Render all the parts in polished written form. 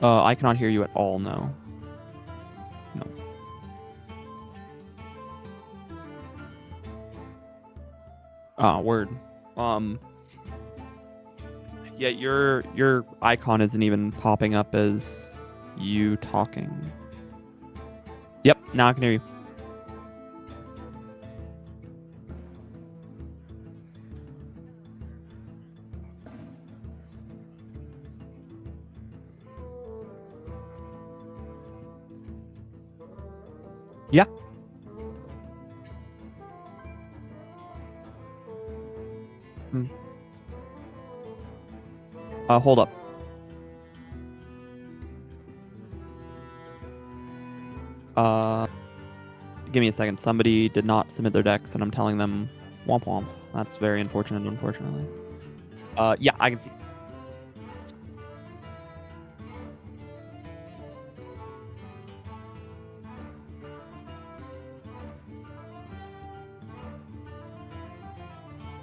I cannot hear you at all, no. No. Word. Yeah, your icon isn't even popping up as you talking. Yep, now I can hear you. Yeah. Hold up. Give me a second. Somebody did not submit their decks, and I'm telling them womp womp. That's very unfortunate, unfortunately. Yeah, I can see.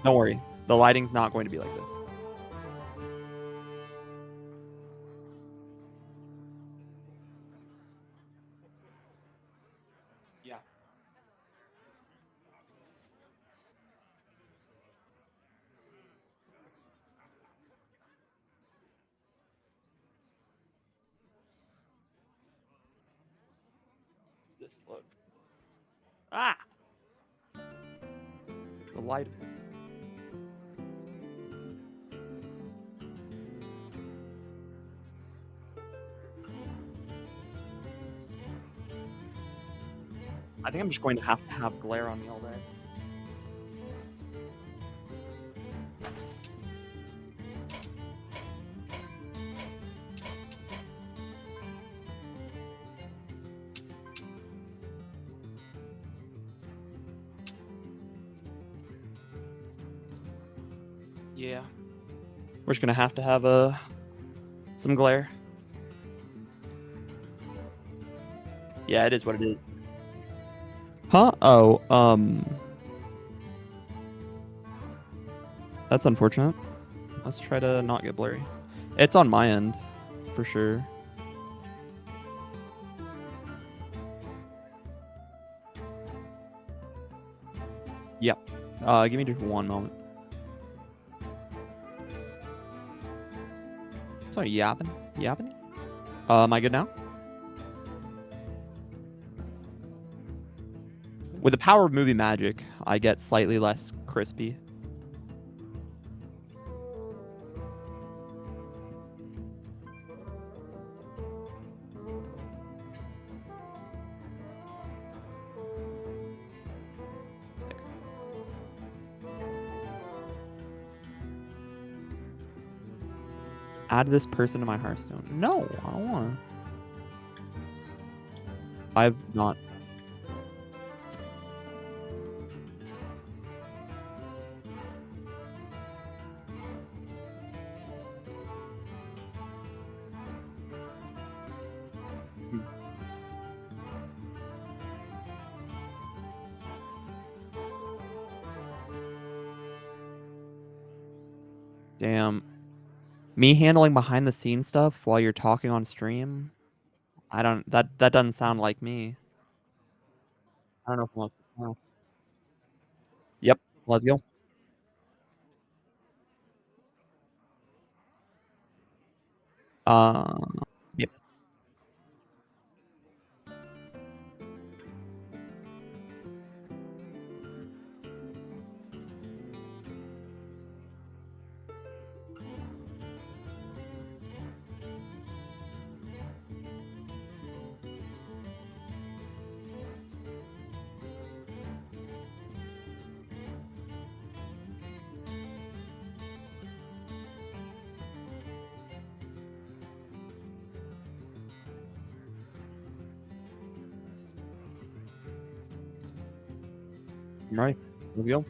Don't worry. The lighting's not going to be like this. Yeah. This look. Ah! The light. I think I'm just going to have glare on me all day. Yeah. We're just gonna have to have some glare. Yeah, it is what it is. Huh? Oh, that's unfortunate. Let's try to not get blurry. It's on my end, for sure. Yep. Give me just one moment. Sorry, yapping? Yapping? Am I good now? With the power of movie magic, I get slightly less crispy. Add this person to my Hearthstone. No, I don't want to. I've not. Damn. Me handling behind the scenes stuff while you're talking on stream? I don't. That doesn't sound like me. I don't know if I want. Oh. Yep. Let's go. Yep. I'm ready. Let's go.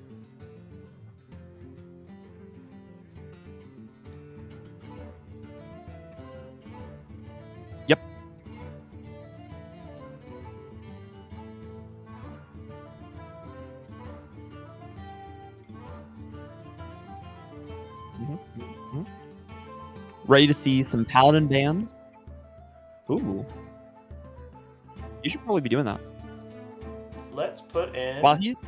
Yep. Mhm. Ready to see some paladin bands? Ooh, you should probably be doing that. Let's put in. While he's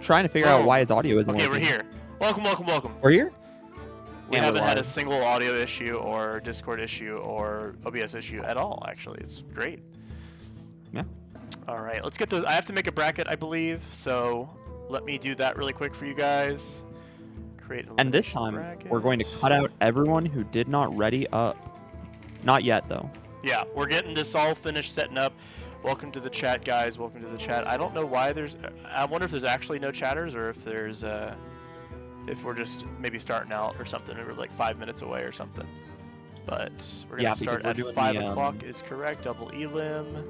trying to figure out why his audio isn't Okay, working. we're here. Welcome, welcome, welcome. We're here? We And we're haven't had a live. single audio issue or Discord issue or OBS issue at all, actually. It's great. Yeah. All right, let's get those. I have to make a bracket, I believe, so let me do that really quick for you guys. Create an And this elimination time, bracket. we're going to cut out everyone who did not ready up. Not yet, though. Yeah, we're getting this all finished, setting up. Welcome to the chat, guys. Welcome to the chat. I don't know why there's... I wonder if there's actually no chatters or if there's... if we're just maybe starting out or something. We're like 5 minutes away or something. But we're going to start at 5 o'clock is correct. Double elim.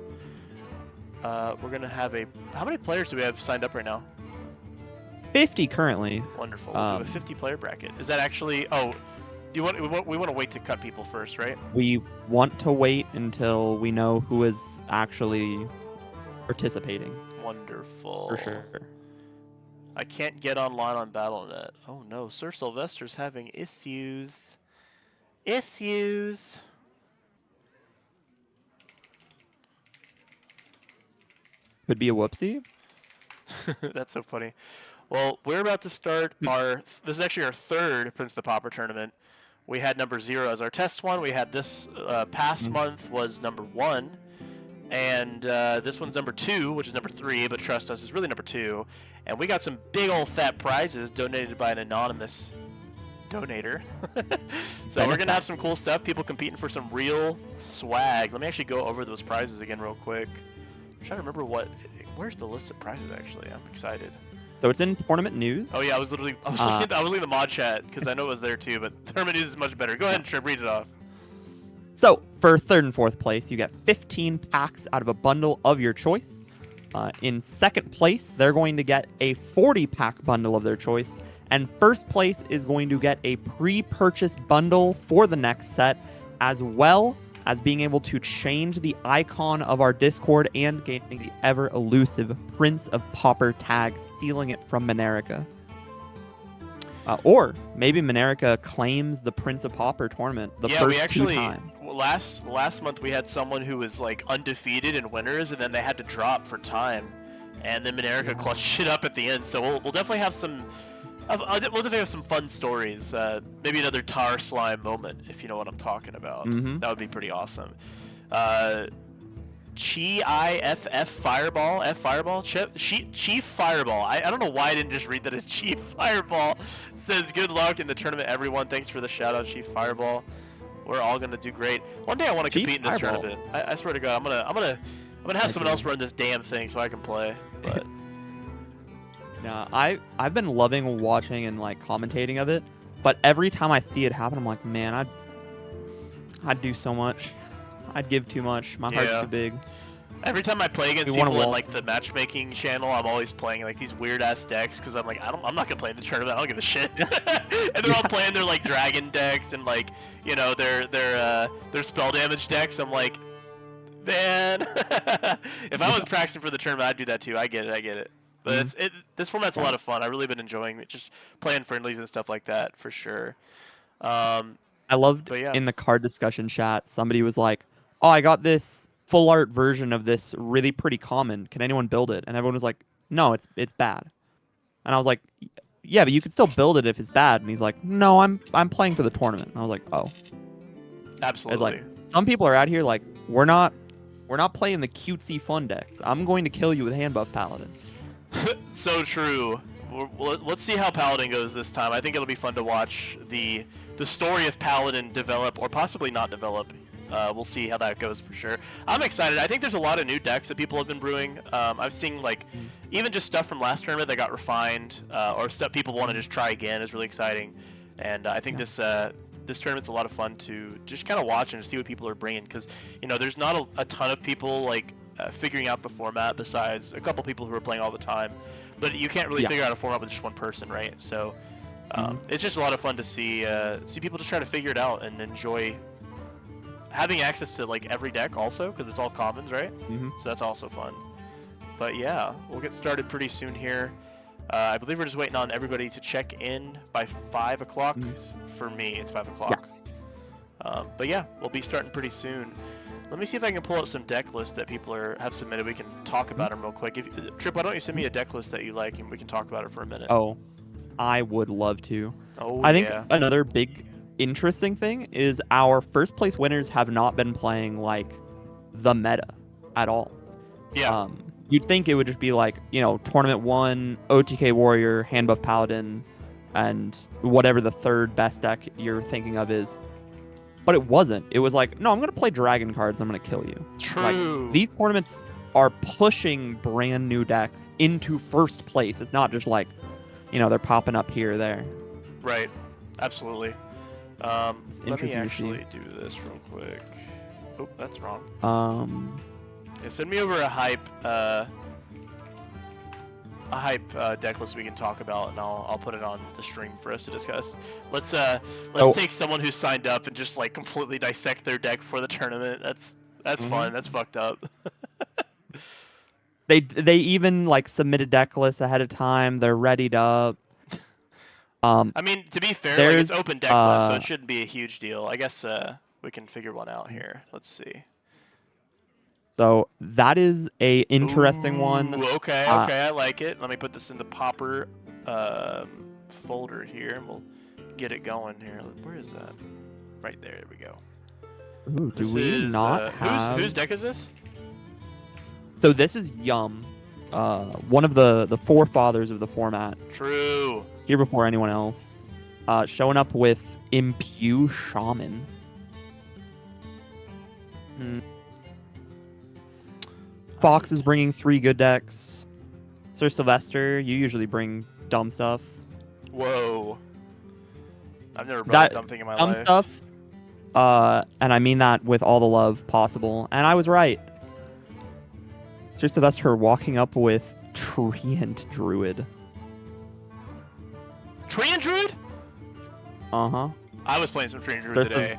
We're going to have a... How many players do we have signed up right now? 50 currently. Wonderful. We'll do a 50-player bracket. Is that actually... Oh, we want to wait to cut people first, right? We want to wait until we know who is actually participating. Wonderful. For sure. I can't get online on Battle.net. Oh no, Sir Sylvester's having issues. Issues. Could be a whoopsie. That's so funny. Well, we're about to start our... This is actually our third Prince of the Pauper tournament. We had number 0 as our test one. We had this past month was number 1. And this one's number 2, which is number 3, but trust us, it's really number 2. And we got some big old fat prizes donated by an anonymous donator. So we're going to have some cool stuff. People competing for some real swag. Let me actually go over those prizes again real quick. I'm trying to remember what... Where's the list of prizes, actually? I'm excited. So it's in tournament news. Oh yeah, I was looking at the mod chat because I know it was there too, but tournament news is much better. Go ahead and Trip, read it off. So for 3rd and 4th place, you get 15 packs out of a bundle of your choice. In 2nd place, they're going to get a 40-pack bundle of their choice. And 1st place is going to get a pre-purchase bundle for the next set, as well as being able to change the icon of our Discord and gaining the ever-elusive Prince of Pauper tag, stealing it from Minerica. Or maybe Minerica claims the Prince of Pauper tournament the first 2 times. Last month we had someone who was like undefeated in winners, and then they had to drop for time, and then Minerica clutched it up at the end. So we'll definitely have some... We'll definitely have some fun stories. Maybe another tar slime moment, if you know what I'm talking about. That would be pretty awesome. Chiff Fireball, Chief Fireball. I don't know why I didn't just read that as Chief Fireball. Says good luck in the tournament, everyone. Thanks for the shout out, Chief Fireball. We're all gonna do great. One day I want to compete in this tournament. I swear to God, I'm gonna have someone else run this damn thing so I can play. But yeah, I've been loving watching and like commentating of it, but every time I see it happen, I'm like, man, I'd do so much. I'd give too much. My heart's too big. Every time I play against people in like the matchmaking channel, I'm always playing like these weird ass decks because I'm like, I'm not gonna play in the tournament. I don't give a shit. And they're all playing their like dragon decks and like their spell damage decks. I'm like, man, if I was practicing for the tournament, I'd do that too. I get it. But this format's a lot of fun. I've really been enjoying it, just playing friendlies and stuff like that for sure. I loved in the card discussion chat, somebody was like, oh, I got this full art version of this really pretty common. Can anyone build it? And everyone was like, no, it's bad. And I was like, yeah, but you can still build it if it's bad. And he's like, no, I'm playing for the tournament. And I was like, oh. Absolutely. Like, some people are out here like, we're not playing the cutesy fun decks. I'm going to kill you with hand buff Paladin. So true. Let's see how Paladin goes this time. I think it'll be fun to watch the story of Paladin develop or possibly not develop. We'll see how that goes for sure. I'm excited. I think there's a lot of new decks that people have been brewing. I've seen like even just stuff from last tournament that got refined or stuff people want to just try again is really exciting. And I think this tournament's a lot of fun to just kind of watch and see what people are bringing because there's not a ton of people like figuring out the format besides a couple people who are playing all the time. But you can't really figure out a format with just one person, right? So it's just a lot of fun to see people just try to figure it out and enjoy having access to like every deck also, because it's all commons, right? So that's also fun. But yeah, we'll get started pretty soon here. I believe we're just waiting on everybody to check in by 5 o'clock. For me, it's 5 o'clock. Yes. But yeah, we'll be starting pretty soon. Let me see if I can pull out some deck lists that people have submitted. We can talk about them real quick. Trip, why don't you send me a deck list that you like, and we can talk about it for a minute. Oh, I would love to. Oh, I think another big interesting thing is our first place winners have not been playing like the meta at all. Yeah. You'd think it would just be like, Tournament 1, OTK Warrior, Hand Buff Paladin, and whatever the third best deck you're thinking of is. But it wasn't. It was like, no, I'm going to play Dragon cards. I'm going to kill you. True. Like, these tournaments are pushing brand new decks into first place. It's not just like, they're popping up here or there. Right. Absolutely. Let me actually do this real quick. Oh, that's wrong. Yeah, send me over a hype deck list we can talk about, and I'll put it on the stream for us to discuss. Let's take someone who signed up and just like completely dissect their deck before the tournament. That's fun. That's fucked up. They even like submit a deck list ahead of time. They're readied up. I mean, to be fair, like, it's open deck list, so it shouldn't be a huge deal. I guess we can figure one out here. Let's see. So that is a interesting one. Okay, I like it. Let me put this in the Pauper folder here, and we'll get it going here. Where is that? Right there. There we go. Ooh, do we not have... Whose deck is this? So this is Yum, one of the forefathers of the format. True. Here before anyone else. Showing up with Imbue Shaman. Fox is bringing 3 good decks. Sir Sylvester, you usually bring dumb stuff. Whoa. I've never brought a dumb thing in my life. Dumb stuff, and I mean that with all the love possible. And I was right. Sir Sylvester walking up with Treant Druid. Treant Druid? Uh-huh. I was playing some Treant Druid today.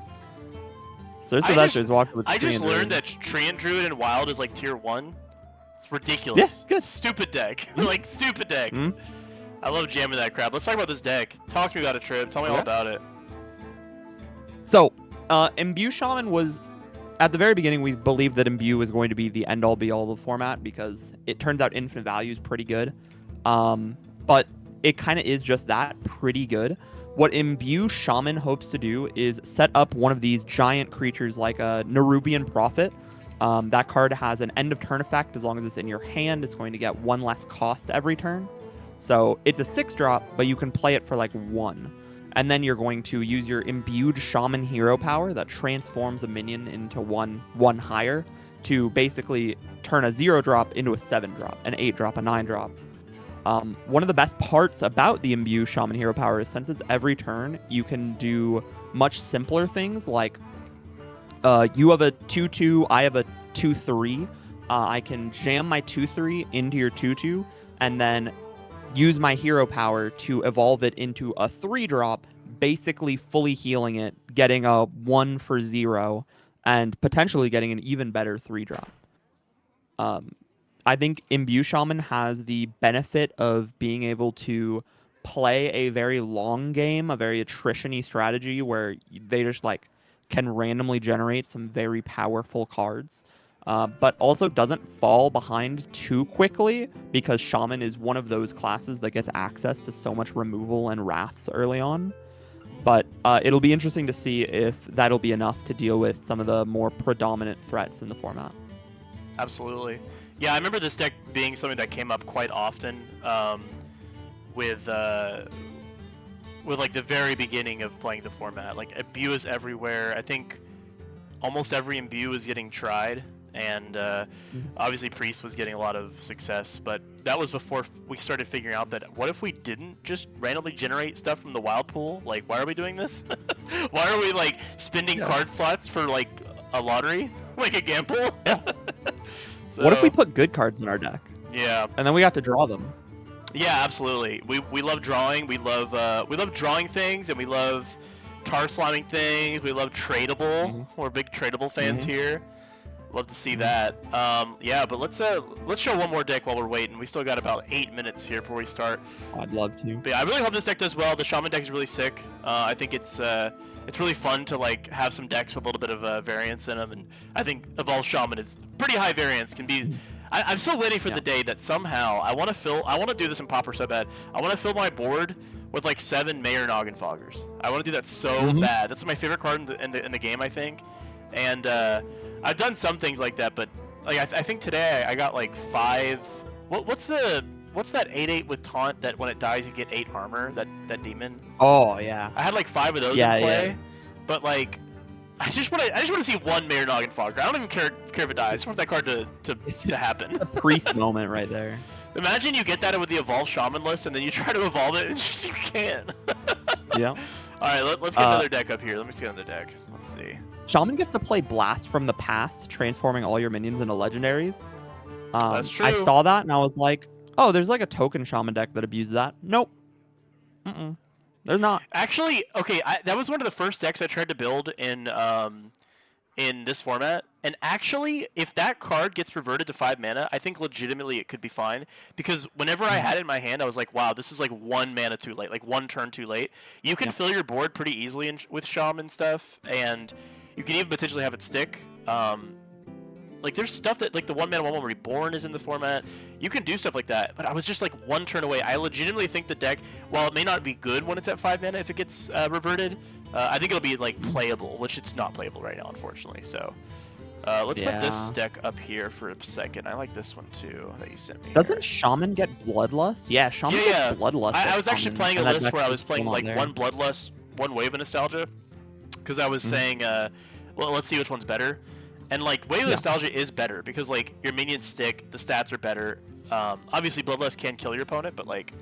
Sir Sylvester's walking with I just learned that Treant Druid in Wild is like tier 1. It's ridiculous. Yeah, good. Stupid deck. Like, stupid deck. I love jamming that crap. Let's talk about this deck. Talk to me about it, Trip. Tell me all about it. So, Imbue Shaman was... At the very beginning, we believed that Imbue was going to be the end-all, be-all of the format because it turns out infinite value is pretty good. But it kind of is just that, pretty good. What Imbue Shaman hopes to do is set up one of these giant creatures like a Nerubian Prophet. That card has an end-of-turn effect. As long as it's in your hand, it's going to get 1 less cost every turn. So it's a 6-drop, but you can play it for like 1. And then you're going to use your Imbued Shaman hero power that transforms a minion into one higher to basically turn a 0-drop into a 7-drop, an 8-drop, a 9-drop. One of the best parts about the Imbue Shaman hero power is since it's every turn, you can do much simpler things like you have a 2/2, I have a 2/3. I can jam my 2/3 into your 2/2 and then use my hero power to evolve it into a 3-drop, basically fully healing it, getting a 1 for 0, and potentially getting an even better 3-drop. I think Imbue Shaman has the benefit of being able to play a very long game, a very attrition-y strategy where they just like can randomly generate some very powerful cards. But also doesn't fall behind too quickly because Shaman is one of those classes that gets access to so much removal and wraths early on. But it'll be interesting to see if that'll be enough to deal with some of the more predominant threats in the format. Absolutely. Yeah, I remember this deck being something that came up quite often with like the very beginning of playing the format. Like Imbue is everywhere. I think almost every Imbue was getting tried. And obviously Priest was getting a lot of success, but that was before we started figuring out that what if we didn't just randomly generate stuff from the wild pool? Like, why are we doing this? Why are we like spending card slots for like a lottery, like a gamble? Yeah. What if we So put good cards in our deck, yeah, and then we got to draw them? yeah, absolutely. We love drawing. We love drawing things, and we love tar sliming things. We love tradable. Hmm. We're big tradable fans Hmm. here. Love to see Hmm. that. Yeah, but let's show one more deck while we're waiting. We still got about 8 minutes here before we start. I'd love to. But yeah, I really hope this deck does well. The Shaman deck is really sick. I think it's really fun to like have some decks with a little bit of variance in them, and I think Evolved Shaman is pretty high variance. Can be. I'm still waiting for the day that somehow I want to do this in Pauper so bad. I want to fill my board with like 7 Mayor Noggin Foggers. I want to do that so bad. That's my favorite card in the game, I think. And I've done some things like that, but like I think today I got like 5. What's that 8/8 with taunt that when it dies you get 8 armor? That demon. Oh yeah. I had like 5 of those Yeah, in play, yeah. but like I just want to see one Mayor Noggin Fogger. I don't even care if it dies. I just want that card to happen. Priest moment right there. Imagine you get that with the Evolved Shaman list, and then you try to evolve it, and just you can't. Yeah. All right, let's get another deck up here. Let me see another deck. Let's see. Shaman gets to play Blast from the Past, transforming all your minions into legendaries. That's true. I saw that and I was like, oh, there's like a token Shaman deck that abuses that. Nope. There's not. Actually, okay, that was one of the first decks I tried to build in this format. And actually, if that card gets reverted to 5 mana, I think legitimately it could be fine. Because whenever I had it in my hand, I was like, wow, this is like 1 mana too late, like 1 turn too late. You can fill your board pretty easily with Shaman stuff, and you can even potentially have it stick. Like there's stuff that like the 1 mana 1/1 Reborn is in the format. You can do stuff like that, but I was just like 1 turn away. I legitimately think the deck, while it may not be good when it's at 5 mana if it gets reverted, I think it'll be like playable, which it's not playable right now, unfortunately. So let's put this deck up here for a second. I like this one too that you sent me. Doesn't Shaman get Bloodlust? Yeah, Shaman gets Bloodlust. I was actually playing a and that list deck where I is was playing still like not there. 1 Bloodlust, 1 Wave of Nostalgia, because I was saying, well, let's see which one's better. And like Wave of Nostalgia is better because like your minions stick, the stats are better. Obviously Bloodlust can kill your opponent, but like,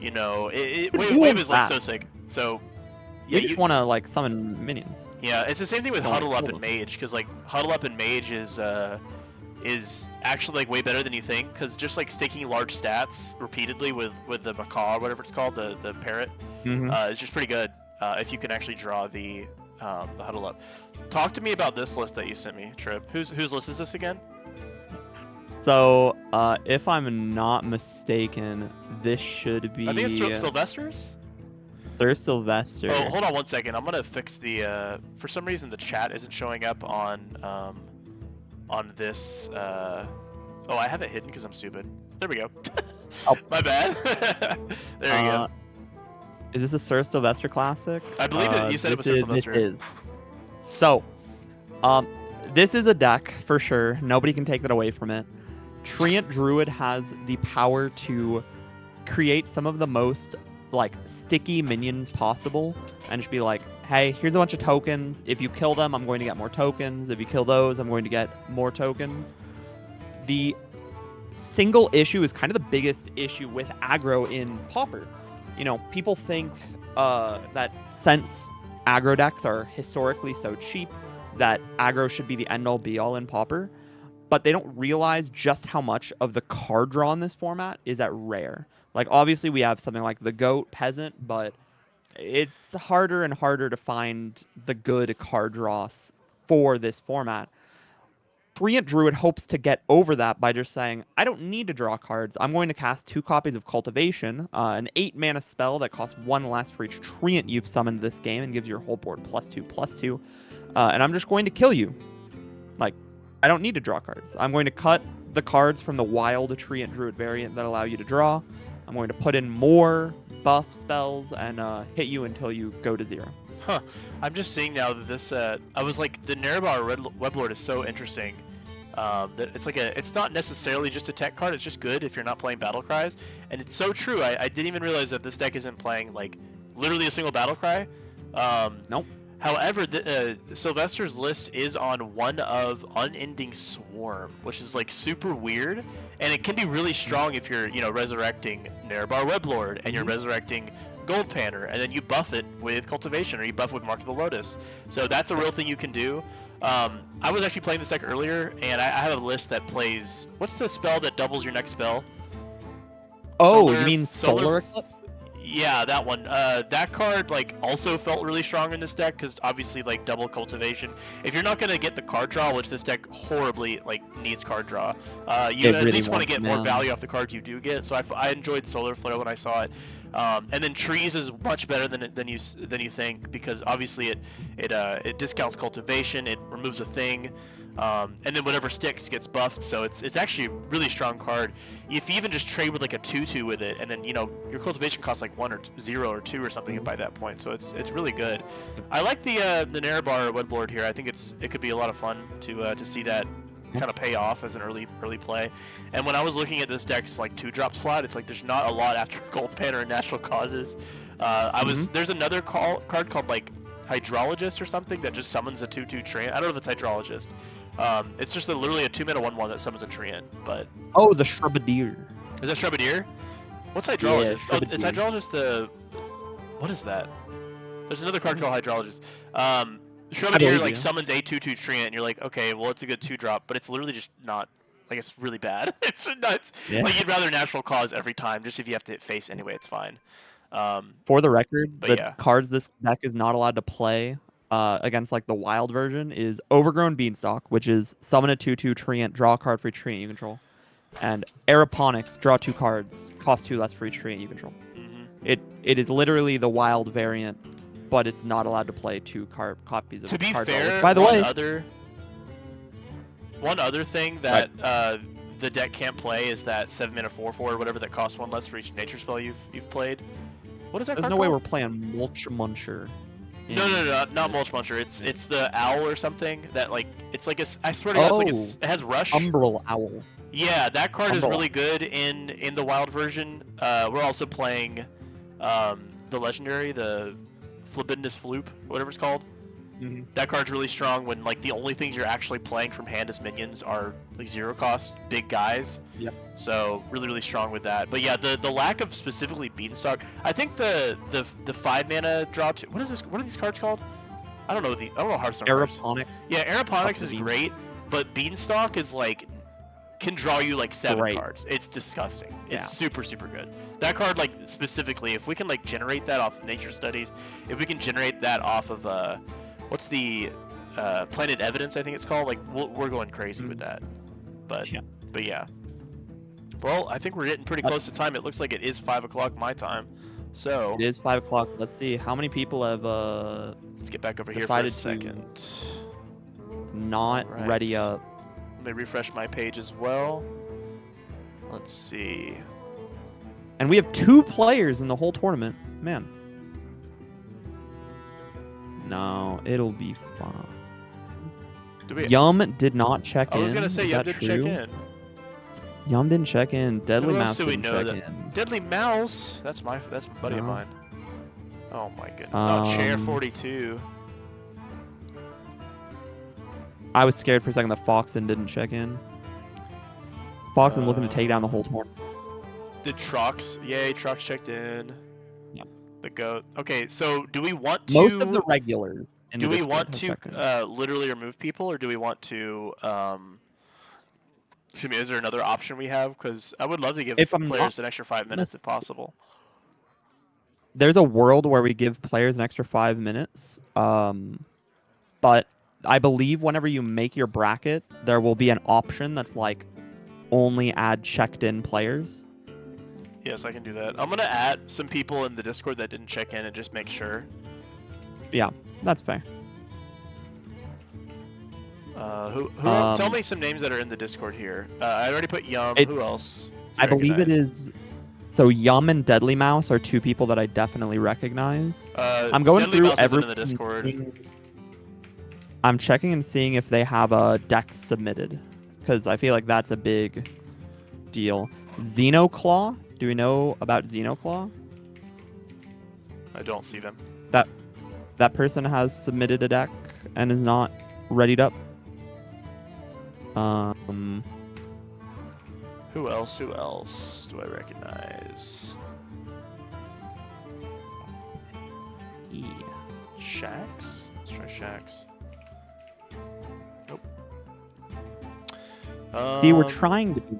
you know, Wave is like so sick. So yeah, you just want to like summon minions. yeah, it's the same thing with Don't Huddle like Up kill and Mage, because like Huddle Up and Mage is actually like way better than you think, because just like staking large stats repeatedly with the macaw, whatever it's called, the parrot, is just pretty good if you can actually draw the Huddle Up. Talk to me about this list that you sent me, Trip. Whose list is this again? So, if I'm not mistaken, this should be. I think it's Sylvester's. There's Sylvester. Oh, hold on 1 second. I'm gonna fix the. For some reason, the chat isn't showing up on this. Oh, I have it hidden because I'm stupid. There we go. Oh. My bad. There you go. Is this a Sir Sylvester classic? I believe it. You said it was Sir Sylvester. This is. So, this is a deck for sure. Nobody can take that away from it. Treant Druid has the power to create some of the most like sticky minions possible, and just be like, hey, here's a bunch of tokens. If you kill them, I'm going to get more tokens. If you kill those, I'm going to get more tokens. The single issue is kind of the biggest issue with aggro in Pauper. You know, people think that since aggro decks are historically so cheap, that aggro should be the end-all be-all in Pauper, but they don't realize just how much of the card draw in this format is at rare. Like, obviously, we have something like the Goat, Peasant, but it's harder and harder to find the good card draws for this format. Treant Druid hopes to get over that by just saying, I don't need to draw cards. I'm going to cast 2 copies of Cultivation, an 8-mana spell that costs 1 less for each Treant you've summoned this game and gives your whole board +2/+2. And I'm just going to kill you. Like, I don't need to draw cards. I'm going to cut the cards from the wild Treant Druid variant that allow you to draw. I'm going to put in more buff spells and hit you until you go to 0. Huh. I'm just seeing now that this. I was like, the Nerebar Weblord is so interesting. That it's not necessarily just a tech card. It's just good if you're not playing battle cries, and it's so true. I didn't even realize that this deck isn't playing like literally a single battle cry. Nope. However, Sylvester's list is on one of Unending Swarm, which is like super weird, and it can be really strong if you're resurrecting Nerebar Weblord and you're resurrecting Gold Panner, and then you buff it with Cultivation or you buff it with Mark of the Lotus. So that's a real thing you can do. I was actually playing this deck earlier, and I have a list that plays. What's the spell that doubles your next spell? Oh, you mean Solar Eclipse? Yeah, that one. That card like also felt really strong in this deck because obviously like double cultivation. If you're not gonna get the card draw, which this deck horribly like needs card draw, you It at really least want to get more man. value off the cards you do get. So I enjoyed Solar Flare when I saw it. And then trees is much better than you think because obviously it discounts cultivation, it removes a thing, and then whatever sticks gets buffed. So it's actually a really strong card. If you even just trade with like a 2/2 with it, and then your cultivation costs like 1 or 0 or 2 or something by that point. So it's really good. I like the Narabar Wood board here. I think it could be a lot of fun to see that kind of pay off as an early play. And when I was looking at this deck's like 2-drop slot, it's like there's not a lot after Gold Banner and Natural Causes. There's another card called like Hydrologist or something that just summons a 2/2 Treant. I don't know if it's Hydrologist. It's just literally a 2-mana 1/1 that summons a Treant. But oh, the Shrubadier. Is that Shrubadier? What's Hydrologist? Yeah, Is Hydrologist the? What is that? There's another card called Hydrologist. Shrubadier like summons a 2/2 Treant, and you're like, okay, well it's a good 2-drop, but it's literally just not. Like it's really bad. It's nuts. Yeah. Like you'd rather Natural Cause every time, just if you have to hit face anyway, it's fine. For the record, the cards this deck is not allowed to play against like the wild version is Overgrown Beanstalk, which is summon a 2/2 Treant, draw a card for each Treant you control, and Aeroponics, draw 2 cards, cost 2 less for each Treant you control. It is literally the wild variant, but it's not allowed to play 2 copies of. To be card fair, by the way, one other thing that the deck can't play is that 7-mana 4/4 or whatever that costs 1 less for each nature spell you've played. What is that? There's no way we're playing Mulch Muncher. No, not Mulch Muncher. It's the owl or something that like it's like I swear to God, it has Rush. Umbral Owl. Yeah, that card is really good in the wild version. We're also playing the legendary, the Flabindus Floop, whatever it's called. That card's really strong when like the only things you're actually playing from hand as minions are like 0 cost big guys. Yep. So really strong with that. But yeah, the lack of specifically Beanstalk. I think the 5-mana draw. What is this? What are these cards called? I don't know Hearthstone. Aeroponics. Yeah, Aeroponics is great, but Beanstalk is like can draw you like 7 cards. It's disgusting. It's super good. That card like specifically, if we can like generate that off Nature Studies, if we can generate that off of what's the Planet Evidence, I think it's called. Like we're going crazy with that. But yeah. Well, I think we're getting pretty close to time. It looks like it is 5 o'clock my time. So it is 5 o'clock. Let's see how many people have. Let's get back over here for a second. Not ready up. Let me refresh my page as well. Let's see. And we have 2 players in the whole tournament. Man. No, it'll be fun. Yum did not check in. I was going to say Yum didn't check in. Yum didn't check in. Deadly Mouse didn't check in. Deadly Mouse? That's my buddy of mine. Oh my goodness. Oh, Chair 42. I was scared for a second that Foxen didn't check in. Foxen looking to take down the whole tournament. Did Trox? Yay, Trox checked in. Yeah. The GOAT. Okay, so do we want to... Most of the regulars. Do we want to literally remove people, or do we want to... Excuse me, is there another option we have? Because I would love to give players an extra 5 minutes if possible. There's a world where we give players an extra 5 minutes. But I believe whenever you make your bracket, there will be an option that's like only add checked-in players. Yes, I can do that. I'm going to add some people in the Discord that didn't check in and just make sure. Yeah, that's fair. Tell me some names that are in the Discord here. I already put Yum. Who else? I believe it is... So Yum and Deadly Mouse are 2 people that I definitely recognize. I'm going through every in the Discord. I'm checking and seeing if they have a deck submitted, because I feel like that's a big deal. Xenoclaw? Do we know about Xenoclaw? I don't see them. That person has submitted a deck and is not readied up. Who else do I recognize? Shax? Let's try Shax. See, we're trying to be.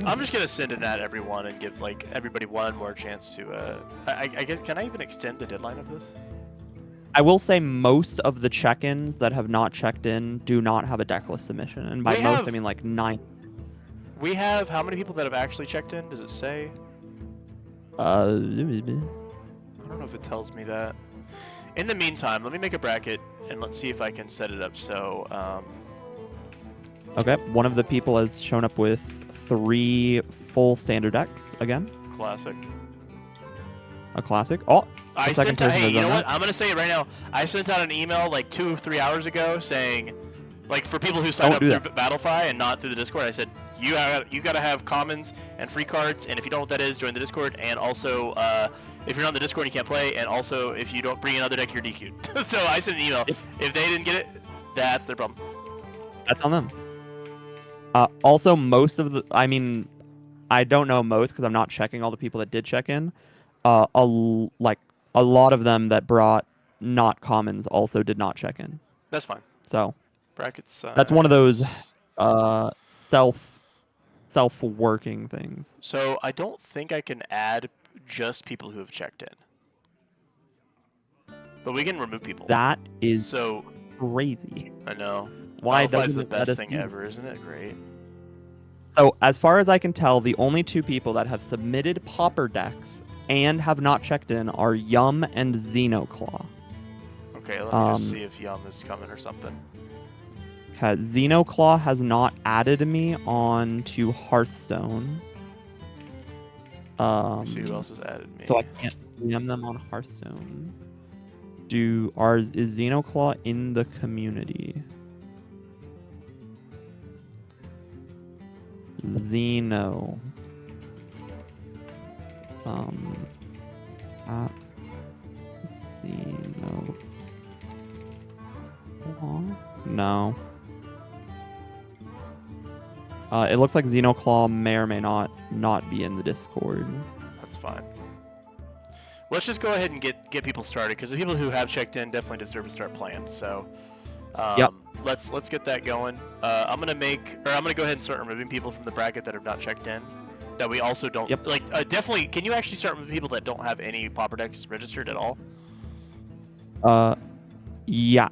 I'm just gonna send it at everyone and give like everybody one more chance to. I guess, can I even extend the deadline of this? I will say most of the check-ins that have not checked in do not have a decklist submission, and by most I mean like 9. We have how many people that have actually checked in? Does it say? I don't know if it tells me that. In the meantime, let me make a bracket and let's see if I can set it up. So. Okay, one of the people has shown up with 3 full standard decks again. Classic. A classic. Oh, I sent out, hey, you know what? I'm going to say it right now. I sent out an email like 2 or 3 hours ago saying, like, for people who signed up through Battlefy and not through the Discord, I said, you got to have commons and free cards, and if you don't know what that is, join the Discord, and also, if you're not on the Discord, you can't play, and also, if you don't bring another deck, you're DQ'd. So I sent an email. If they didn't get it, that's their problem. That's on them. Also, most of the, I mean, I don't know most because I'm not checking all the people that did check in. A lot of them that brought not commons also did not check in. That's fine. So brackets. That's one of those self-working things. So I don't think I can add just people who have checked in, but we can remove people. That is so crazy. I know. Why doesn't the best thing ever? Isn't it great? So as far as I can tell, the only 2 people that have submitted Pauper decks and have not checked in are Yum and Xenoclaw. Okay, let me just see if Yum is coming or something. Okay, Xenoclaw has not added me on to Hearthstone. Let me see who else has added me. So I can't DM them on Hearthstone. Is Xenoclaw in the community? Xeno. At Xeno. No. It looks like Xenoclaw may or may not be in the Discord. That's fine. Let's just go ahead and get people started, because the people who have checked in definitely deserve to start playing. So, let's get that going. I'm gonna go ahead and start removing people from the bracket that have not checked in. That we also don't definitely. Can you actually start with people that don't have any Pauper decks registered at all? Yeah.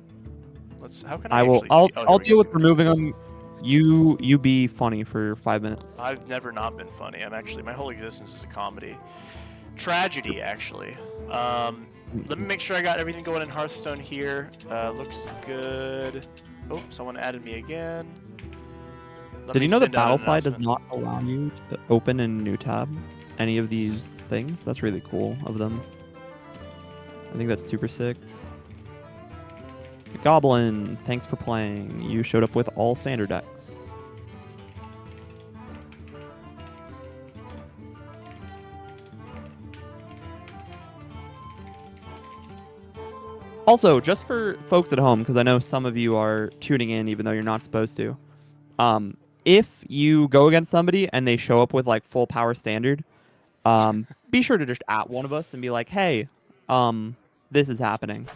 How can I'll deal with removing them. You be funny for 5 minutes. I've never not been funny. My whole existence is a comedy. Tragedy, actually. Let me make sure I got everything going in Hearthstone here. Looks good. Oh, someone added me again. Did you know that Battlefy does not allow you to open in new tab any of these things? That's really cool of them. I think that's super sick. Goblin, thanks for playing. You showed up with all standard decks. Also, just for folks at home, because I know some of you are tuning in even though you're not supposed to. If you go against somebody and they show up with like full power standard, be sure to just at one of us and be like, hey, this is happening.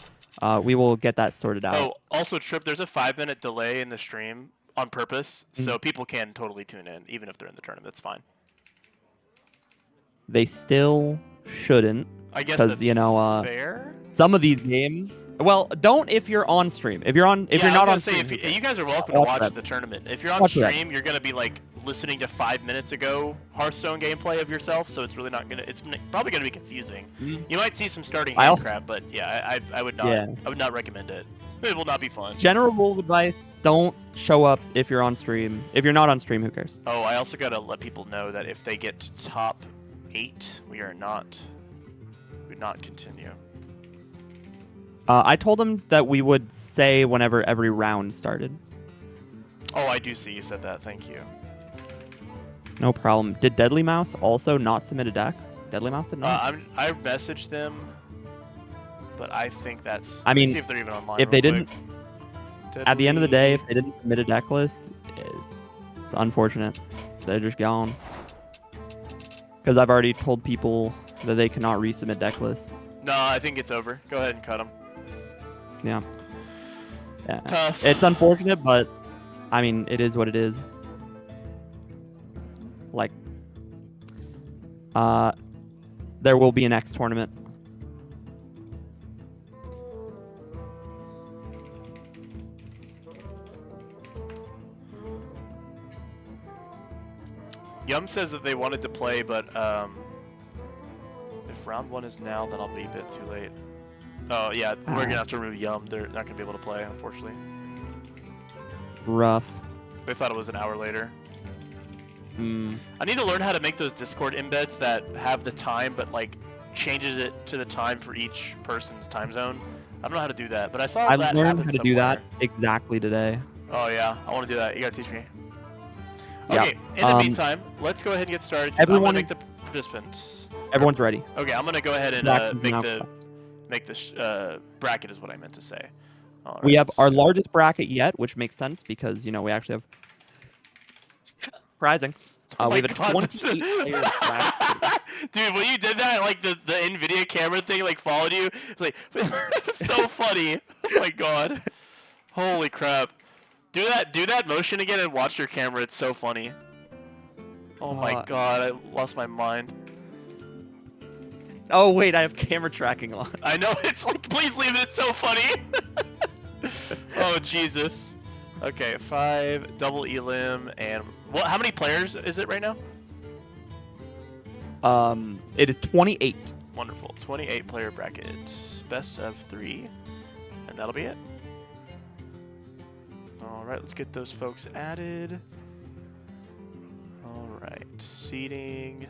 We will get that sorted out. Oh, also, Trip, there's a 5-minute delay in the stream on purpose, so people can totally tune in, even if they're in the tournament. That's fine. They still shouldn't. I guess that's fair. Some of these games, well, don't if you're on stream. If you're not on stream, you guys are welcome to watch the tournament. If you're on stream, you're gonna be like listening to 5 minutes ago Hearthstone gameplay of yourself, so it's really not gonna. It's probably gonna be confusing. You might see some starting hand crap, but yeah, I would not. Yeah. I would not recommend it. It will not be fun. General rule of advice: don't show up if you're on stream. If you're not on stream, who cares? Oh, I also gotta let people know that if they get top 8, we would not continue. I told them that we would say whenever every round started. Oh, I do see you said that. Thank you. No problem. Did Deadly Mouse also not submit a deck? Deadly Mouse did not? I messaged them, but I think that's... I mean, see if they're even online if they didn't... At the end of the day, if they didn't submit a deck list, it's unfortunate. They're just gone. Because I've already told people that they cannot resubmit deck lists. No, I think it's over. Go ahead and cut them. Yeah. Tough. It's unfortunate, but I mean, it is what it is. Like, there will be an X tournament. Yum says that they wanted to play, but if round 1 is now, then I'll be a bit too late. Oh yeah, we're gonna have to remove Yum. They're not gonna be able to play, unfortunately. Rough. They thought it was an hour later. Mm. I need to learn how to make those Discord embeds that have the time, but like changes it to the time for each person's time zone. I don't know how to do that, but I saw I that learned happen how to somewhere. do that exactly today. Oh yeah, I want to do that. You gotta teach me. Yeah. Okay. In the meantime, let's go ahead and get started. Everyone I'm gonna make the participants. Everyone's ready. Okay, I'm gonna go ahead and make the bracket is what I meant to say. All we right, have our largest bracket yet, which makes sense because we actually have surprising. We have a 28 player bracket. Dude, when you did that, like the NVIDIA camera thing, like followed you. It's like it was so funny. Oh my god, holy crap! Do that motion again and watch your camera. It's so funny. Oh my god, I lost my mind. Oh wait, I have camera tracking on. I know, it's like, please leave it. It's so funny. Oh Jesus. Okay, 5 double elim and what? How many players is it right now? It is 28. Wonderful, 28 player bracket, best of 3, and that'll be it. All right, let's get those folks added. All right, seating.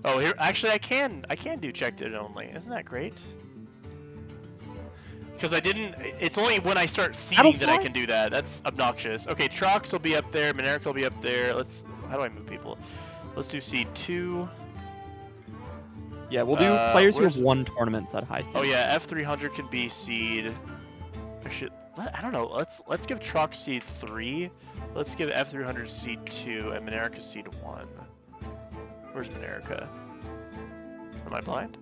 Oh, here actually I can do checked in only. Isn't that great? Because I didn't. It's only when I start seating that I can do that. That's obnoxious. Okay, Trox will be up there. Monerica will be up there. How do I move people? Let's do seed 2. Yeah, we'll do players who have won tournaments at high seed. Oh yeah, F300 can be seed. I don't know. Let's give Trox seed 3. Let's give F300 seed 2 and Monerica seed 1. Where's Monerica? Am I blind?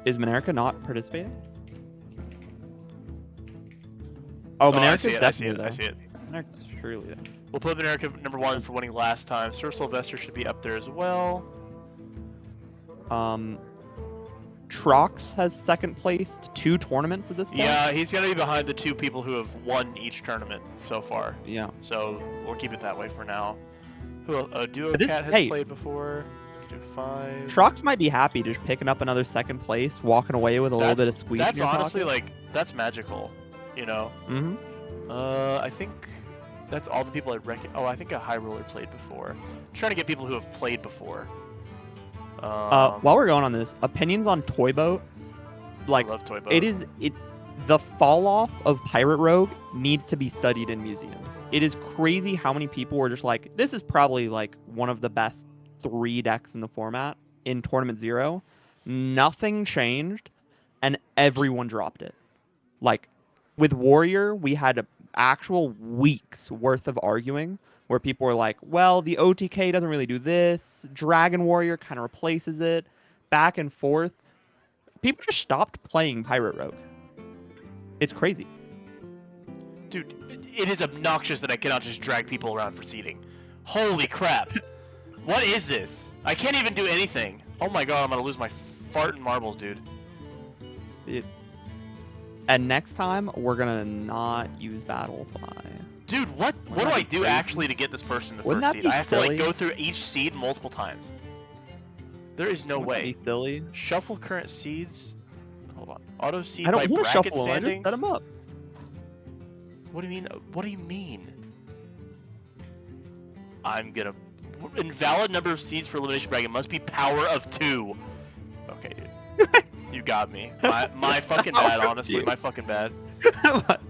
Is Monerica not participating? Oh, Monerica's definitely there. I see it. Monerica's surely there. We'll put Monerica number 1 for winning last time. Sir Sylvester should be up there as well. Trox has second placed 2 tournaments at this point. Yeah, he's gonna be behind the 2 people who have won each tournament so far. Yeah. So we'll keep it that way for now. Duo Cat has played before. Do 5. Trox might be happy just picking up another second place, walking away with a little bit of squeeze. That's in your honestly pocket. that's magical, you know. I think that's all the people I reckon. Oh, I think a high roller played before. I'm trying to get people who have played before. While we're going on this, opinions on Toy Boat. Like, I love Toy Boat. The fall off of Pirate Rogue needs to be studied in museums. It is crazy how many people were just like, this is probably like one of the best 3 decks in the format in Tournament 0. Nothing changed, and everyone dropped it. Like, with Warrior, we had actual weeks worth of arguing where people were like, well, the OTK doesn't really do this. Dragon Warrior kind of replaces it. Back and forth. People just stopped playing Pirate Rogue. It's crazy. Dude, it is obnoxious that I cannot just drag people around for seating. Holy crap. What is this? I can't even do anything. Oh my god, I'm gonna lose my farting marbles, dude. And next time, we're gonna not use Battlefly. Dude, what do I do actually to get this person to first seed? I have to like go through each seed multiple times. There is no way. Be silly. Shuffle current seeds. Hold on. Auto seed I by don't want to bracket shuffle them. I just standings. set them up. What do you mean? What do you mean? I'm gonna invalid number of seeds for elimination bracket must be power of 2. Okay, dude. You got me. My fucking bad, honestly. My fucking bad.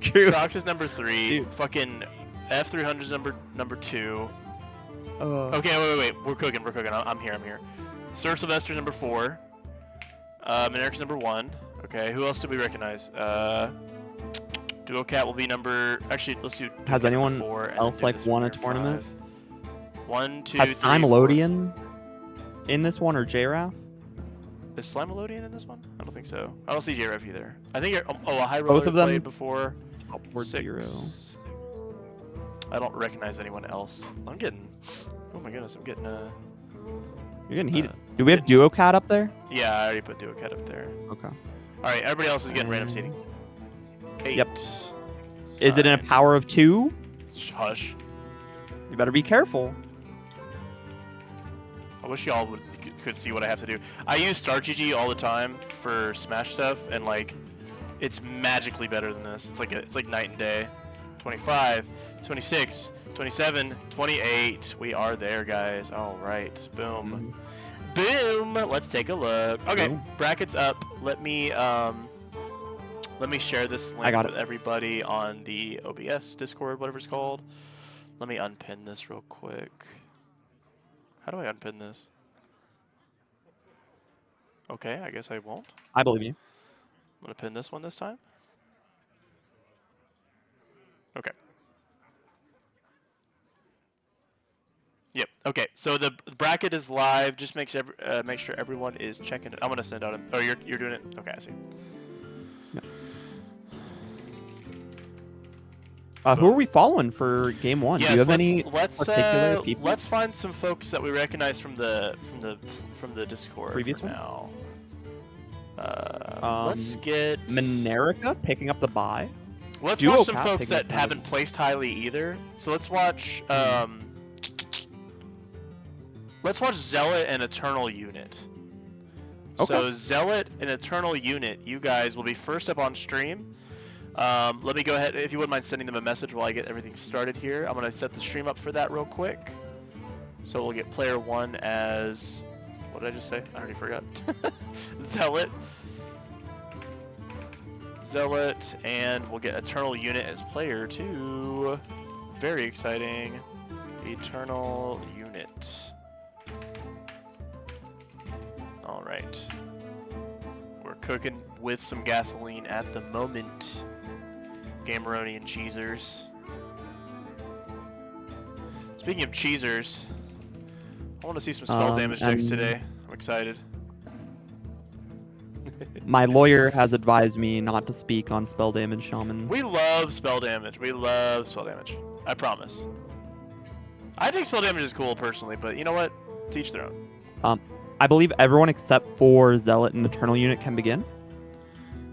True. Trox is number 3. Dude. Fucking F300 is number 2. Okay, wait. We're cooking. I'm here. Sir Sylvester's number 4. Monerica's number 1. Okay, who else did we recognize? Duo Cat will be number. Actually, let's do. Has anyone 4 else like won a tournament? 1, 2, Has 3, 4. Simolodian in this one or JRAF? Is Slime Melodian in this one? I don't think so. I don't see J-Ref either. I think a high Both roller of them played before. upward 6. 0. I don't recognize anyone else. I'm getting. Oh my goodness, I'm getting You're getting heated. Do we have Duo Cat up there? Yeah, I already put Duo Cat up there. Okay. All right, everybody else is getting random seating. 8. Yep. Is it in a power of 2? Hush. You better be careful. I wish y'all could see what I have to do. I use StarGG all the time for Smash stuff, and like, it's magically better than this. It's like night and day. 25, 26, 27, 28. We are there, guys. All right. Boom. Boom. Let's take a look. Okay, Boom. brackets up. Let me share this link with everybody on the OBS Discord, whatever it's called. Let me unpin this real quick. How do I unpin this? Okay, I guess I won't. I believe you. I'm going to pin this one this time. Okay. Yep. Okay. So the bracket is live. Just make sure everyone is checking it. I'm going to send out oh, you're doing it? Okay, I see. Who are we following for game 1? Yes, do you have any particular people? Let's find some folks that we recognize from the Discord Previous for one? now. Let's get Minerica picking up the bye. Let's Duo watch some Cat folks that picking up haven't placed highly either. So let's watch Zealot and Eternal Unit. Okay. So Zealot and Eternal Unit, you guys will be first up on stream. Let me go ahead, if you wouldn't mind sending them a message while I get everything started here. I'm going to set the stream up for that real quick. So we'll get player 1 as, what did I just say? I already forgot. Zealot, and we'll get Eternal Unit as player 2. Very exciting. Eternal Unit. All right. We're cooking with some gasoline at the moment. Gameroni and Cheezers. Speaking of Cheezers, I want to see some spell damage decks today. I'm excited. My lawyer has advised me not to speak on spell damage shaman. We love spell damage. We love spell damage. I promise. I think spell damage is cool personally, but you know what? Teach their own. I believe everyone except for Zealot and Eternal Unit can begin.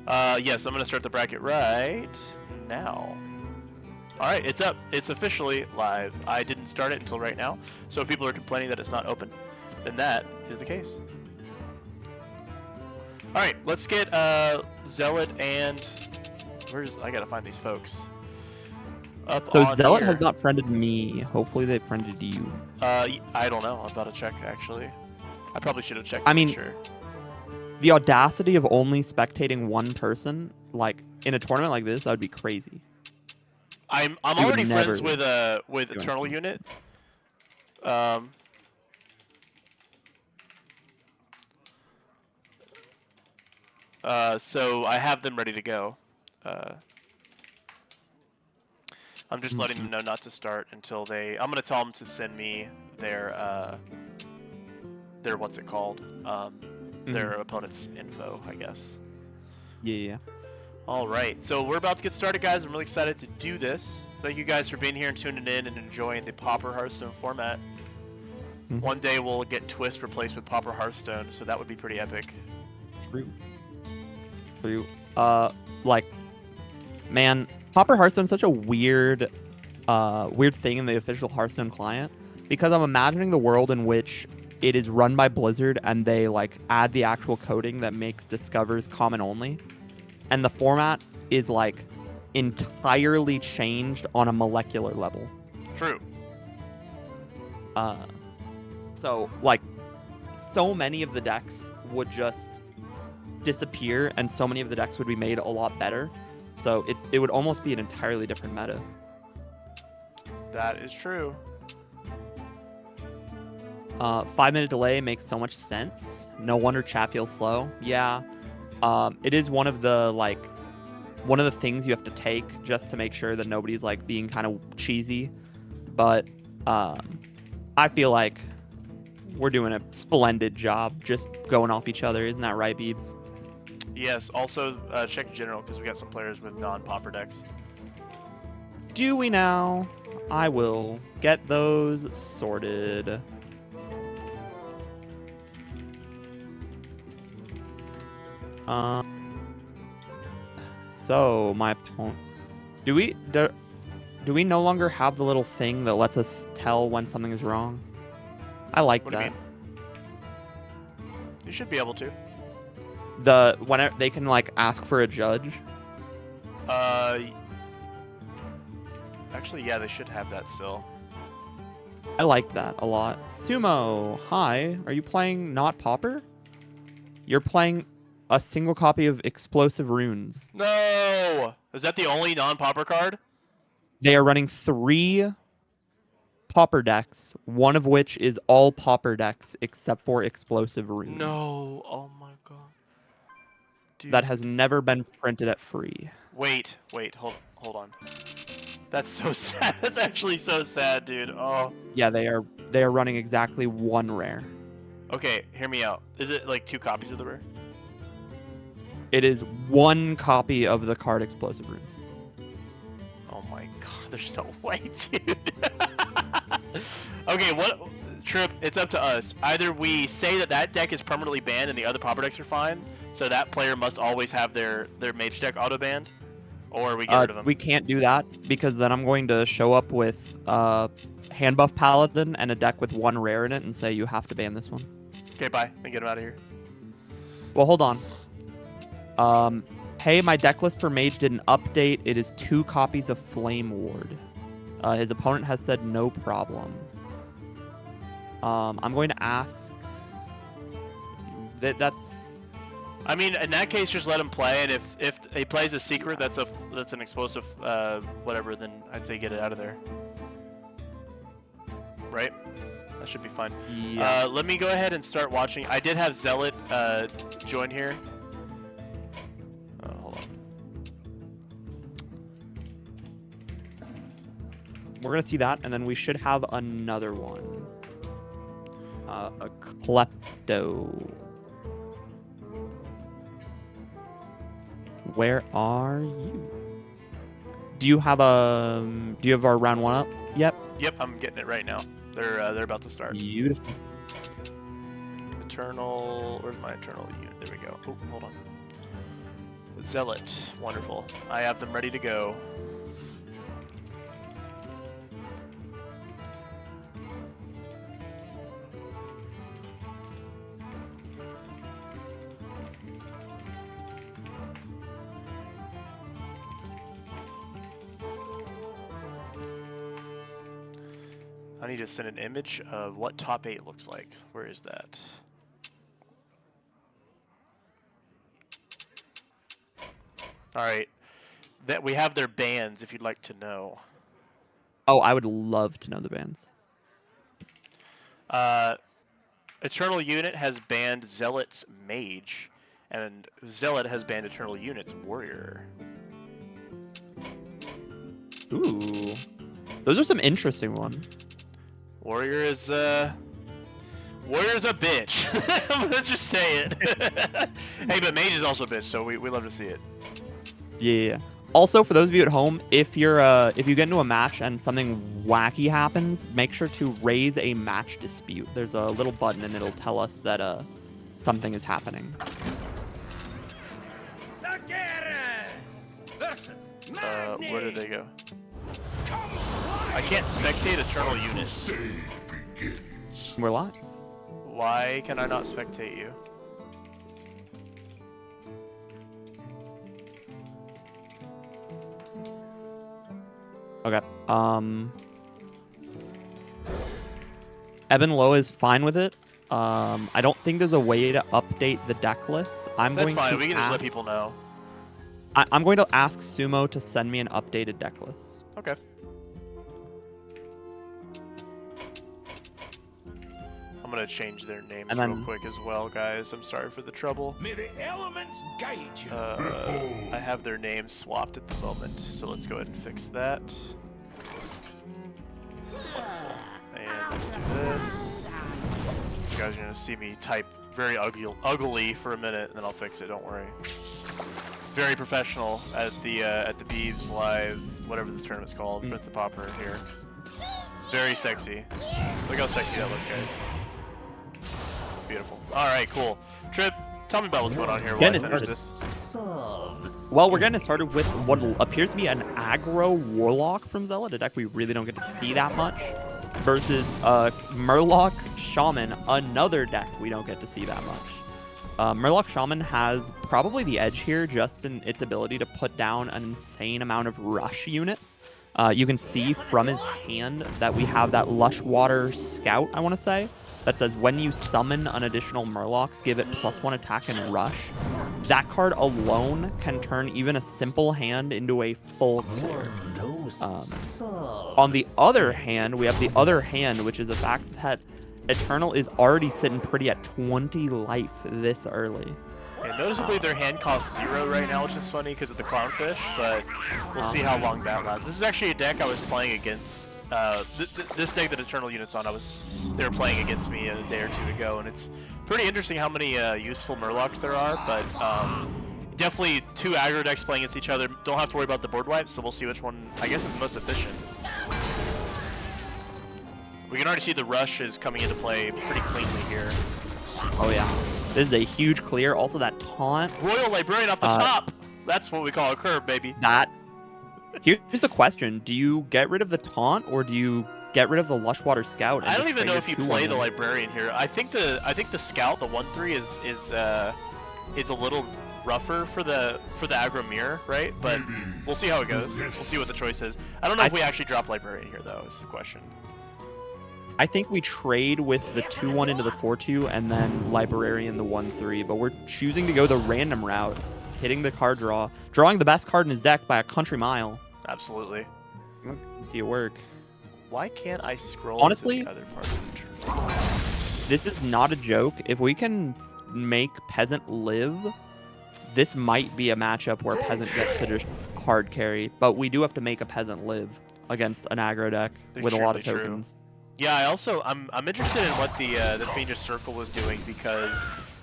Yes, I'm going to start the bracket right now. All right, it's up. It's officially live. I didn't start it until right now, so if people are complaining that it's not open, then that is the case. All right, let's get Zealot and I gotta find these folks. So Zealot has not friended me. Hopefully they friended you. I don't know. I'm about to check actually. I probably should have checked. I mean, sure. The audacity of only spectating one person, like in a tournament like this, that would be crazy. I'm already friends with Eternal Unit. So I have them ready to go. I'm just letting them know not to start until they. I'm gonna tell them to send me their what's it called? Their opponent's info, I guess. Yeah. All right, so we're about to get started, guys. I'm really excited to do this. Thank you guys for being here and tuning in and enjoying the Pauper Hearthstone format. One day we'll get Twist replaced with Pauper Hearthstone, so that would be pretty epic. True. Like, man, Pauper Hearthstone is such a weird thing in the official Hearthstone client, because I'm imagining the world in which it is run by Blizzard and they like add the actual coding that makes Discovers common only, and the format is like entirely changed on a molecular level. True. So like, so many of the decks would just disappear, and so many of the decks would be made a lot better. So it would almost be an entirely different meta. That is true. 5-minute delay makes so much sense. No wonder chat feels slow. Yeah. It is one of the things you have to take just to make sure that nobody's like being kind of cheesy. But I feel like We're doing a splendid job just going off each other. Isn't that right, Beebs? Yes. Also, check general because we got some players with non-Pauper decks. Do we now? I will get those sorted. So my opponent. Do we no longer have the little thing that lets us tell when something is wrong? I like What that. do you mean? You should be able to. Whenever they can like ask for a judge. Actually, yeah, they should have that still. I like that a lot. Sumo, hi. Are you playing not Pauper? You're playing a single copy of Explosive Runes. No! Is that the only non-Pauper card? They are running 3 Pauper decks, one of which is all Pauper decks except for Explosive Runes. No! Oh my god. Dude. That has never been printed at free. Wait, hold on. That's so sad. That's actually so sad, dude. Oh. Yeah, they are running exactly 1 rare. Okay, hear me out. Is it like 2 copies of the rare? It is 1 copy of the card Explosive Runes. Oh my god, there's no way, dude. Okay, Trip, it's up to us. Either we say that deck is permanently banned and the other Pauper decks are fine, so that player must always have their mage deck auto banned, or we get rid of them. We can't do that because then I'm going to show up with hand buff Paladin and a deck with 1 rare in it and say you have to ban this one. Okay, bye. Then get him out of here. Well, hold on. Hey, my deck list for mage didn't update. It is 2 copies of Flame Ward. His opponent has said no problem. I'm going to ask. That's. I mean, in that case, just let him play, and if he plays a secret that's an explosive whatever, then I'd say get it out of there. Right? That should be fine. Yeah. Let me go ahead and start watching. I did have Zealot join here. Hold on. We're gonna see that, and then we should have another one. A Klepto. Where are you? Do you have our round 1 up? Yep. Yep, I'm getting it right now. They're about to start. Beautiful. Eternal. Where's my Eternal unit? There we go. Oh, hold on. Zealot. Wonderful. I have them ready to go. I need to send an image of what top 8 looks like. Where is that? Alright. That we have their bands if you'd like to know. Oh, I would love to know the bands. Eternal Unit has banned Zealot's Mage, and Zealot has banned Eternal Unit's Warrior. Ooh. Those are some interesting ones. Warrior's a bitch. Let's just say it. Hey, but Mage is also a bitch, so we love to see it. Yeah. Also, for those of you at home, if you get into a match and something wacky happens, make sure to raise a match dispute. There's a little button and it'll tell us that something is happening. Where did they go? I can't spectate Eternal Unit. We're live. Why can I not spectate you? Okay. Evan Lowe is fine with it. I don't think there's a way to update the deck list. That's fine. We can just let people know. I'm going to ask Sumo to send me an updated deck list. Okay. I'm gonna change their names real quick as well, guys. I'm sorry for the trouble. May the elements guide you. I have their names swapped at the moment, so let's go ahead and fix that. Wonderful. And do this. guys are gonna see me type very ugly for a minute, and then I'll fix it. Don't worry. Very professional at the Beeves Live, whatever this tournament's called, Prince the Pauper here. Very sexy. Look how sexy that looks, guys. Beautiful. All right, cool. Trip, tell me about what's going on here while I finish this. Well, we're getting started with what appears to be an aggro Warlock from Zealot, a deck we really don't get to see that much, versus Murloc Shaman, another deck we don't get to see that much. Murloc Shaman has probably the edge here just in its ability to put down an insane amount of rush units. You can see from his hand that we have that Lushwater Scout, I want to say, that says when you summon an additional Murloc, give it +1 attack and rush. That card alone can turn even a simple hand into a full clear. On the other hand, we have the other hand, which is the fact that Eternal is already sitting pretty at 20 life this early. And noticeably their hand costs 0 right now, which is funny because of the Clownfish, but we'll see how long that lasts. This is actually a deck I was playing against. This deck that Eternal Unit's on, they were playing against me a day or two ago, and it's pretty interesting how many useful Murlocs there are, but definitely 2 aggro decks playing against each other. Don't have to worry about the board wipes, so we'll see which one, I guess, is the most efficient. We can already see the rush is coming into play pretty cleanly here. Oh yeah, this is a huge clear. Also that taunt. Royal Librarian off the top! That's what we call a curve, baby. Here's the question. Do you get rid of the taunt, or do you get rid of the Lushwater Scout? I don't even know if you play the Librarian here. I think the Scout, the 1/3, is a little rougher for the aggro mirror, right? But we'll see how it goes. We'll see what the choice is. I don't know if we actually drop Librarian here, though, is the question. I think we trade with the 2/1 into the 4/2 and then Librarian the 1/3, but we're choosing to go the random route, hitting the card draw, drawing the best card in his deck by a country mile. Absolutely. See it work. Why can't I scroll Honestly, to the other part of the turn? This is not a joke. If we can make Peasant live, this might be a matchup where Peasant gets to just hard carry, but we do have to make a Peasant live against an aggro deck with a lot of tokens. Yeah, I'm interested in what the Fiendish Circle was doing, because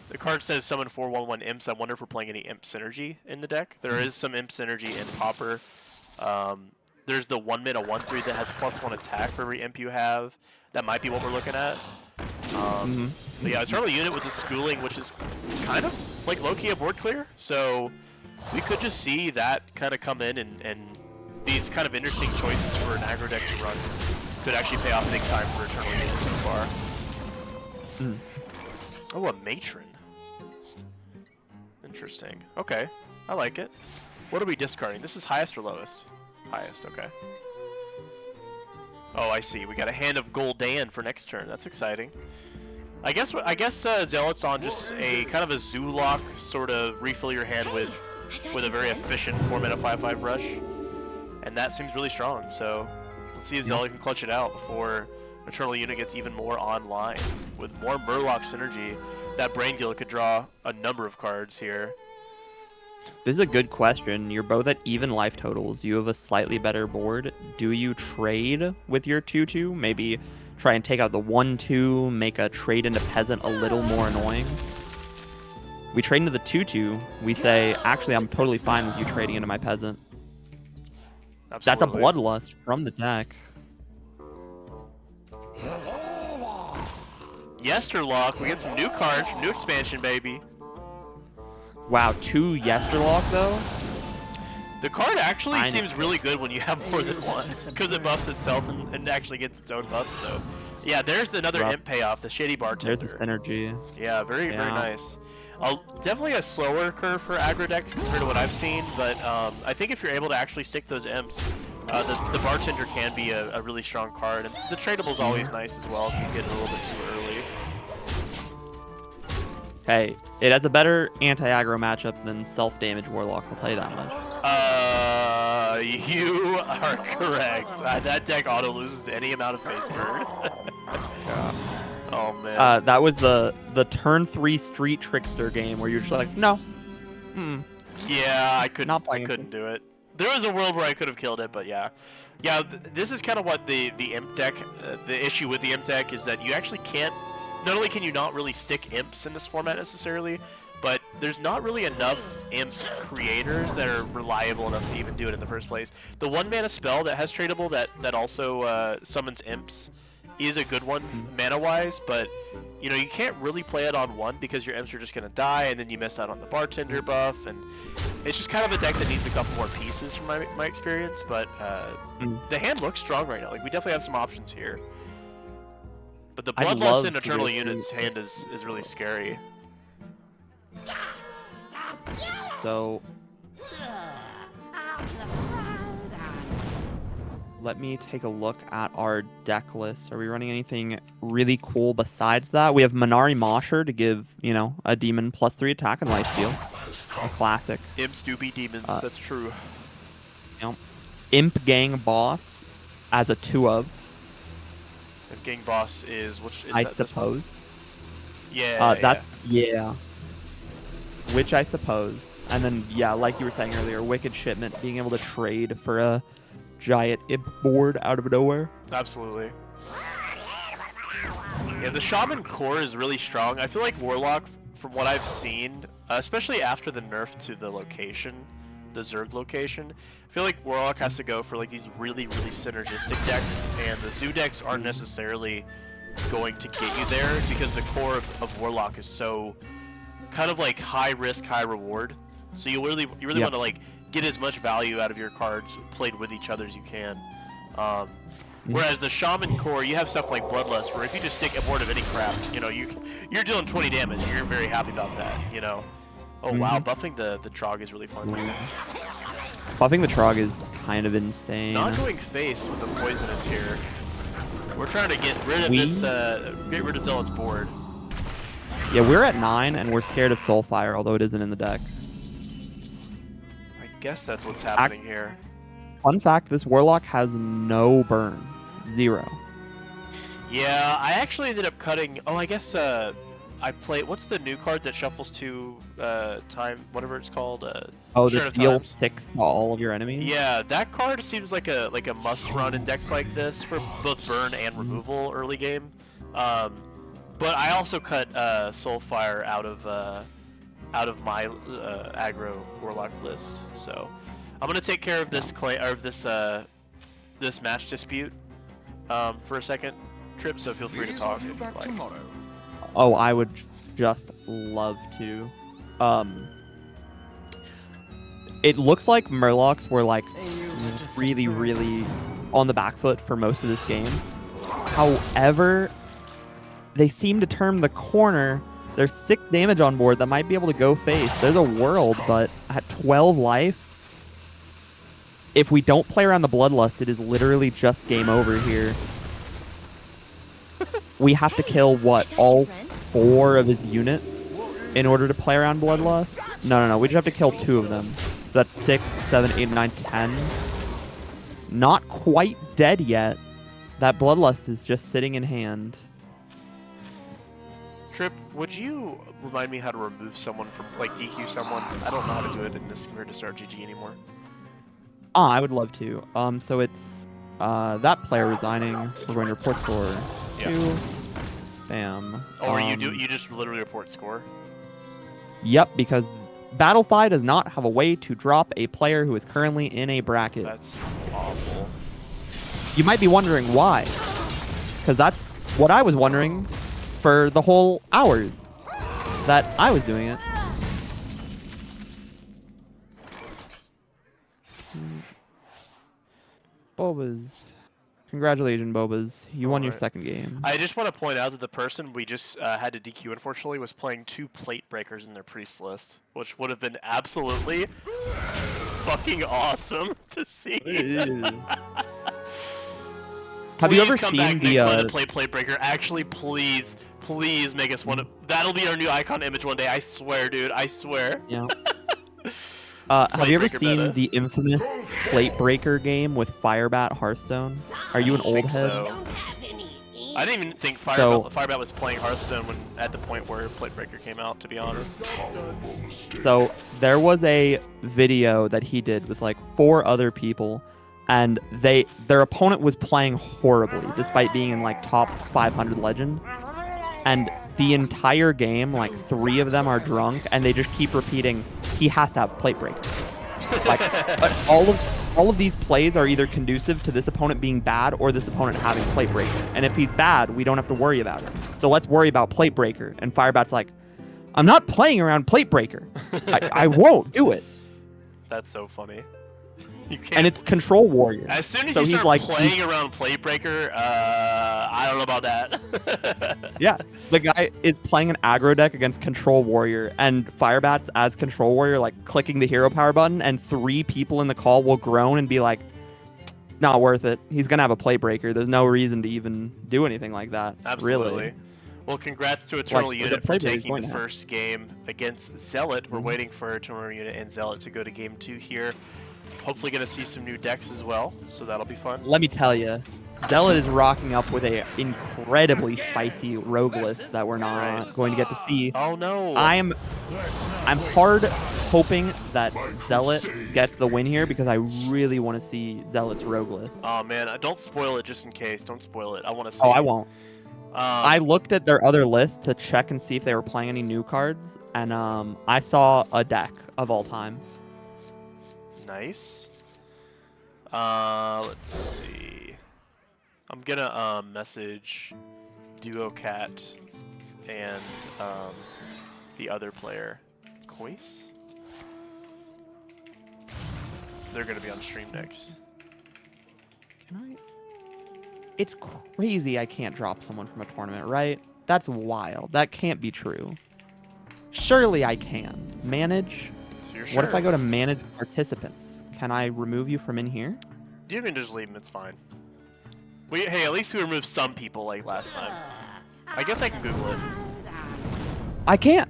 the card says summon 4/1/1 imps. I wonder if we're playing any imp synergy in the deck. There is some imp synergy in Pauper. There's the 1/1 1/3 that has +1 attack for every imp you have. That might be what we're looking at. But yeah, Eternal Unit with the Schooling, which is kind of like low-key a board clear. So we could just see that kind of come in, and these kind of interesting choices for an aggro deck to run could actually pay off big time for Eternal Unit so far. Oh, a Matron. Interesting. Okay, I like it. What are we discarding? This is highest or lowest? Highest, okay. Oh, I see. We got a Hand of Gul'dan for next turn. That's exciting. I guess Zealot's on just a kind of a Zoolock sort of refill your hand with a very efficient 4-mana 5/5 rush, and that seems really strong. So let's see if Zealot can clutch it out before Eternal Unit gets even more online. With more Murloc synergy, that Brain Deal could draw a number of cards here. This is a good question. You're both at even life totals. You have a slightly better board. Do you trade with your 2/2? Maybe try and take out the 1/2, make a trade into Peasant a little more annoying. We trade into the 2/2. We say, actually, I'm totally fine with you trading into my Peasant. Absolutely. That's a Bloodlust from the deck. Yesterlock, we get some new cards from new expansion, baby. Wow, 2 Yesterlock though? The card actually seems really good when you have more than one, because it buffs itself and actually gets its own buff. So, yeah, there's another imp payoff, the Shady Bartender. There's this energy. Yeah, very nice. Definitely a slower curve for aggro decks compared to what I've seen, but I think if you're able to actually stick those imps, the Bartender can be a really strong card, and the tradable is always nice as well if you get it a little bit too early. Hey, it has a better anti-aggro matchup than self-damage Warlock, I'll tell you that much. You are correct. That deck auto loses to any amount of face burn. Yeah. Oh man. That was the turn 3 Street Trickster game where you're just like, no. Yeah, I couldn't do it. There was a world where I could have killed it, but yeah. Yeah, this is kind of what the imp deck, the issue with the imp deck is that you actually can't not only can you not really stick imps in this format necessarily, but there's not really enough imp creators that are reliable enough to even do it in the first place. The 1-mana spell that has tradable that also summons imps is a good one mana-wise, but you know, you can't really play it on 1 because your imps are just going to die, and then you miss out on the bartender buff, and it's just kind of a deck that needs a couple more pieces from my experience, but the hand looks strong right now. Like, we definitely have some options here. But the Bloodlust and Eternal Unit's hand is really scary. So let me take a look at our deck list. Are we running anything really cool besides that? We have Minari Mosher to give, you know, a demon +3 attack and lifesteal. A classic. Imps do be demons, that's true. You know, Imp Gang Boss as a 2-of. Imp Gang Boss is, which is I that suppose. Yeah. Which I suppose. And then, yeah, like you were saying earlier, Wicked Shipment, being able to trade for a giant imp board out of nowhere. Absolutely. Yeah, the Shaman core is really strong. I feel like Warlock, from what I've seen, especially after the nerf to the location, the Zerg location, I feel like Warlock has to go for like these really, really synergistic decks, and the Zoo decks aren't necessarily going to get you there because the core of Warlock is so kind of like high risk, high reward. So you really want to like get as much value out of your cards played with each other as you can. Whereas the Shaman core, you have stuff like Bloodlust, where if you just stick a board of any crap, you know, you're dealing 20 damage, and you're very happy about that, you know. Oh wow, buffing the Trog is really fun. Buffing the Trog is kind of insane. Not going face with the poisonous here. We're trying to get rid of this, get rid of Zealot's board. Yeah, we're at 9, and we're scared of Soulfire, although it isn't in the deck. I guess that's what's happening here. Fun fact, this Warlock has no burn. 0. Yeah, I actually ended up cutting... Oh, I guess I played... What's the new card that shuffles to time... Whatever it's called? This deals 6 to all of your enemies? Yeah, that card seems like a must-run in decks like this for both burn and removal early game. But I also cut Soulfire out of my aggro Warlock list, so I'm gonna take care of this this match dispute for a second, Trip. So feel free to talk if you'd like. Oh, I would just love to. It looks like Murlocs were like really, really on the back foot for most of this game. However, they seem to turn the corner. There's 6 damage on board that might be able to go face. There's a world, but at 12 life, if we don't play around the Bloodlust, it is literally just game over here. We have to kill, what, all 4 of his units in order to play around Bloodlust? No. We just have to kill 2 of them. So that's 6, 7, 8, 9, 10. Not quite dead yet. That Bloodlust is just sitting in hand. Trip, would you remind me how to remove someone from, like, DQ someone? I don't know how to do it in this compared to StarGG anymore. I would love to. So it's that player resigning. We're going to report score 2. Bam. Oh, or you just literally report score? Yep, because Battlefy does not have a way to drop a player who is currently in a bracket. That's awful. You might be wondering why. Because that's what I was wondering for the whole hours that I was doing it. Bobas. Congratulations, Bobas. You won your second game. I just want to point out that the person we just had to DQ, unfortunately, was playing 2 plate breakers in their priest list, which would have been absolutely fucking awesome to see. Have you ever come seen back the next month to play plate breaker? Actually, please make us one. That'll be our new icon image one day. I swear, dude. I swear. Yeah. Have you ever seen the infamous plate breaker game with Firebat Hearthstone? Are you an old head? So. I didn't even think Firebat was playing Hearthstone at the point where plate breaker came out, to be honest. So there was a video that he did with like 4 other people, and their opponent was playing horribly despite being in like top 500 legend. and the entire game, like 3 of them are drunk, and they just keep repeating, he has to have plate break. Like all of these plays are either conducive to this opponent being bad or this opponent having plate breaker. And if he's bad, we don't have to worry about it. So let's worry about plate breaker. And Firebat's like, I'm not playing around plate breaker. I won't do it. That's so funny. You can't. And it's control warrior. As soon as so you he's start like, playing around plate breaker, I don't know about that. yeah, the guy is playing an aggro deck against control warrior, and Firebat's as control warrior, like clicking the hero power button, and 3 people in the call will groan and be like, not worth it. He's gonna have a plate breaker. There's no reason to even do anything like that. Absolutely. Really. Well, congrats to Eternal Like, Unit the for play break is taking the going to first game against Zealot. We're waiting for Eternal Unit and Zealot to go to game 2 here. Hopefully going to see some new decks as well, so that'll be fun. Let me tell you, Zealot is rocking up with a incredibly spicy rogue list that we're not going to get to see. Oh no! I'm hard hoping that Zealot gets the win here because I really want to see Zealot's rogue list. Oh man, don't spoil it just in case. Don't spoil it. I want to see. Oh, it. I won't. I looked at their other list to check and see if they were playing any new cards, and I saw a deck of all time. Nice. Let's see. I'm gonna message Duo Cat and the other player, Kois. They're gonna be on stream next. Can I? It's crazy I can't drop someone from a tournament, right? That's wild. That can't be true. Surely I can. Manage? What if I go to manage participants? Can I remove you from in here? You can just leave them, it's fine. Hey, at least we removed some people like last time. I guess I can Google it. I can't.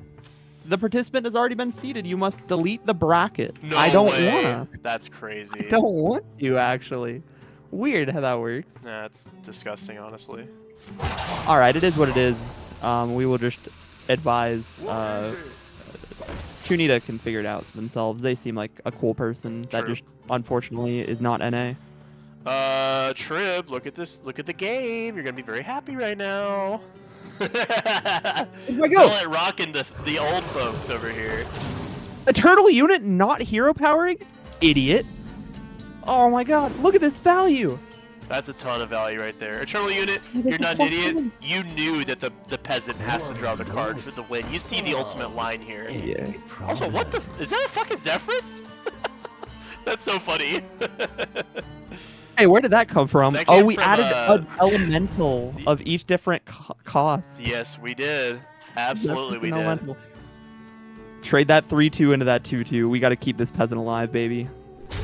The participant has already been seated. You must delete the bracket. No I don't way. wanna. That's crazy. I don't want to, actually. Weird how that works. Nah, it's disgusting, honestly. Alright, it is what it is. We will just advise Chunita can figure it out themselves. They seem like a cool person that True. just unfortunately is not NA. Trib, look at this. Look at the game. You're gonna be very happy right now. my Zealot rocking the old folks over here. Eternal Unit not hero powering? Idiot. Oh my god, look at this value. That's a ton of value right there. Eternal Unit, you're not an idiot. You knew that the peasant has to draw the card for the win. You see the ultimate line here. Yeah. Also, what the? Is that a fucking Zephyrus? That's so funny. Hey, where did that come from? That Oh, came we from, added an elemental of each different cost. Yes, we did. Absolutely, we did. Elemental. Trade that 3-2 into that 2-2. We got to keep this peasant alive, baby.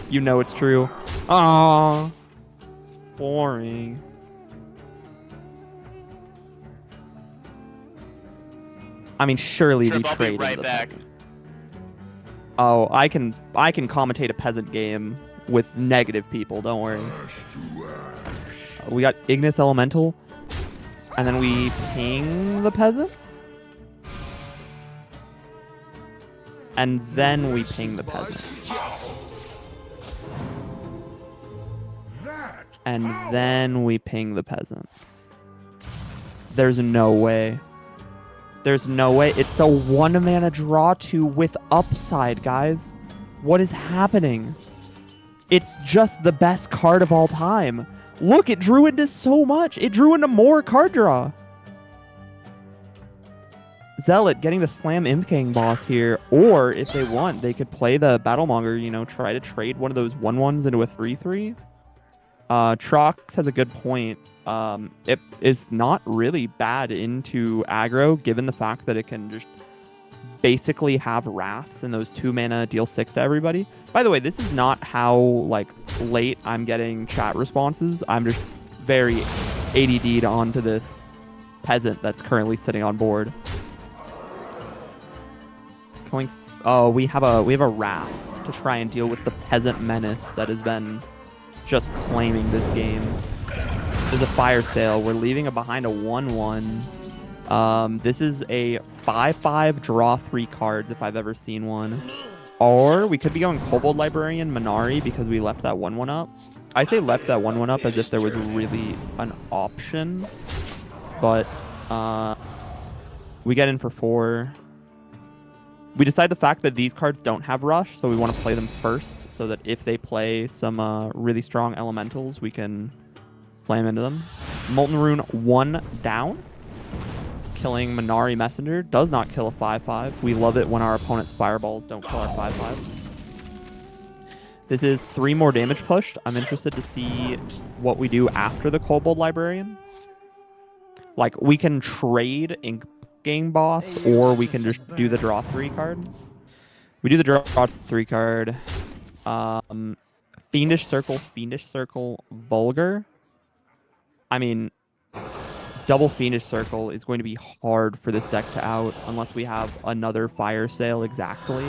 You know it's true. Aww. Boring. I mean, surely Sure, we I'll trade be right into the back. peasant. Oh, I can commentate a peasant game with negative people. Don't worry. We got Ignis Elemental, and then we ping the peasant, and then we ping the peasant, and then we ping the peasant. There's no way. There's no way. It's a 1-mana draw 2 with upside, guys. What is happening? It's just the best card of all time. Look, it drew into so much. It drew into more card draw. Zealot getting to slam Imp King boss here. Or if they want, they could play the Battlemonger, you know, try to trade one of those 1/1s into a 3/3. Trox has a good point. It is not really bad into aggro, given the fact that it can just basically have Wraths and those 2-mana deal 6 to everybody. By the way, this is not how like late I'm getting chat responses. I'm just very ADD'd onto this peasant that's currently sitting on board. Oh, we have a Wrath to try and deal with the peasant menace that has been just claiming this game. There's a fire sale. We're leaving behind a 1/1. This is a 5/5 draw 3 cards if I've ever seen one. Or we could be going Kobold Librarian Minari because we left that 1/1 up. I say left that 1/1 up as if there was really an option. But We get in for 4. We decide the fact that these cards don't have rush, so we want to play them first, so that if they play some really strong elementals, we can slam into them. Molten Rune 1 down. Killing Minari Messenger. Does not kill a 5/5. We love it when our opponent's fireballs don't kill our 5/5. This is 3 more damage pushed. I'm interested to see what we do after the Kobold Librarian. Like, we can trade Ink Gang Boss, or we can just do the draw 3 card. We do the draw 3 card. Fiendish Circle, Vulgar. I mean, double Fiendish Circle is going to be hard for this deck to out unless we have another Fire Sale exactly.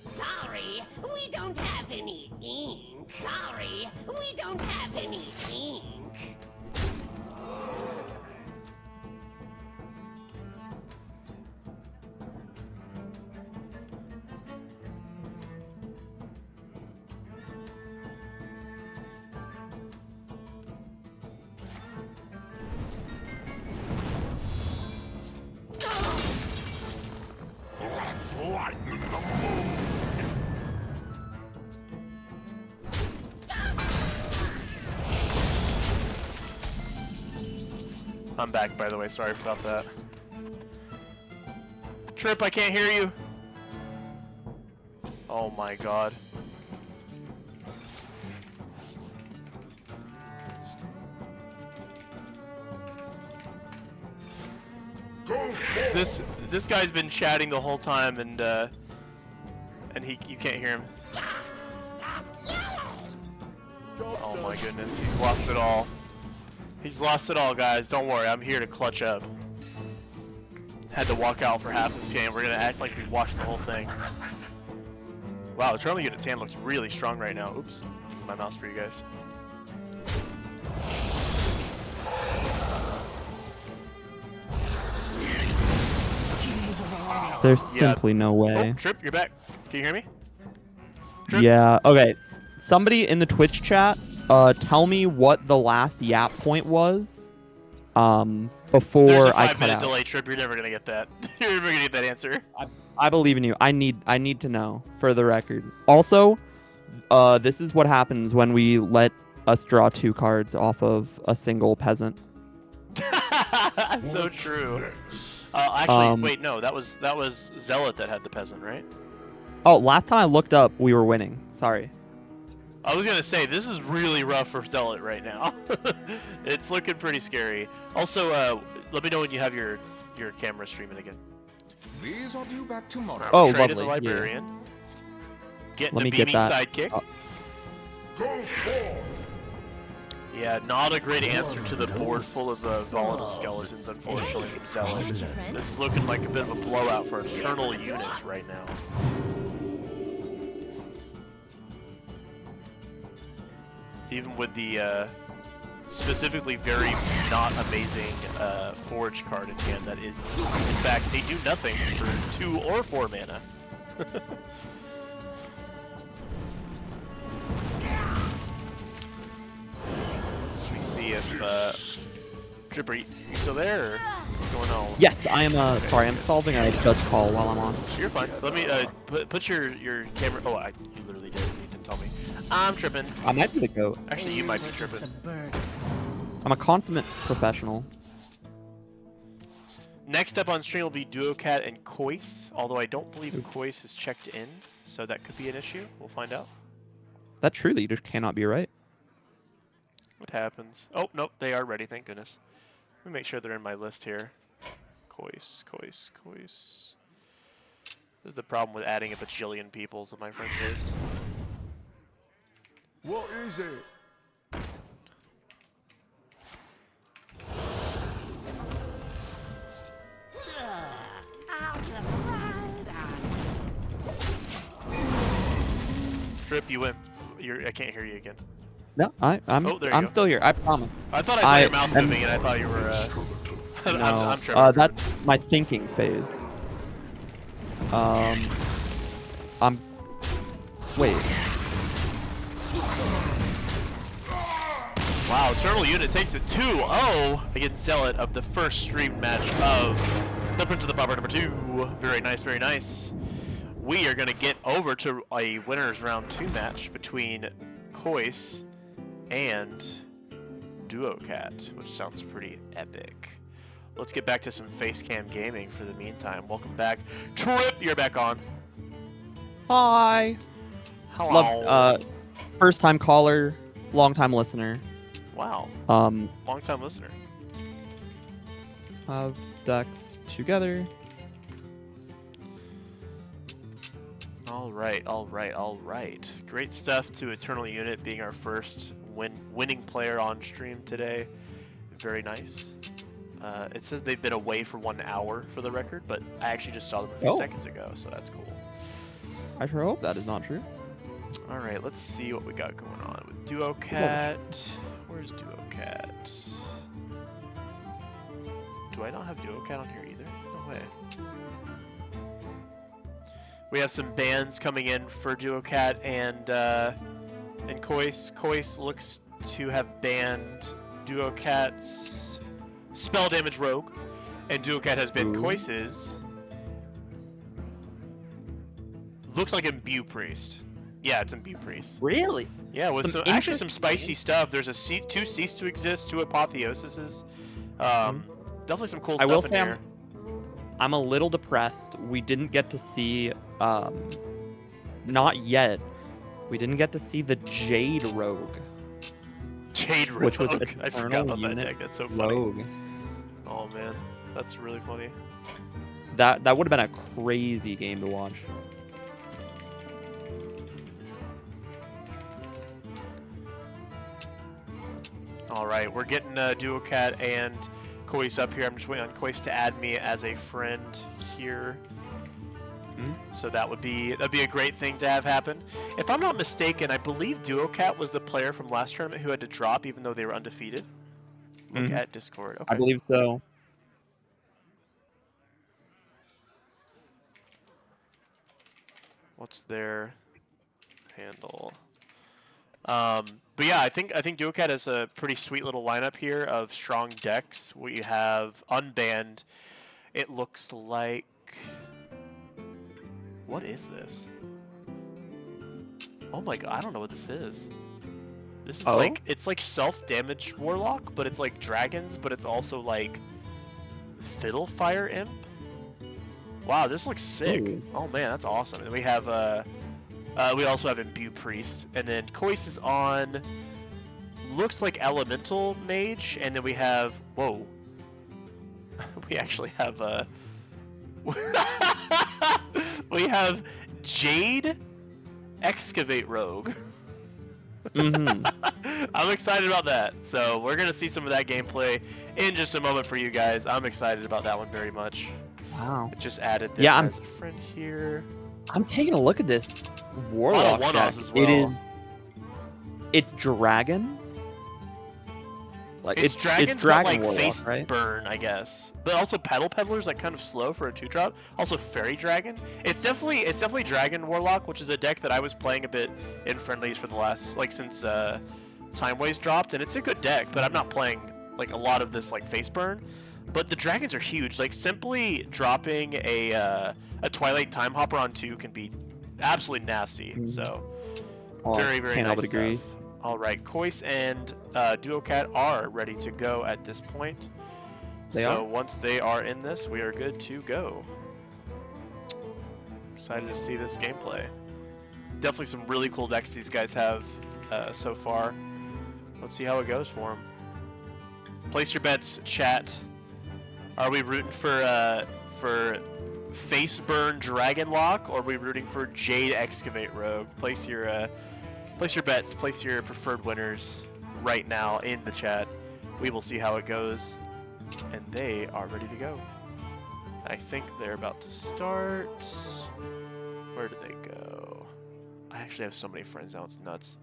Sorry, we don't have any ink. Sorry, we don't have any ink. Let's lighten the mood. I'm back, by the way. Sorry about that. Trip, I can't hear you. Oh my god. This guy's been chatting the whole time, and you can't hear him. Oh my goodness, he's lost it all. He's lost it all, guys. Don't worry, I'm here to clutch up. Had to walk out for half this game. We're gonna act like we watched the whole thing. Wow, the tournament unit's hand looks really strong right now. Oops, my mouse for you guys. There's simply no way. Oh, Trip, you're back. Can you hear me? Trip? Yeah. Okay. Somebody in the Twitch chat, tell me what the last yap point was. Before There's a I 5 cut minute out. delay, Trip. You're never gonna get that. You're never gonna get that answer. I believe in you. I need to know for the record. Also, this is what happens when we let us draw 2 cards off of a single peasant. So true. Actually, wait, no, that was Zealot that had the peasant, right? Oh, last time I looked up, we were winning. Sorry. I was gonna say this is really rough for Zealot right now. It's looking pretty scary. Also, let me know when you have your camera streaming again. These are due back tomorrow. Oh, Trade in lovely. the Librarian. Getting Let the me get beaming that. sidekick. Yeah, not a great answer to the board full of volatile skeletons, unfortunately, from Zealot. This is looking like a bit of a blowout for Eternal units right now. Even with the specifically very not amazing Forge card in hand that is, in fact, they do nothing for 2 or 4 mana. Let me see if Dripper, you still there? Or what's going on? Yes, I am. Sorry, I'm solving a judge call while I'm on. You're fine. Let me put your camera. Oh, you literally did. You didn't tell me. I'm tripping. I might be the goat. Actually, you might be tripping. I'm a consummate professional. Next up on stream will be Duocat and Kois, although I don't believe Kois is checked in, so that could be an issue. We'll find out. That truly just cannot be right. What happens? Oh, nope, they are ready, thank goodness. Let me make sure they're in my list here. Kois. This is the problem with adding a bajillion people to my friends list. What is it? Out of Trip, you went. I can't hear you again. No, I'm Oh, there you I'm go. still here. I promise. I thought I saw your mouth moving, and I thought you were. No, I'm Trevor. that's my thinking phase. I'm. Wait. Wow, Eternal Unit takes it 2-0 against Zealot of the first stream match of the Prince of the Pauper number 2. Very nice, very nice. We are going to get over to a winners round 2 match between Kois and Duocat, which sounds pretty epic. Let's get back to some Facecam gaming for the meantime. Welcome back. Trip, you're back on. Hi. Hello. Love. First time caller, long time listener. Wow. Long time listener. Have decks together. All right. Great stuff to Eternal Unit being our first winning player on stream today. Very nice. It says they've been away for 1 hour for the record, but I actually just saw them a few seconds ago, so that's cool. I sure hope that is not true. All right, let's see what we got going on with Duocat. Where's Duocat? Do I not have Duocat on here either? No way. We have some bans coming in for Duocat and Kois. Kois looks to have banned Duocat's Spell Damage Rogue, and Duocat has been Kois's. Looks like Imbue Priest. Yeah, it's Imbue Priest. Really? Yeah, with actually some spicy stuff. There's two Cease to Exist, 2 Apotheosises. Definitely some cool stuff will in say here. I'm a little depressed. We didn't get to see, not yet. We didn't get to see the Jade Rogue. Jade Rogue. Which was I forgot about that deck. That's so funny. Rogue. Oh man, that's really funny. That would have been a crazy game to watch. All right, we're getting Duocat and Kois up here. I'm just waiting on Kois to add me as a friend here. So that'd be a great thing to have happen. If I'm not mistaken, I believe Duocat was the player from last tournament who had to drop even though they were undefeated. Look at Discord. Okay. I believe so. What's their handle? But yeah, I think Duocat has a pretty sweet little lineup here of strong decks. We have unbanned. It looks like. What is this? Oh my god, I don't know what this is. This is it's like self-damage warlock, but it's like dragons, but it's also like Fiddlefire Imp. Wow, this looks sick. Ooh. Oh man, that's awesome. And we have we also have Imbue Priest, and then Kois is on. Looks like Elemental Mage, and then we have we actually have we have Jade Excavate Rogue. I'm excited about that. So we're gonna see some of that gameplay in just a moment for you guys. I'm excited about that one very much. Wow. I just added them as a friend here. I'm taking a look at this warlock deck. As well. It's dragons. Like it's dragons, it's dragon but like warlock, face right? burn, I guess. But also Petal Peddler's like kind of slow for a 2-drop. Also Fairy Dragon. It's definitely Dragon Warlock, which is a deck that I was playing a bit in friendlies for the last since Time Waste dropped, and it's a good deck. But I'm not playing like a lot of this like face burn. But the dragons are huge. Like simply dropping a Twilight Time Hopper on 2 can be absolutely nasty. So very can't nice help but agree. stuff. All right, Kois and Duocat are ready to go at this point. They are? Once they are in this, we are good to go. Excited to see this gameplay. Definitely some really cool decks these guys have so far. Let's see how it goes for them. Place your bets, chat. Are we rooting for Face Burn Dragon Lock, or are we rooting for Jade Excavate Rogue? Place your bets, place your preferred winners right now in the chat. We will see how it goes. And they are ready to go. I think they're about to start. Where did they go? I actually have so many friends now, it's nuts.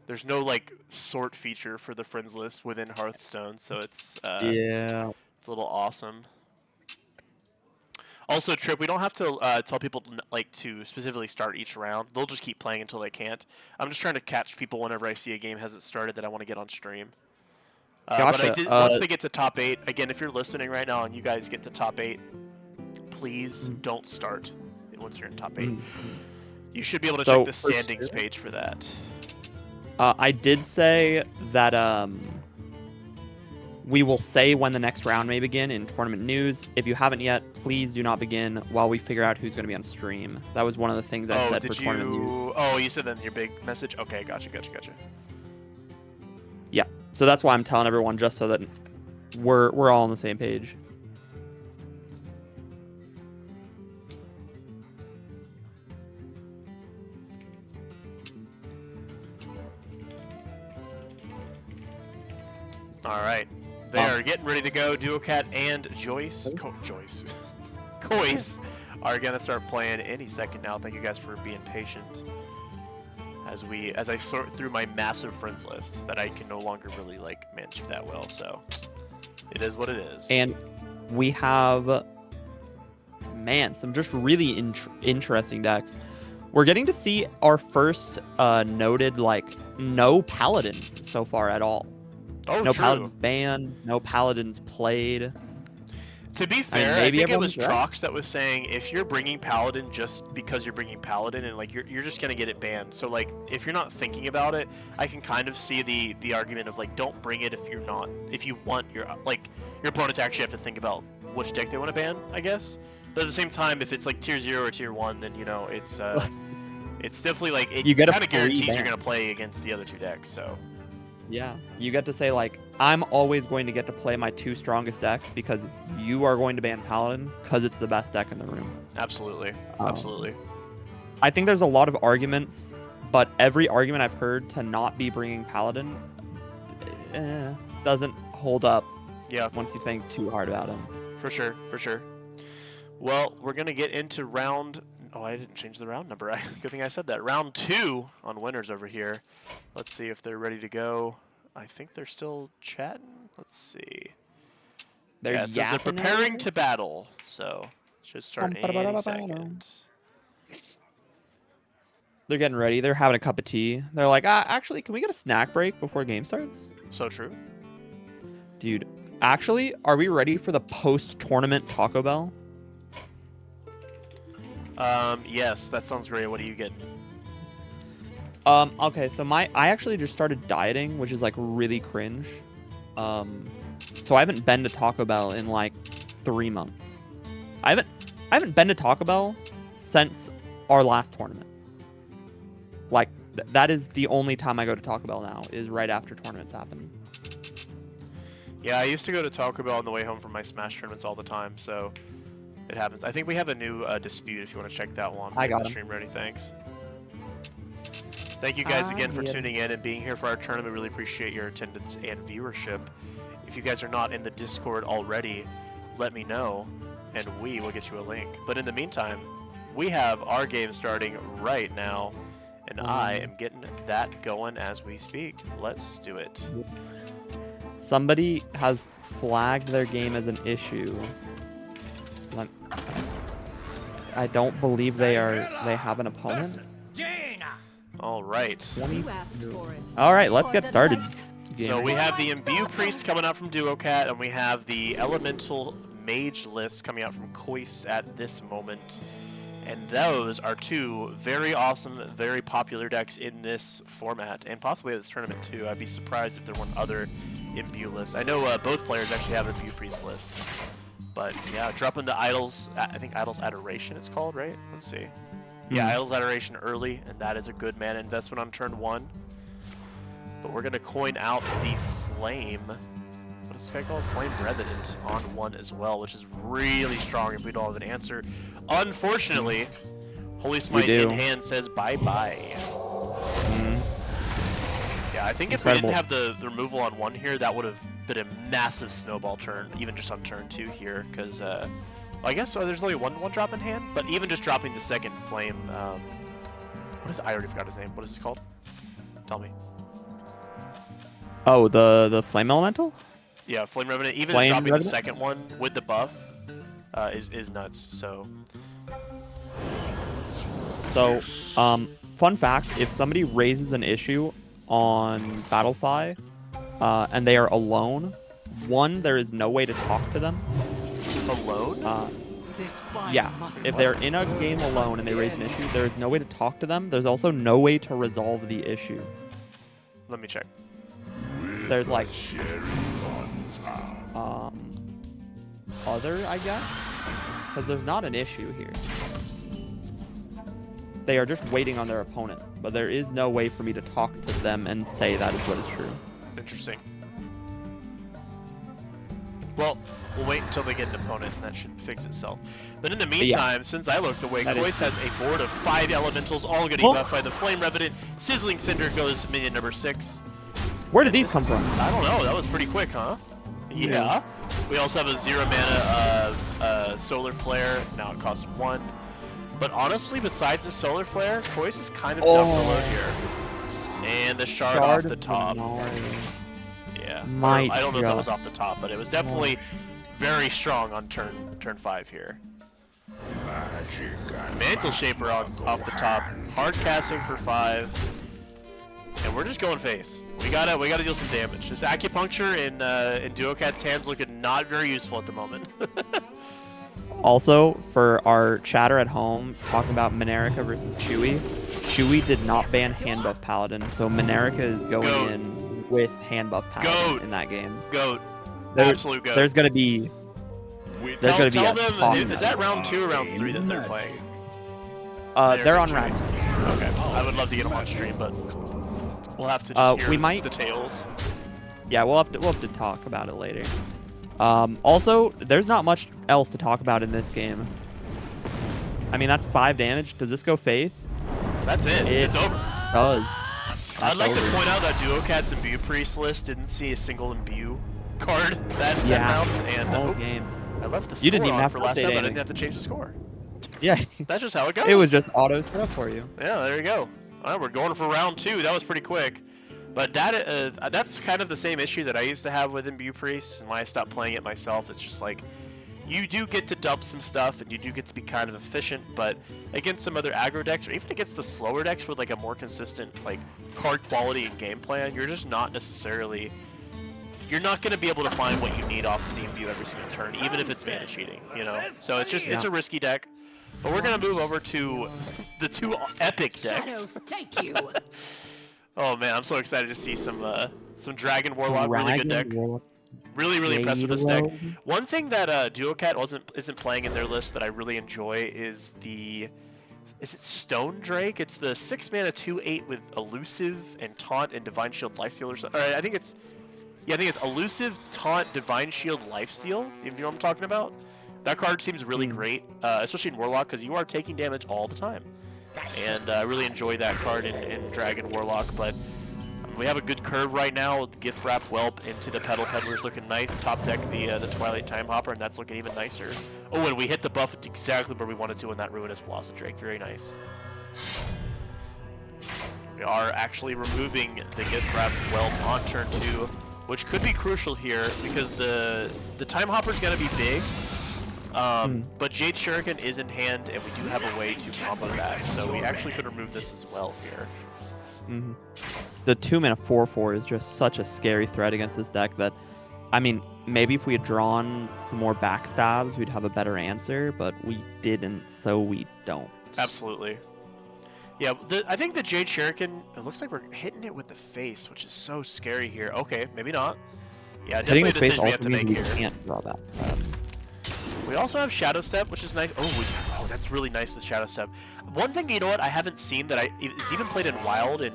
There's no like sort feature for the friends list within Hearthstone, so it's Yeah. it's a little awesome. Also, Trip, we don't have to tell people to specifically start each round. They'll just keep playing until they can't. I'm just trying to catch people whenever I see a game hasn't started that I want to get on stream. But I Gotcha. did once they get to top 8. Again, if you're listening right now and you guys get to top 8, please don't start once you're in top 8. You should be able to check the standings page for that. I did say that we will say when the next round may begin in tournament news. If you haven't yet, please do not begin while we figure out who's going to be on stream. That was one of the things I said for tournament news. Oh, you said that in your big message? Okay, gotcha. Yeah, so that's why I'm telling everyone, just so that we're all on the same page. All right. They are getting ready to go. Duocat and Joyce. Kois are going to start playing any second now. Thank you guys for being patient as I sort through my massive friends list that I can no longer really manage that well. So it is what it is. And we have, man, some just really interesting decks. We're getting to see our first noted no paladins so far at all. Oh, no true. paladins banned, no paladins played. To be fair, I think it was Trox that was saying if you're bringing paladin just because you're bringing paladin and you're just gonna get it banned. So if you're not thinking about it, I can kind of see the argument of don't bring it if you want your opponent to actually have to think about which deck they want to ban, I guess. But at the same time, if it's tier 0 or tier 1, then it's it's definitely it kind of guarantees you're gonna play against the other 2 decks. So. Yeah, you get to say I'm always going to get to play my 2 strongest decks because you are going to ban Paladin because it's the best deck in the room. Absolutely. I think there's a lot of arguments, but every argument I've heard to not be bringing Paladin doesn't hold up. Yeah. Once you think too hard about him. For sure. Well, we're gonna get into round. Oh, I didn't change the round number. Good thing I said that. Round 2 on winners over here. Let's see if they're ready to go. I think they're still chatting. Let's see. They're preparing to battle, so should start any second. They're getting ready. They're having a cup of tea. They're like, actually, can we get a snack break before game starts? So true. Dude, actually, are we ready for the post-tournament Taco Bell? Yes, that sounds great. What do you get? Okay, so I actually just started dieting, which is really cringe. So I haven't been to Taco Bell in 3 months. I haven't been to Taco Bell since our last tournament. That is the only time I go to Taco Bell now, is right after tournaments happen. Yeah, I used to go to Taco Bell on the way home from my Smash tournaments all the time, so it happens. I think we have a new dispute if you want to check that one. I got him. Stream ready, thanks. Thank you guys again for tuning in and being here for our tournament. We really appreciate your attendance and viewership. If you guys are not in the Discord already, let me know, and we will get you a link. But in the meantime, we have our game starting right now, and I am getting that going as we speak. Let's do it. Somebody has flagged their game as an issue. I don't believe they have an opponent. All right. All right, let's get started. So we have the Imbue Priest coming out from Duocat, and we have the Elemental Mage list coming out from Kois at this moment. And those are 2 very awesome, very popular decks in this format, and possibly at this tournament too. I'd be surprised if there weren't other Imbue lists. I know both players actually have an Imbue Priest list. But yeah, dropping the Idols, I think Idols Adoration it's called, right? Let's see. Yeah, Idols Adoration early, and that is a good mana investment on turn 1. But we're going to coin out the Flame. What is this guy called? Flame Revenant on 1 as well, which is really strong if we don't have an answer. Unfortunately, Holy Smite in hand says bye-bye. Yeah, I think if we didn't have the removal on 1 here, that would have been a massive snowball turn, even just on turn 2 here, because I guess there's only one drop in hand, but even just dropping the second Flame What is? I already forgot his name. What is this called? Tell me. Oh, the flame elemental? Yeah, Flame Revenant. Even Flame dropping Revenant? the second one with the buff is nuts. So. So, fun fact, if somebody raises an issue on Battlefy, and they are alone, one, there is no way to talk to them. Alone? Yeah, if they're in a game alone and they raise an issue, there is no way to talk to them. There's also no way to resolve the issue. Let me check. There's like, other, I guess? Because there's not an issue here. They are just waiting on their opponent, but there is no way for me to talk to them and say that is what is true. Interesting. Well, we'll wait until they get an opponent, and that should fix itself. But in the meantime, since I looked away, Kois has a board of 5 elementals, all getting buffed by the Flame Revenant. Sizzling Cinder goes minion number 6. Where did these come from? I don't know. That was pretty quick, huh? Yeah. We also have a 0 mana Solar Flare. Now it costs 1. But honestly, besides the Solar Flare, Kois is kind of dumb to load here. And the shard off the top. Yeah. I don't know if that was off the top, but it was definitely very strong on turn 5 here. Mantle Shaper off the top. Hard casting for 5. And we're just going face. We gotta deal some damage. This acupuncture in Duocat's hands looking not very useful at the moment. Also, for our chatter at home, talking about Minerika versus Chewy, Chewy did not ban hand buff Paladin, so Minerika is going in with hand buff Paladin in that game. Goat. Absolute goat. There's gonna be. Tell them, is that round 2 or round 3 that they're playing? They're on round 2. Okay. I would love to get them on stream, but we'll have to just hear the tales. Yeah, we'll have to talk about it later. Also, there's not much else to talk about in this game. I mean, that's 5 damage. Does this go face? That's it. It's over. Does. I'd like to point out that Duocat's Imbue Priest list didn't see a single Imbue card that round. And game. I left the score you didn't even on have for to last time, update but I didn't have to change the score. Yeah. That's just how it goes. It was just auto set up for you. Yeah, there you go. All right, we're going for round 2. That was pretty quick. But that's kind of the same issue that I used to have with Imbue Priest, and why I stopped playing it myself. It's just like, you do get to dump some stuff, and you do get to be kind of efficient, but against some other aggro decks, or even against the slower decks with like a more consistent like card quality and game plan, you're just not necessarily, you're not going to be able to find what you need off of the Imbue every single turn, even if it's mana cheating, you know? So it's just, it's a risky deck. But we're going to move over to the 2 epic decks. Take you. Oh man, I'm so excited to see some Dragon Warlock, really good deck. Really impressed with this deck. One thing that Duocat isn't playing in their list that I really enjoy is is it Stone Drake? It's the 6 mana 2/8 with Elusive and Taunt and Divine Shield Lifesteal or something. I think it's Elusive, Taunt, Divine Shield, Lifesteal. If you know what I'm talking about. That card seems really great, especially in Warlock, because you are taking damage all the time. And I really enjoy that card in Dragon Warlock, but we have a good curve right now. Gift Wrap Whelp into the Petal Peddler's looking nice. Top deck the Twilight Time Hopper, and that's looking even nicer. Oh, and we hit the buff exactly where we wanted to in that Ruinous Velocity Drake. Very nice. We are actually removing the Gift Wrap Whelp on turn 2, which could be crucial here because the Time Hopper's going to be big. But Jade Shuriken is in hand, and we do have a way to combo that, so we actually could remove this as well here. The 2 mana 4/4 is just such a scary threat against this deck that, I mean, maybe if we had drawn some more backstabs, we'd have a better answer, but we didn't, so we don't. Absolutely. Yeah, I think the Jade Shuriken, it looks like we're hitting it with the face, which is so scary here. Okay, maybe not. Yeah, definitely a decision we have to make here. Can't draw that. We also have Shadow Step, which is nice. Oh, that's really nice with Shadow Step. One thing, you know what, I haven't seen that is even played in Wild in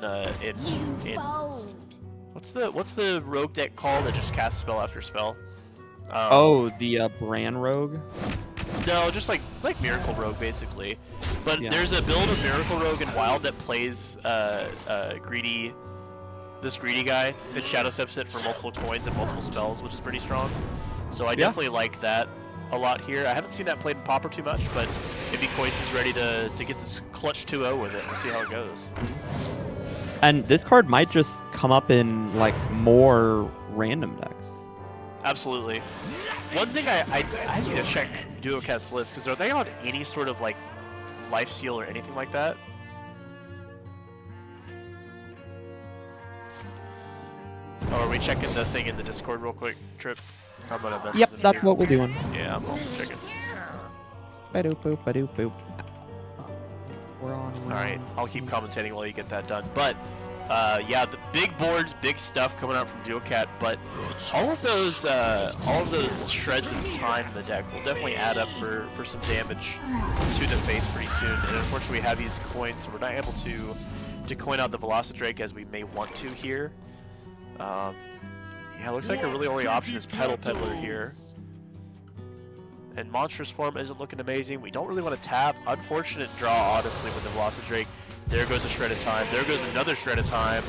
what's the rogue deck called that just casts spell after spell? The Bran Rogue? No, just like Miracle Rogue basically. But there's a build of Miracle Rogue in Wild that plays this greedy guy that Shadow Steps it for multiple coins and multiple spells, which is pretty strong. So I definitely like that a lot here. I haven't seen that played in Pauper too much, but maybe Kois is ready to get this clutch 2-0 with it. We'll see how it goes. And this card might just come up in like more random decks. Absolutely. One thing I need to check DuoCat's list, because are they on any sort of like lifesteal or anything like that? Oh, are we checking the thing in the Discord real quick, Trip? I'm gonna message Yep, them that's here. what we're doing. Yeah, I'm also checking. Ba-doop boop, ba-doop boop. We're on. All right, I'll keep commentating while you get that done. But yeah, the big boards, big stuff coming out from DuoCat. But all of those shreds of time in the deck will definitely add up for some damage to the face pretty soon. And unfortunately, we have these coins, so we're not able to coin out the Velocidrake as we may want to here. Yeah, looks like our really only option is Pedal Peddler here. And Monstrous Form isn't looking amazing. We don't really want to tap. Unfortunate draw, honestly, with the Velocidrake. There goes a Shred of Time. There goes another Shred of Time.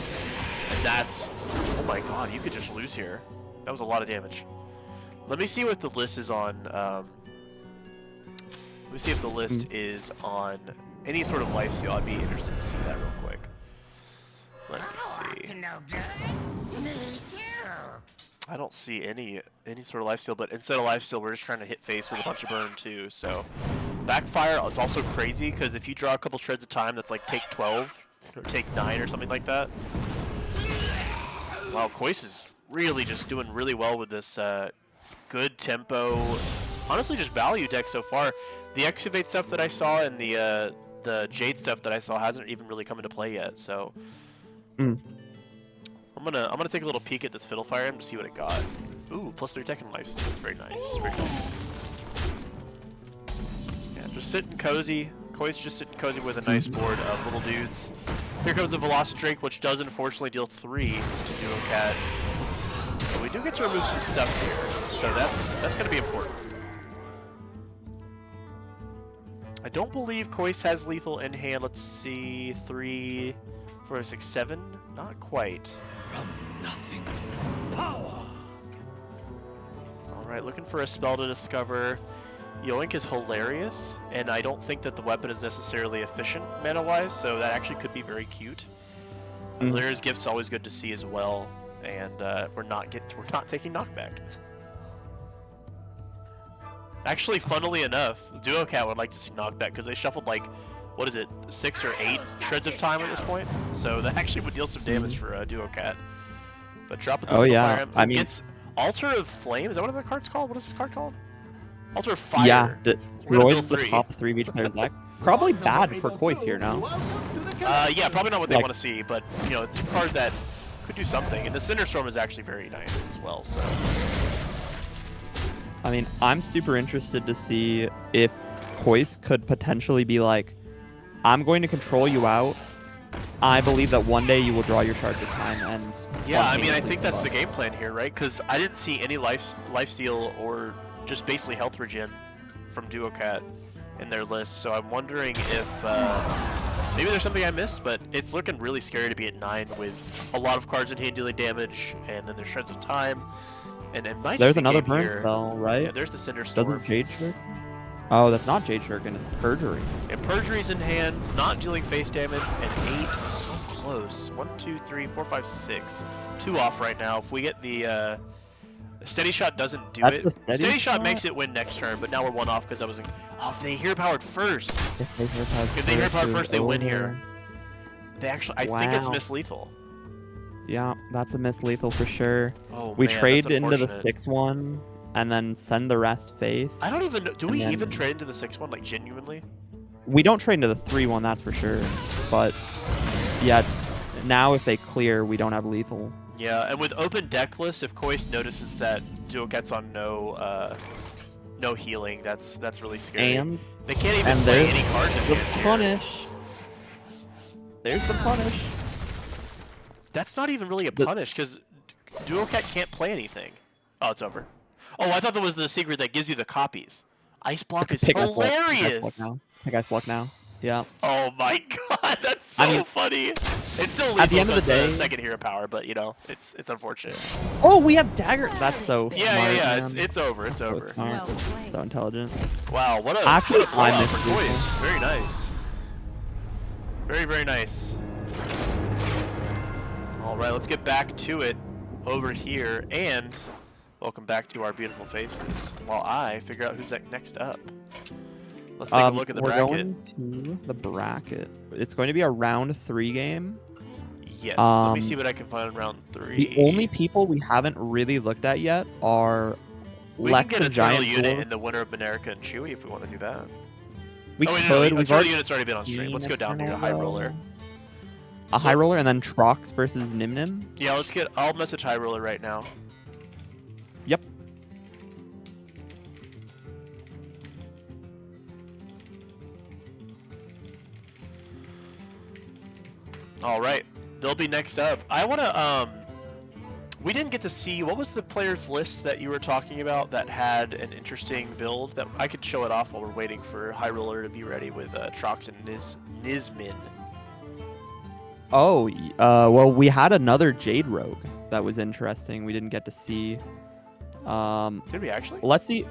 And that's... Oh my god, you could just lose here. That was a lot of damage. Let me see what the list is on... let me see if the list is on any sort of lifesteal. I'd be interested to see that real quick. Let me see. I don't see any sort of lifesteal, but instead of lifesteal, we're just trying to hit face with a bunch of burn too. So backfire is also crazy because if you draw a couple shreds of time, that's like take 12 or take 9 or something like that. Wow, Kois is really just doing really well with this good tempo. Honestly, just value deck so far. The Excavate stuff that I saw and the Jade stuff that I saw hasn't even really come into play yet. So. I'm gonna take a little peek at this Fiddle Fire and see what it got. Ooh, +3 Tekken life. That's very nice. Very nice. Yeah, just sitting cozy. Koi's just sitting cozy with a nice board of little dudes. Here comes the Velocidrake, which does unfortunately deal 3 to DuoCat. But we do get to remove some stuff here, so that's gonna be important. I don't believe Kois has lethal in hand. Let's see, 3, 4, 6, 7. Not quite. From nothing, power. Alright, looking for a spell to discover. Yoink is hilarious, and I don't think that the weapon is necessarily efficient mana-wise, so that actually could be very cute. Hilarious Gift's always good to see as well, and we're not taking knockback. Actually, funnily enough, DuoCat would like to see knockback because they shuffled like, what is it, 6 or 8 shreds of time at this point? So that actually would deal some damage for DuoCat. But dropping the Fire Emblem, I mean, it's Altar of Flame. Is that what the card's called? What is this card called? Altar of Fire. Yeah, destroys the 3. top 3 of each player's deck. Probably bad for Kois here now. Yeah, probably not what they Like- want to see, but you know, it's a card that could do something. And the Cinderstorm is actually very nice as well. So. I mean, I'm super interested to see if Kois could potentially be like, I'm going to control you out. I believe that one day you will draw your charge of time and. Yeah, I mean, I think that's the game plan here, right? Because I didn't see any lifesteal or just basically health regen from DuoCat in their list, so I'm wondering if maybe there's something I missed, but it's looking really scary to be at 9 with a lot of cards in hand dealing damage, and then there's shreds of time, and it might There's just be another game burn here. spell, right? Yeah, there's the Cinderstorm. Doesn't Jade Shuriken? Oh, that's not Jade Shuriken, it's Perjury. And Perjury's in hand, not dealing face damage, and 8, so close. 1, 2, 3, 4, 5, 6. 2 off right now. If we get the Steady Shot doesn't do That's it. the Steady Shot Shot? makes it win next turn, but now we're 1 off because I was like, oh, if they Hero Powered first. If they hero powered If they hero powered it first, they was win here. over. They actually, I think it's Wow. Miss Lethal. Yeah, that's a miss lethal for sure. Oh, We man, trade that's into the unfortunate. 6-1 and then send the rest face. I don't even know. Do we and even then- trade into the 6-1, like, genuinely? We don't trade into the 3-1, that's for sure. But yeah, now if they clear, we don't have lethal. Yeah, and with open deck list, if Kois notices that DuoCat's on no healing, that's really scary. And they can't even and play there's any cards in the hand here. punish. There's the punish. That's not even really a The- punish, because DuoCat can't play anything. Oh, it's over. Oh, I thought that was the secret that gives you the copies. Ice Block is Pick Ice Block. hilarious! Pick Ice Block now. Yeah. Oh my god, that's so I mean- funny! It's still lethal At the end of the because day, second hero power, but you know, it's unfortunate. oh, we have dagger. That's so Yeah, smart. yeah. Man. It's over. It's So over. smart. So intelligent. Wow, what a Actually, I blowout missed for lethal. Toys. Very nice. Very, very nice. All right, let's get back to it over here, and welcome back to our beautiful faces. While I figure out who's next up. Let's take a look at the we're bracket. going to the bracket. It's going to be a round 3 game. Yes. Let me see what I can find in round 3. The only people we haven't really looked at yet are we Lex can get and a Eternal Giant Unit Dwarf. in the winner of Benerka and Chewy if we want to do that. We oh, wait, could. no, We've Eternal already Unit's already been on stream. Let's go down to a High Roller. A High Roller and then Trox versus Nim Nim. Yeah, let's get. I'll message High Roller right now. Yep. All right, they'll be next up. I wanna. We didn't get to see what was the players list that you were talking about that had an interesting build that I could show it off while we're waiting for High Roller to be ready with Trox and Nizmin. Oh, well, we had another Jade Rogue that was interesting. We didn't get to see. Did we actually? Let's see.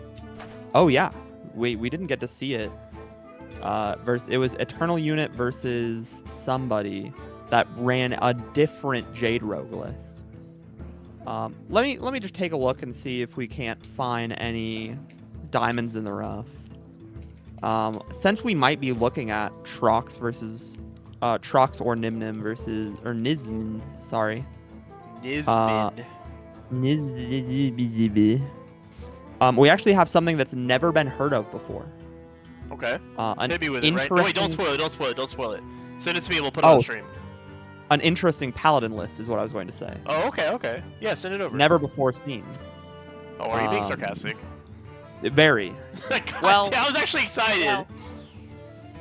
Oh yeah, we didn't get to see it. It was Eternal Unit versus somebody that ran a different Jade Rogue list. Let me just take a look and see if we can't find any diamonds in the rough. Since we might be looking at Trox versus Trox or Nim Nim versus Nizmin, sorry. Nizmin. We actually have something that's never been heard of before. Okay. An Hit me with it, right? No, wait, don't spoil it. Don't spoil it. Don't spoil it. Send it to me and we'll put it on stream. An interesting paladin list is what I was going to say. Oh, okay, okay. Yeah, send it over. Never before seen. Oh, are you being sarcastic? Very. God, well, I was actually excited.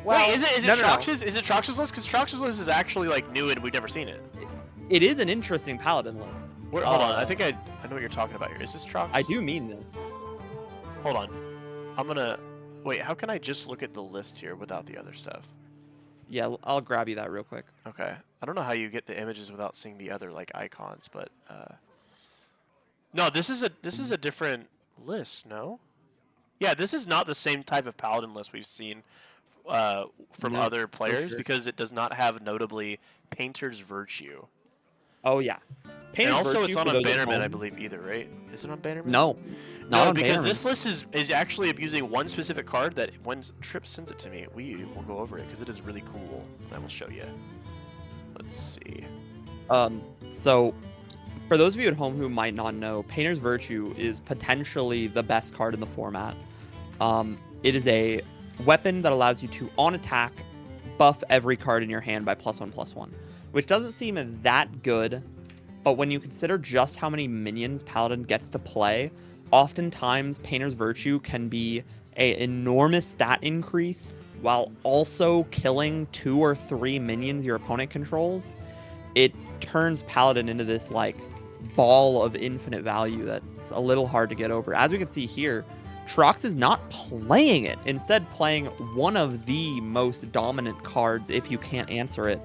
Well, wait, is it no. Trox's? Is it Trox's list? Because Trox's list is actually like new and we've never seen it. It is an interesting paladin list. Hold on, I think I know what you're talking about here. Is this Trox? I do mean this. Hold on. I'm gonna wait. How can I just look at the list here without the other stuff? Yeah, I'll grab you that real quick. Okay. I don't know how you get the images without seeing the other like icons, but no, this is a different list. No. Yeah, this is not the same type of paladin list we've seen from other players because it does not have notably Painter's Virtue. Oh yeah. And also, it's not on Bannerman, I believe, either, right? Is it on Bannerman? No. No, because this list is actually abusing one specific card that when Trip sends it to me, we will go over it because it is really cool, and I will show you. Let's see. So, for those of you at home who might not know, Painter's Virtue is potentially the best card in the format. It is a weapon that allows you to, on attack, buff every card in your hand by +1/+1, which doesn't seem that good, but when you consider just how many minions Paladin gets to play, oftentimes Painter's Virtue can be an enormous stat increase while also killing 2 or 3 minions your opponent controls. It turns Paladin into this like ball of infinite value that's a little hard to get over. As we can see here, Trox is not playing it, instead playing one of the most dominant cards if you can't answer it.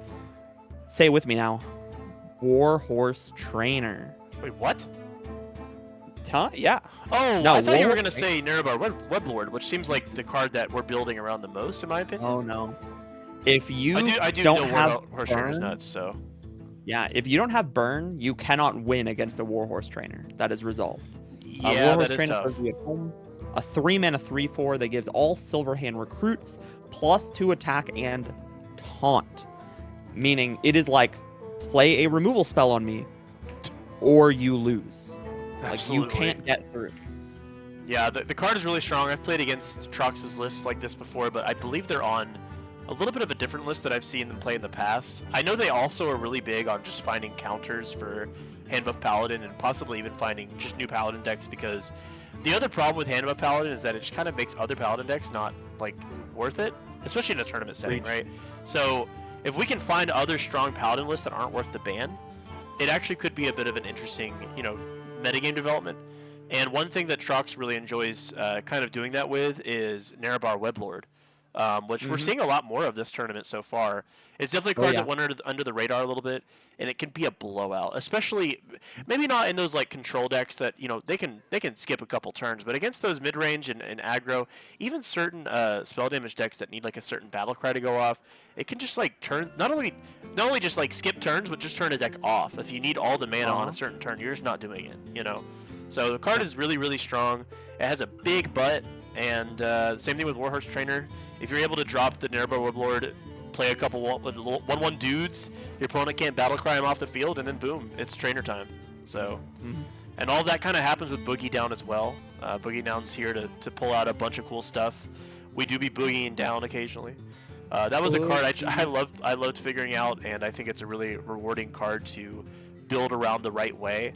Say it with me now. Warhorse Trainer. Wait, what? Huh? Yeah. Oh, no, I thought you were going to say Nerebar Weblord, which seems like the card that we're building around the most, in my opinion. Oh, no. If you I do don't know have Warhorse Trainer's nuts, so... Yeah, if you don't have Burn, you cannot win against a Warhorse Trainer. That is resolved. Yeah, Warhorse that is Trainer tough. throws you at home. A 3-mana 3/4 that gives all Silverhand recruits +2 attack and taunt. Meaning it is like, play a removal spell on me, or you lose. Absolutely. Like, you can't get through. Yeah, the card is really strong. I've played against Trox's lists like this before, but I believe they're on a little bit of a different list that I've seen them play in the past. I know they also are really big on just finding counters for Handbuff Paladin and possibly even finding just new Paladin decks, because the other problem with Handbuff Paladin is that it just kind of makes other Paladin decks not, like, worth it, especially in a tournament setting, right? So if we can find other strong Paladin lists that aren't worth the ban, it actually could be a bit of an interesting, you know, metagame development. And one thing that Trox really enjoys kind of doing that with is Nerebar Weblord. which we're seeing a lot more of this tournament so far. It's definitely a Oh card yeah. that went under the radar a little bit, and it can be a blowout, especially maybe not in those like control decks that they can skip a couple turns, but against those mid range and aggro, even certain spell damage decks that need like a certain battle cry to go off, it can just like turn not only just like skip turns, but just turn a deck off. If you need all the mana on a certain turn, you're just not doing it. So the card is really, really strong. It has a big butt, and same thing with Warhorse Trainer. If you're able to drop the Nerba Warlord, play a couple 1/1 dudes, your opponent can't battle cry him off the field, and then boom, it's trainer time. So, and all that kind of happens with Boogie Down as well. Boogie Down's here to pull out a bunch of cool stuff. We do be boogieing down occasionally. That was a card I loved figuring out, and I think it's a really rewarding card to build around the right way.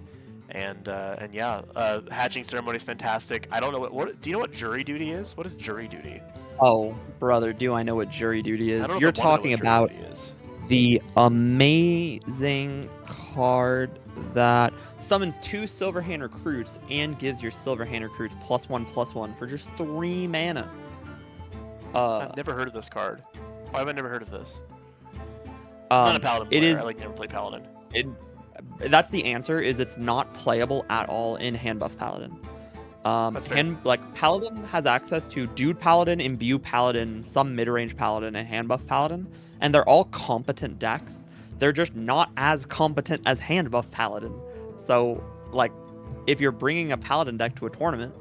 And yeah, Hatching Ceremony is fantastic. I don't know what do you know what Jury Duty is? What is Jury Duty? Oh, brother, do I know what jury duty I is? don't know if You're I wanna know talking what Jury about Duty is. the amazing card that summons 2 Silverhand recruits and gives your Silverhand recruits +1/+1 for just 3 mana. I've never heard of this card. Why have I never heard of this? I'm not a Paladin player. It is. I never play Paladin. That's the answer. Is it's not playable at all in hand buff Paladin. That's fair. Paladin has access to Dude Paladin, Imbue Paladin, some mid-range Paladin, and hand buff Paladin, and they're all competent decks. They're just not as competent as hand buff Paladin. So, like, if you're bringing a Paladin deck to a tournament,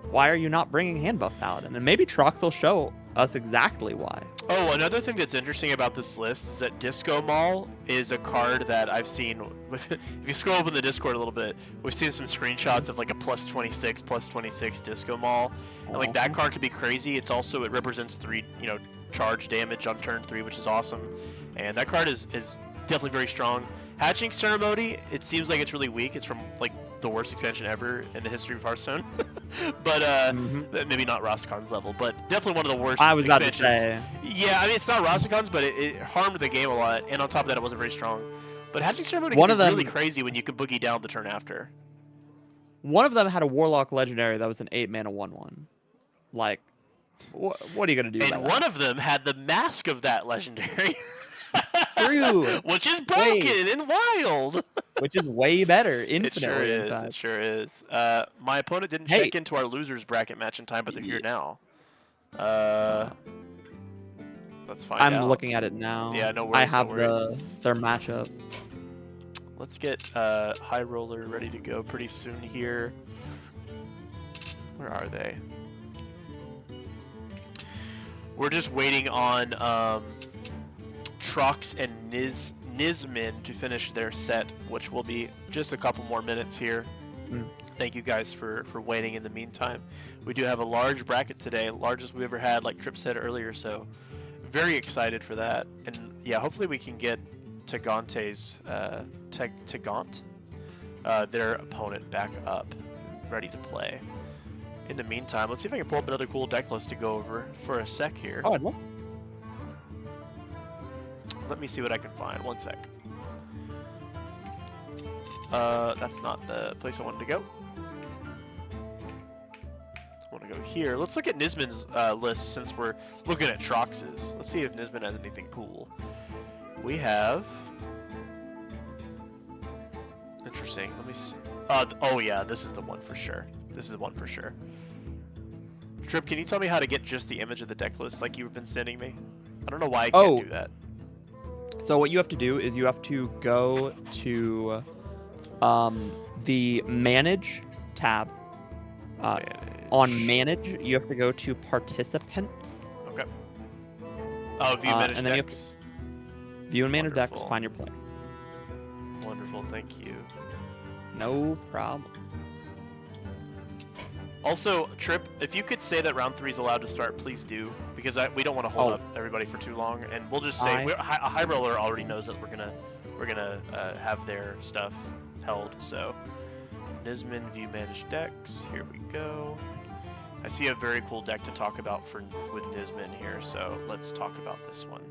why are you not bringing hand buff Paladin? And maybe Trox will show us exactly why. Oh, another thing that's interesting about this list is that Disco Mall is a card that I've seen. If you scroll up in the Discord a little bit, we've seen some screenshots of like a +26 Disco Mall, and like that card could be crazy. It represents 3 charge damage on turn 3, which is awesome, and that card is definitely very strong. Hatching Ceremony, it seems like it's really weak. It's from like the worst expansion ever in the history of Hearthstone. But maybe not Rastakhan's level, but definitely one of the worst I was about to expansions. say. Yeah, I mean, it's not Rastakhan's, but it harmed the game a lot, and on top of that, it wasn't very strong. But Hatching Ceremony One can of be them- really crazy when you can boogie down the turn after. One of them had a Warlock Legendary that was an 8 mana 1/1. Like, what are you gonna do? And one of them had the mask of that legendary. True. Which is broken and wild. Which is way better. It Infinitely. sure in is. fact. It sure is. My opponent didn't Hey. check into our losers bracket match in time, but they're here now. Let's find out. I'm looking at it now. Yeah, no I worries, have no worries. their matchup. Let's get High Roller ready to go pretty soon here. Where are they? We're just waiting on Trox and Nizmin to finish their set, which will be just a couple more minutes here. Thank you guys for waiting in the meantime. We do have a large bracket today, largest we ever had, like Trip said earlier, so very excited for that. And yeah, hopefully we can get Tagante's their opponent back up, ready to play. In the meantime, let's see if I can pull up another cool deck list to go over for a sec here. Oh, I'd love. Let me see what I can find. One sec. That's not the place I wanted to go. I want to go here. Let's look at Nizmin's list since we're looking at Trox's. Let's see if Nizmin has anything cool. We have... Interesting. Let me see. Oh yeah, this is the one for sure. This is the one for sure. Trip, can you tell me how to get just the image of the deck list like you've been sending me? I don't know why I can't do that. So what you have to do is you have to go to the Manage tab. On Manage, you have to go to Participants. Okay. Oh, View Manage and then Decks. View and Manage Decks, Wonderful. find your player. Wonderful, thank you. No problem. Also, Trip, if you could say that round 3 is allowed to start, please do, because we don't want to hold up everybody for too long, and we'll just say a High Roller already knows that we're gonna have their stuff held. So, Nizmin View Managed Decks. Here we go. I see a very cool deck to talk about with Nizmin here, so let's talk about this one.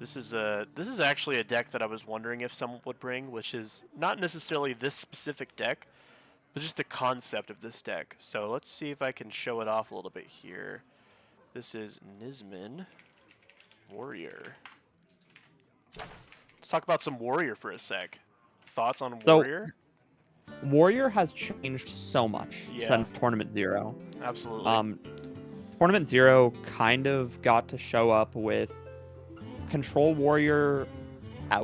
This is actually a deck that I was wondering if someone would bring, which is not necessarily this specific deck, but just the concept of this deck. So let's see if I can show it off a little bit here. This is Nisman Warrior. Let's talk about some Warrior for a sec. Thoughts on So Warrior? Warrior has changed so much Yeah. since Tournament 0. Absolutely. Tournament 0 kind of got to show up with Control Warrior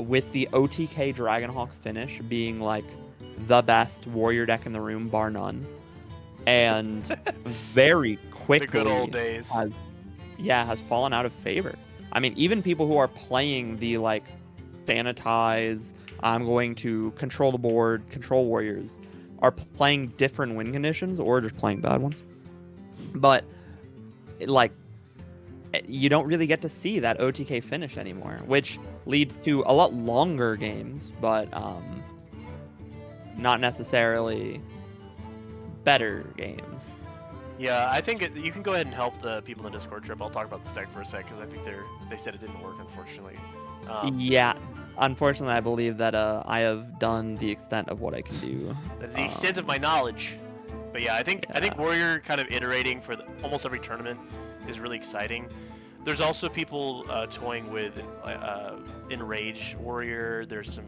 with the OTK Dragonhawk finish being like the best Warrior deck in the room, bar none. And very quickly the good old days. has fallen out of favor. I mean, even people who are playing the like sanitize, I'm going to control the board, control warriors, are playing different win conditions or just playing bad ones. But like, you don't really get to see that OTK finish anymore, which leads to a lot longer games, but not necessarily better games. Yeah, I think you can go ahead and help the people in the Discord trip. I'll talk about this deck for a sec because I think they said it didn't work, unfortunately. Yeah, unfortunately, I believe that I have done the extent of what I can do. That's the extent of my knowledge. But yeah, I think Warrior kind of iterating for almost every tournament is really exciting. There's also people toying with Enrage Warrior. There's some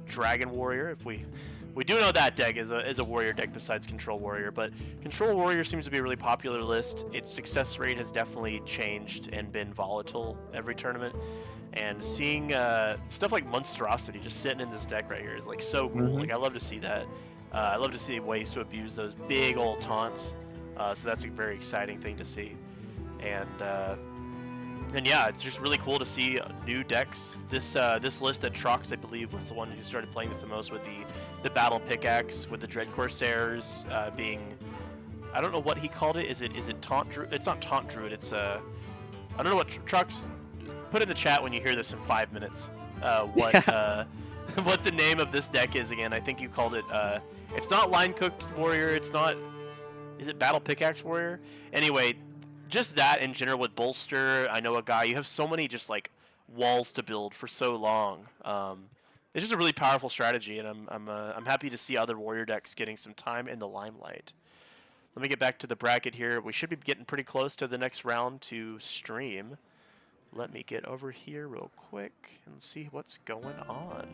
Dragon Warrior. If we do know that deck is a Warrior deck besides Control Warrior, but Control Warrior seems to be a really popular list. Its success rate has definitely changed and been volatile every tournament. And seeing stuff like Monstrosity just sitting in this deck right here is like so cool. Like I love to see that. I love to see ways to abuse those big old taunts. So that's a very exciting thing to see. And yeah, it's just really cool to see new decks. This list that Trox, I believe, was the one who started playing this the most with the Battle Pickaxe, with the Dread Corsairs being, I don't know what he called it. Is it Taunt Druid? It's not Taunt Druid. It's I don't know what Trox. Put in the chat when you hear this in 5 minutes. What what the name of this deck is again? I think you called it. It's not Line Cooked Warrior. It's not. Is it Battle Pickaxe Warrior? Anyway. Just that in general with Bolster, I know a guy. You have so many just like walls to build for so long. It's just a really powerful strategy, and I'm happy to see other Warrior decks getting some time in the limelight. Let me get back to the bracket here. We should be getting pretty close to the next round to stream. Let me get over here real quick and see what's going on.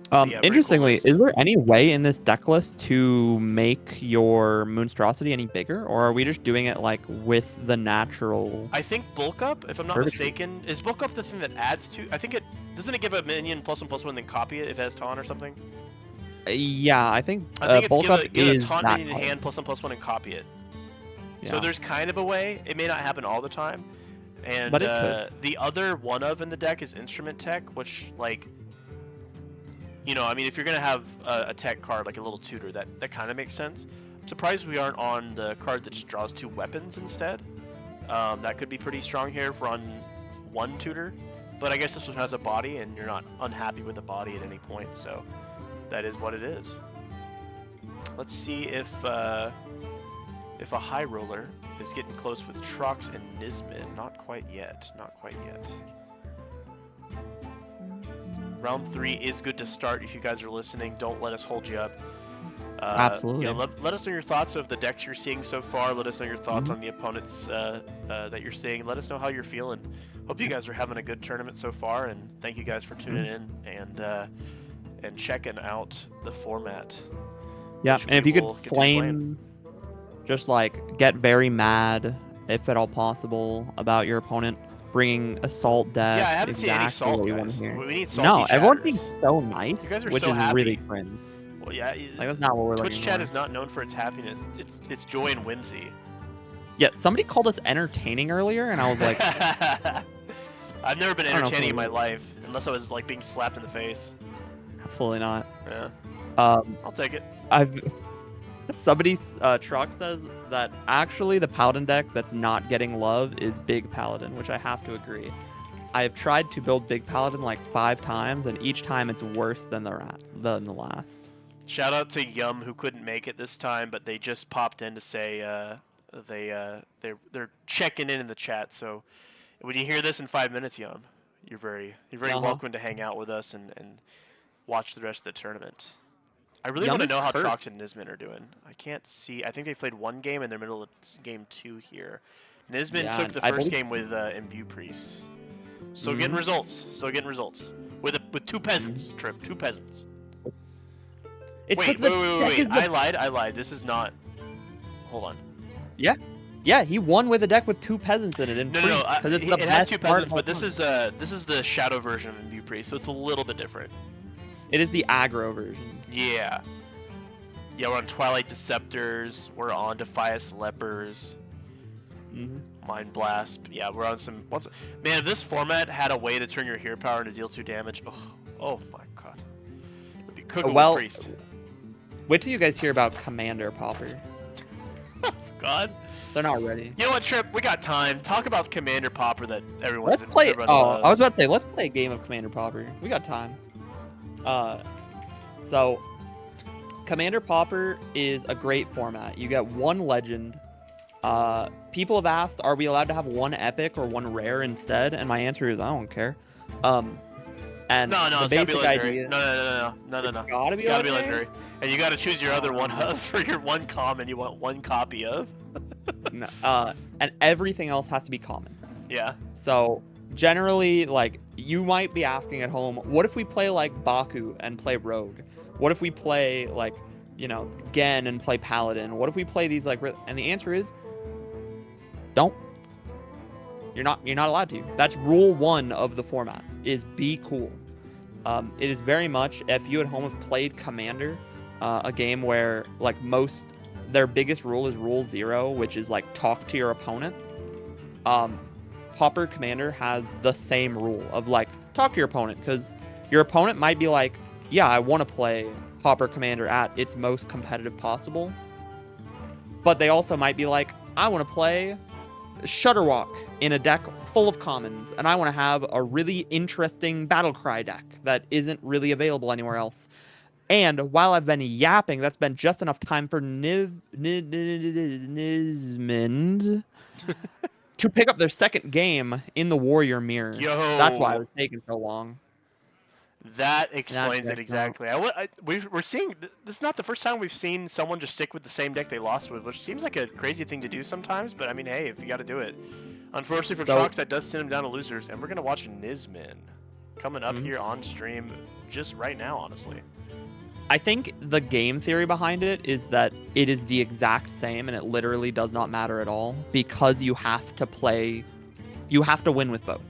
Yeah, Interestingly, cool is there any way in this deck list to make your Monstrosity any bigger, or are we just doing it like with the natural? I think Bulk Up, if I'm not mistaken, is Bulk Up the thing that adds to? I think it doesn't it give a minion +1/+1 then copy it if it has taunt or something. Yeah, I think it's Bulk Up give is a taunt that minion in hand +1/+1 and copy it. Yeah. So there's kind of a way. It may not happen all the time. And But it could. the other one of in the deck is Instrument Tech, which like. You know, I mean, if you're going to have a tech card, like a little tutor, that kind of makes sense. I'm surprised we aren't on the card that just draws 2 weapons instead. That could be pretty strong here for on 1 tutor. But I guess this one has a body, and you're not unhappy with the body at any point, so that is what it is. Let's see if a High Roller is getting close with Trox and Nisman. Not quite yet. Not quite yet. Round 3 is good to start. If you guys are listening, don't let us hold you up. Absolutely. You know, let us know your thoughts of the decks you're seeing so far. Let us know your thoughts on the opponents that you're seeing. Let us know how you're feeling. Hope you guys are having a good tournament so far, and thank you guys for tuning in and checking out the format. Yeah, and if you could flame, just like get very mad, if at all possible, about your opponent. Bringing assault deck. Yeah, I haven't seen any salt, guys. We need salty No, everyone's chatters. being so nice, You guys are which so is happy. really cringe. Well, yeah, like that's not what we're looking for. Twitch chat is not known for its happiness. It's joy and whimsy. Yeah, somebody called us entertaining earlier, and I was like, I've never been entertaining in my life, unless I was like being slapped in the face. Absolutely not. Yeah. I'll take it. Truck says that actually the Paladin deck that's not getting love is Big Paladin, which I have to agree. I've tried to build Big Paladin like 5 times, and each time it's worse than the last. Shout out to Yum who couldn't make it this time, but they just popped in to say they're checking in the chat. So when you hear this in 5 minutes, Yum, you're very welcome to hang out with us and watch the rest of the tournament. I really want to Youngest know how hurt. Trox and Nisman are doing. I can't see. I think they played one game in their middle of game 2 here. Nisman Yeah, took the I first believe. game with Imbue Priest. Still getting Mhm. results. Still getting results. With two peasants. Mhm. Trip. 2 peasants. It's Wait, because wait, the wait, wait, deck wait. is the. I lied. This is not. Hold on. Yeah, yeah. He won with a deck with 2 peasants in it and No, no, no. priest because it's the It has best 2 part peasants, of but the this is the shadow version of Imbue Priest, so it's a little bit different. It is the aggro version. Yeah. Yeah, we're on Twilight Deceptors. We're on Defias Lepers. Mhm. Mind Blast. Yeah, we're on some. Man, if this format had a way to turn your hero power into deal 2 damage, oh my god. It'd be cooking Well, with Priest. wait till you guys hear about Commander Pauper. God. They're not ready. You know what, Trip? We got time. Talk about Commander Pauper that everyone Oh, loves. I was about to say, let's play a game of Commander Pauper. We got time. So Commander Pauper is a great format. You get 1 legend. People have asked, are we allowed to have 1 epic or 1 rare instead? And my answer is I don't care. And No, the it's gotta be basic legendary. idea. No. It's gotta be Gotta be legendary? legendary. And you gotta choose your other one for your 1 common you want 1 copy of. No, and everything else has to be common. Yeah. So generally, like, you might be asking at home, what if we play like Baku and play Rogue? What if we play like, Gen and play Paladin? What if we play these like? And the answer is, don't. You're not allowed to. That's rule 1 of the format: is be cool. It is very much, if you at home have played Commander, a game where like their biggest rule is rule 0, which is like talk to your opponent. Pauper Commander has the same rule of like talk to your opponent, because your opponent might be like, yeah, I want to play Pauper Commander at its most competitive possible, but they also might be like, I want to play Shutterwalk in a deck full of commons, and I want to have a really interesting Battlecry deck that isn't really available anywhere else. And while I've been yapping, that's been just enough time for Nismond to pick up their 2nd game in the Warrior Mirror. That's why it Yo. was taking so long. That explains it checks out. exactly. We're seeing this is not the first time we've seen someone just stick with the same deck they lost with, which seems like a crazy thing to do sometimes. But I mean, hey, if you got to do it. Unfortunately for Trox, that does send him down to losers, and we're gonna watch Nisman coming up here on stream just right now. Honestly, I think the game theory behind it is that it is the exact same, and it literally does not matter at all, because you have to win with both.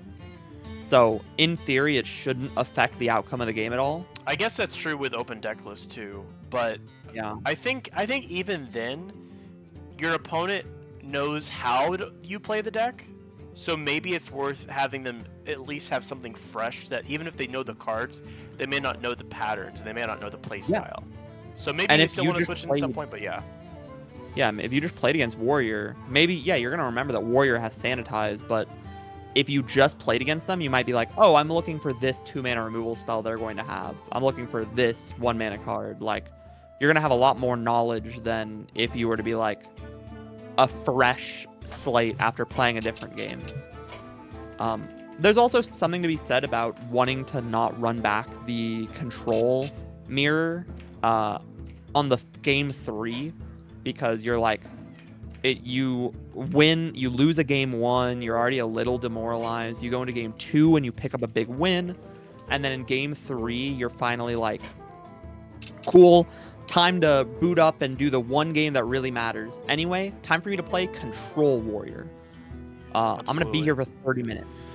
So in theory, it shouldn't affect the outcome of the game at all. I guess that's true with open deck lists too. But Yeah. I think even then, your opponent knows how you play the deck, so maybe it's worth having them at least have something fresh that even if they know the cards, they may not know the patterns, they may not know the play style. So maybe And they if still you want to just switch in some played- point, but yeah. Yeah, if you just played against Warrior, maybe, you're going to remember that Warrior has Sanitize, but if you just played against them, you might be like, oh, I'm looking for this 2-mana removal spell they're going to have. I'm looking for this 1-mana card. Like, you're going to have a lot more knowledge than if you were to be like a fresh slate after playing a different game. There's also something to be said about wanting to not run back the control mirror on the game 3, because you're like, you lose a game 1, you're already a little demoralized. You go into game 2 and you pick up a big win, and then in game 3 you're finally like, cool, time to boot up and do the one game that really matters. Anyway, time for you to play Control Warrior. I'm gonna be here for 30 minutes.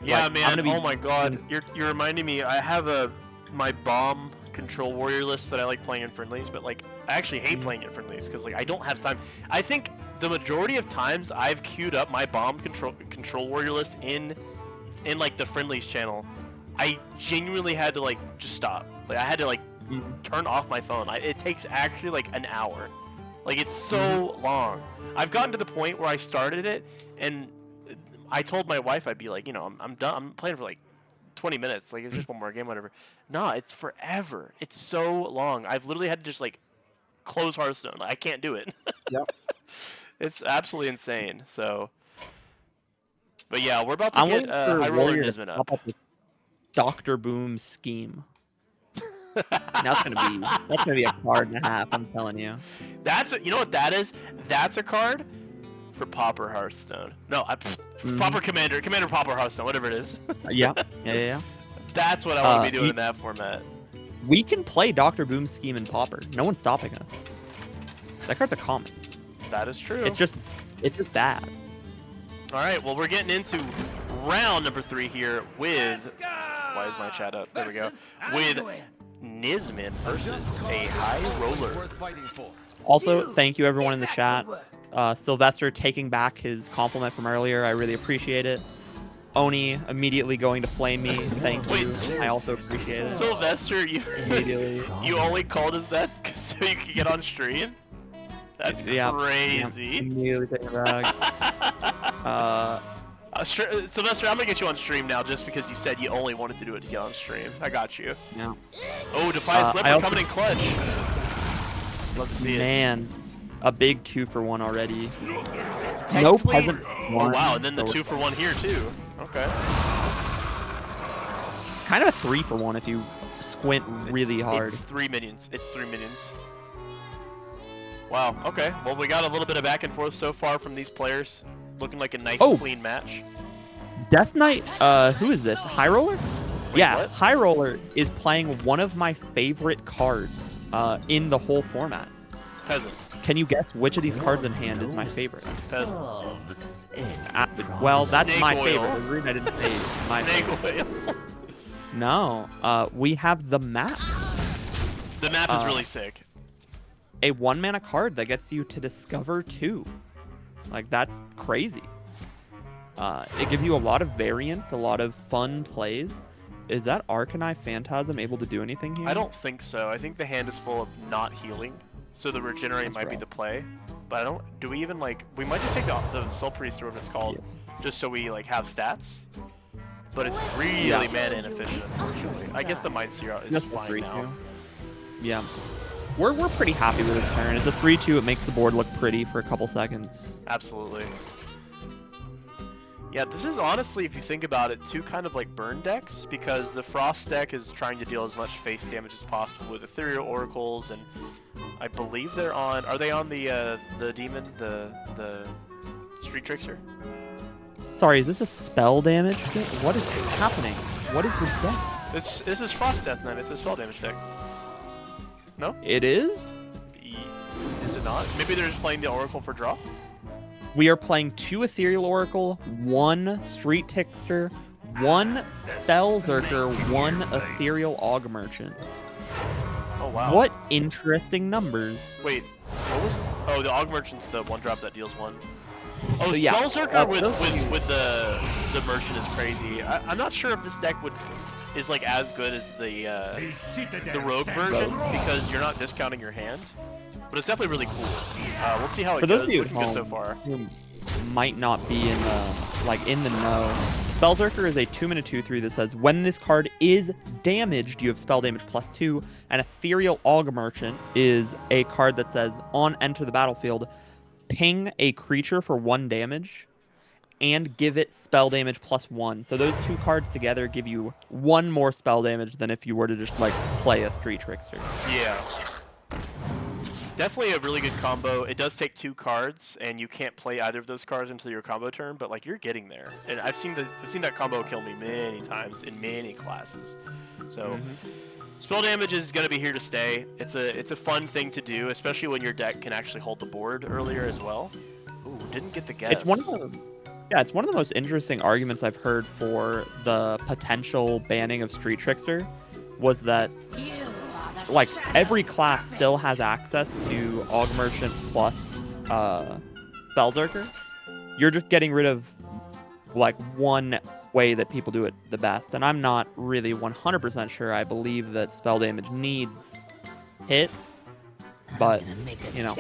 Yeah, Like, man. Oh my god, you're reminding me. I have my bomb Control Warrior list that I like playing in friendlies, but like I actually hate playing in friendlies because like I don't have time. I think the majority of times I've queued up my bomb Control Warrior list in like the friendlies channel, I genuinely had to like just stop. Like I had to like turn off my phone. It takes actually like an hour. Like it's so long. I've gotten to the point where I started it and I told my wife, I'd be like, I'm done. I'm playing for like 20 minutes. Like, it's just one more game, whatever. No, it's forever. It's so long. I've literally had to just, like, close Hearthstone. I can't do it. Yep. It's absolutely insane. So, but yeah, we're about to I'm get waiting for High Roller Warrior to Nisman pop up. up with Dr. Boom's scheme. That's gonna be a card and a half. I'm telling you. You know what that is? That's a card for Pauper Hearthstone. No, Pauper Commander Pauper Hearthstone, whatever it is. Yeah. That's what I want to be doing in that format. We can play Dr. Boom Scheme and Pauper. No one's stopping us. That card's a common. That is true. It's just bad. All right, well, we're getting into round number 3 here with. Why is my chat up? There we go. With Nisman versus a high roller. Also, thank you everyone in the chat. Sylvester taking back his compliment from earlier. I really appreciate it. Oni immediately going to flame me. Thank you. I also appreciate it. Sylvester, you Immediately. you only called us that so you could get on stream? That's crazy. Yeah, immediately taking it back. Sylvester, I'm gonna get you on stream now just because you said you only wanted to do it to get on stream. I got you. Yeah. Oh, Defiant Slipper coming in clutch. Love to see it. Man, a big 2-for-1 already. Technically- No peasant. Oh wow, and then the 2-for-1 here too. Okay. Kind of a 3-for-1 if you squint really hard. It's 3 minions. It's 3 minions. Wow. Okay. Well, we got a little bit of back and forth so far from these players. Looking like a nice, clean match. Death Knight, who is this? High Roller? Yeah, what? High Roller is playing one of my favorite cards in the whole format. Peasant. Can you guess which of these cards in hand is my favorite? Peasant. Well, that's Snake my oil. favorite. The reason I didn't say is my Snake favorite. oil. No, we have the map. The map is really sick. A 1-mana card that gets you to discover 2. Like, that's crazy. It gives you a lot of variance, a lot of fun plays. Is that Arcanine Phantasm able to do anything here? I don't think so. I think the hand is full of not healing, so the regenerate might be the play. But I don't. Do we even like? We might just take the Soul Priest or whatever it's called, just so we like have stats. But it's really mana inefficient, unfortunately. I guess the Mind Seer is fine now. Yeah. We're pretty happy with this turn. It's a 3-2. It makes the board look pretty for a couple seconds. Absolutely. Yeah, this is honestly, if you think about it, 2 kind of like burn decks, because the Frost deck is trying to deal as much face damage as possible with Ethereal Oracles, and I believe they're on. Are they on the demon, the Street Trickster? Sorry, is this a spell damage deck? What is happening? What is this deck? This is Frost Death Knight. It's a spell damage deck. No? It is? Is it not? Maybe they're just playing the Oracle for draw? We are playing 2 Ethereal Oracle, 1 Street Trickster, 1 Spell Zerker, 1 Ethereal Aug Merchant. Oh, wow. What interesting numbers. Wait, what was... Oh, the Aug Merchant's the 1-drop that deals 1. Oh, So, yeah, Spell Zerker with those the Merchant is crazy. I'm not sure if this deck is like as good as the Rogue version, because you're not discounting your hand. But it's definitely really cool. We'll see how it For those goes. of you Looking at good so home far. who might not be in the know, Spellzerker is a 2-mana 2/3 that says when this card is damaged, you have spell damage +2. And Ethereal Aug Merchant is a card that says on enter the battlefield, ping a creature for 1 damage, and give it spell damage +1. So those 2 cards together give you 1 more spell damage than if you were to just like play a Street Trickster. Yeah. Definitely a really good combo. It does take 2 cards, and you can't play either of those cards until your combo turn, but like you're getting there. And I've seen that combo kill me many times in many classes. So spell damage is gonna be here to stay. It's a fun thing to do, especially when your deck can actually hold the board earlier as well. Ooh, didn't get the guess. It's one of the most interesting arguments I've heard for the potential banning of Street Trickster was that like every class still has access to Aug Merchant plus Spellzerker. You're just getting rid of like one way that people do it the best, and I'm not really 100% sure. I believe that spell damage needs hit, but you know.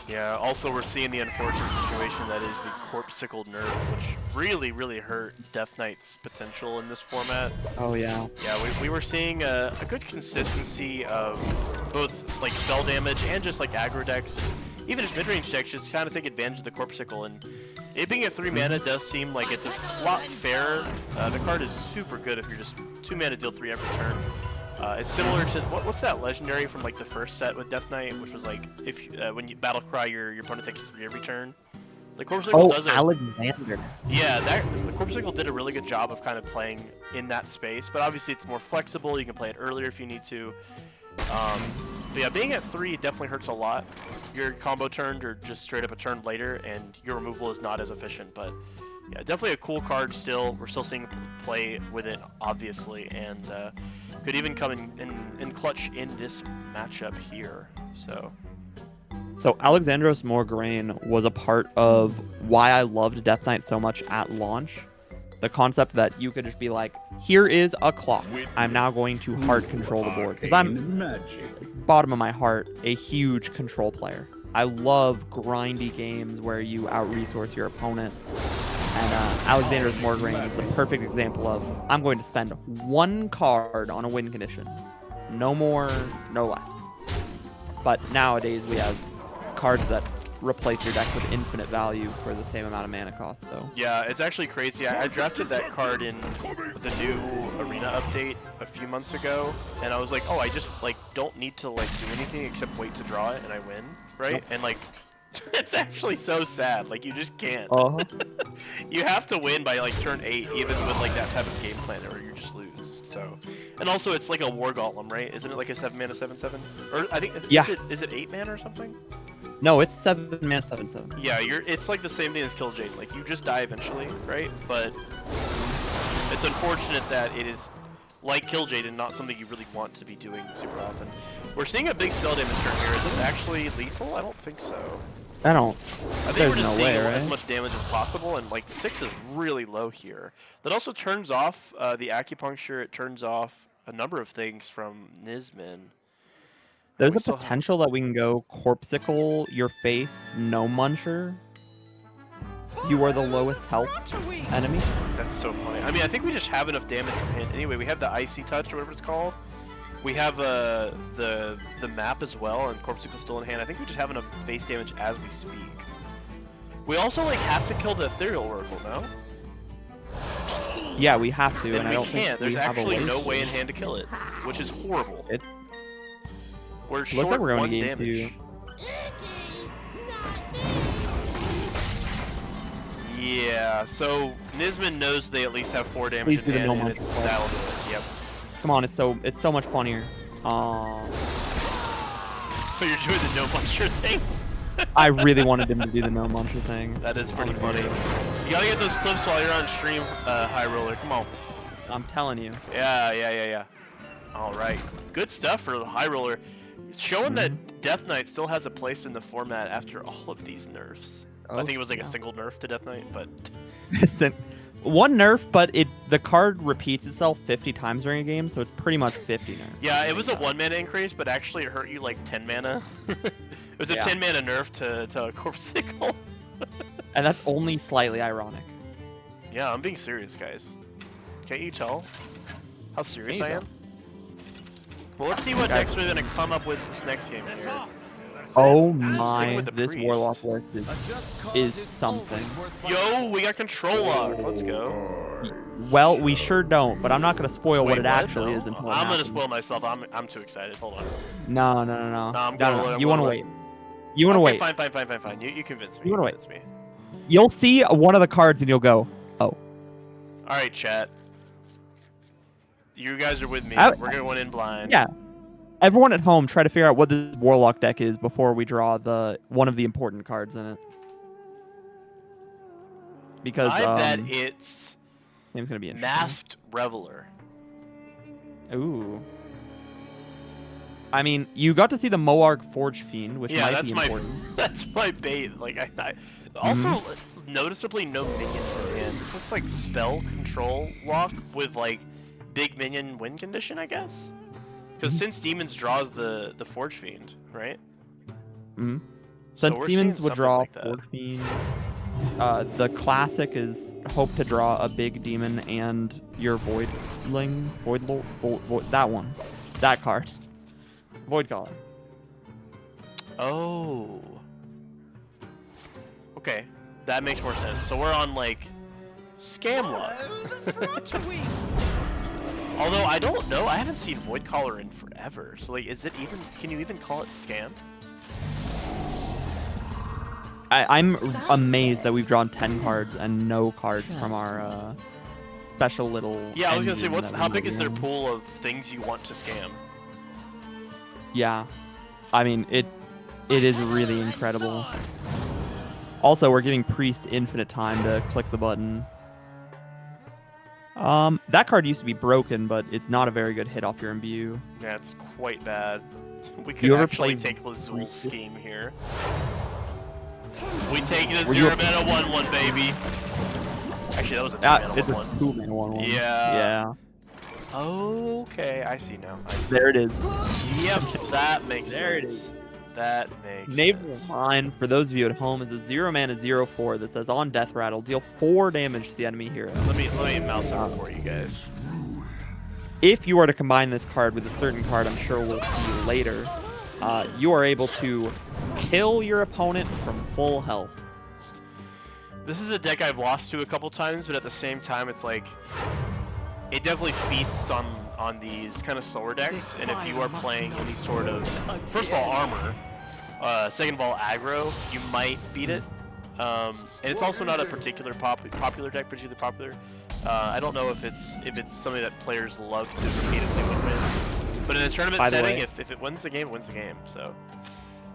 Yeah, also we're seeing the unfortunate situation that is the Corpsicle nerf, which really, really hurt Death Knight's potential in this format. Oh yeah. Yeah, we were seeing a good consistency of both like spell damage and just like aggro decks, even just mid-range decks just kind of take advantage of the Corpsicle, and it being at 3 mana does seem like it's a lot fairer. The card is super good if you're just 2 mana deal 3 every turn. It's similar to what's that legendary from like the first set with Death Knight, which was like if when you battle cry, your opponent takes 3 every turn. The Corpuscle does it. Alexander. Yeah, the Corpuscle did a really good job of kind of playing in that space, but obviously it's more flexible. You can play it earlier if you need to. But yeah, being at 3 definitely hurts a lot. Your combo turned or just straight up a turn later, and your removal is not as efficient. But yeah, definitely a cool card still. We're still seeing play with it, obviously, and could even come in clutch in this matchup here. So Alexandros Morgraine was a part of why I loved Death Knight so much at launch. The concept that you could just be like, here is a clock. I'm now going to hard control the board. Because I'm, bottom of my heart, a huge control player. I love grindy games where you out-resource your opponent. And Alexandros Morgraine is the perfect example of, I'm going to spend 1 card on a win condition. No more, no less. But nowadays we have cards that replace your deck with infinite value for the same amount of mana cost, though. Yeah, it's actually crazy. I drafted that card in the new arena update a few months ago, and I was like, oh, I just like don't need to like do anything except wait to draw it, and I win, right? Nope. And like, it's actually so sad. Like you just can't. You have to win by like turn 8, even with like that type of game plan, or you just lose. So, and also it's like a War Golem, right? Isn't it like a 7 mana 7/7? Or I think is it 8 mana or something? No, it's 7 mana 7/7. Yeah, it's like the same thing as Killjade. Like you just die eventually, right? But it's unfortunate that it is like Killjade and not something you really want to be doing super often. We're seeing a big spell damage turn here. Is this actually lethal? I don't think so. I think we're just seeing way, right? as much damage as possible, and like 6 is really low here. That also turns off the acupuncture. It turns off a number of things from Nisman. There's a potential that we can go Corpsicle, your face, no muncher. You are the lowest health enemy. That's so funny. I mean, I think we just have enough damage from him. Anyway, we have the Icy Touch or whatever it's called. We have the map as well, and Corpsicle still in hand. I think we just have enough face damage as we speak. We also like have to kill the Ethereal Oracle, no? Yeah, we have to, and I don't think we there's have a way. actually no way in hand to kill it, which is horrible. We're Looks short like we're going 1 to game damage. 2. Yeah, so Nisman knows they at least have 4 damage Please in do the hand, no and muncher. that'll do it. Yep. Come on, it's so much funnier. So you're doing the no muncher thing? I really wanted him to do the no muncher thing. That is pretty funny. You gotta get those clips while you're on stream, High Roller. Come on. I'm telling you. Yeah. All right, good stuff for High Roller. Showing that Death Knight still has a place in the format after all of these nerfs. I think it was like a single nerf to Death Knight, but one nerf, but the card repeats itself 50 times during a game, so it's pretty much 50 nerfs. Yeah, it was a 1 mana increase, but actually it hurt you like 10 mana. It was a 10 mana nerf to Corpsicle. And that's only slightly ironic. Yeah, I'm being serious, guys. Can't you tell how serious I am? Well, let's see what decks we're gonna come up with this next game here. Oh my, this priest. Warlock work is something. Yo, we got Control Lock. Let's go. Well, we sure don't, but I'm not gonna spoil what it actually is until I'm gonna spoil myself. I'm too excited. Hold on. No. I'm You wanna wait. You wanna wait. Fine. You convince me. You wanna wait. You'll see one of the cards and you'll go, oh. Alright, chat. You guys are with me. We're going in blind. Yeah. Everyone at home, try to figure out what this Warlock deck is before we draw one of the important cards in it. Because I bet it's gonna be Masked Reveler. Ooh. I mean, you got to see the Moarg Forge Fiend, which might be important. That's my bait. Like I also noticeably no minions in hand. This looks like spell control lock with like big minion win condition, I guess. Because since Demons draws the Forge Fiend, right? Since Demons would draw Forge Fiend, the classic is hope to draw a big demon and your Voidling, that one, that card, Void Caller. Oh. Okay, that makes more sense. So we're on like Scam Lock. Although I don't know, I haven't seen Void Caller in forever. So like, is it even? Can you even call it scam? I'm amazed that we've drawn 10 cards and no cards from our special little. Yeah, I was gonna say, engine that how we big is their run. pool of things you want to scam? Yeah, I mean it is really incredible. Also, we're giving Priest infinite time to click the button. That card used to be broken, but it's not a very good hit off your imbue. Yeah, it's quite bad. We could You ever actually play take Lazul's Priest? scheme here. We take the Were you 0-mana 1/1, baby. Actually, that was a 2-mana It's a 1/1. 2-mana 1/1. Yeah. Yeah. Okay, I see now. I see. There it is. Yep, that makes There it sense. is. That makes Naval sense. Mine, for those of you at home, is a 0-mana 0/4 that says on death rattle, deal 4 damage to the enemy hero. Let me mouse over for you guys. If you are to combine this card with a certain card I'm sure we'll see later, you are able to kill your opponent from full health. This is a deck I've lost to a couple times, but at the same time, it's like it definitely feasts on these kind of slower decks. And if you are playing any sort of, first of all, armor, second of all, aggro, you might beat it. And it's also not a particular popular deck, particularly popular. I don't know if it's something that players love to repeatedly win. But in a tournament By the setting, way, if it wins the game, it wins the game. So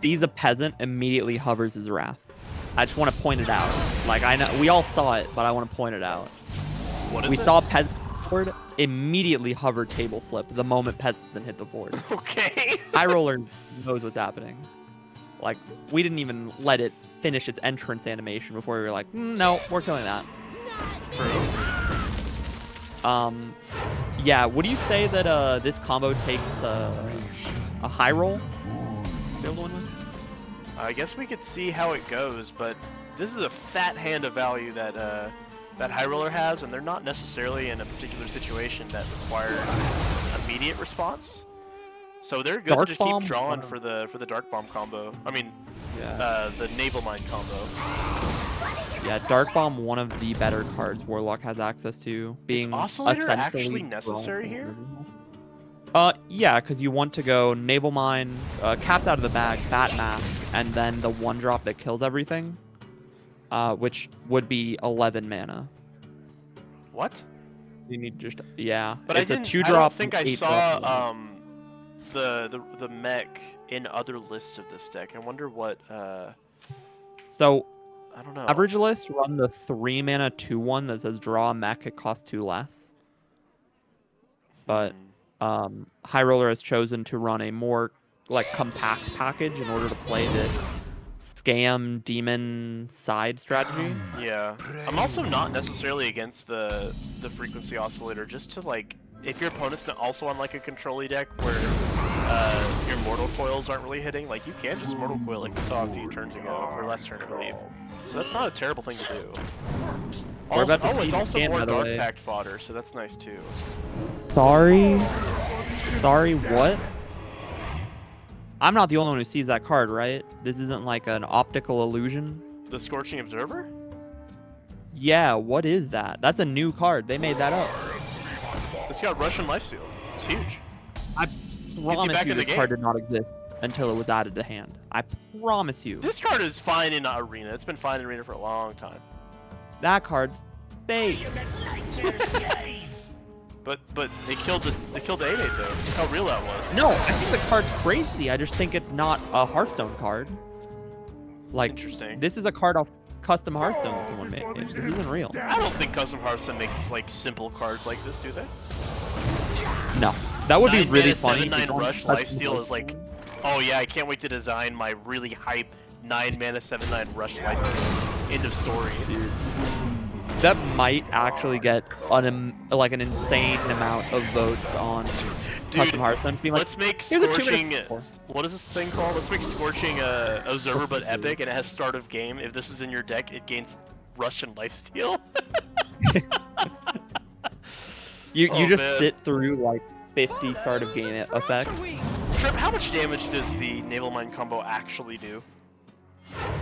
sees a peasant, immediately hovers his wrath. I just want to point it out. Like, I know we all saw it, but I want to point it out. what is We it? saw peasant board, immediately hover table flip the moment peasant hit the board. Okay. High roller knows what's happening. Like, we didn't even let it finish its entrance animation before we were like, no, we're killing that. Yeah, would you say that this combo takes a high roll? I guess we could see how it goes, but this is a fat hand of value that that High Roller has, and they're not necessarily in a particular situation that requires immediate response. So they're good Dark to just Bomb? keep drawing for the Dark Bomb combo. I mean, Yeah. the Naval Mine combo. Yeah, Dark Bomb, one of the better cards Warlock has access to. Being Oscillator essentially actually necessary drawn- here? Yeah, because you want to go Naval Mine, Cats out of the bag, Bat Mask, and then the 1-drop that kills everything, which would be 11 mana. What? You need just yeah. But it's I a didn't. 2-drop. I don't think I 8-drop. saw the mech in other lists of this deck. I wonder what. So I don't know. average list run the 3-mana 2/1 that says draw a mech. It costs 2 less. But High Roller has chosen to run a more like compact package in order to play this scam demon side strategy. Yeah, I'm also not necessarily against the frequency oscillator. Just to like, if your opponent's not also on like a control-y deck where your mortal coils aren't really hitting, like you can just mortal coil like we saw a few turns ago, or last turn I believe. So that's not a terrible thing to do. We're about to Oh, see it's the also scan, more by the Dark way. Pact fodder, so that's nice too. Sorry, what? I'm not the only one who sees that card, right? This isn't like an optical illusion. The Scorching Observer? Yeah, what is that? That's a new card. They made that up. It's got Russian Lifesteal. It's huge. I promise back you in the this card game. did not exist until it was added to hand. I promise you. This card is fine in Arena. It's been fine in Arena for a long time. That card's fake. But they killed the 8/8 though. Look how real that was. No, I think the card's crazy. I just think it's not a Hearthstone card. Like, Interesting. this is a card off custom Hearthstone that someone made. This isn't real. I don't think Custom Hearthstone makes like simple cards like this, do they? No, that would be 9 really mana, funny. 7/9 if you Rush don't- Lifesteal is like, oh yeah, I can't wait to design my really hype 9 mana 7/9 Rush Lifesteal. End of story. That might actually get like an insane amount of votes on custom Hearthstone. Being like, Let's make "Here's a 2-minute Scorching. score." What is this thing called? Let's make Scorching Observer but epic, and it has start of game. If this is in your deck, it gains Russian Lifesteal. You Oh, just man. sit through like 50 start of game effects. Trip, how much damage does the Naval Mine combo actually do?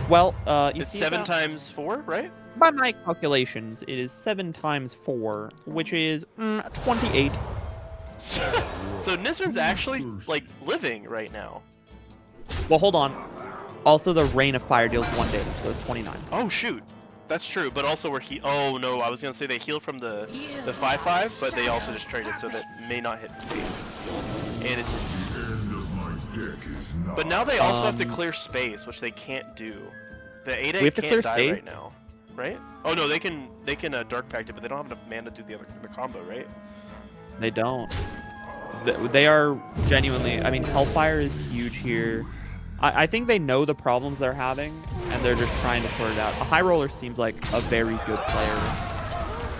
Well, you It's see 7 that? times 4, right? By my calculations, it is 7 times 4, which is 28. So Nisman's actually like living right now. Well, hold on. Also, the Rain of Fire deals 1 damage, so it's 29. Oh shoot, that's true. But also we're oh no, I was gonna say they healed from the 5/5, but they also just traded, so that may not hit the face. And it, but now they also have to clear space, which they can't do. The 8/8 can't die right now, right? Oh no, they can Dark Pact it, but they don't have enough mana to do the combo, right? They don't. They are genuinely. I mean, Hellfire is huge here. I think they know the problems they're having, and they're just trying to sort it out. A High Roller seems like a very good player.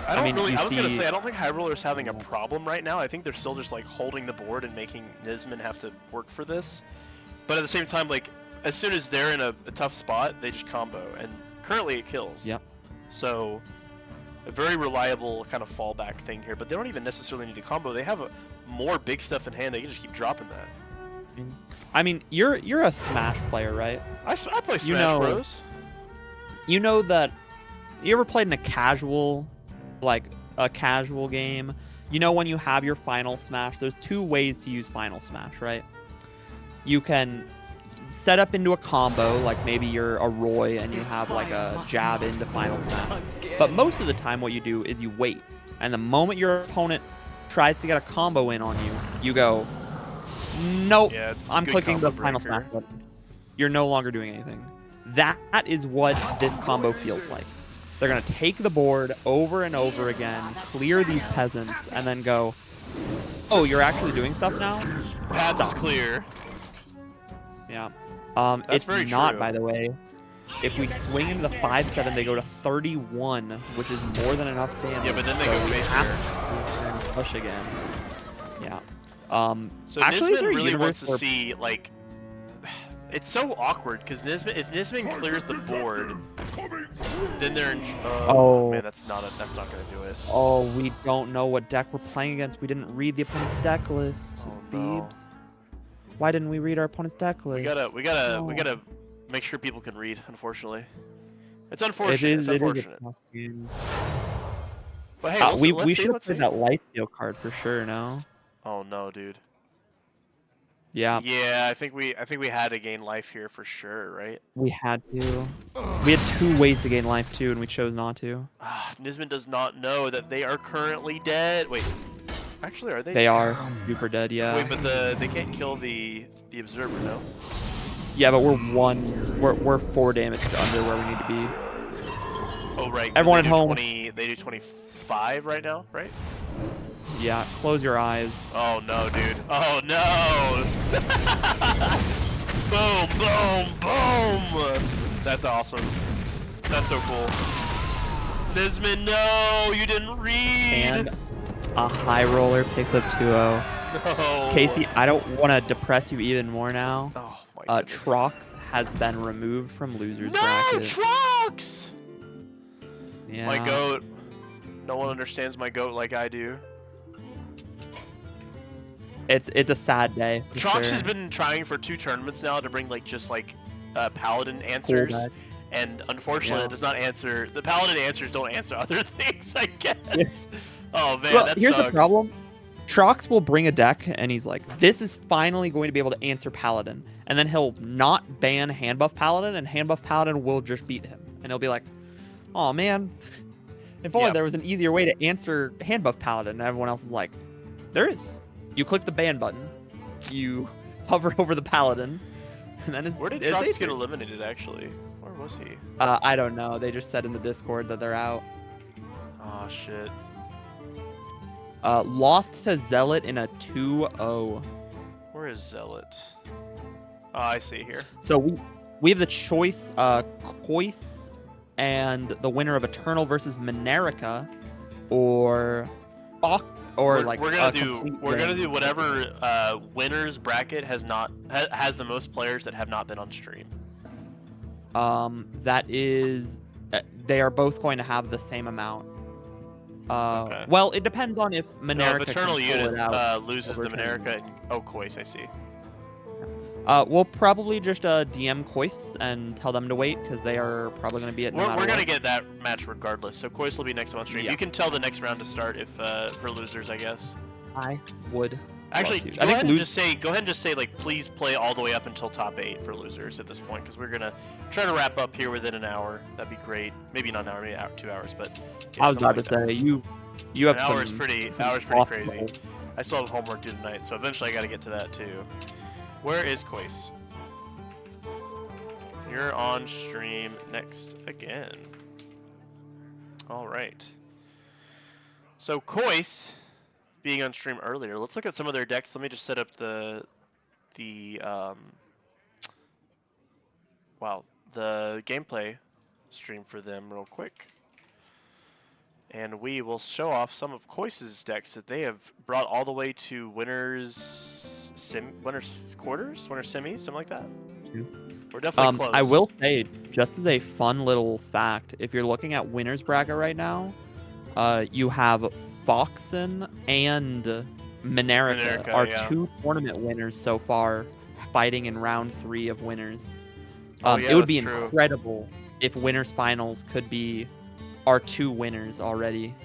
I was gonna say I don't think High Roller's having a problem right now. I think they're still just like holding the board and making Nisman have to work for this. But at the same time, like as soon as they're in a tough spot, they just combo, and currently it kills. Yep. So a very reliable kind of fallback thing here. But they don't even necessarily need to combo. They have more big stuff in hand. They can just keep dropping that. I mean, you're a Smash player, right? I play Smash Bros. You know that. You ever played in a casual game? You know when you have your Final Smash, there's 2 ways to use Final Smash, right? You can set up into a combo, like maybe you're a Roy and you have like a jab into Final Smash. But most of the time what you do is you wait. And the moment your opponent tries to get a combo in on you, you go, nope, yeah, I'm clicking the Final Smash button. You're no longer doing anything. That is what this combo feels like. They're going to take the board over and over again, clear these peasants, and then go, oh, you're actually doing stuff now? Path is clear. Yeah. That's it's very not, true. by the way. If we swing into the 5/7, they go to 31, which is more than enough damage. Yeah, but then they go face here. And push again. Yeah. So actually, Nisman really universe wants to see, like, it's so awkward because if Nisman clears the board, then they're in. Oh man, that's not gonna do it. Oh, we don't know what deck we're playing against. We didn't read the opponent's deck list, no. Beebs. Why didn't we read our opponent's deck list? We gotta make sure people can read. Unfortunately, it's unfortunate. It's unfortunate. But hey, we should have played that light steal card for sure. No. Oh no, dude. Yeah. Yeah, I think we had to gain life here for sure, right? We had to. We had 2 ways to gain life too, and we chose not to. Nisman does not know that they are currently dead. Wait, actually, are they? They are super dead. Yeah. Wait, but they can't kill the observer, no? Yeah, but we're 4 damage under where we need to be. Oh right. Everyone at home. They do 25 right now, right? Yeah, close your eyes. Oh no, dude. Oh no! Boom, boom, boom! That's awesome. That's so cool. Nisman, no! You didn't read! And a High Roller picks up 2-0. No. Casey, I don't want to depress you even more now. Oh my goodness. Trox has been removed from losers No, bracket. Trox! Yeah. My goat. No one understands my goat like I do. It's a sad day. Trox has been trying for 2 tournaments now to bring Paladin answers, Cool, and unfortunately yeah. it does not answer. The Paladin answers don't answer other things, I guess. Yeah. Oh man, Well, that here's sucks. the problem. Trox will bring a deck, and he's like, this is finally going to be able to answer Paladin. And then he'll not ban hand buff Paladin, and hand buff Paladin will just beat him. And he'll be like, oh man, if only there was an easier way to answer hand buff Paladin. And everyone else is like, there is. You click the ban button, you hover over the Paladin, and then it's Where did it's Trox easier. get eliminated, actually? Where was he? I don't know. They just said in the Discord that they're out. Oh, shit. Lost to Zealot in a 2-0. Where is Zealot? Oh, I see here. So we have the choice, Kois and the winner of Eternal versus Minerica, or We're gonna do whatever winner's bracket has the most players that have not been on stream. That is, they are both going to have the same amount. Okay. Well, it depends on if Minerica No, if Eternal can pull it out unit loses the over time. Minerica and Kois, I see. We'll probably just DM Kois and tell them to wait because they are probably going to be at. We're gonna get that match regardless. So Kois will be next on stream. Yeah. You can tell the next round to start if for losers, I guess. I would. Actually, love to. go ahead and just say like, please play all the way up until top 8 for losers at this point, because we're gonna try to wrap up here within an hour. That'd be great. Maybe not an hour, maybe 2 hours, but yeah, I was about to something like say you have an hour some. is pretty some crazy. awful- I still have homework due tonight, so eventually I got to get to that too. Where is Kois? You're on stream next again. All right. So Kois being on stream earlier. Let's look at some of their decks. Let me just set up the gameplay stream for them real quick. And we will show off some of Kois's decks that they have brought all the way to winners quarters, winners semis, something like that. We're definitely close. I will say, just as a fun little fact, if you're looking at winners bracket right now, you have Foxen and Minerica are yeah. 2 tournament winners so far, fighting in round 3 of winners. Oh, yeah, it would be that's true. incredible if winners finals could be our 2 winners already.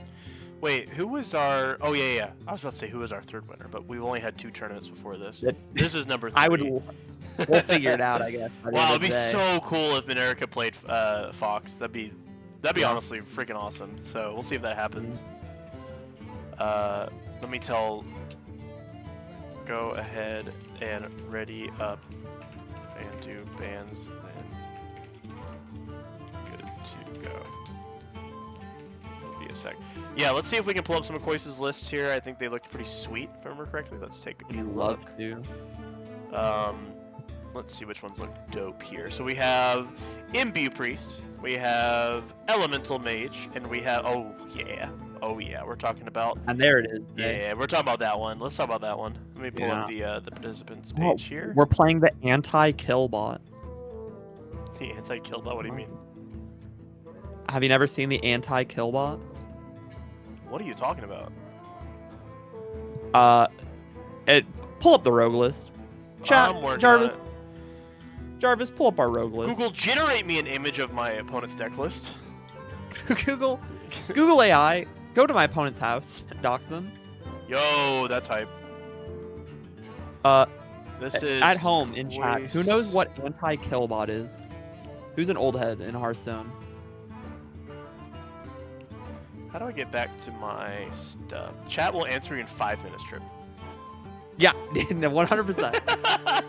Wait, who was our... Oh, yeah. I was about to say who was our 3rd winner, but we've only had 2 tournaments before this. This is number 3. We'll figure it out, I guess. Wow, it'd be so cool if Minerica played Fox. That'd be honestly freaking awesome. So we'll see if that happens. Let me tell... Go ahead and ready up and do bands, then good to go. It'll be a sec. Yeah, let's see if we can pull up some of Kois's lists here. I think they looked pretty sweet, if I remember correctly. Let's take a look. Love to. Let's see which ones look dope here. So we have Imbue Priest, we have Elemental Mage, and we have... Oh, yeah, we're talking about... And there it is. Yeah, we're talking about that one. Let's talk about that one. Let me pull up the participants page here. We're playing the anti-kill bot. The anti-kill bot? What do you mean? Have you never seen the anti-kill bot? What are you talking about? Pull up the rogue list. Chat, Jarvis. Not. Jarvis, pull up our rogue list. Google, generate me an image of my opponent's deck list. Google AI. Go to my opponent's house. Dox them. Yo, that's hype. This is at home in chat. Who knows Kois. what anti-kill bot is? Who's an old head in Hearthstone? How do I get back to my stuff? Chat will answer you in 5 minutes, Trip. Yeah, 100%.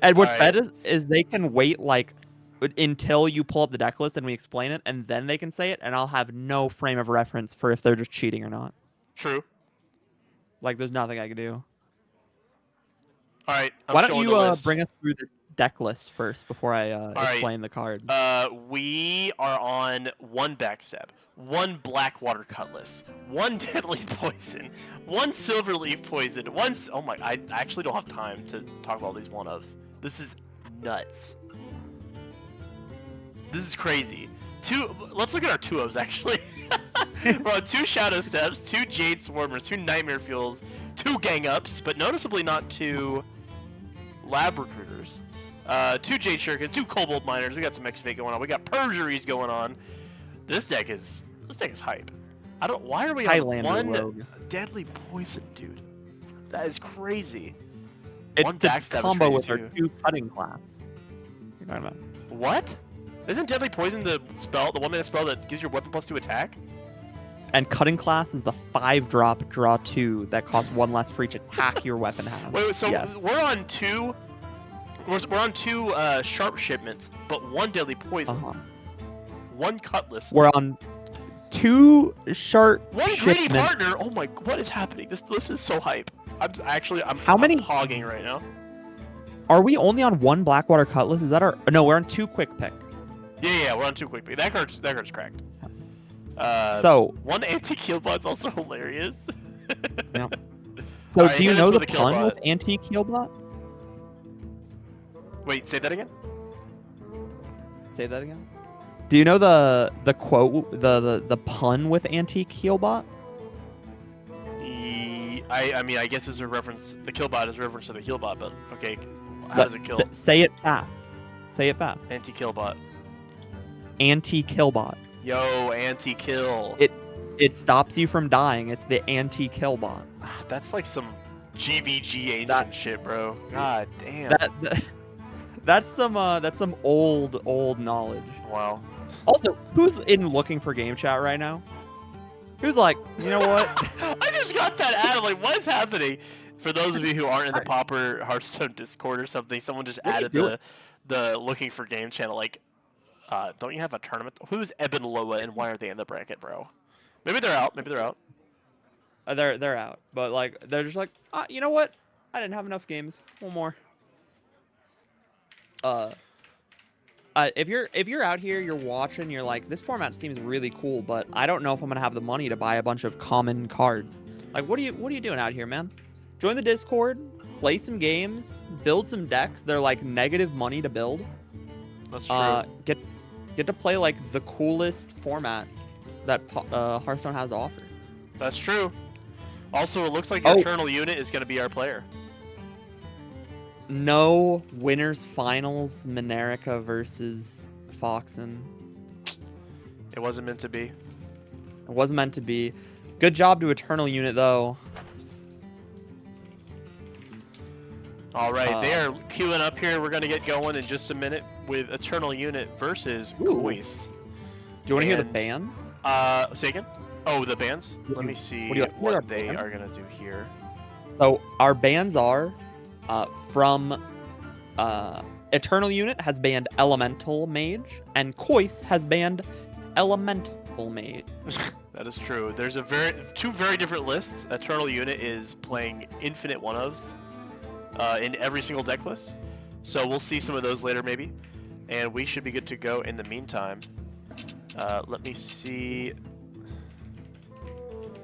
And what's Alright. better is they can wait like until you pull up the deck list and we explain it, and then they can say it, and I'll have no frame of reference for if they're just cheating or not. True. Like, there's nothing I can do. All right. Why don't you bring us through this deck list first before I explain the card? We are on 1 backstab, 1 Blackwater Cutlass, 1 Deadly Poison, 1 Silverleaf Poison, 1... Oh my... I actually don't have time to talk about all these 1-ofs. This is nuts. This is crazy. Let's look at our 2-ofs, actually. We're on 2 Shadow Steps, 2 Jade Swarmers, 2 Nightmare Fuels, 2 Gang Ups, but noticeably not 2 Lab Recruiters. 2 Jade Shurikens, 2 Cobalt Miners. We got some XP going on. We got Perjuries going on. This deck is hype. Why are we on Highlander 1 rogue. Deadly Poison, dude? That is crazy. It's 1 the backstab combo is with crazy our too. 2 cutting class. You're talking about. What? Isn't Deadly Poison the 1-minute spell that gives your weapon +2 attack? And cutting class is the 5-drop draw 2 that costs 1 less for each attack your weapon has. Wait, so yes. we're on 2. We're on 2 sharp shipments, but 1 Deadly Poison, 1 Cutlass. We're on 2 sharp 1 Greedy shipments. Partner. Oh my! What is happening? This is so hype. I'm How many- hogging right now. Are we only on 1 Blackwater Cutlass? Is that our... No, we're on 2 Quick Pick. Yeah, we're on 2 quick. That card's cracked. So... 1 anti-kill bot's also hilarious. Yeah. So Alright, do you hit us know with the a kill pun bot. with anti-kill bot? Wait, say that again. Say that again. Do you know the quote, the pun with anti-kill bot? I mean, I guess it's a reference. The kill bot is a reference to the heal bot, but okay. How does it kill? Say it fast. Say it fast. Anti-kill bot. Anti-kill bot. Yo, anti-kill. It stops you from dying. It's the anti-kill bot. That's like some GVG ancient That- shit, bro. God damn. That's some old knowledge. Wow. Also, who's in looking for game chat right now? Who's like, you know what? I just got that ad. I'm like, what is happening? For those of you who aren't in the Pauper Hearthstone Discord or something, someone just What are you added doing? the looking for game channel. Like, don't you have a tournament? Who's Eben Loa and why are they in the bracket, bro? Maybe they're out. Maybe they're out. They're out, but like they're just like, you know what? I didn't have enough games. One more. If you're out here, you're watching, you're like, this format seems really cool, but I don't know if I'm gonna have the money to buy a bunch of common cards. Like, what are you doing out here, man? Join the Discord, play some games, build some decks. They're like negative money to build. That's true. Get to play like the coolest format that Hearthstone has to offer. That's true. Also, it looks like your Eternal Unit is going to be our player. No winners finals, Minerica versus Foxen. It wasn't meant to be. It wasn't meant to be. Good job to Eternal Unit though. All right, they are queuing up here. We're going to get going in just a minute with Eternal Unit versus Kois. Do you want to hear the band? Say again? Oh, the bands? Let me see what they are going to do here. So our bans are from Eternal Unit has banned Elemental Mage, and Kois has banned Elemental Mage. That is true. There's two very different lists. Eternal Unit is playing infinite one-ofs in every single deck list. So we'll see some of those later maybe. And we should be good to go in the meantime. Let me see.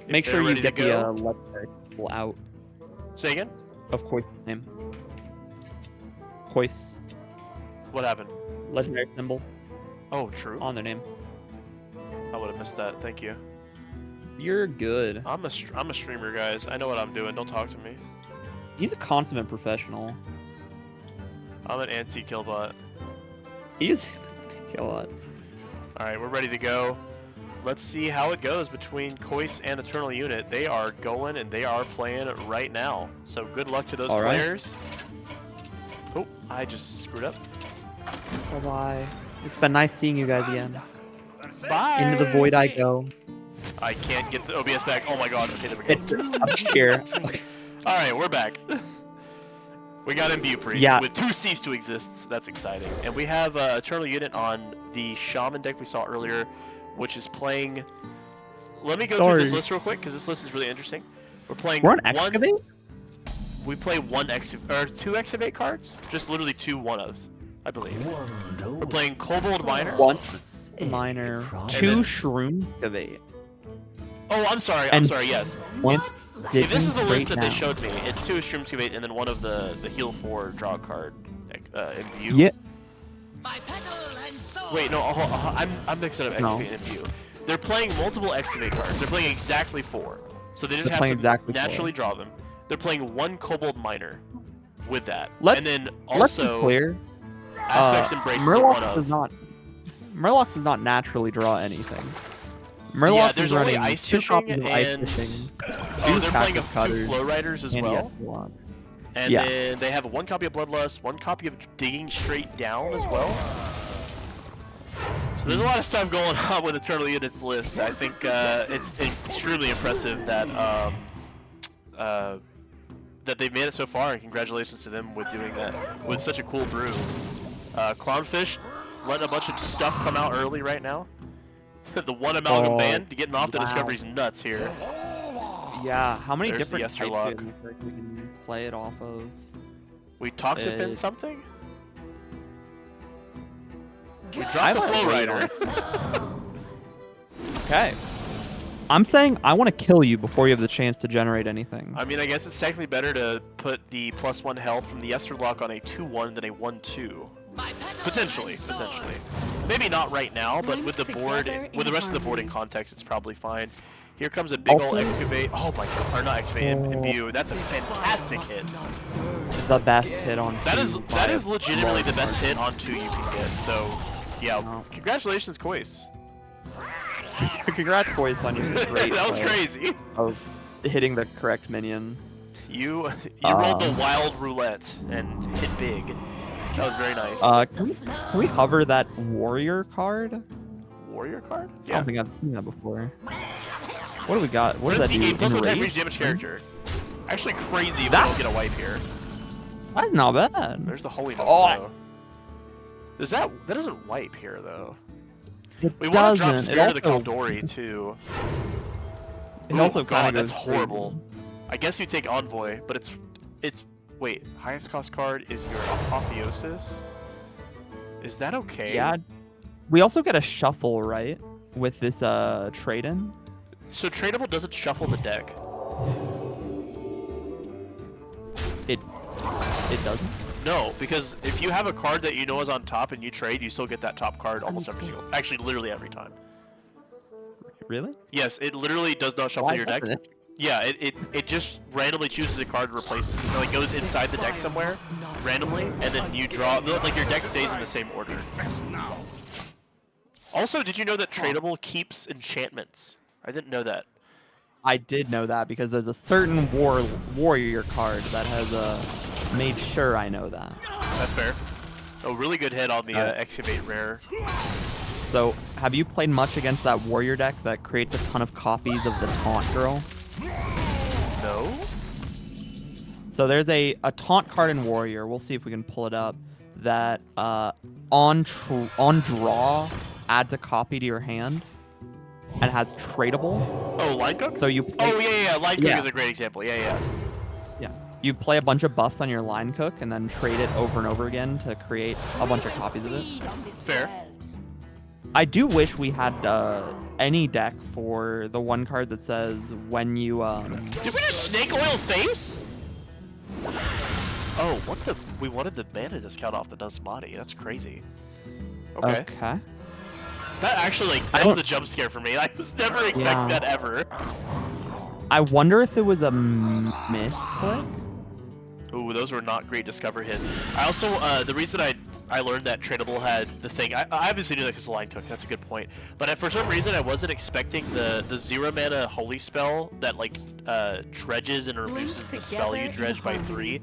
Make sure you get the legendary symbol out. Say again? Of Kois' name. Kois. What happened? Legendary symbol Oh, true. on their name. I would have missed that. Thank you. You're good. I'm a streamer, guys. I know what I'm doing. Don't talk to me. He's a consummate professional. I'm an anti-kill bot. He's kill it. All right, we're ready to go. Let's see how it goes between Kois and Eternal Unit. They are going and they are playing right now. So good luck to those players. Oh, I just screwed up. Bye-bye. It's been nice seeing you guys again. Bye. Into the void I go. I can't get the OBS back. Oh my god. Okay, there we go. It's up here. All right, we're back. We got Imbue Priest with 2 Cease to Exists. That's exciting. And we have Eternal Unit on the Shaman deck we saw earlier, which is playing... Let me go through this list real quick, because this list is really interesting. We're on Excavate? We play 2 Excavate cards. Just literally 2 one-ofs, I believe. We're playing Kobold Miner. 1 Miner. 2 Shroom Excavate. Oh, I'm sorry, yes. If this is the list that they showed me, it's 2 Shroom Excavate and then one of the Heal 4 draw card Imbue. Yeah. Wait, no, I'm mixing up Excavate and Imbue. They're playing multiple Excavate cards. They're playing exactly 4. So they just have to naturally draw them. They're playing 1 Kobold Miner with that. And then also, clear. Aspects Embrace one of. Murlocs does not naturally draw anything. Yeah, Murlocs there's is only running Ice 2 Fishing copies of and... Ice Fishing. Oh, they're playing 2 Flow Riders as well. And then they have 1 copy of Bloodlust, 1 copy of Digging Straight Down as well. So there's a lot of stuff going on with Eternal Unit's list. I think it's extremely impressive that that they've made it so far, and congratulations to them with doing that with such a cool brew. Clownfish letting a bunch of stuff come out early right now. The 1 Amalgam Band to getting off the Discovery's nuts here. Yeah, how many There's different types Yesterlock. do we can play it off of? We Toxifin something? We dropped I the like Flow Blade Rider. Okay. I'm saying I want to kill you before you have the chance to generate anything. I mean, I guess it's technically better to put the +1 health from the Yesterlock on a 2-1 than a 1-2. Potentially. Maybe not right now, but with the board, with the rest of the board in context, it's probably fine. Here comes a big ol' Excavate. Oh my god, or not Excavate, Imbue. That's a fantastic hit. The best hit on 2. That is legitimately the best hit on 2 you can get. So, yeah, congratulations, Kois. Congrats, boys, on your great That was play crazy. of hitting the correct minion. You rolled the wild roulette and hit big. That was very nice. Can we hover that warrior card? Warrior card? I Yeah. don't think I've seen that before. What do we got? What does that Frenzy do? game plus 1 time Enrage? reach damage character. Actually crazy if we That- don't get a wipe here. That's not bad. There's the holy note Oh. though. Does that doesn't wipe here though? It We want to drop doesn't. Spirit of the also- Kaldori too. It Oh also god, kinda that's goes horrible. I guess you take Envoy, but it's wait, highest cost card is your Apotheosis? Is that okay? Yeah. We also get a shuffle, right? With this trade-in. So tradable doesn't shuffle the deck. It doesn't. No, because if you have a card that you know is on top and you trade, you still get that top card almost every mistake. single. Actually, literally every time. Really? Yes, it literally does not shuffle Why your deck. doesn't it? Yeah, it just randomly chooses a card to replace it. So it goes inside the deck somewhere randomly, and then you draw. Like your deck stays in the same order. Also, did you know that tradable keeps enchantments? I didn't know that. I did know that because there's a certain warrior card that has made sure I know that. That's fair. A really good hit on the Excavate rare. So, have you played much against that warrior deck that creates a ton of copies of the Taunt Girl? No? So there's a taunt card in warrior. We'll see if we can pull it up. That on draw adds a copy to your hand and has tradable. Oh, Line Cook? So you play, Oh, yeah. Line Cook Yeah. is a great example. Yeah. you play a bunch of buffs on your line cook and then trade it over and over again to create a bunch of copies of it. Fair. I do wish we had any deck for the one card that says when you Did we just Snake Oil Face? Oh, what the? We wanted the mana discount off the Nuzmati. That's crazy. Okay. That actually, that was a jump scare for me. I was never expecting Yeah. that ever. I wonder if it was a misclick. Ooh, those were not great discover hits. I also, the reason I learned that tradable had the thing, I obviously knew that because the line took, that's a good point. But for some reason, I wasn't expecting the 0 mana holy spell that like dredges and reduces the spell you dredge by 3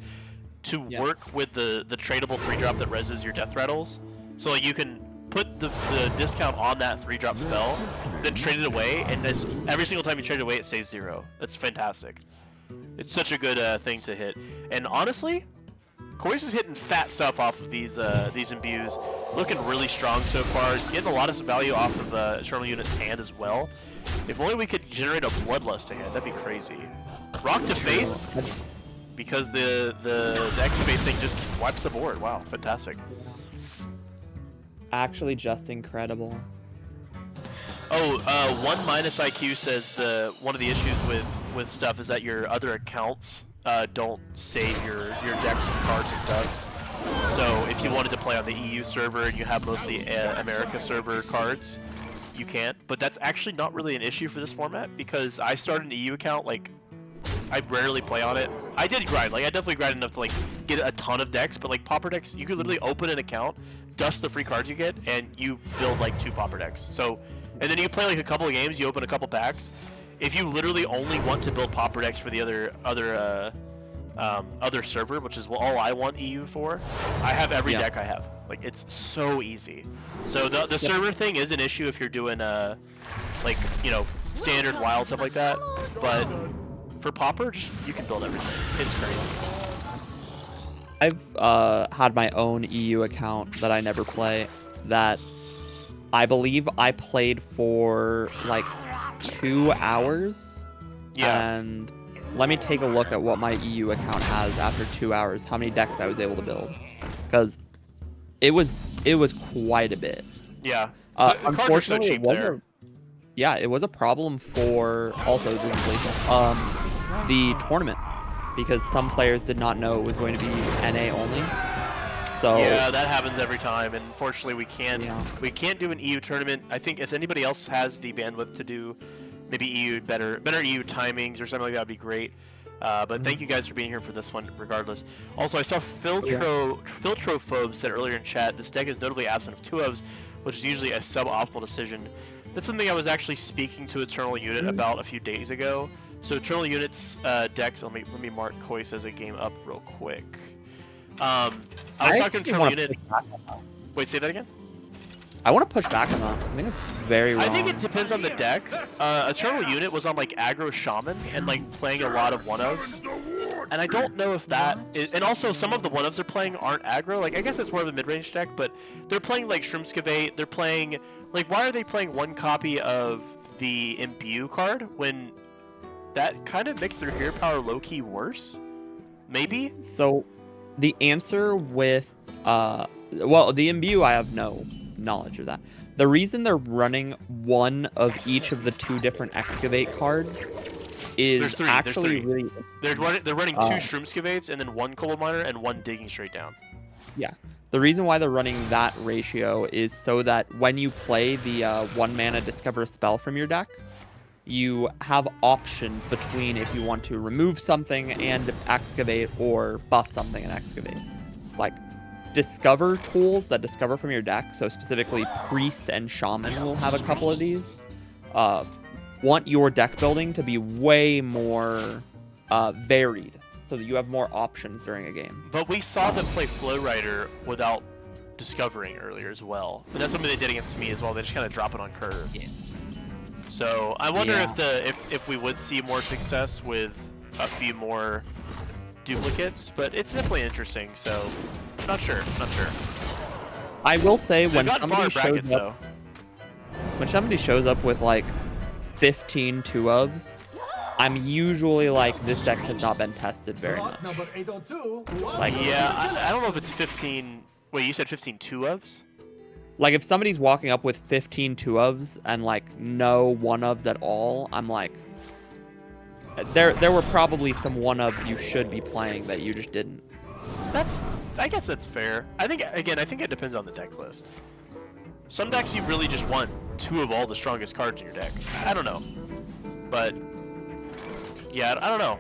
to work with the tradable 3-drop that reses your death rattles. So like, you can put the discount on that 3-drop spell, then trade it away, and every single time you trade it away, it stays 0. That's fantastic. It's such a good thing to hit. And honestly, Koi's is hitting fat stuff off of these imbues. Looking really strong so far. Getting a lot of value off of Eternal Unit's hand as well. If only we could generate a Bloodlust hand, that'd be crazy. Rock to face, because the Excavate thing just wipes the board. Wow, fantastic. Actually, just incredible. Oh, 1 minus IQ says one of the issues with stuff is that your other accounts don't save your decks and cards and dust. So if you wanted to play on the EU server and you have mostly America server cards, you can't. But that's actually not really an issue for this format because I started an EU account, like, I rarely play on it. I did grind, like I definitely grind enough to like get a ton of decks, but like Pauper decks, you could literally open an account, dust the free cards you get, and you build like 2 Pauper decks. So, and then you play like a couple of games, you open a couple packs. If you literally only want to build Pauper decks for the other server, which is all I want EU for, I have every deck I have. Like it's so easy. So the server thing is an issue if you're doing like, you know, standard wild stuff like that, but for Pauper, just you can build everything. It's crazy. I've had my own EU account that I never play that I believe I played for like 2 hours. Yeah. And let me take a look at what my EU account has after 2 hours, how many decks I was able to build. Because it was quite a bit. Yeah. The cards are so Unfortunately, cheap there. Yeah, it was a problem for also the tournament because some players did not know it was going to be NA only. So yeah, that happens every time, and unfortunately we can't do an EU tournament. I think if anybody else has the bandwidth to do maybe EU better EU timings or something like that would be great. But thank you guys for being here for this one regardless. Also, I saw Filtrophobe said earlier in chat, this deck is notably absent of 2-ofs, which is usually a suboptimal decision. That's something I was actually speaking to Eternal Unit about a few days ago. So Eternal Unit's decks. Let me mark Kois as a game up real quick. I was talking to Eternal Unit. Wait, say that again. I want to push back on that. I think it's very wrong. I think it depends on the deck. Eternal Unit was on like aggro shaman and like playing a lot of one-ofs. And I don't know if that is, and also some of the one-ofs they're playing aren't aggro. Like I guess it's more of a mid-range deck, but they're playing like Shroomskavate. They're playing like, why are they playing one copy of the Imbue card when that kind of makes their hero power low-key worse? Maybe. So, the answer with well, the Imbue, I have no knowledge of that. The reason they're running one of each of the 2 different Excavate cards is actually really. They're running 2 Shroomskavates and then 1 Cobalt Miner and 1 Digging Straight Down. Yeah. The reason why they're running that ratio is so that when you play the 1 mana Discover a Spell from your deck, you have options between if you want to remove something and Excavate or buff something and Excavate. Like, Discover tools that discover from your deck, so specifically Priest and Shaman will have a couple of these, want your deck building to be way more varied, so that you have more options during a game. But we saw them play Flow Rider without discovering earlier as well. And that's something they did against me as well. They just kind of drop it on curve. Yeah. So I wonder if we would see more success with a few more duplicates, but it's definitely interesting. So not sure. I will say when somebody shows up with like 15 2-ofs, I'm usually like, this deck has not been tested very much. Like, yeah, I don't know if it's 15. Wait, you said 15 2-ofs? Like, if somebody's walking up with 15 2-ofs and like no 1-ofs at all, I'm like, there were probably some 1-ofs you should be playing that you just didn't. I guess that's fair. I think it depends on the deck list. Some decks you really just want 2 of all the strongest cards in your deck. I don't know, but yeah, I don't know.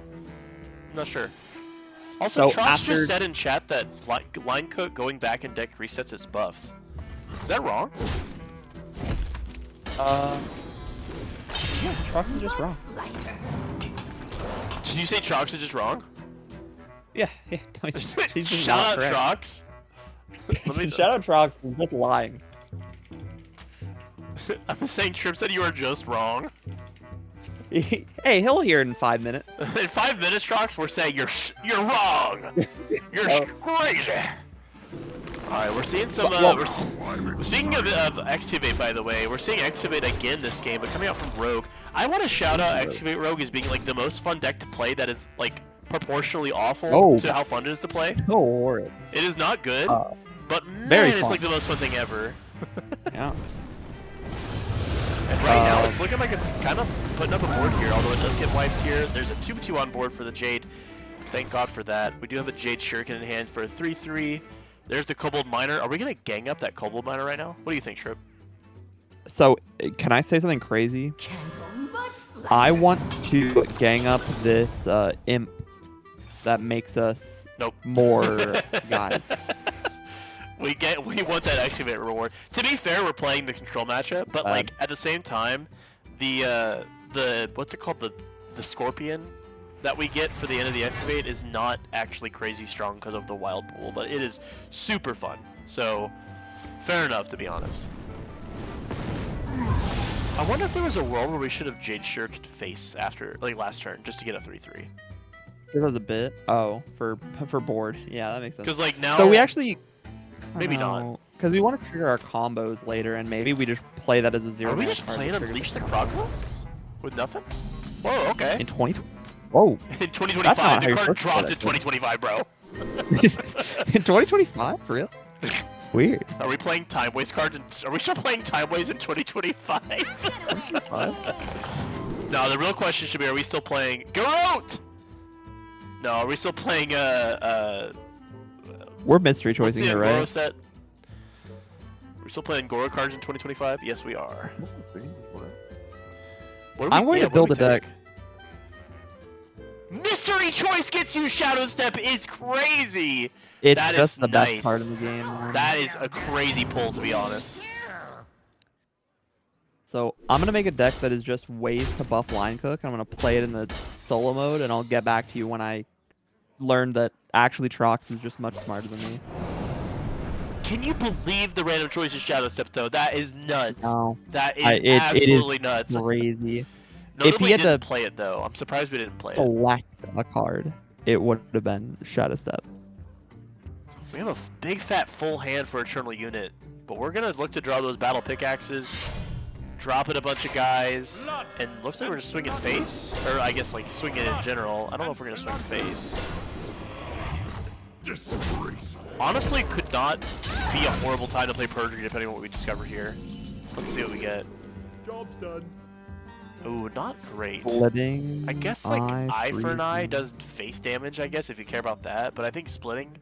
I'm not sure. Also, So Trox just said in chat that line cook going back in deck resets its buffs. Is that wrong? Yeah, Trox is just wrong. Did you say Trox is just wrong? Yeah. He's just Shout not out correct. Trox. Shout out Trox. He's just lying. I'm saying Trip said you were just wrong. Hey, he'll hear it in 5 minutes. In 5 minutes, Trox, we're saying you're wrong. You're crazy. All right, we're seeing some. Speaking of Excavate, by the way, we're seeing Excavate again this game, but coming out from Rogue. I want to shout out Excavate Rogue as being like the most fun deck to play. That is like proportionally awful to how fun it is to play. So horrid. It is not good, but very man, it's fun. like the most fun thing ever. Yeah. And right now, it's looking like it's kind of putting up a board here, although it does get wiped here. There's a 2-2 on board for the Jade. Thank God for that. We do have a Jade Shuriken in hand for a 3-3. There's the Kobold Miner. Are we going to gang up that Kobold Miner right now? What do you think, Trip? So, can I say something crazy? I want to gang up this imp that makes us more guys. We want that Excavate reward. To be fair, we're playing the control matchup, but like at the same time, the what's it called, the Scorpion that we get for the end of the Excavate is not actually crazy strong because of the wild pool, but it is super fun. So fair enough, to be honest. I wonder if there was a world where we should have Jade Shuriken face after like last turn just to get a 3-3. Give us a bit. Oh, for board. Yeah, that makes sense. Because like now, so we actually. Maybe not. Because we want to trigger our combos later, and maybe we just play that as a 0. Are we just playing Unleash the Crocodilus with nothing? Whoa, okay. In 2020. Whoa. In 2025, the card dropped in 2025, bro. In 2025, for real? Weird. Are we playing Time Waste cards? Are we still playing Time Waste in 2025? No, the real question should be: are we still playing Garrote? No, are we still playing We're mystery choicing here, right? Set? We're still playing Goro cards in 2025? Yes, we are. I'm going to build a deck. Mystery choice gets you Shadow Step is crazy. It's that just is the nice. best card in the game. That is a crazy pull, to be honest. So I'm gonna make a deck that is just ways to buff Line Cook. I'm gonna play it in the solo mode, and I'll get back to you when I learn that actually Trox is just much smarter than me. Can you believe the random choice of Shadow Step though? That is nuts. No, That is it absolutely is nuts. crazy. Notably If he had didn't to play it though. I'm surprised we didn't play it. select a card, it would have been Shadow Step. We have a big fat full hand for Eternal Unit, but we're gonna look to draw those battle pickaxes, dropping a bunch of guys, and looks like we're just swinging face, or I guess like swinging in general. I don't know if we're gonna swing face. Honestly, could not be a horrible time to play Perjury depending on what we discover here. Let's see what we get. Job's done. Ooh, not great. Splitting. I guess like eye for an eye freezing. does face damage, I guess, if you care about that, but I think splitting.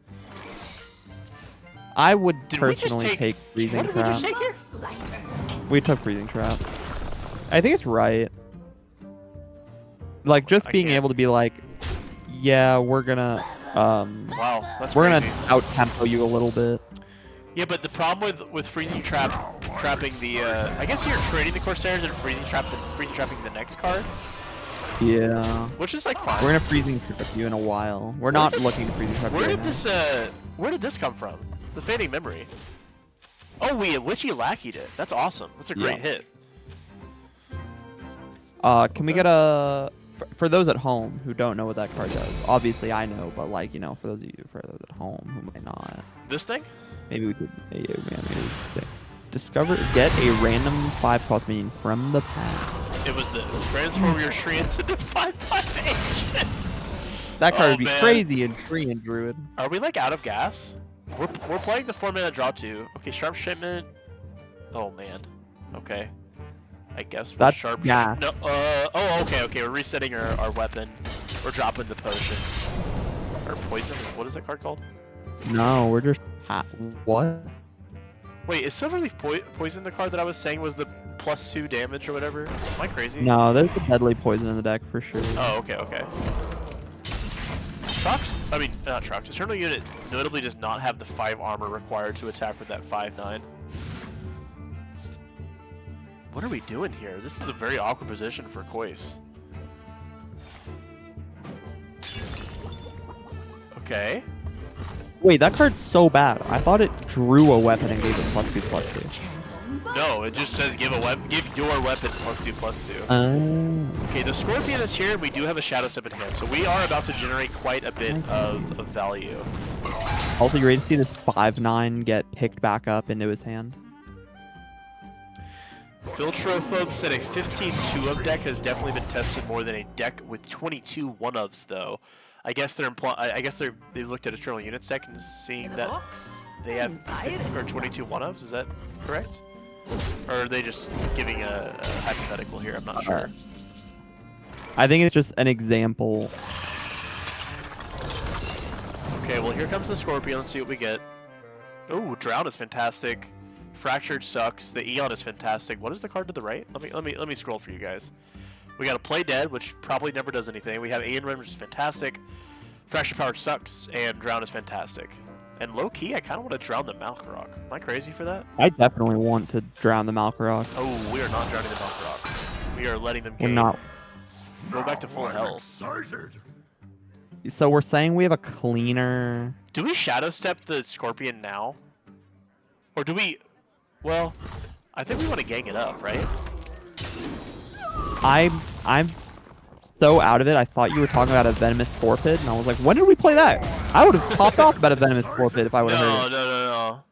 I would Did we just personally take- take Freezing What did we Trap. just take here? We took Freezing Trap. I think it's right. Like just I being can't- able to be like, yeah, we're gonna Wow, that's we're crazy. gonna out tempo you a little bit. Yeah, but the problem with freezing trapping the I guess you're trading the Corsairs and freezing trapping the next card, Yeah. which is like fine. We're gonna Freezing Trap you in a while. We're not looking to Freezing Trap you Where right did now. where did this come from? The fading memory. Oh, we Witchy Lackey'd it. That's awesome. That's a great hit. Can we get a for those at home who don't know what that card does? Obviously I know, but like, you know, for those at home who might not. This thing? Maybe we could get a random 5-cost minion from the pack. It was this. Transform your Shrieks into 5/5 agents. That card Oh, would be man. crazy in Tree and Druid. Are we like out of gas? We're playing the 4-mana draw 2. Okay, sharp shipment. Oh man. Okay. I guess we're That's sharp. gas. No. Oh, okay. We're resetting our weapon. We're dropping the potion. Or poison. What is that card called? No, we're just what? Wait, is Silverleaf Poison the card that I was saying was the +2 damage or whatever? Am I crazy? No, there's a deadly poison in the deck for sure. Oh, okay. Not Trox. Eternal Unit notably does not have the 5 armor required to attack with that 5/9. What are we doing here? This is a very awkward position for Kois. Okay. Wait, that card's so bad. I thought it drew a weapon and gave it +2/+2. No, it just says give your weapon +2/+2. Oh. Okay, the Scorpion is here, and we do have a Shadow Step in hand, so we are about to generate quite a bit of value. Also, you ready to see this 5/9 get picked back up into his hand? Filtrophobe said a 15 2-of deck has definitely been tested more than a deck with 22 1-ofs, though. I guess they looked at Eternal Units deck and seeing that they have 22 1-ofs. Is that correct? Or are they just giving a hypothetical here? I'm not sure. I think it's just an example. Okay, well here comes the Scorpion. Let's see what we get. Oh, Drown is fantastic. Fractured sucks. The Eon is fantastic. What is the card to the right? Let me scroll for you guys. We got a Play Dead, which probably never does anything. We have Aeon Ren, which is fantastic. Fractured Power sucks, and Drown is fantastic. And low key, I kind of want to drown the Malkarok. Am I crazy for that? I definitely want to drown the Malkarok. Oh, we are not drowning the Malkarok. We are letting them We're gain. not. Go back to full health. Excited. So we're saying we have a cleaner. Do we Shadow Step the Scorpion now? Or do we... Well, I think we want to gang it up, right? I'm so out of it. I thought you were talking about a Venomous Scorpid, and I was like, when did we play that? I would have popped off about a Venomous Scorpid if I would have heard it. No.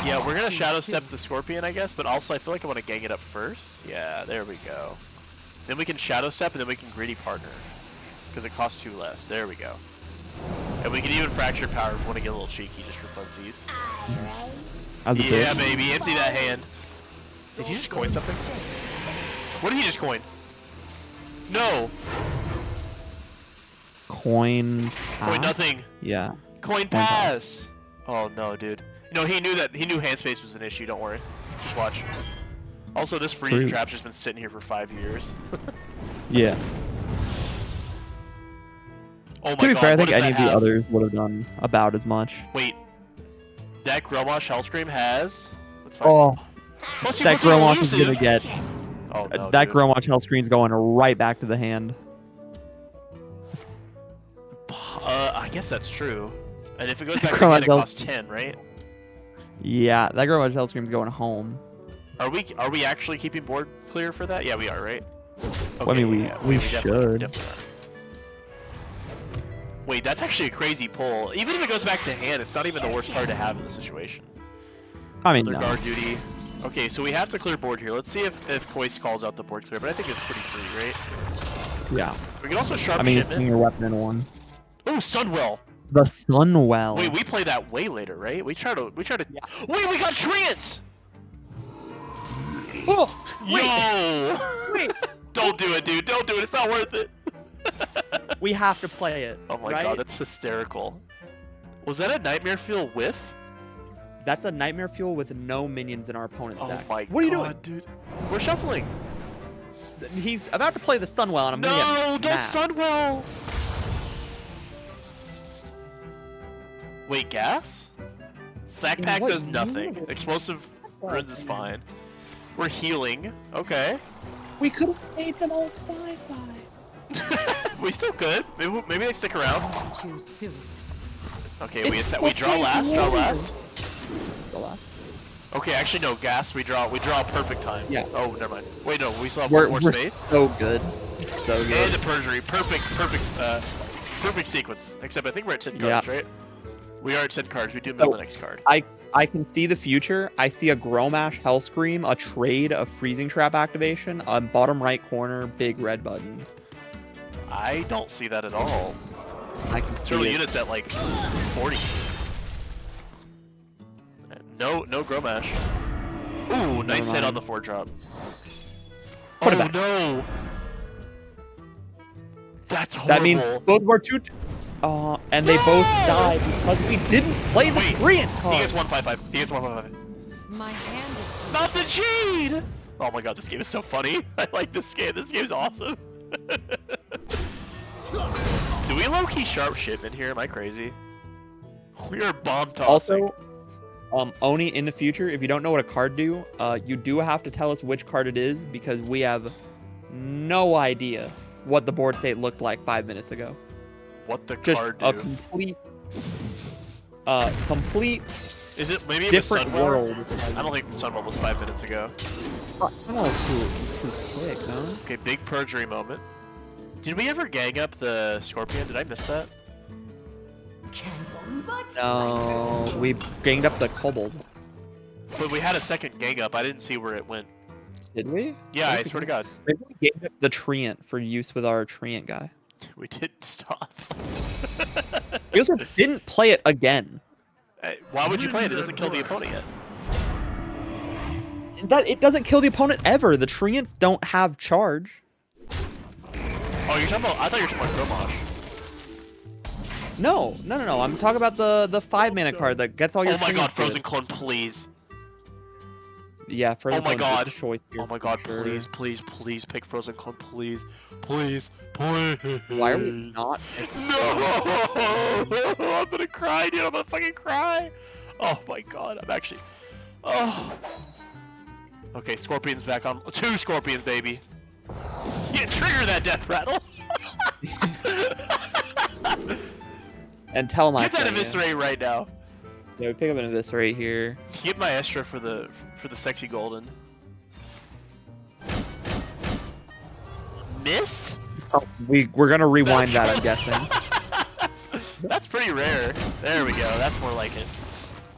Yeah, we're gonna Shadow Step the Scorpion, I guess, but also I feel like I want to gang it up first. Yeah, there we go. Then we can Shadow Step, and then we can Greedy Partner. Because it costs 2 less. There we go. And we can even Fracture Power if we want to get a little cheeky just for funsies. As a Yeah, bitch. baby, empty that hand. Did he just coin something? What did he just coin? No! Coin. Coin pass? nothing. Yeah. Coin pass! Oh no, dude. You know, he knew hand space was an issue, don't worry. Just watch. Also, this freezing True. trap's just been sitting here for 5 years. Yeah. Oh my To be god, fair, I what think does any that of the have? others would have done about as much. Wait. That Grommash Hellscream has... Let's find Oh, Plus, That Grommash is gonna get Oh, no, that dude. Grommash health screen's going right back to the hand. I guess that's true. And if it goes back Grommash again, it health- costs 10, right? Yeah, that Grommash health screen's going home. Are we actually keeping board clear for that? Yeah, we are, right? Well, I mean, we definitely should. are. Wait, that's actually a crazy pull. Even if it goes back to hand, it's not even the worst card to have in the situation. I mean, Another no. guard duty. Okay, so we have to clear board here. Let's see if Koi's calls out the board clear, but I think it's pretty free, right? Yeah. We can also sharp I mean, shipment. putting your weapon in one. Oh, Sunwell. The Sunwell. Wait, we play that way later, right? We try to. Yeah. Wait, we got trance. Oh, Yo! wait. Don't do it, dude. Don't do it. It's not worth it. We have to play it. Oh my right? god, that's hysterical. Was that a Nightmare Fuel whiff? That's a Nightmare Fuel with no minions in our opponent's Oh deck. my What are you god, dude. We're shuffling. doing? He's about to play the Sunwell, and I'm No, gonna don't get mad. Sunwell. Wait, gas? Sack In pack what does nothing. universe? Explosive runs is fine. We're healing. Okay. We could have made them all 5/5. We still could. Maybe they stick around. Choose soon. Okay, we draw last. Draw last. The last. Okay, actually no, gas. We draw perfect time. Yeah. Oh, never mind. Wait, no, we still have We're one more space. so good. So And good. the perjury. Perfect sequence. Except I think we're at 10 Yeah. cards, right? We are at 10 cards. We do mill So- the next card. I can see the future. I see a Grommash Hellscream, a trade, a Freezing Trap activation, a bottom right corner, big red button. I don't see that at all. I can Turtle see it. units at like 40. No Grommash. Ooh, nice hit mind. on the 4-drop. Put Oh it back. no! That's horrible. That means both of our two. And they both No! died because we didn't play the Wait, Treant he card. gets 155. He gets 155. My hand is Not the Jade! Oh my god, this game is so funny. I like this game. This game's awesome. Do we low-key sharp shipment here? Am I crazy? We are bomb tossing. Also, Oni, in the future, if you don't know what a card do, you do have to tell us which card it is because we have no idea what the board state looked like 5 minutes ago. What the Just card a do? complete Is it maybe it was different Sunwell? world. I don't think the Sunwell was 5 minutes ago. Too quick, huh? Okay, big perjury moment. Did we ever gang up the Scorpion? Did I miss that? No, we ganged up the Kobold. But we had a second gang up. I didn't see where it went. Did we? Yeah, I swear to God. Maybe we ganged up the Treant for use with our Treant guy. We didn't stop. We also didn't play it again. Why would you play it? It doesn't kill the opponent yet. It doesn't kill the opponent ever. The Treants don't have charge. Oh, you're talking about... I thought you were talking about Grommash. No. I'm talking about the 5-mana card that gets all your. Oh my god, Treants Frozen with. Clone, please. Yeah, Frozen Oh my Clone's a good god. choice here Oh my for god, sure. please pick Frozen Clone, please. Please. Why are we not? No! I'm gonna cry, dude. I'm gonna fucking cry. Oh my god, I'm actually... Oh. Okay, Scorpion's back on. 2 Scorpions, baby. Yeah, trigger that death rattle. And tell my. Get that eviscerate right now. Yeah, we pick up an eviscerate here. Get my Estra for the sexy golden. Miss? Oh, we're gonna rewind That's that, I'm guessing. That's pretty rare. There we go. That's more like it.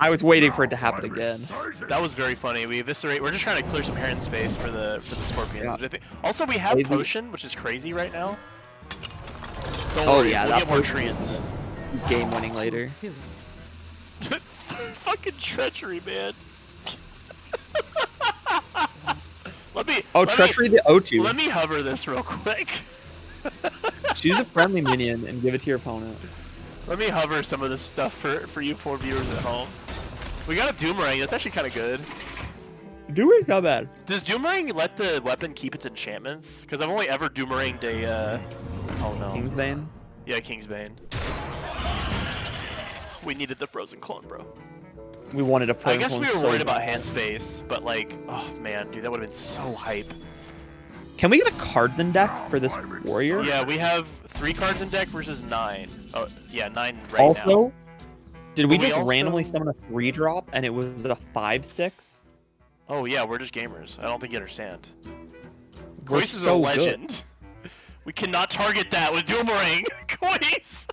I was waiting for it to happen again. That was very funny. We eviscerate. We're just trying to clear some Heron space for the Scorpion. Yeah. Which I think, also, we have Maybe- potion, which is crazy right now. Don't Oh, worry, yeah, we'll that get more potion- treants. Game winning later. soon. Fucking treachery, man. let me. Oh, let me- Treachery the O2. Let me hover this real quick. Choose a friendly minion and give it to your opponent. Let me hover some of this stuff for you poor viewers at home. We got a Doomerang. That's actually kind of good. Doomring's not bad. Does Doomerang let the weapon keep its enchantments? Because I've only ever Doomeranged a. Oh no. Kingsbane. Yeah, Kingsbane. We needed the Frozen Clone, bro. We wanted to I put guess we were so worried about bad. hand space, but like, oh man, dude, that would have been so hype. Can we get a cards in deck for this warrior? Yeah, we have 3 cards in deck versus 9. Oh, yeah, 9 right Also, now. did we But we just randomly also- summon a 3-drop and it was a 5/6? Oh yeah, we're just gamers. I don't think you understand. We're Kois is a so legend. We cannot target that with Doomerang. Kois!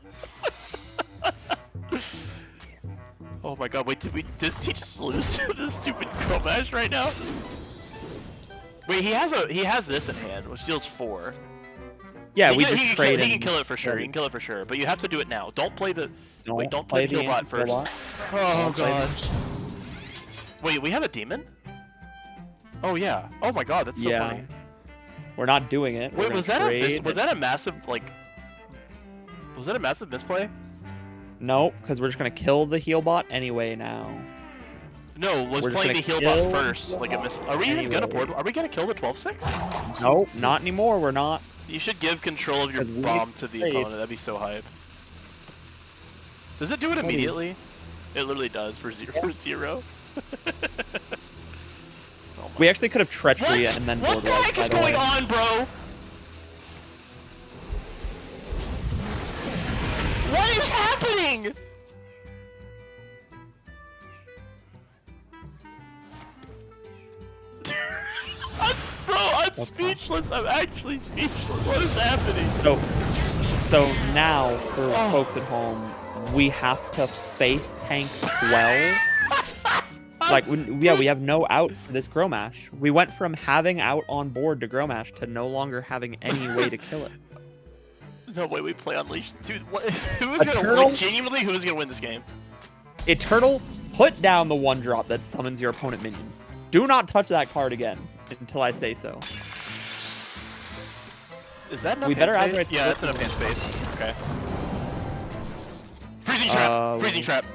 Oh my god, wait, did he just lose to this stupid Chromash right now? Wait, he has this in hand, which deals 4. Yeah, he we can, just he trade. can, he can kill it for sure. He can kill it for sure. But you have to do it now. Don't play the. Wait, don't play the heal bot first. Oh god. Wait, we have a demon? Oh yeah. Oh my god, that's so funny. We're not doing it. Wait, was that a massive like? Was that a massive misplay? No, because we're just gonna kill the heal bot anyway now. No, was We're just playing the gonna heal kill bot first like a miss. Are we even gonna board? Are we gonna kill the 12-6? Nope, not anymore. We're not. You should give control of your 'Cause we bomb to the played. opponent. That'd be so hype. Does it do it immediately? It literally does for zero. We actually could have treachery What? and then What board the wipe, heck by is the going way. on, bro? What is happening? I'm speechless. I'm actually speechless. What is happening? So now for folks at home, we have to face tank 12. We have no out for this Gromash. We went from having out on board to Gromash to no longer having any way to kill it. No way we play Unleashed. Dude, what, who's gonna Eternal? win? Genuinely, who's gonna win this game? Eternal, put down the 1-drop that summons your opponent minions. Do not touch that card again until I say so. Is that enough We better hand either space? Yeah, that's enough hand space. Okay. Freezing trap! Freezing trap!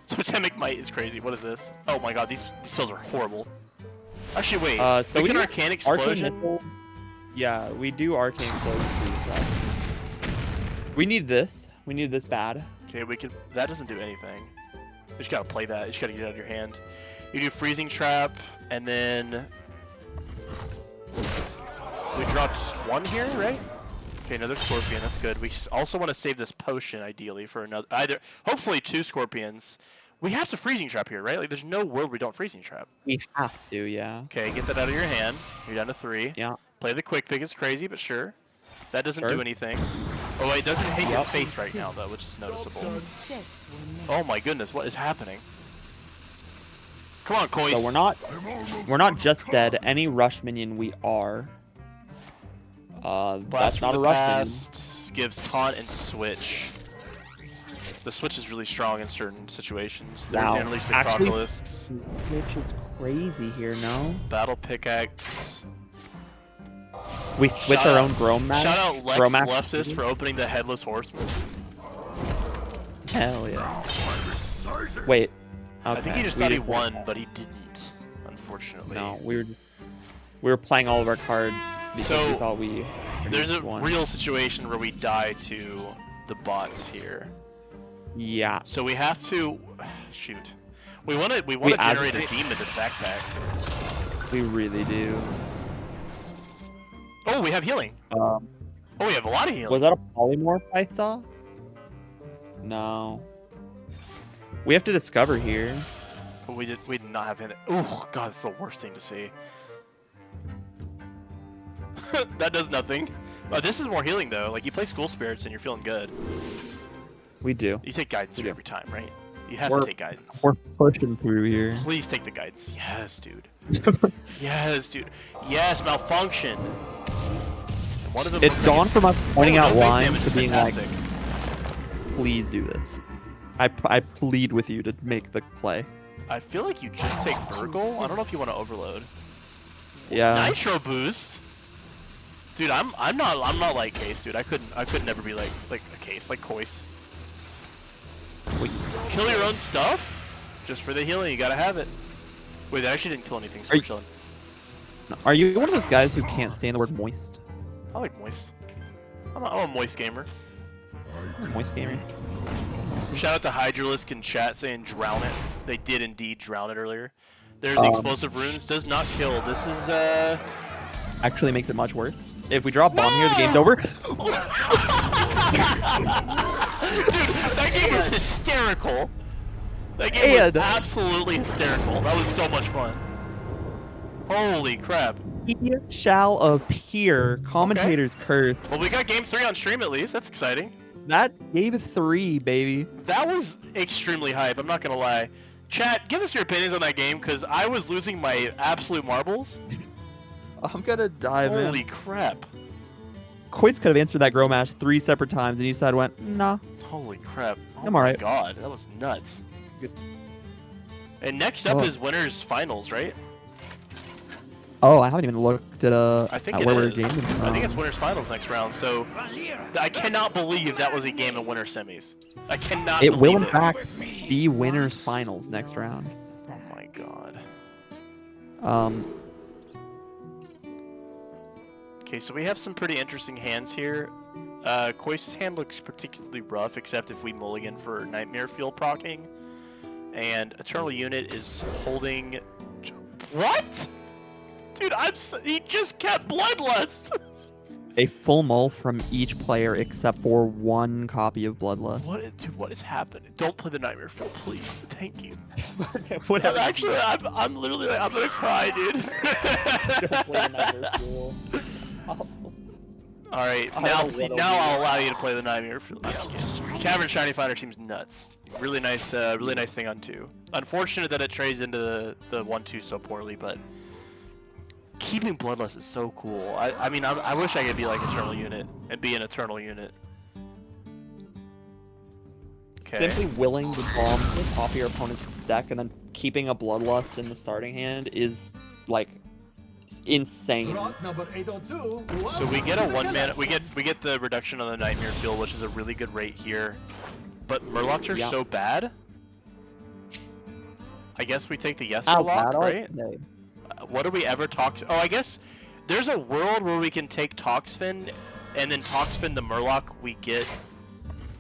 Totemic Might is crazy. What is this? Oh my god, these spells are horrible. Actually, wait. So we can do Arcane Explosion? Missile. Yeah, we do Arcane Explosion. We need this. We need this bad. Okay, we can. That doesn't do anything. You just gotta play that. You just gotta get it out of your hand. You do Freezing Trap, and then we draw just 1 here, right? Okay, another Scorpion. That's good. We also want to save this potion, ideally, for another. Hopefully 2 Scorpions. We have to Freezing Trap here, right? Like, there's no world we don't Freezing Trap. We have to, yeah. Okay, get that out of your hand. You're down to 3. Yeah. Play the Quick Pick. It's crazy, but sure. That doesn't Sure. do anything. Oh, wait, it doesn't hit your Yep. face right now, though, which is noticeable. 6 were Oh my goodness, what is happening? Come on, Kois. So we're not just dead. Any rush minion we are. Blast That's from not a the rush minion. past gives taunt and switch. The switch is really strong in certain situations. There's Wow. the Unleash the Actually- Crocolisks. Which is crazy here, no? Battle Pickaxe. We switch Shout our out- own Gromash. Shout out Lex Gromash Leftist for opening the Headless Horseman. Hell yeah. Wait. Okay. I think he just we thought he didn't- won, but he didn't, unfortunately. No, we were playing all of our cards because So, we thought we There's a won. real situation where we die to the bots here. Yeah. So we have to shoot. We want to We generate a agitate. demon to sack pack. We really do. Oh, we have healing. Oh, we have a lot of healing. Was that a polymorph I saw? No. We have to discover here. But we did not have it. Oh god, that's the worst thing to see. That does nothing. This is more healing though. Like you play School Spirits and you're feeling good. We do. You take guidance We do. every time, right? You have We're- to take guidance. We're pushing through here. Please take the guidance. Yes, dude. Yes, dude. Yes, malfunction. And one of them It's looks like gone from us pointing out no face lines damage to is being fantastic. like, please do this. I plead with you to make the play. I feel like you just take Virgil. I don't know if you want to overload. Yeah. Nitro boost. Dude, I'm not like Case, dude. I could never be like a Case, like Kois. Wait. Kill your own stuff? Just for the healing, you gotta have it. Wait, that actually didn't kill anything, so Are we're you- chilling. Are you one of those guys who can't stand the word moist? I like moist. I'm a moist gamer. Moist gamer. Shout out to Hydralisk in chat saying drown it. They did indeed drown it earlier. There's the explosive runes. Does not kill. This is Actually makes it much worse. If we drop bomb here, the game's over. Dude, that game was hysterical. That game was absolutely hysterical. That was so much fun. Holy crap. He shall appear. Commentator's curse. Well, we got game 3 on stream at least. That's exciting. That gave 3, baby. That was extremely hype. I'm not going to lie. Chat, give us your opinions on that game because I was losing my absolute marbles. I'm gonna die, man. Holy crap. Quiz could have answered that girl match 3 separate times, and you side went, nah. Holy crap. Oh I'm my alright. god, that was nuts. And next up is winners finals, right? Oh, I haven't even looked at I think at it where we're is. gaming from. I think it's winners finals next round. So I cannot believe that was a game of winner semis. I cannot It believe will in it. fact be winners finals next round. Oh my god. Okay, so we have some pretty interesting hands here. Koi's hand looks particularly rough, except if we mulligan for Nightmare Fuel proccing. And Eternal Unit is holding... What? Dude, he just kept Bloodlust! A full mull from each player except for 1 copy of Bloodlust. Dude, what is happening? Don't play the Nightmare Fuel, please. Thank you. Whatever. Actually, I'm literally like, I'm gonna cry, dude. Don't play the Nightmare Fuel. Alright, now I'll allow you to play the Nightmare Fuel. I'm just kidding. Cavern Shiny Finder seems nuts. Really nice thing on 2. Unfortunate that it trades into the 1-2 so poorly, but keeping Bloodlust is so cool. I mean, I wish I could be like Eternal Unit and be an Eternal Unit. Okay. Simply willing to bomb the top of your opponent's deck and then keeping a Bloodlust in the starting hand is like insane. So we get a 1-mana. We get the reduction on the Nightmare Fuel, which is a really good rate here. But Murlocs are so bad. I guess we take the yes Murloc, right? What do we ever talk? Oh, I guess there's a world where we can take Toxfin, and then Toxfin the Murloc we get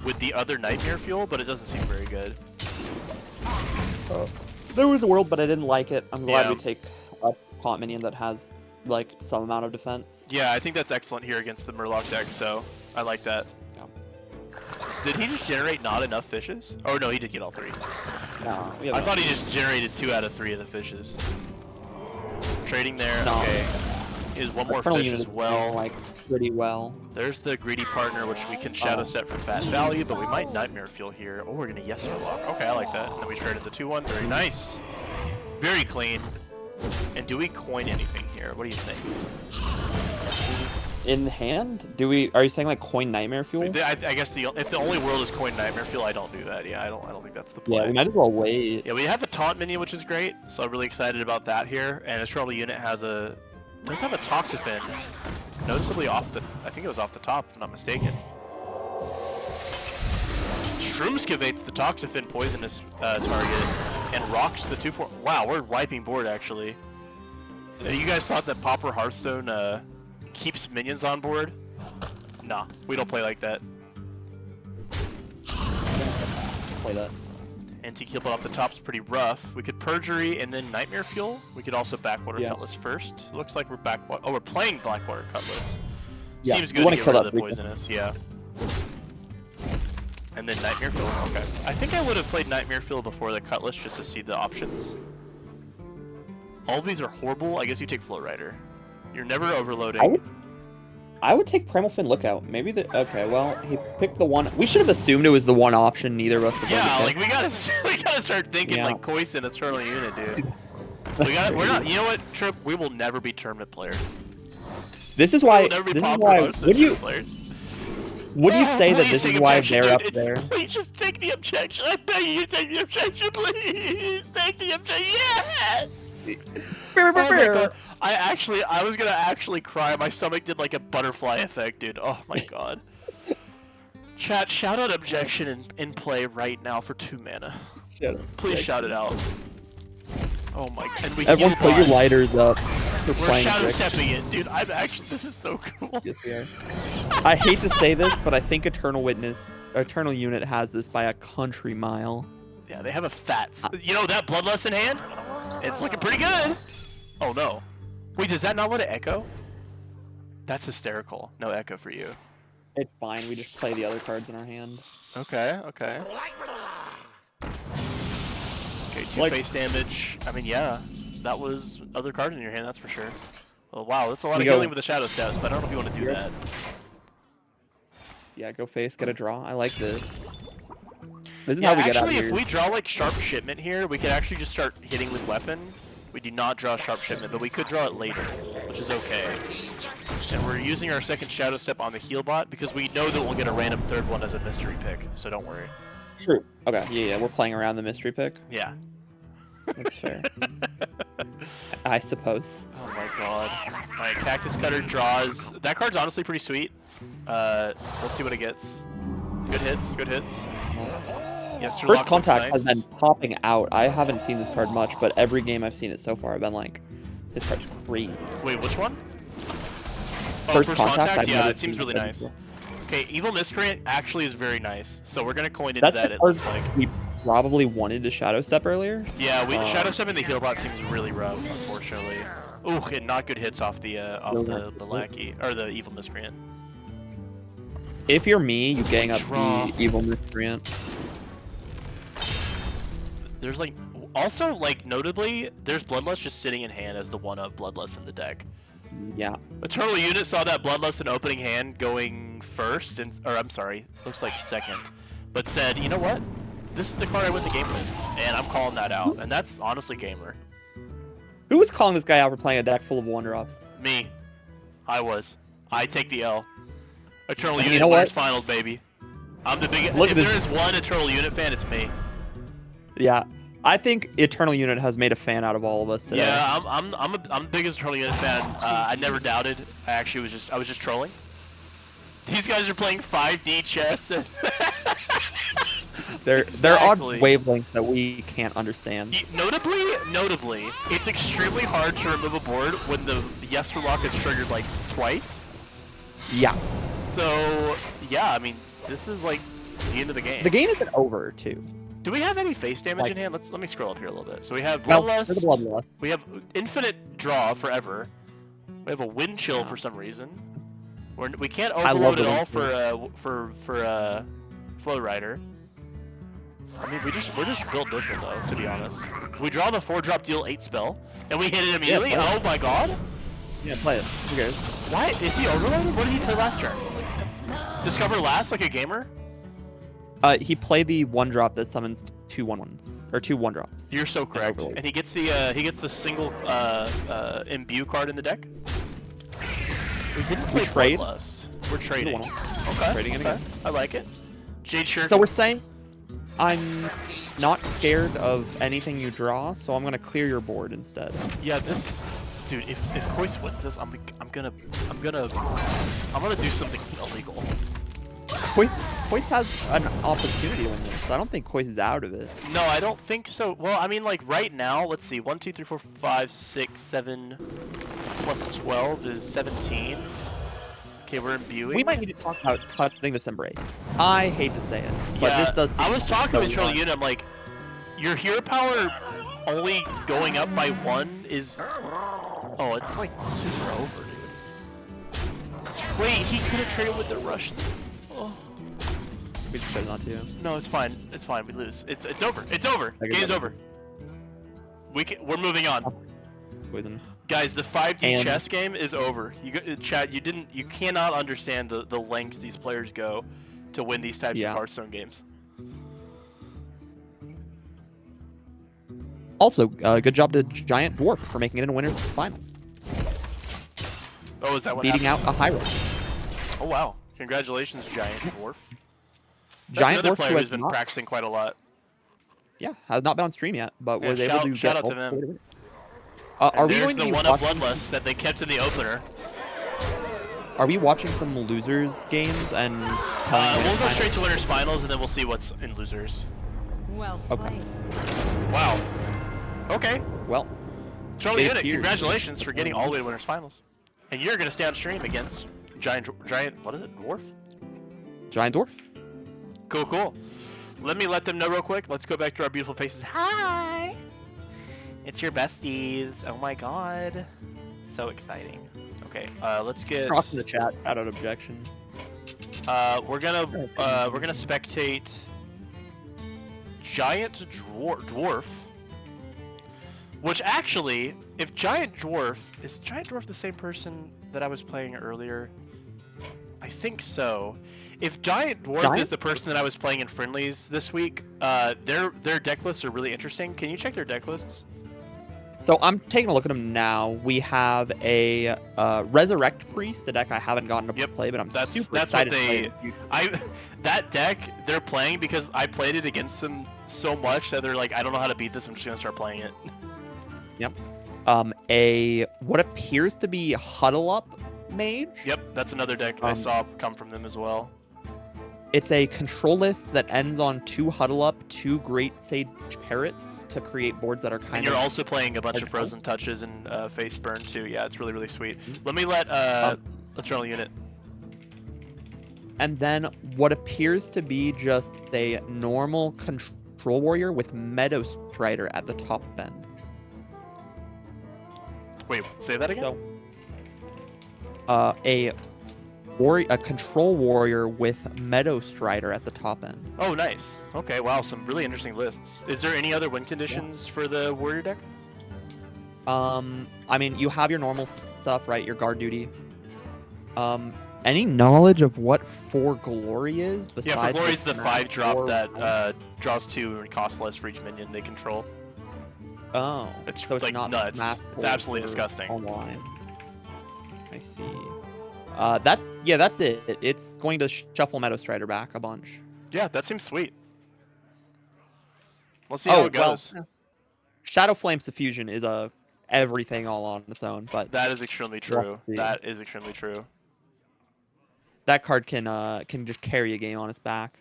with the other Nightmare Fuel, but it doesn't seem very good. There was a world, but I didn't like it. I'm glad we take a taunt minion that has like some amount of defense. Yeah, I think that's excellent here against the Murloc deck, so I like that. Yeah. Did he just generate not enough fishes? Oh no, he did get all 3. No, I thought he just generated 2 out of 3 of the fishes. Trading there, No. okay. Is one more Eternal fish Unit as is well. doing, like pretty well. There's the greedy partner, which we can shadow set for fat value, but we might Nightmare Fuel here. Oh, we're gonna yes Murloc. Okay, I like that. And then we traded the 2-1. Very nice. Very clean. And do we coin anything here? What do you think? In hand? Are you saying like coin Nightmare Fuel? I guess if the only world is coin Nightmare Fuel, I don't do that. Yeah, I don't think that's the play. Yeah, we might as well wait. Yeah, we have the taunt minion, which is great, so I'm really excited about that here. And Eternal Unit does have a Toxifin, noticeably I think it was off the top, if I'm not mistaken. Shroomscavates the Toxifin poisonous target and rocks the 2-4. Wow, we're wiping board actually. You guys thought that Pauper Hearthstone keeps minions on board? Nah, we don't play like that. Play that. Anti-Kill off the top is pretty rough. We could Perjury and then Nightmare Fuel. We could also Backwater Cutlass first. Looks like we're Backwater. Oh, we're playing Blackwater Cutlass. Yeah, Seems good to get rid of the poisonous. Yeah. And then Nightmare Fuel. Okay. I think I would have played Nightmare Fuel before the Cutlass just to see the options. All of these are horrible. I guess you take Flow Rider. You're never overloading. I would take Primal Fin Lookout. Maybe okay, well, he picked the one. We should have assumed it was the one option neither of us were going to pick. Like we gotta start thinking like Kois and Eternal Unit, dude. We're not. You know what, Trip? We will never be tournament players. This is why. Would you say that this is why they're up there? Please just take the objection. I beg you, take the objection, please. Take the objection. Yes. Oh my God. I was gonna actually cry. My stomach did like a butterfly effect, dude. Oh my God. Chat, shout out objection in play right now for 2 mana. Please shout it out. Oh my God. And we everyone put your lighters up. We're shadow stepping it, dude. This is so cool. Yes, we are. I hate to say this, but I think Eternal Unit has this by a country mile. Yeah, they have a fat. You know that Bloodlust in hand? It's looking pretty good. Oh no. Wait, does that not let it echo? That's hysterical. No echo for you. It's fine. We just play the other cards in our hand. Okay, okay. Okay, 2 Like- face damage. I mean, yeah, that was other card in your hand, that's for sure. Oh wow, that's a lot of You go. healing with the shadow status, but I don't know if you want to do that. Yeah, go face, get a draw. I like this. This is Yeah, how we get out of actually, here. if we draw like Sharp Shipment here, we could actually just start hitting with weapon. We do not draw Sharp Shipment, but we could draw it later, which is okay. And we're using our second Shadow Step on the heal bot because we know that we'll get a random third one as a mystery pick, so don't worry. True. Okay, yeah, we're playing around the mystery pick. Yeah. That's fair. I suppose. Oh my god. Alright, Cactus Cutter draws. That card's honestly pretty sweet. Let's see what it gets. Good hits, good hits. Yes, First Contact has been popping out. I haven't seen this card much, but every game I've seen it so far, I've been like, this card's crazy. Wait, which one? Oh, First Contact? I've Yeah, never it seems seen really it nice. before. Okay, Evil Miscreant actually is very nice. So we're gonna coin into That's that, the it card looks like. we probably wanted to Shadow Step earlier. Yeah, Shadow Step in the heal bot seems really rough, unfortunately. Ooh, and not good hits off the lackey or the Evil Miscreant. If you're me, you gang up Draw. the Evil Miscreant. There's like, also like notably, there's Bloodlust just sitting in hand as the one of Bloodlust in the deck. Yeah. Eternal Unit saw that Bloodlust in opening hand going first, or I'm sorry, looks like second, but said, you know what? This is the card I win the game with, and I'm calling that out, and that's honestly gamer. Who was calling this guy out for playing a deck full of 1-drops? Me. I was. I take the L. Eternal And you Unit know what? winners finals, baby. I'm the biggest. Look If at there this- is one Eternal Unit fan, it's me. Yeah. I think Eternal Unit has made a fan out of all of us today. Yeah, I'm the biggest Eternal Unit fan. I never doubted. I was just trolling. These guys are playing 5D chess. And They're Exactly. on wavelengths that we can't understand. Notably, it's extremely hard to remove a board when the Yes Rock is triggered like twice. Yeah. So yeah, I mean, this is like the end of the game. The game isn't over, too. Do we have any face damage Like- in hand? Let me scroll up here a little bit. So we have Well, Bloodlust. for the Bloodlust. We have infinite draw forever. We have a wind chill for some reason. We can't I love overload the it all wind for Flow Rider. I mean, we're just built different though, to be honest. We draw the 4-drop deal 8 spell, and we hit it immediately. play it. Oh my god! Yeah, play it. Who cares? Why is he overloaded? What did he play last turn? Discover last like a gamer? He played the 1-drop that summons 2 1/1s or 2 1-drops. You're so correct. overload. And he gets the single imbue card in the deck. We didn't play trade? Bloodlust. We're trading. one. Okay. Trading it okay. again. I like it. Jade Shuriken. So we're saying I'm not scared of anything you draw, so I'm gonna clear your board instead. Yeah, this dude. If Kois wins this, I'm gonna do something illegal. Kois has an opportunity to win this. I don't think Kois is out of it. No, I don't think so. Well, I mean, like right now, let's see. 1, 2, 3, 4, 5, 6, 7 plus 12 is 17. Okay, we're imbuing. We might need to talk about cutting this embrace. I hate to say it, but Yeah, this does. I was talking with Eternal Unit. Unit. I'm like, your hero power only going up by 1 is. Oh, it's like super over, dude. Wait, he could have traded with the rush. Oh. We just chose not to. No, it's fine. It's fine. We lose. It's over. It's over. I guess Game's I- over. We're moving on. Poison. Guys, the 5D And- chess game is over. Chat, you cannot understand the lengths these players go to win these types Yeah. of Hearthstone games. Also, good job to Giant Dwarf for making it in winners finals, Oh, is that what beating happened? out a Hyrule. Oh wow! Congratulations, Giant Dwarf. That's Giant another Dwarf player who who's has been not, practicing quite a lot. yeah, has not been on stream yet, but Yeah, was able to shout get out to all them. the way to win. Are we There's going to the be one of watching, Bloodlust that they kept in the opener. Are we watching some losers games and? We'll go straight to winners finals and then we'll see what's in losers. Well Okay. played. Wow. Okay. Well, Charlie It Unit, appears. congratulations for getting all the way to winners finals. And you're gonna stay on stream against Giant. What is it? Dwarf. Giant Dwarf. Cool. Let me let them know real quick. Let's go back to our beautiful faces. Hi! It's your besties. Oh my god. So exciting. Okay, let's get... Cross in the chat. Shout out objection. We're gonna spectate Giant Dwarf. Which actually, if Giant Dwarf... Is Giant Dwarf the same person that I was playing earlier? I think so. If Giant Dwarf is the person that I was playing in friendlies this week, their deck lists are really interesting. Can you check their deck lists? So I'm taking a look at them now. We have a Resurrect Priest, a deck I haven't gotten to play, but I'm super excited to play it. That deck they're playing because I played it against them so much that they're like, I don't know how to beat this. I'm just gonna start playing it. Yep. A what appears to be Huddle Up Mage. Yep, that's another deck I saw come from them as well. It's a control list that ends on 2 Huddle Up, 2 Great Sage Parrots to create boards that are kind of... And you're also playing a bunch of Frozen Touches and Face Burn too. Yeah, it's really, really sweet. Let me let Journal Unit. And then what appears to be just a normal Control Warrior with Meadow Strider at the top end. Wait, say that again? So, a Control Warrior with Meadow Strider at the top end. Oh, nice. Okay, wow, some really interesting lists. Is there any other win conditions for the Warrior deck? I mean, you have your normal stuff, right? Your Guard Duty. Any knowledge of what For Glory is? Yeah, For Glory is the 5-drop that draws 2 and costs less for each minion they control. Oh, so it's like not nuts. It's absolutely disgusting. Online. I see. That's it. It's going to shuffle Meadow Strider back a bunch. Yeah, that seems sweet. Let's see how it goes. Well, Shadow Flame Suffusion is everything all on its own, but that is extremely true. That is extremely true. That card can just carry a game on its back.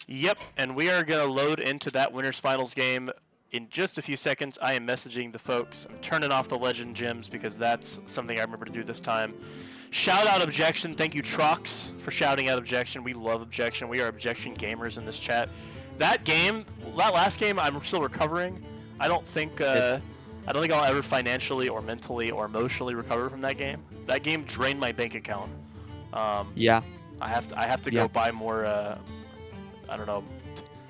Yep, and we are gonna load into that winners finals game in just a few seconds. I am messaging the folks. I'm turning off the legend gems because that's something I remember to do this time. Shout out objection. Thank you, Trox, for shouting out objection. We love objection. We are objection gamers in this chat. That last game, I'm still recovering. I don't think I'll ever financially or mentally or emotionally recover from that game. That game drained my bank account. Yeah. I have to go buy more. I don't know,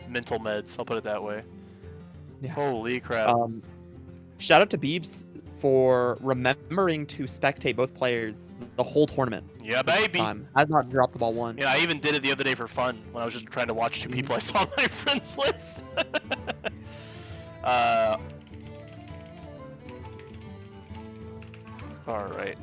mental meds. I'll put it that way. Yeah. Holy crap. Shout out to Beebs for remembering to spectate both players the whole tournament. Yeah, baby. I've not dropped the ball once. Yeah, I even did it the other day for fun when I was just trying to watch 2 people I saw on my friends list. All right.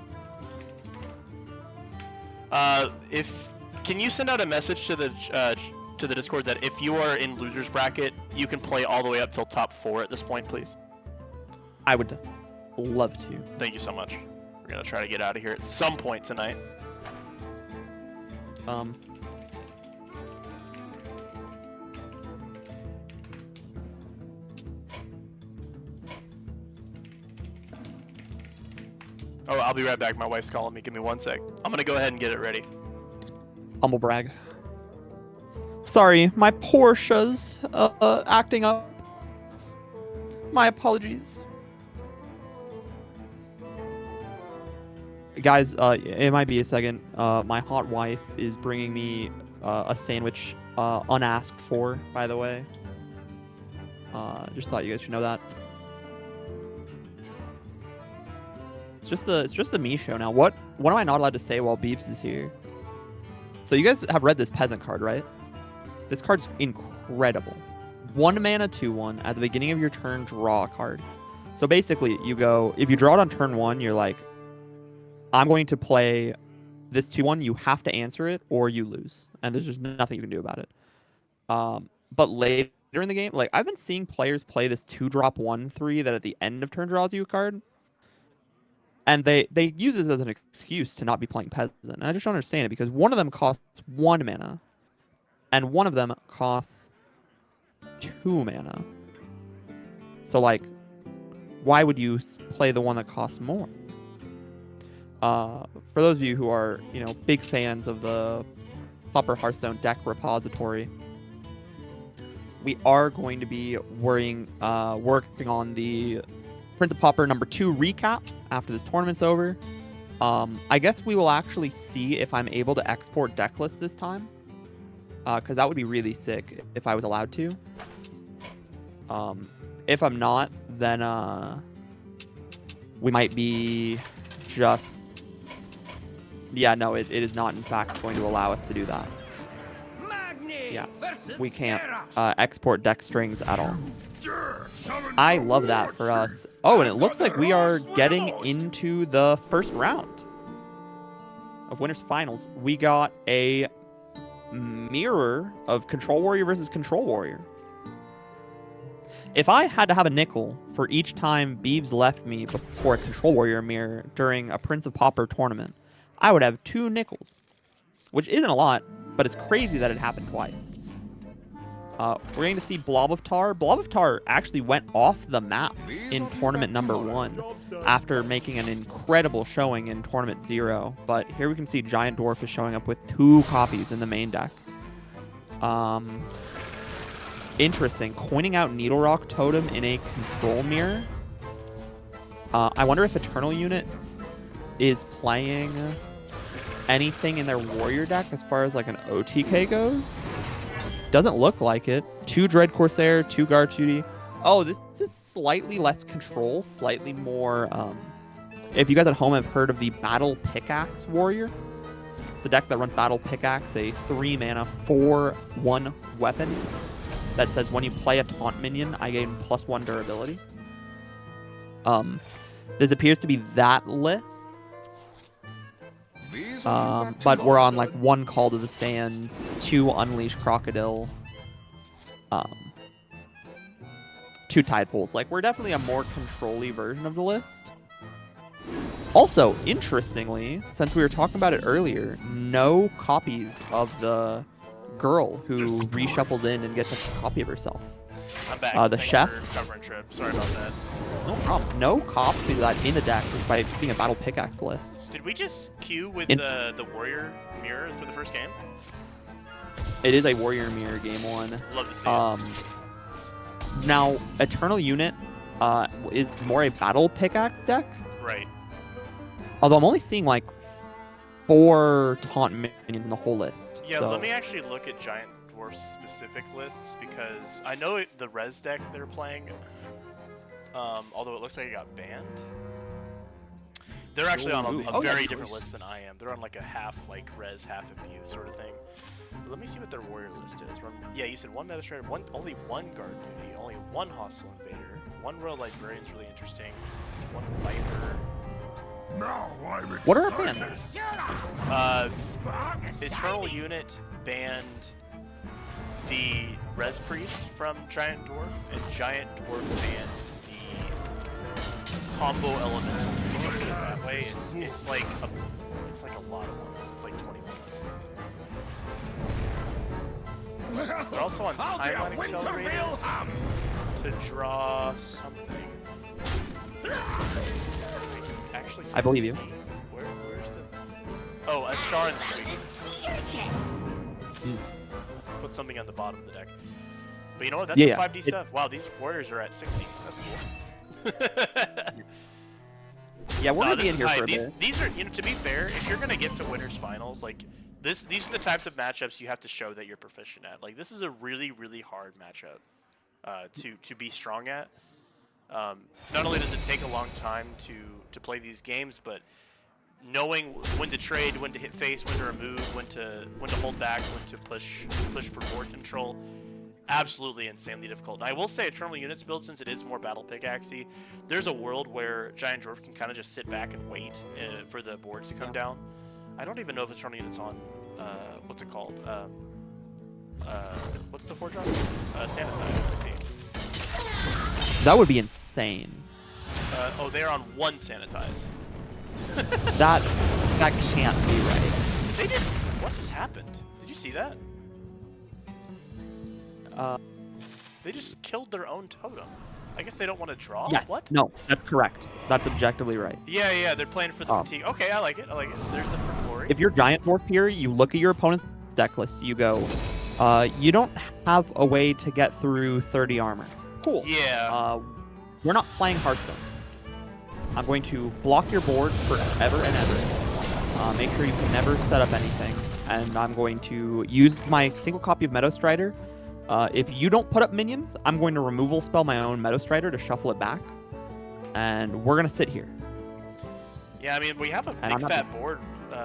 Can you send out a message to the Discord that if you are in losers bracket, you can play all the way up till top 4 at this point, please? I would love to. Thank you so much. We're gonna try to get out of here at some point tonight. Oh, I'll be right back. My wife's calling me. Give me 1 sec. I'm gonna go ahead and get it ready. Humble brag. Sorry, my Porsche's acting up. My apologies. Guys, it might be a second. My hot wife is bringing me a sandwich unasked for, by the way. Just thought you guys should know that. It's just the me show now. What am I not allowed to say while Beeps is here? So you guys have read this peasant card, right? This card's incredible. 1 mana 2/1 at the beginning of your turn, draw a card. So basically, you go, if you draw it on turn 1, you're like, I'm going to play this 2/1. You have to answer it or you lose, and there's just nothing you can do about it. But later in the game, like I've been seeing players play this 2-drop 1/3 that at the end of turn draws you a card. And they use this as an excuse to not be playing peasant. And I just don't understand it because one of them costs 1 mana. And one of them costs 2 mana. So, like, why would you play the one that costs more? For those of you who are, big fans of the Pauper Hearthstone deck repository, we are going to be working on the Prince of Pauper number 2 recap after this tournament's over. I guess we will actually see if I'm able to export deck list this time, because that would be really sick if I was allowed to. If I'm not, then we might be just... Yeah, no, it is not in fact going to allow us to do that. Yeah, we can't export deck strings at all. I love that for us. Oh, and it looks like we are getting into the first round of Winners Finals. We got a mirror of Control Warrior versus Control Warrior. If I had to have a nickel for each time Beebs left me before a Control Warrior mirror during a Prince of Pauper tournament, I would have 2 nickels, which isn't a lot, but it's crazy that it happened twice. We're going to see Blob of Tar. Blob of Tar actually went off the map in tournament number 1 after making an incredible showing in tournament 0. But here we can see Giant Dwarf is showing up with 2 copies in the main deck. Interesting. Coining out Needle Rock Totem in a control mirror. I wonder if Eternal Unit is playing anything in their warrior deck as far as like an OTK goes. Doesn't look like it. 2 Dread Corsair, 2 Guard Duty. Oh, this is slightly less control, slightly more... if you guys at home have heard of the Battle Pickaxe Warrior, it's a deck that runs Battle Pickaxe, a 3 mana, 4/1 weapon that says when you play a taunt minion, I gain +1 durability. This appears to be that list. But we're on like 1 Call to the Stand, 2 Unleash Crocodile, 2 Tide Pools. Like, we're definitely a more control-y version of the list. Also, interestingly, since we were talking about it earlier, no copies of the girl who reshuffled in and gets a copy of herself. I'm back. The Thanks chef. for covering trip. Sorry about that. No problem. No copies of that in the deck despite being a Battle Pickaxe list. Did we just queue with the warrior mirror for the first game? It is a Warrior Mirror game 1. Love to see it. Now, Eternal Unit is more a Battle Pickaxe deck. Right. Although I'm only seeing like 4 taunt minions in the whole list. Yeah, so. let me actually look at Giant Dwarf's specific lists because I know the res deck they're playing, although it looks like it got banned. They're actually on a very different list than I am. They're on like a half like res, half immune sort of thing. But let me see what their warrior list is. Yeah, you said 1 Meta Strider, only 1 Guard Duty, only 1 Hostile Invader, 1 Royal Librarian's really interesting, 1 Viper. What are our bans? Eternal Unit banned the Res Priest from Giant Dwarf, and Giant Dwarf banned the combo elemental. If you put it that way, it's like a lot of ones. It's like 20 ones. They're also on Timeline Accelerator to draw something. Actually, I believe you. Where's the... Oh, a Shar and Sweep. Put something on the bottom of the deck. But you know what? That's the 5D stuff. Wow, these warriors are at 60. That's cool. Yeah, we're gonna be in here for a these, bit. These are, you know, to be fair, if you're gonna get to winners finals, like these are the types of matchups you have to show that you're proficient at. Like, this is a really, really hard matchup to be strong at. Not only does it take a long time to play these games, but knowing when to trade, when to hit face, when to remove, when to hold back, when to push for board control, absolutely insanely difficult. And I will say Eternal Units build, since it is more Battle Pickaxe-y, there's a world where Giant Dwarf can kind of just sit back and wait for the boards to come down. I don't even know if Eternal Units on what's it called? What's the 4-drop? Sanitize. I see. That would be insane. Oh, they're on 1 Sanitize. That can't be right. They just... What just happened? Did you see that? They just killed their own totem. I guess they don't want to draw? Yeah. What? No, that's correct. That's objectively right. Yeah, they're playing for the fatigue. Okay, I like it. There's the for glory. If you're Giant Dwarf here, you look at your opponent's deck list, you go, You don't have a way to get through 30 armor. Cool. Yeah. We're not playing Hearthstone. I'm going to block your board forever and ever. Make sure you can never set up anything. And I'm going to use my single copy of Meadow Strider. If you don't put up minions, I'm going to removal spell my own Meadow Strider to shuffle it back. And we're going to sit here. Yeah, I mean, we have a And I'm big not- fat board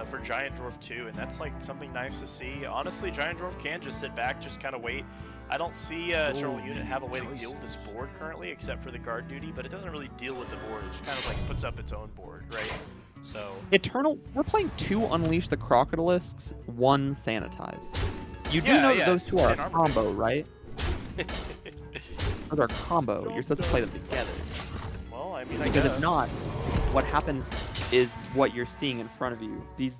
for Giant Dwarf too, and that's like something nice to see. Honestly, Giant Dwarf can just sit back, just kind of wait. I don't see Eternal Unit have a way to deal with this board currently, except for the guard duty, but it doesn't really deal with the board. It just kind of like puts up its own board, right? So Eternal, we're playing 2 Unleash the Crocodilisks, 1 Sanitize. You do Yeah, know yeah, that those it's 2 are a 10 armor. combo, right? Those are a combo. You're supposed to play them together. well, I mean, I Because guess. if not, what happens is what you're seeing in front of you. These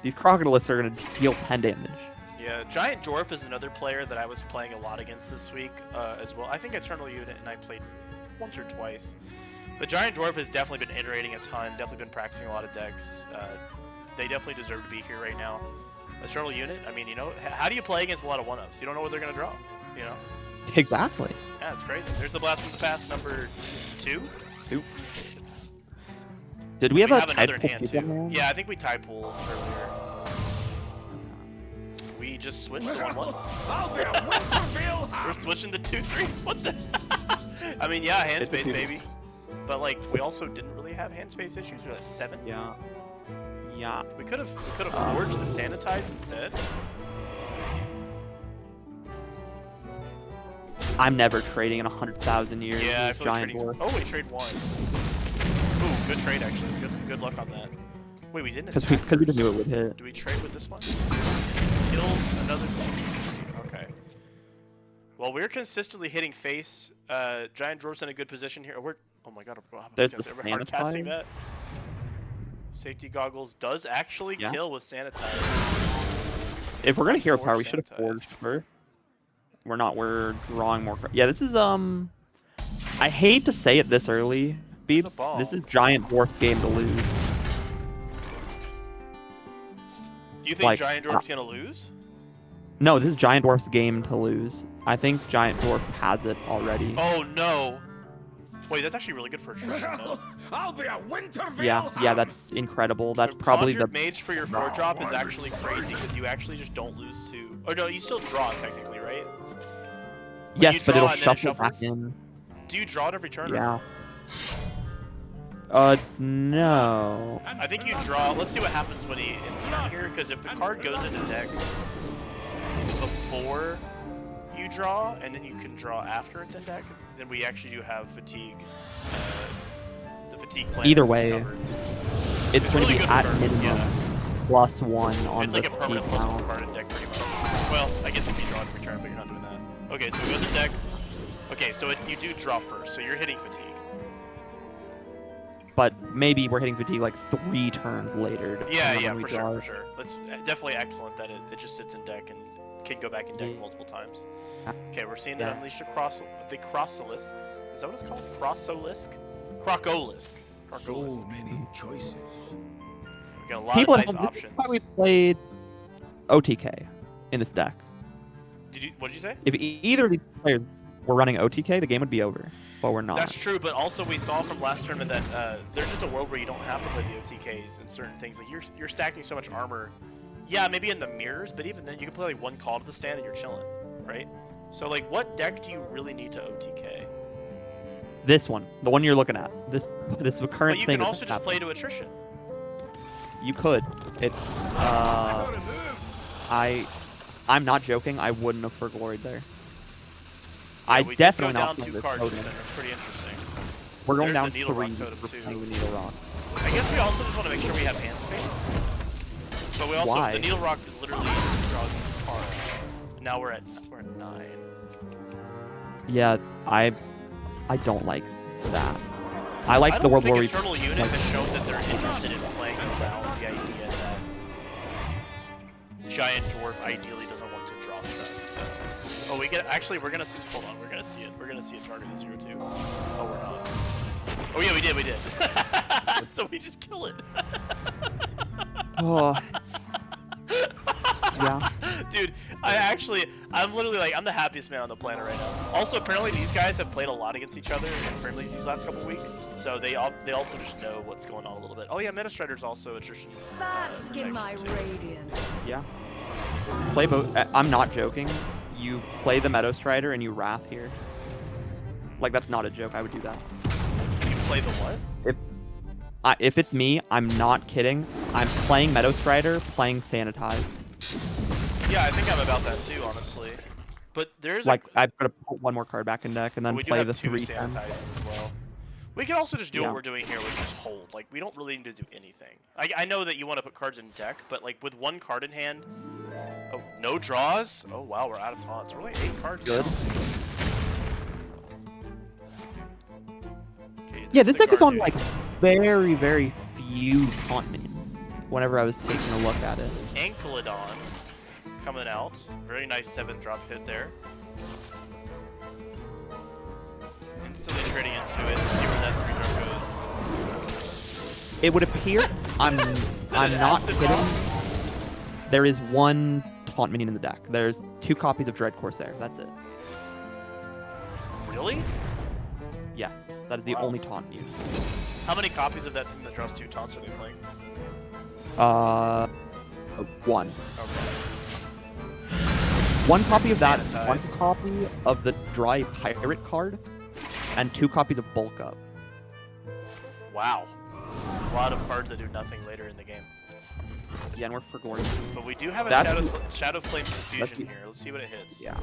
Crocodilisks are going to deal 10 damage. Yeah, Giant Dwarf is another player that I was playing a lot against this week as well. I think Eternal Unit and I played once or twice. But Giant Dwarf has definitely been iterating a ton, definitely been practicing a lot of decks. They definitely deserve to be here right now. Eternal Unit, I mean, you know, how do you play against a lot of 1-ups? You don't know what they're going to draw, you know? Exactly. Yeah, it's crazy. There's the Blast from the Past, number 2. Did we have a have another tide in pool hand, people too. now? Yeah, I think we tie pool earlier. We just switched to 1-1. I'll be a Winterville We're switching to 2-3. What the? I mean, yeah, hand It's a space, two. baby. But like, we also didn't really have hand space issues. We had 7. Yeah. Yeah. We could have forged the sanitize instead. I'm never trading in 100,000 years. Yeah, I with feel like Giant trading. Dwarf. Oh, we trade 1. Ooh, good trade actually. Good luck on that. Wait, we didn't. Because we attack just knew it first. would hit. Do we trade with this one? Kills another. Okay. Well, we're consistently hitting face. Giant Dwarf's in a good position here. Oh my god, There's we're the hard casting sanitize. that. Safety goggles does actually Yeah. kill with sanitize. If we're gonna hero Forge power, we should have sanitize. forged first. We're not. We're drawing more. Yeah, this is I hate to say it this early, There's a Beeps. This ball. is Giant Dwarf's game to lose. You think Like, Giant Dwarf's gonna lose? No, this is Giant Dwarf's game to lose. I think Giant Dwarf has it already. Oh no! Wait, that's actually really good for attrition. though. I'll be a Winterville Yeah, that's incredible. That's So probably the Conjured Mage for your 4-drop is actually crazy because you actually just don't lose to. Oh no, you still draw technically, right? yes, you but draw it'll and then it shuffle back shuffles? in. Do you draw it every turn? or Yeah. No. I think you draw. Let's see what happens when he ends turn here, because if the card goes into deck before you draw, and then you can draw after it's in deck, then we actually do have fatigue. The fatigue plan. Either is way, covered. It's going really to be good at for turns, minimum yeah. +1 on It's the like a permanent fatigue +1 count. card in deck, pretty much. Well, I guess if you draw it every turn, but you're not doing that. Okay, so we go to deck. Okay, so you do draw first, so you're hitting fatigue. But maybe we're hitting fatigue like 3 turns later. Yeah, depending on yeah, when we for draw sure, it. for sure. That's definitely excellent that it just sits in deck and can go back in deck Yeah. multiple times. Okay, we're seeing Yeah. it unleash the Crocolisk. Is that what it's called? Crocolisk? Crocolisk. Crocolisk. many choices. We got a lot People of at nice home, this options. is why we played OTK in this deck. What did you say? If either of these players were running OTK, the game would be over. But we're not. That's true, but also we saw from last tournament that there's just a world where you don't have to play the OTKs and certain things. Like you're stacking so much armor. Yeah, maybe in the mirrors, but even then you can play like one call to the stand and you're chilling, right? So like, what deck do you really need to OTK? This one, the one you're looking at. This is the current But you thing. can that's also just play happening. to attrition. You could. It's I'm not joking. I wouldn't have for gloried there. I We did definitely go not down playing 2 this cards. totem. Then. That's pretty interesting. We're going There's down the Needle 3 Rock totem, for too. playing the Needle Rock. I guess we also just want to make sure we have hand space. But we also Why? the Needle Rock literally draws a card. Now we're at 9. Yeah, I don't like that. I like I the don't world think where we Eternal Unit like- has shown that they're interested in playing around the idea that Giant Dwarf ideally doesn't want to draw stuff. So. Oh, we're gonna see. Hold on, we're gonna see it. We're gonna see a target at 0-2. Oh, we're not. Oh yeah, we did. So we just kill it. Oh. Yeah. Dude, I'm literally like, I'm the happiest man on the planet right now. Also, apparently these guys have played a lot against each other in friendlies these last couple weeks, so they also just know what's going on a little bit. Oh yeah, Metastrider's also attrition. Bask in my radiance. Yeah. Play both. I'm not joking. You play the Meadow Strider and you Wrath here. Like, that's not a joke. I would do that. You play the what? If it's me, I'm not kidding. I'm playing Meadow Strider, playing Sanitize. Yeah, I think I'm about that too, honestly. But there's Like, I've got to put one more card back in deck and then we do play have the two 3/10. sanitizers as well. We can also just do Yeah. what we're doing here, which is hold. Like, we don't really need to do anything. I know that you want to put cards in deck, but like with one card in hand. Oh, no draws? Oh wow, we're out of taunts. We're only 8 cards. Good. Now. Okay, Yeah, there's this the deck is on guard, like very, very few taunt minions. Whenever I was taking a look at it. Ankylodon coming out. Very nice 7-drop hit there. Instantly trading into it. See where that 3-drop goes. It would appear I'm not acid kidding. bomb? There is one taunt minion in the deck. There's 2 copies of Dread Corsair. That's it. Really? Yes, that is the Wow. only taunt used. How many copies of that thing that draws 2 taunts are they playing? 1. Okay. 1 copy of that. Sanitize. 1 copy of the Dry Pirate card, and 2 copies of Bulk Up. Wow. A lot of cards that do nothing later in the game. Yeah, and we're forgoing. But we do have a That's- Shadow Flame Confusion the- here. Let's see what it hits. Yeah.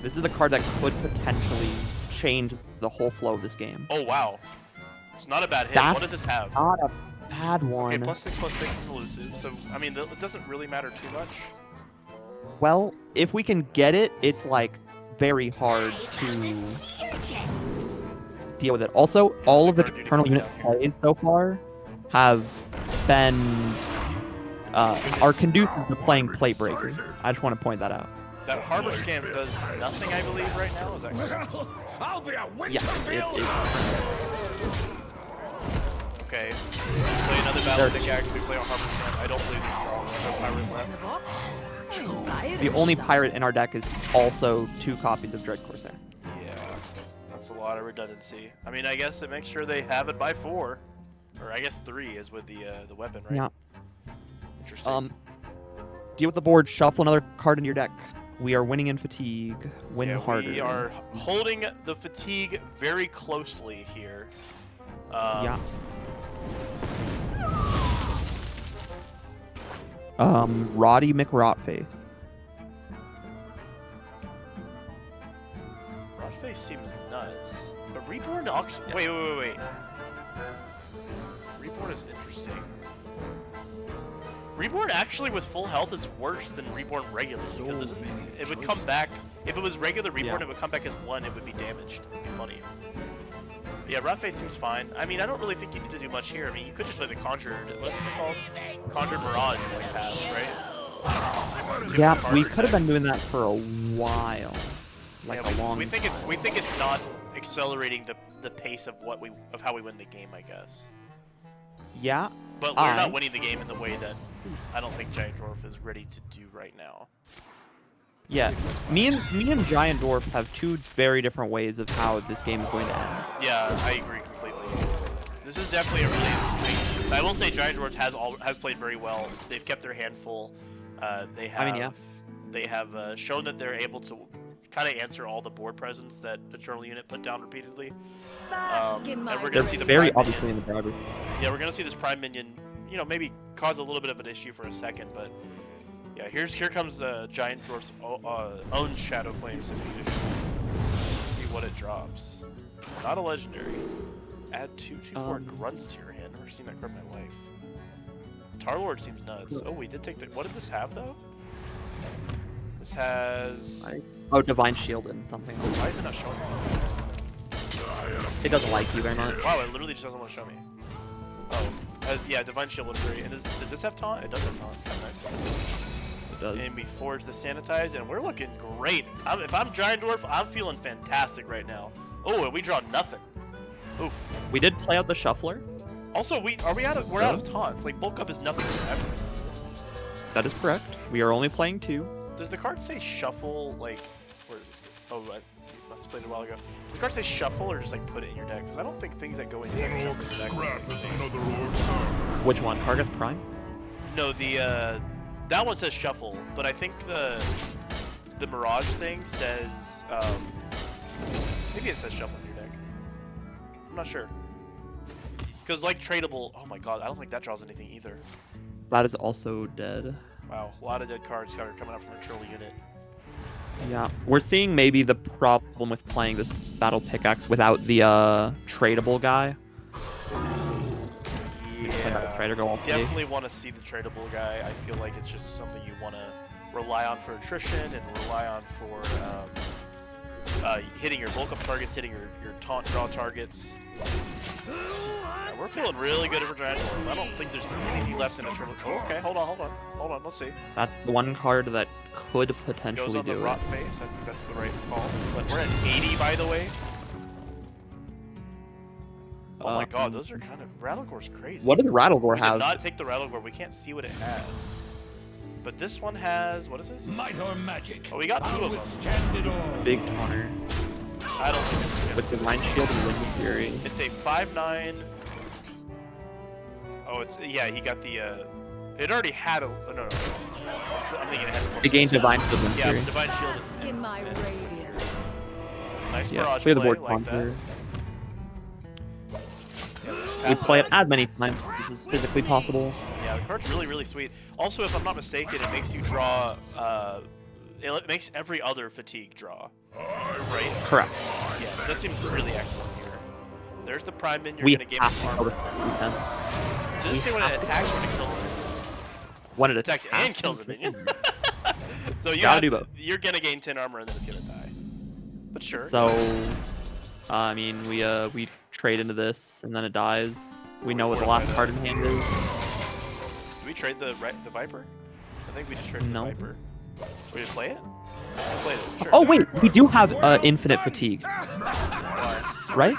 This is a card that could potentially change the whole flow of this game. Oh, wow. It's not a bad hit. That's What does this have? Not a bad one. Okay, +6/+6 is elusive. So, I mean, it doesn't really matter too much. Well, if we can get it, it's like very hard to deal with it. Also, all of the card you need to Eternal put units down here. played so far have been are conducive to playing Plate Breaker. I just want to point that out. That Harbor Scan does nothing, I believe, right now. Is that correct? Well, I'll be a Yeah, Winterville it- Okay. Play another Battle Pickaxe. We play on Harbor Scan. I don't believe he's strong. No pirate left. The only pirate in our deck is also 2 copies of Dread Corsair. Yeah. That's a lot of redundancy. I mean, I guess it makes sure they have it by 4. Or I guess 3 is with the weapon, right? Yeah. Interesting. Deal with the board. Shuffle another card into your deck. We are winning in fatigue. Win Yeah, harder. we are holding the fatigue very closely here. Yeah. Roddy McRotface. Rotface seems nuts. But Reborn actually... Wait. Reborn is interesting. Reborn actually with full health is worse than Reborn regular because it would come back. If it was regular Reborn, Yeah. it would come back as 1. It would be damaged. It'd be funny. But yeah, Rotface seems fine. I mean, I don't really think you need to do much here. I mean, you could just play the Conjured. What's it called? Conjured Mirage like pass, right? Yeah, Different we card could have deck. been doing that for a while. Like Yeah, a long. we think it's not accelerating the pace of how we win the game, I guess. Yeah. But we're not winning the game in the way that I don't think Giant Dwarf is ready to do right now. Yeah. Me and Giant Dwarf have 2 very different ways of how this game is going to end. Yeah, I agree completely. This is definitely a really interesting. I will say Giant Dwarf has played very well. They've kept their hand full. They have. I mean, yeah. They have shown that they're able to kind of answer all the board presence that Eternal Unit put down repeatedly. And we're They're gonna see the very Prime obviously in Minion. the driver's Yeah, we're gonna see this Prime Minion. You know, maybe cause a little bit of an issue for a second, but yeah, here comes Giant Dwarf's own Shadow Flame Diffusion. See what it drops. Not a legendary. Add 2/2/4 grunts to your hand. Never seen that card in my life. Tarlord seems nuts. Oh, we did take the. What did this have though? This has. Oh, Divine Shield and something. Why is it not showing me? It doesn't like you very much. Wow, it literally just doesn't want to show me. Oh, yeah, Divine Shield looks great. And does this have taunt? It does have taunt. It's kind of nice. It does. And we forge the Sanitize, and we're looking great. If I'm Giant Dwarf, I'm feeling fantastic right now. Oh, and we draw nothing. Oof. We did play out the Shuffler. Also, we're out of taunts. Like, Bulk Up is nothing ever. That is correct. We are only playing 2. Does the card say shuffle? Like, where is this? Oh, I must have played it a while ago. Does the card say shuffle or just like put it in your deck? Because I don't think things that go in your deck jump in your deck. Are the same. Which one? Kargath Prime? No, the that one says shuffle, but I think the Mirage thing says maybe it says shuffle in your deck. I'm not sure. Because like tradable, oh my god, I don't think that draws anything either. That is also dead. Wow, a lot of dead cards are coming out from a troll unit. Yeah, we're seeing maybe the problem with playing this battle pickaxe without the tradable guy. Yeah, Trader go off definitely base. want to see the tradable guy. I feel like it's just something you want to rely on for attrition and rely on for hitting your bulk up targets, hitting your taunt draw targets. Yeah, we're feeling really good for Giant Dwarf. I don't think there's anything left in this river. Oh, okay, hold on, let's see. That's the one card that could potentially Goes on the do rot it. face. I think that's the right call. But we're at 80, by the way. Oh my god, those are kind of... Rattlegore's crazy. What did Rattlegore We did have? not take the Rattlegore. We can't see what it has. But this one has... What is this? Might or magic. Oh, we got two of them. Withstand it all. Big Taunter. I don't think this is gonna With Divine Shield and Wind Fury. It's a 5/9. Oh, it's... Yeah, he got the... It already had a... Oh, no. I'm thinking it had... It gained Divine Shield and Yeah, Fury. Divine Shield. Bask in my radiance. Nice Yeah, Mirage play the play, board like that. Taunter. Yeah, just We pass play it that. as many times as is physically possible. Yeah, the card's really, really sweet. Also, if I'm not mistaken, it makes you draw, it makes every other fatigue draw. Right? Correct. Yeah, that seems really excellent here. There's the Prime Min, you're We gonna gain have to armor. kill this minion. Does it say when it attacks or when it kills it? When it Attacks and kills a minion. So you Gotta have do to, both. you're gonna gain 10 armor and then it's gonna die. But sure. So, I mean, we trade into this and then it dies. We know what the last card in hand is. Did we trade the Viper? I think we just traded No. the Viper. We did play it? We played it, sure. Oh wait, we do have infinite fatigue, Why? right?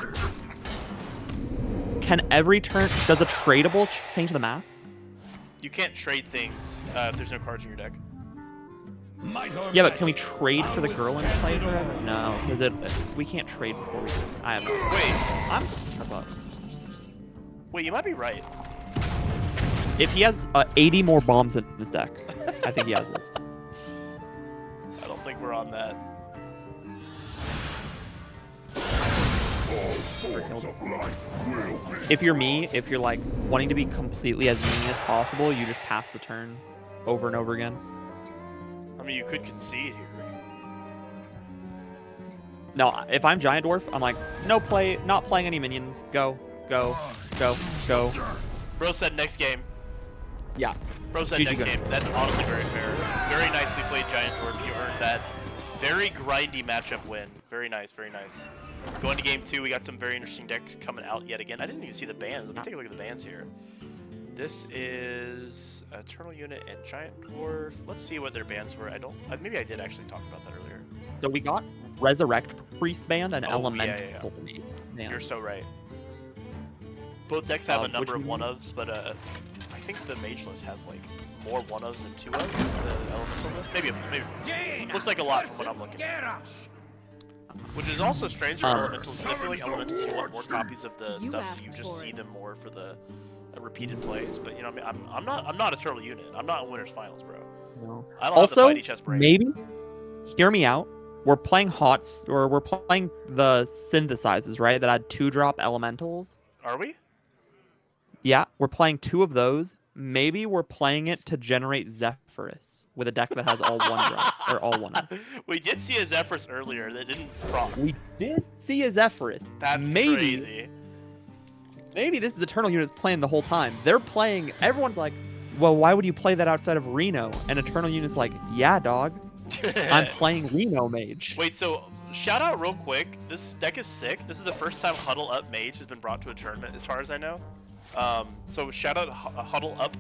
Can every turn does a tradable change the map? You can't trade things if there's no cards in your deck. Might or Yeah, but can we magic. trade for the girl and play forever? No, because we can't trade before we. I have. Wait, I thought wait, you might be right. if he has 80 more bombs in his deck, I think he has it. I don't think we're on that. If you're me, if you're like wanting to be completely as mean as possible, you just pass the turn over and over again. I mean, you could concede here. No, if I'm Giant Dwarf, I'm like, no play, not playing any minions. Go, go, go, go. Bro said next game. Yeah. Bro said GG next go. game. That's honestly very fair. Very nicely played, Giant Dwarf. You earned that. Very grindy matchup win. Very nice, very nice. Going to game 2, we got some very interesting decks coming out yet again. I didn't even see the bands. Let me take a look at the bands here. This is Eternal Unit and Giant Dwarf. Let's see what their bands were. Maybe I did actually talk about that earlier. So we got Resurrect Priest band and Oh, Elemental yeah. band. You're so right. Both decks have a which number of one? one-ofs, but I think the Mage list has like more one-ofs than two-ofs. The Elemental list, maybe. Looks like a lot from what I'm looking at. Which is also strange for Elementals. I feel like Elementals you want more copies of the You stuff, so asked you just for see it. them more for the repeated plays. But you know, I mean, I'm not a Turtle Unit. I'm not in Winners Finals, bro. No. I don't have to Also, fight each other's brain. maybe, hear me out. We're playing we're playing the synthesizers, right? That had 2-drop elementals. Are we? Yeah, we're playing 2 of those. Maybe we're playing it to generate Zephyrus with a deck that has all 1-drop or all 1. We did see a Zephyrus earlier that didn't proc. We did see a Zephyrus. That's maybe, crazy. Maybe this is Eternal Unit's playing the whole time. They're playing. Everyone's like, well, why would you play that outside of Reno? And Eternal Unit's like, yeah, dog. I'm playing Reno Mage. Wait, so shout out real quick. This deck is sick. This is the first time Huddle Up Mage has been brought to a tournament, as far as I know. So shout out Huddle Up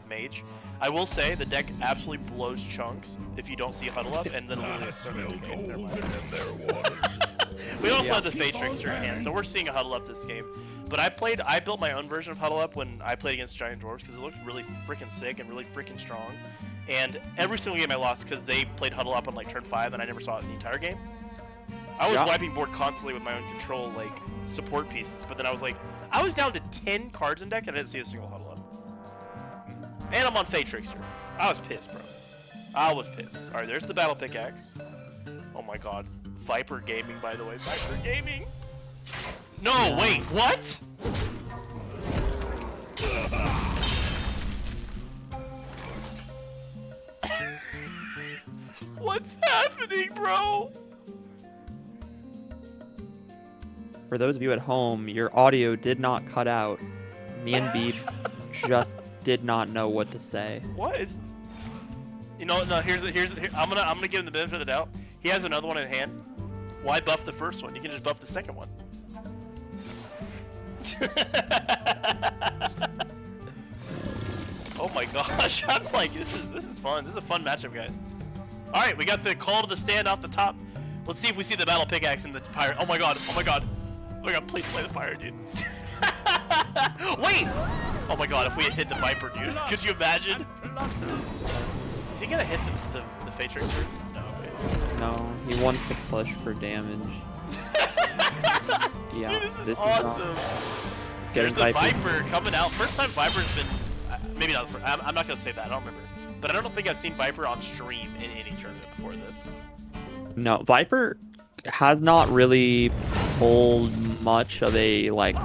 Mage. I will say the deck absolutely blows chunks if you don't see Huddle Up, and then I smell gold in their waters. We also had the Fate Trickster in hand, so we're seeing a Huddle Up this game. But I built my own version of Huddle Up when I played against Giant Dwarves because it looked really freaking sick and really freaking strong. And every single game I lost because they played Huddle Up on like turn 5 and I never saw it in the entire game. I was wiping board constantly with my own control, like support pieces, but then I was down to 10 cards in deck and I didn't see a single Huddle Up. And I'm on Fate Trickster. I was pissed, bro. I was pissed. Alright, there's the Battle Pickaxe. Oh my god. Viper Gaming, by the way. Viper Gaming! No, wait, what? What's happening, bro? For those of you at home, your audio did not cut out. Me and Beebs just did not know what to say. What is... You know, no, here's I'm gonna give him the benefit of the doubt. He has another one in hand. Why buff the first one? You can just buff the second one. Oh my gosh, I'm like, this is fun. This is a fun matchup, guys. All right, we got the call to the stand off the top. Let's see if we see the Battle Pickaxe and the Pirate. Oh my god, oh my god. Oh my god, please play the Pirate, dude. Wait! Oh my god, if we had hit the Viper, dude. Could you imagine? Is he gonna hit the Fate Trickster? No, wait. No, he wants to push for damage. Yeah, Dude, this is awesome. There's the Viper coming out. First time Viper's been... maybe not the first. I'm not gonna say that, I don't remember. But I don't think I've seen Viper on stream in any tournament before this. No, Viper has not really pulled much of a, like,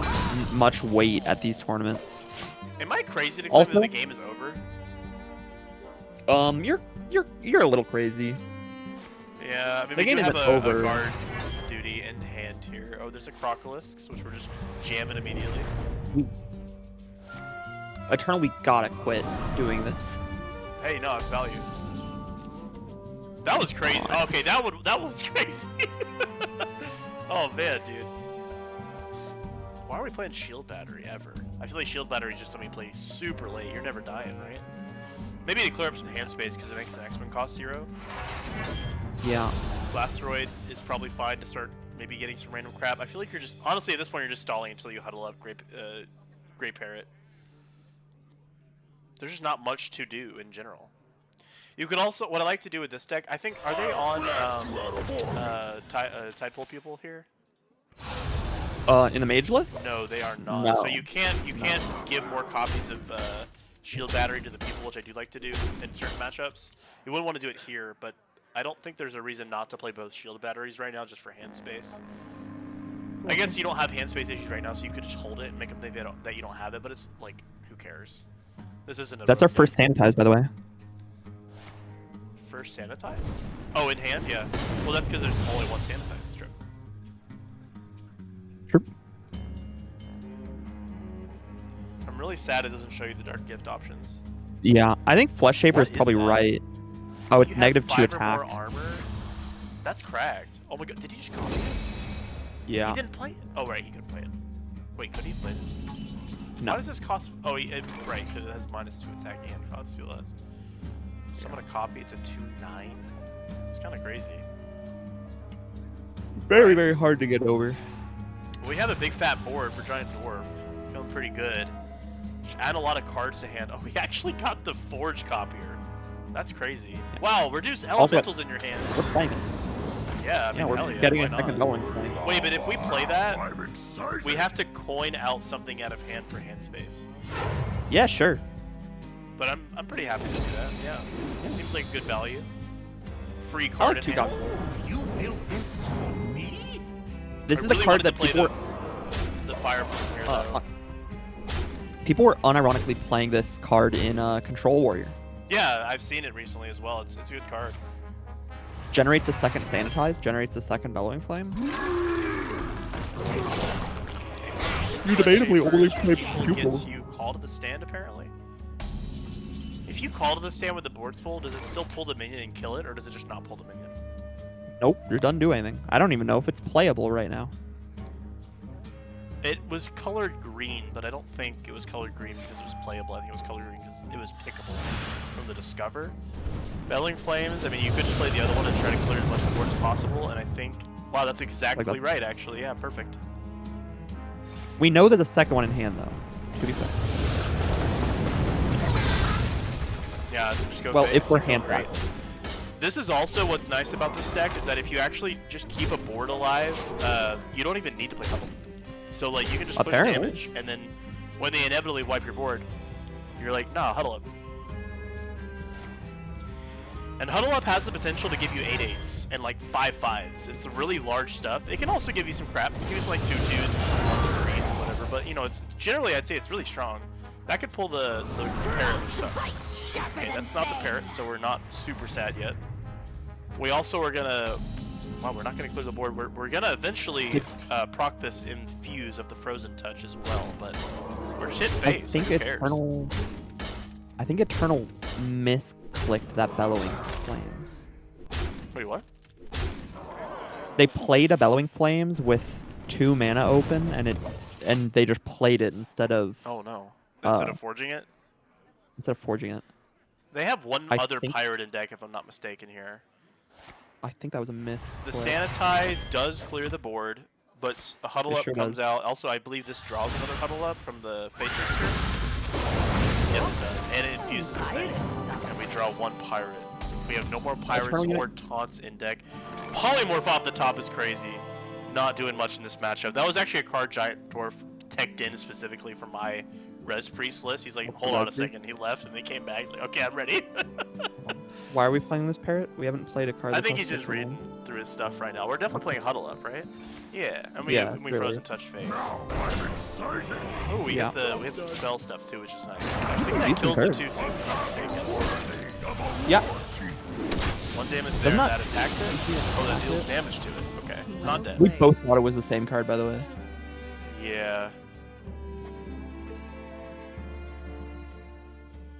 much weight at these tournaments. Am I crazy to claim that the game is over? You're a little crazy. Yeah, I mean, the game isn't over. A guard duty in hand here. Oh, there's a Crocolisk, which we're just jamming immediately. Eternal, we gotta quit doing this. Hey, no, it's value. That was crazy. Oh, okay, that was crazy. Oh man, dude. Why are we playing Shield Battery ever? I feel like Shield Battery is just something you play super late. You're never dying, right? Maybe to clear up some hand space because it makes the X-Men cost 0. Yeah. Blasteroid is probably fine to start maybe getting some random crap. I feel like you're just, honestly, at this point, you're just stalling until you huddle up Great Parrot. There's just not much to do in general. You could also, what I like to do with this deck, I think, are they on Tidepole people here? In the mage list? No, they are not. No. So you can't give more copies of Shield Battery to the people, which I do like to do in certain matchups. You wouldn't want to do it here, but I don't think there's a reason not to play both Shield Batteries right now just for hand space. I guess you don't have hand space issues right now, so you could just hold it and make them think that you don't have it, but it's like, who cares? This isn't a... That's our first sanitize, by the way. First sanitize? Oh, in hand? Yeah. Well, that's because there's only one sanitize strip. Sure. I'm really sad it doesn't show you the Dark Gift options. Yeah, I think Flesh Shaper What is probably is that? right. Oh, it's You have -2 5 or attack. more armor? That's cracked. Oh my god, did he just copy it? Yeah. He didn't play it? Oh, right, he couldn't play it. Wait, could he play it? No. Why does this cost... Oh, right, because it has -2 attack and costs 2 less. So I'm going to copy it to 2/9. It's kind of crazy. Very, very hard to get over. Well, we have a big fat board for Giant Dwarf. Feeling pretty good. Just add a lot of cards to hand. Oh, we actually got the Forge copier. That's crazy. Wow, reduce elementals in your hand. We're playing it. Yeah, I mean, Yeah, we're hell yeah, getting why a second not? going point. Wait, but if we play that, we have to coin out something out of hand for hand space. Yeah, sure. But I'm pretty happy to do that. Yeah, it seems like good value. Free I card like in 2 hand. copies. You built this for me? This I is really the card wanted that to play people the fire from here, though. people were unironically playing this card in Control Warrior. Yeah, I've seen it recently as well. It's a good card. Generates a second sanitize, generates a second bellowing flame. You debatably only play Pupil pupil. gets you call to the stand, apparently. If you call to the stand with the board's full, does it still pull the minion and kill it, or does it just not pull the minion? Nope, it doesn't do anything. I don't even know if it's playable right now. It was colored green, but I don't think it was colored green because it was playable. I think it was colored green because it was pickable from the Discover. Belling Flames, I mean, you could just play the other one and try to clear as much of the board as possible, and I think... Wow, that's exactly that. right, actually. Yeah, perfect. We know there's a second one in hand, though. To be fair. Yeah, just go Well, face, if we're you feel hand great. This is also what's nice about this deck is that if you actually just keep a board alive, you don't even need to play Huddle. So like you can just push Apparently. damage, and then when they inevitably wipe your board, you're like, nah, Huddle Up. And Huddle Up has the potential to give you 8/8s and like 5/5s. It's really large stuff. It can also give you some crap. It can give you like 2/2s and some 1/3s or whatever. But you know, it's generally I'd say it's really strong. That could pull the parrot, which sucks. Okay, that's not the parrot, so we're not super sad yet. We also are gonna. Well, we're not gonna clear the board. We're gonna eventually proc this infuse of the frozen touch as well, but we're just hit phase. I think who cares? Eternal misclicked that Bellowing Flames. Wait, what? They played a Bellowing Flames with 2 mana open, and they just played it instead of Oh no! Instead of forging it. forging it. They have one I other think- pirate in deck, if I'm not mistaken here. I think that was a miss. The Sanitize does clear the board, but a Huddle It Up sure comes does. out. Also, I believe this draws another Huddle Up from the Fatrix here. Yes, it does. And it infuses the thing. And we draw 1 pirate. We have no more pirates Eternal or taunts in deck. Polymorph off the top is crazy. Not doing much in this matchup. That was actually a card Giant Dwarf teched in specifically for my Res Priest list. He's like, hold on a second. He left and he came back. He's like, okay, I'm ready. Why are we playing this parrot? We haven't played a card. I that think costs he's just this long. reading through his stuff right now. We're definitely playing Huddle Up, right? Yeah, and we Yeah, we really. frozen touch phase. I'm excited. Oh, we Yeah. have some spell stuff too, which is nice. I think that Decent kills the card. 2/2 if I'm not mistaken. Yeah. 1 damage there, not- that attacks it. Oh, that deals damage to it. Okay, not dead. We both thought it was the same card, by the way. Yeah.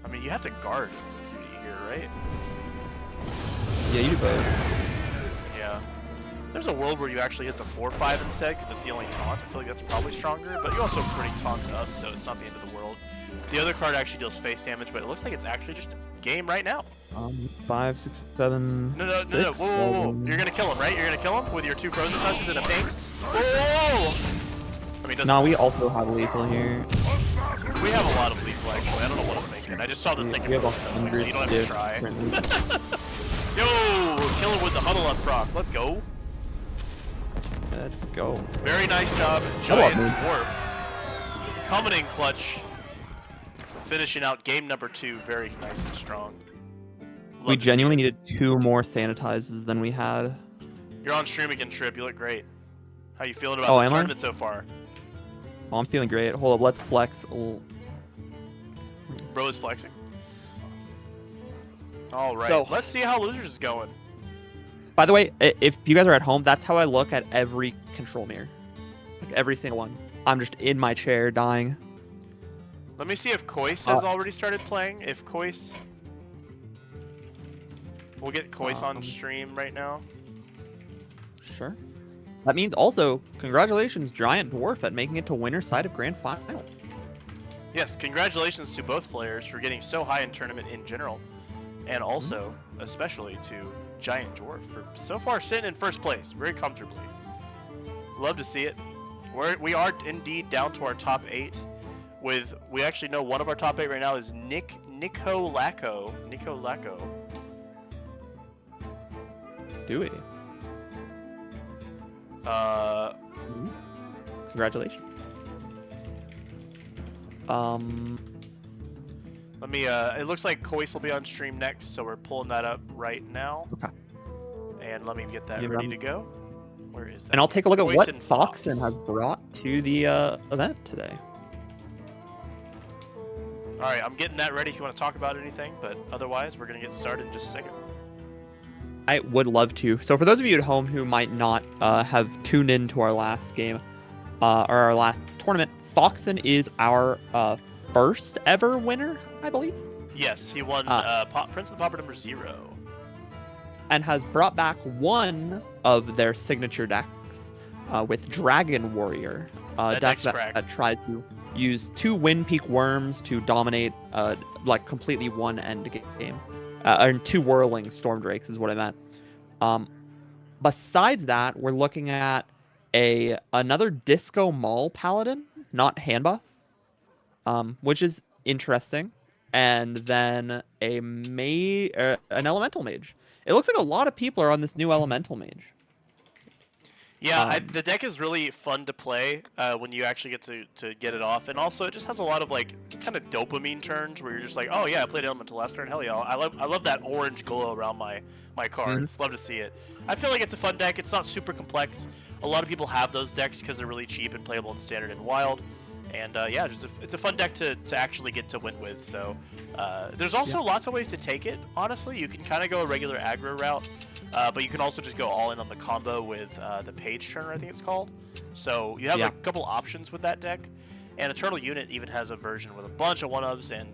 I mean, you have to guard duty here, right? Yeah, you do both. Yeah. There's a world where you actually hit the 4/5 instead because it's the only taunt. I feel like that's probably stronger, but you also bring taunts up, so it's not the end of the world. The other card actually deals face damage, but it looks like it's actually just game right now. 5, 6, 7. No. Whoa. 7. You're gonna kill him, right? You're gonna kill him with your 2 frozen touches and a ping. Whoa! I mean, No, we also have lethal here. we have a lot of lethal actually. I don't know what I'm thinking. I just saw this thing. We have frozen touch. 100 You don't have to try. different- Yo! Kill him with the huddle up proc. Let's go. Let's go. Very nice job, Huddle up, Giant man. Dwarf. Coming in clutch. Finishing out game number 2 very nice and strong. Love We to see genuinely it. needed 2 more sanitizes than we had. You're on stream again, Trip. You look great. How you feeling about Oh, this am I? tournament so far? Oh, I'm feeling great. Hold up, let's flex. Oh. Bro is flexing. All right. So- Let's see how losers is going. By the way, if you guys are at home, that's how I look at every control mirror. Like every single one. I'm just in my chair dying. Let me see if Kois has already started playing. If Kois... We'll get Kois on stream right now. Sure. That means also, congratulations, Giant Dwarf, at making it to winner's side of Grand Final. Yes, congratulations to both players for getting so high in tournament in general. And also, especially to Giant Dwarf for so far sitting in first place very comfortably. Love to see it. We are indeed down to our top 8. We actually know one of our top 8 right now is Nico Lacko. Do we? Congratulations. Let me, it looks like Kois will be on stream next, so we're pulling that up right now. Okay. And let me get that Yeah, ready I'm- to go. Where is that? And I'll take a look at Kois what and Foxen has brought to the event today. Alright, I'm getting that ready if you want to talk about anything, but otherwise, we're going to get started in just a second. I would love to. So for those of you at home who might not have tuned in to our last game, or our last tournament, Foxen is our first ever winner, I believe, Yes, he won Prince of the Pauper number 0. and has brought back one of their signature decks with Dragon Warrior, That deck deck's cracked. that tried to use 2 Wind Peak Worms to dominate like completely one end game, and 2 Whirling Storm Drakes is what I meant. Besides that, we're looking at another Disco Mall Paladin, not hand buff, which is interesting, and then an Elemental Mage. It looks like a lot of people are on this new Elemental Mage. Yeah, the deck is really fun to play when you actually get to get it off, and also it just has a lot of like kind of dopamine turns where you're just like, oh yeah, I played Elemental last turn, hell yeah, I love that orange glow around my cards. Love to see it. I feel like it's a fun deck. It's not super complex. A lot of people have those decks because they're really cheap and playable in Standard and Wild, and yeah, it's a fun deck to actually get to win with. So there's also lots of ways to take it. Honestly, you can kind of go a regular aggro route. But you can also just go all in on the combo with the Page Turner, I think it's called. So you have a couple options with that deck. And Eternal Unit even has a version with a bunch of one-ofs and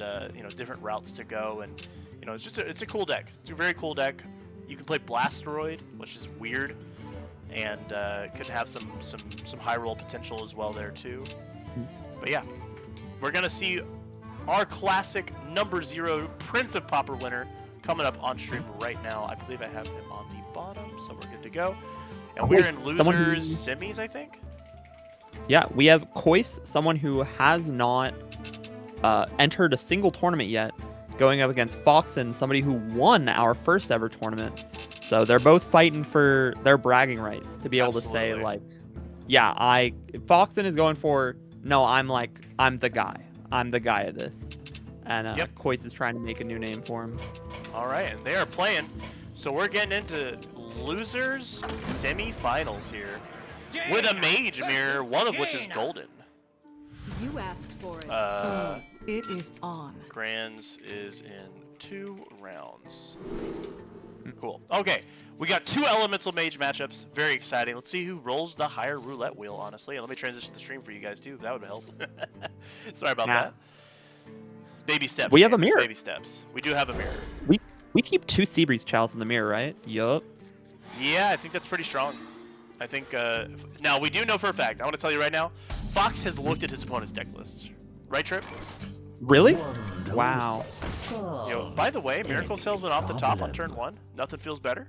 different routes to go. And it's a cool deck. It's a very cool deck. You can play Blasteroid, which is weird, and could have some high roll potential as well there too. But yeah, we're gonna see our classic number 0 Prince of Pauper winner coming up on stream right now. I believe I have him on the bottom, so we're good to go. And we're in losers semis, I think. Yeah, we have Kois, someone who has not entered a single tournament yet, going up against Foxen, somebody who won our first ever tournament. So they're both fighting for their bragging rights to be able to say, like, yeah, Foxen is going for, no, I'm the guy. I'm the guy of this. And Kois is trying to make a new name for him. All right, and they are playing. So we're getting into losers semifinals here with a mage mirror, one of which is golden. You asked for it. It is on. Grands is in 2 rounds. Cool. Okay, we got 2 elemental mage matchups. Very exciting. Let's see who rolls the higher roulette wheel, honestly. And let me transition the stream for you guys, too. That would help. Sorry about that. Baby steps. We have a mirror. Baby steps. We do have a mirror. We keep 2 Seabreeze Chalice in the mirror, right? Yup. Yeah, I think that's pretty strong. I think, now we do know for a fact, I want to tell you right now, Fox has looked at his opponent's deck lists. Right, Trip? Really? Wow. By the way, Miracle Salesman off the top on turn 1. Nothing feels better.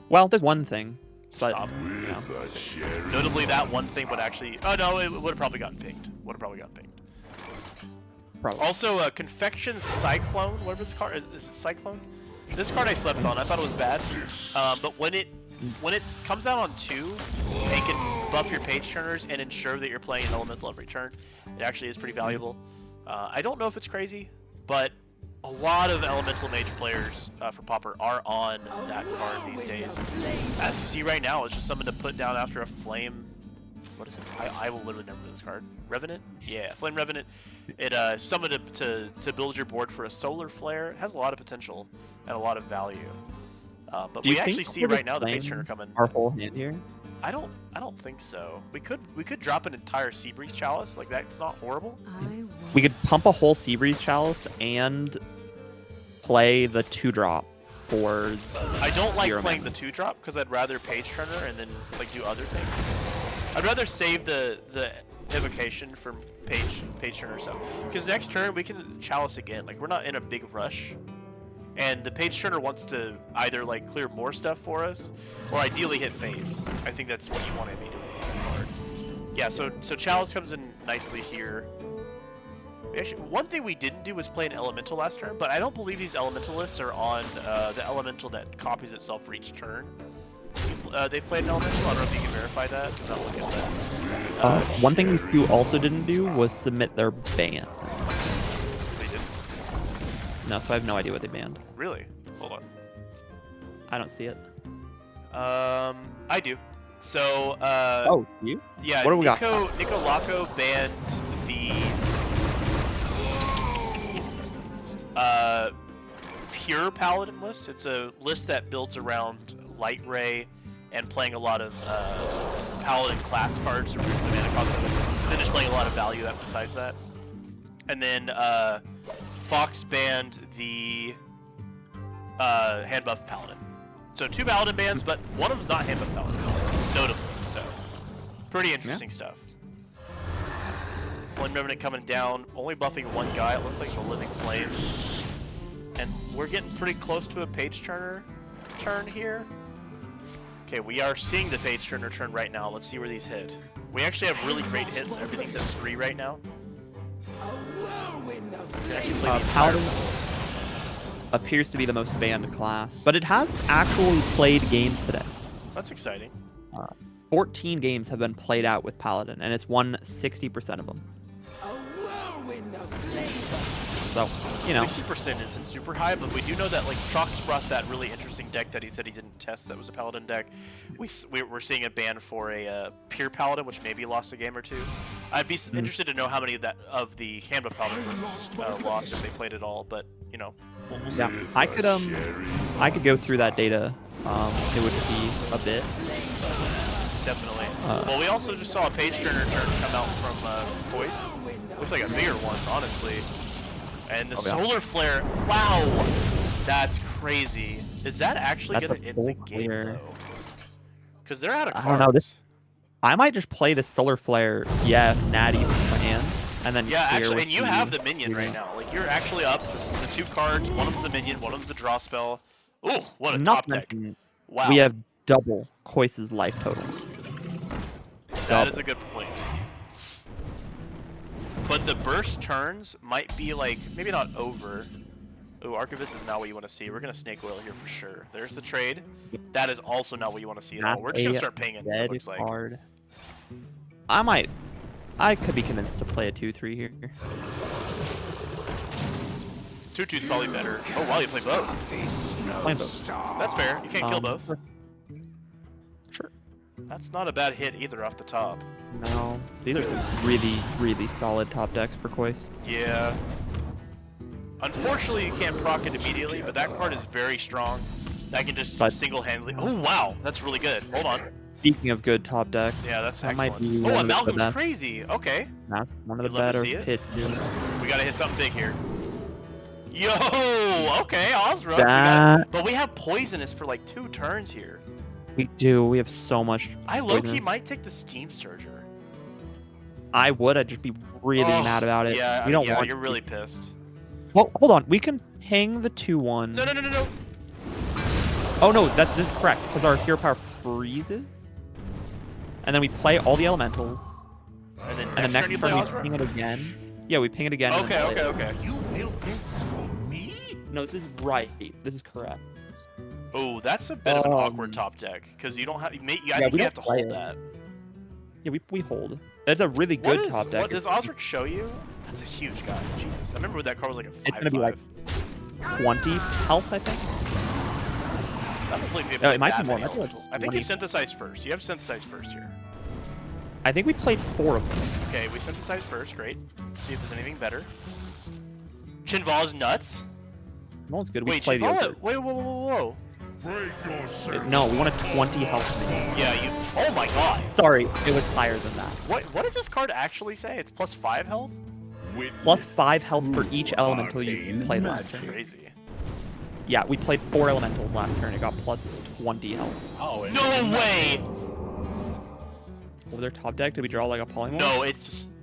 Well, there's one thing. But, notably, that one thing would actually... Oh, no, it would have probably gotten pinged. Probably. Also, Confection Cyclone, whatever this card is it Cyclone? This card I slept on. I thought it was bad, but when it comes out on 2, it can buff your page turners and ensure that you're playing an elemental every turn. It actually is pretty valuable. I don't know if it's crazy, but a lot of elemental mage players for Pauper are on that card these days. As you see right now, it's just something to put down after a flame. What is this? I will literally never know this card. Revenant? Yeah, Flame Revenant. It summon to build your board for a solar flare. It has a lot of potential and a lot of value. But we actually see right now the page turner coming. Our whole hand here? I don't think so. We could drop an entire Seabreeze Chalice. Like, that's not horrible. We could pump a whole Seabreeze Chalice and play the 2-drop for. I don't like playing the 2-drop because I'd rather page turner and then like do other things. I'd rather save the evocation for page turner stuff. Because next turn we can chalice again. Like, we're not in a big rush. And the page turner wants to either like clear more stuff for us or ideally hit phase. I think that's what you want to be doing. Yeah, so chalice comes in nicely here. Actually, one thing we didn't do was play an elemental last turn, but I don't believe these elementalists are on the elemental that copies itself for each turn. They've played an elemental. I don't know if you can verify that. I'm not looking at that. One thing you also didn't do was submit their ban. They didn't? No, so I have no idea what they banned. Really? Hold on. I don't see it. I do. So, oh, you? Yeah, what do we got? Nico Laco banned the pure Paladin list. It's a list that builds around Light Ray and playing a lot of Paladin class cards to reduce the mana cost of it, and then just playing a lot of value besides that. And then Fox banned the hand buff Paladin. So 2 Paladin bans, but one of them's not hand buff Paladin, notably. So pretty interesting stuff. Flame Revenant coming down, only buffing 1 guy. It looks like the Living Flame. And we're getting pretty close to a page turner turn here. Okay, we are seeing the page turn return right now. Let's see where these hit. We actually have really great hits. Everything's at 3 right now. We can actually play the entire Paladin appears to be the most banned class, but it has actually played games today. That's exciting. 14 games have been played out with Paladin, and it's won 60% of them. So, you know. 60% isn't super high, but we do know that like Chalk's brought that really interesting deck that he said he didn't test that was a Paladin deck. We're seeing a ban for a pure Paladin, which maybe lost a game or two. I'd be interested to know how many of the Handbook Paladin lists lost if they played it all, but you know, we'll see. Yeah, I could go through that data. It would be a bit. Definitely. Well, we also just saw a page turner turn come out from Poise. Looks like a bigger one, honestly. And the solar flare, wow, that's crazy. Is that actually going to end the game, though? Because they're out of cards. I don't know. I might just play the solar flare, natty from my hand, and then actually, and you have the minion right now. Like, you're actually up the 2 cards. One of them's a minion, one of them's a draw spell. Ooh, what a top deck. Wow. We have double Koi's life total. That is a good point. But the burst turns might be like, maybe not over. Ooh, Archivist is not what you want to see. We're going to Snake Oil here for sure. There's the trade. That is also not what you want to see at all. We're just going to start paying it, it looks like. Card. I could be convinced to play a 2-3 here. 2-2's probably better. Oh, wow, you play both. Play both. That's fair. You can't kill both. Sure. That's not a bad hit either off the top. No, these are some really, really solid top decks for Kois. Yeah. Unfortunately, you can't proc it immediately, but that card is very strong. That can just single-handedly... Oh, wow! That's really good. Hold on. Speaking of good top decks... Yeah, that's that excellent. might be and Malcolm's crazy! Okay. That's one of the better pitches. We gotta hit something big here. Yo! Okay, Osrock. But we have Poisonous for like 2 turns here. We do. We have so much. I low-key might take the Steam Surger. I would. I'd just be really mad about it. Yeah, we don't want you're really pissed. Well, hold on. We can ping the 2-1. No. Oh, no. This is correct, because our hero power freezes. And then we play all the elementals. And then the next turn we ping it again. Yeah, we ping it again. Okay. You built this for me? No, this is right. This is correct. Oh, that's a bit of an awkward top deck, because you don't have... I think you have to hold that. Yeah, we hold. That's a really good top deck. What does Osric show you? That's a huge guy. Jesus. I remember that card was like a 5/5. It's going to be like 20 health, I think. I don't believe it might be more. I think you 20. synthesize first. You have synthesize first here. I think we played 4 of them. Okay, we synthesize first. Great. See if there's anything better. Chinval's nuts. No one's good. Wait, We play the Chinval... Wait, whoa. No, we want a 20 health minion. Yeah, you... Oh my god. Sorry, it was higher than that. What does this card actually say? It's plus 5 health? Plus 5 health for each elemental you play last turn. That's crazy. Yeah, we played 4 elementals last turn. It got plus 20 health. Oh, no way! What was their top deck? Did we draw like a polymorph? No, it's just...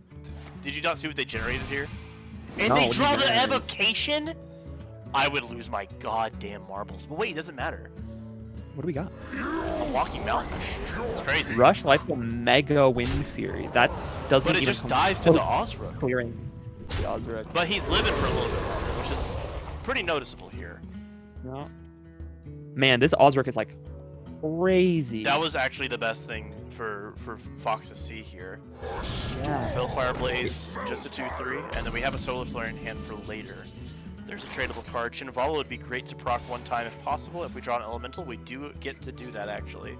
Did you not see what they generated here? And No, they draw the generated? evocation? I would lose my goddamn marbles. But wait, it doesn't matter. What do we got? A walking mountain. It's crazy. Rush, Lifesteal, Mega Wind Fury. That doesn't But it even just come dies to the Osrook. clearing the Osrook. But he's living for a little bit longer, which is pretty noticeable here. No. Man, this Osrook is like crazy. That was actually the best thing for Fox to see here. Yeah. Phil Fireblaze, just a 2/3, and then we have a Solar Flare in hand for later. There's a tradable card. Chinvala would be great to proc 1 time if possible. If we draw an elemental, we do get to do that actually.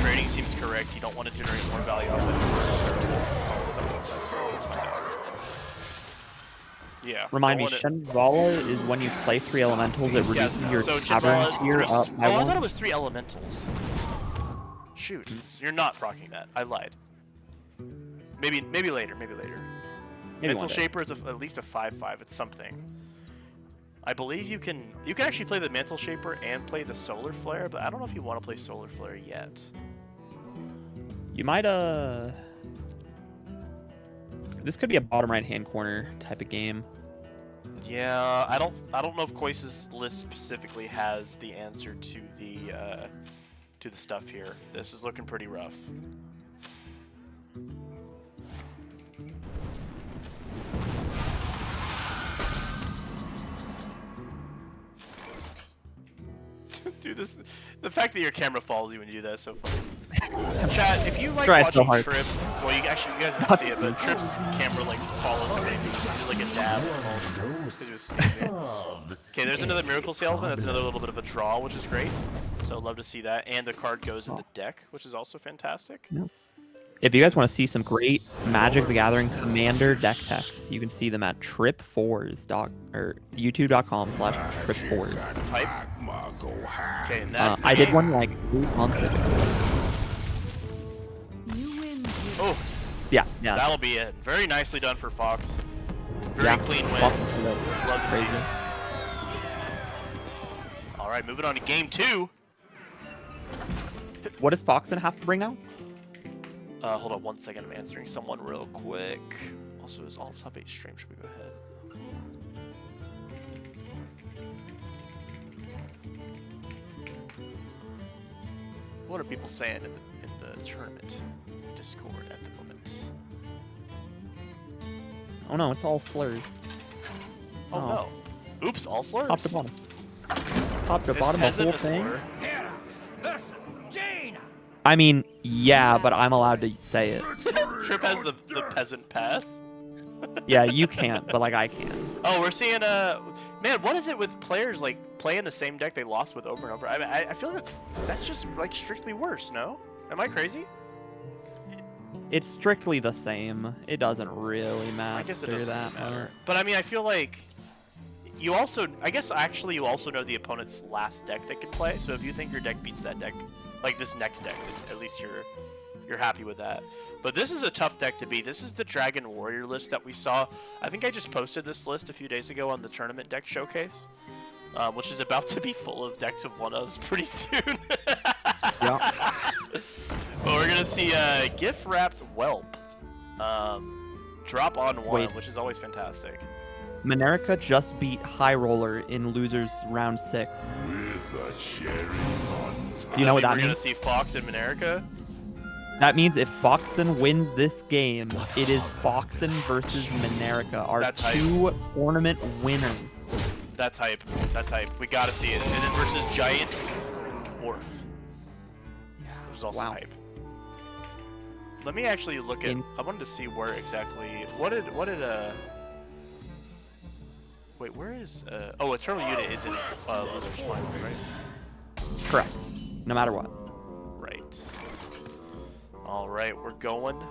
Trading seems correct. You don't want to generate more value off it. Yeah. Remind me, Chinvala is when you play 3 elementals, it reduces your tavern tier up by 1. I thought it was 3 elementals. Shoot, you're not proccing that. I lied. Maybe later. Mental Shaper is at least a 5/5. It's something. I believe you can actually play the Mantle Shaper and play the Solar Flare, but I don't know if you want to play Solar Flare yet. You might this could be a bottom right hand corner type of game. Yeah, I don't know if Koi's list specifically has the answer to the stuff here. This is looking pretty rough. Dude, the fact that your camera follows you when you do that is so funny. Chat, if you like watching Trip, well, you guys can see it, but Trip's camera like follows him. He's like a dab. Okay, there's another Miracle Salesman. That's another little bit of a draw, which is great. So love to see that. And the card goes in the deck, which is also fantastic. Yeah. If you guys want to see some great Magic the Gathering Commander deck techs, you can see them at youtube.com/trip4s. Type. Okay, and that's I did one like 8 months ago. You win. Oh, yeah. That'll be it. Very nicely done for Fox. Very clean win. Love to see it. All right, moving on to game 2. What does Foxen have to bring now? Hold on 1 second. I'm answering someone real quick. Also, is all top 8 stream? Should we go ahead? What are people saying in the tournament Discord at the moment? Oh no, it's all slurs. Oh no. Oops, all slurs. Top to bottom. Top to bottom, the whole thing. I mean, yeah, but I'm allowed to say it. Trip has the peasant pass. Yeah, you can't, but like I can. Oh, we're seeing man, what is it with players like playing the same deck they lost with over and over? I mean, I feel like that's just like strictly worse. No, am I crazy? It's strictly the same. It doesn't really matter. I guess it doesn't that really matter. much. But I mean, I feel like you also, I guess actually you also know the opponent's last deck they can play. So if you think your deck beats that deck, like this next deck, at least you're happy with that. But this is a tough deck to beat. This is the Dragon Warrior list that we saw. I think I just posted this list a few days ago on the tournament deck showcase, which is about to be full of decks of one-ofs pretty soon. Yeah. But we're gonna see GIF wrapped Whelp drop on 1, which is always fantastic. Minerica just beat High Roller in losers round 6. With a cherry on top. Do you know what that We're means? gonna see Fox and Minerica. That means if Foxen wins this game, it is Foxen versus Minerica, our That's hype. 2 tournament winners. That's hype. That's hype. We gotta see it. And then versus Giant Dwarf. Which is also hype. Let me actually look at. I wanted to see where exactly. What did wait, where is oh, Eternal Unit is in losers final, right? Correct. No matter what. Right. All right, we're going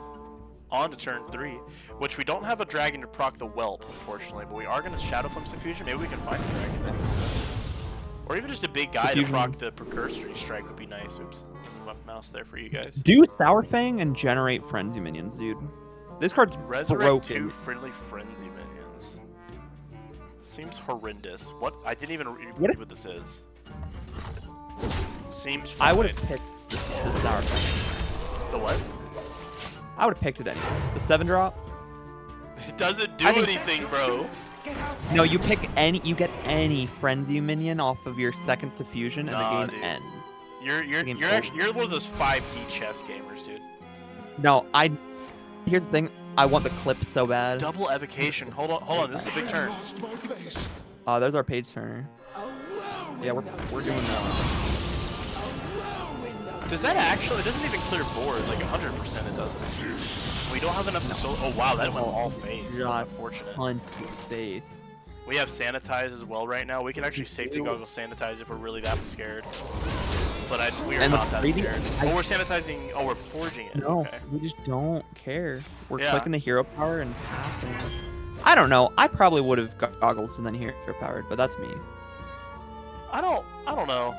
on to turn 3, which we don't have a dragon to proc the Whelp, unfortunately, but we are going to Shadow Flame Suffusion. Maybe we can find a dragon. Or even just a big guy to proc the Precursory Strike would be nice. Oops, left mouse there for you guys. Do Sour Fang and generate Frenzy minions, dude. This card's Resurrect 2 broken. friendly Frenzy minions. Seems horrendous. What? I didn't even read what this is. Seems fine. I would have picked the Sour Fang. The what? I would have picked it anyway. The 7-drop. It doesn't do anything, bro. No, you pick any. You get any Frenzy minion off of your second Suffusion, and the game dude. ends. You're one of those 5D chess gamers, dude. No, here's the thing. I want the clip so bad. Double evocation. Hold on. This is a big turn. There's our page turner. Yeah, we're doing that. Does that actually? It doesn't even clear board. Like 100% it doesn't. We don't have enough to solo. Oh wow, that went all phase. That's unfortunate. Phase. We have sanitize as well right now. We can actually safety goggle sanitize if we're really that scared. But we are not that scared. Oh, we're sanitizing. Oh, we're forging it. No, okay. we just don't care. We're clicking the hero power and passing. I don't know. I probably would have got goggles and then hero powered, but that's me. I don't know.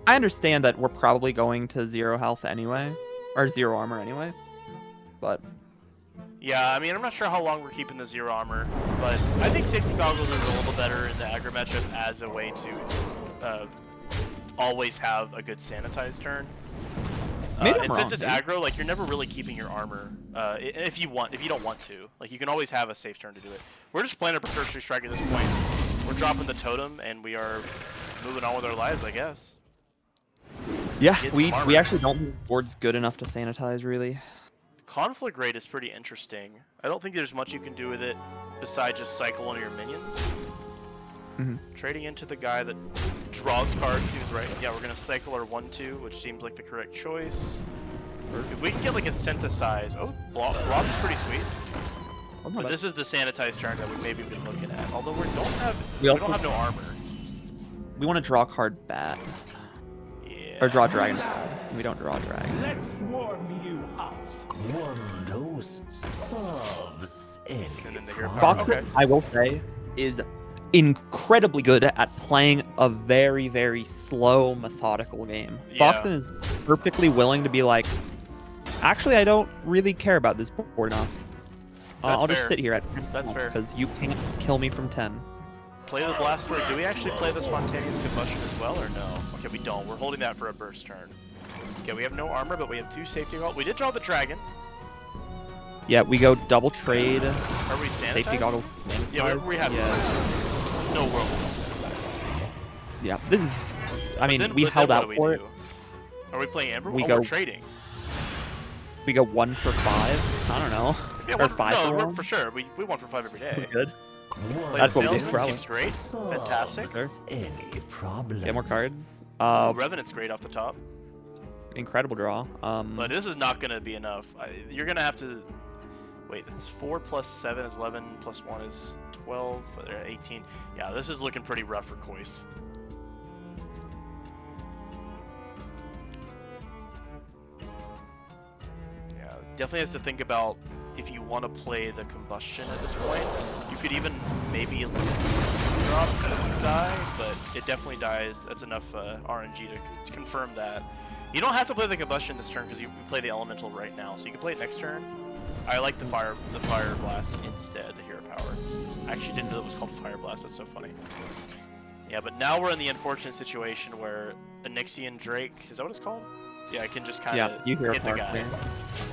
I understand that we're probably going to 0 health anyway, or 0 armor anyway, but yeah, I mean, I'm not sure how long we're keeping the 0 armor, but I think safety goggles is a little better in the aggro matchup as a way to always have a good sanitized turn. Maybe I'm and wrong. since it's aggro, like you're never really keeping your armor. If you don't want to, like you can always have a safe turn to do it. We're just playing a precursory strike at this point. We're dropping the totem, and we are moving on with our lives, I guess. Yeah, Get we some armor. actually don't think the board's good enough to sanitize, really. Conflict rate is pretty interesting. I don't think there's much you can do with it besides just cycle one of your minions. Trading into the guy that draws cards seems right. Yeah, we're gonna cycle our 1/2, which seems like the correct choice. If we can get like a synthesize, blob is pretty sweet. But this is the sanitized turn that we maybe been looking at. Although we don't have no armor. We want to draw a card bad. Yeah. Or draw a dragon bad. We don't draw a dragon. Let's warm you up. One dose solves any And then the hero power. Fox, Okay. I will say, is incredibly good at playing a very, very slow, methodical game. Yeah. Foxen is perfectly willing to be like, actually, I don't really care about this board enough. I'll fair. just sit here at That's fair. because you can't kill me from 10. Play the Blastoid. Do we actually play the spontaneous combustion as well, or no? Okay, we don't. We're holding that for a burst turn. Okay, we have no armor, but we have 2 safety goggles. We did draw the dragon. Yeah, we go double trade, Are we sanitized? safety goggles. Yeah, we have no world Yeah, this is. I mean, we but held then out what do for we it. do? Are we playing Amber? We We're go- trading. We go 1 for 5. I don't know. Yeah, or 5 for 1. for sure. We 1 for 5 every day. Good. Play That's the what we did salesman, for Ellen. seems great. Fantastic. Sure. any problem. Get more cards. Revenant's great off the top. Incredible draw. But this is not going to be enough. You're going to have to... Wait, it's 4 plus 7 is 11, plus 1 is 12, but they're 18. Yeah, this is looking pretty rough for Kois. Yeah, definitely has to think about if you want to play the combustion at this point. You could even maybe drop the die, but it definitely dies. That's enough RNG to confirm that. You don't have to play the combustion this turn because you play the elemental right now, so you can play it next turn. I like the fire blast instead, the hero power. I actually didn't know it was called fire blast. That's so funny. Yeah, but now we're in the unfortunate situation where Onyxian Drake, is that what it's called? Yeah, I can just kind of you hear hit the part guy, there.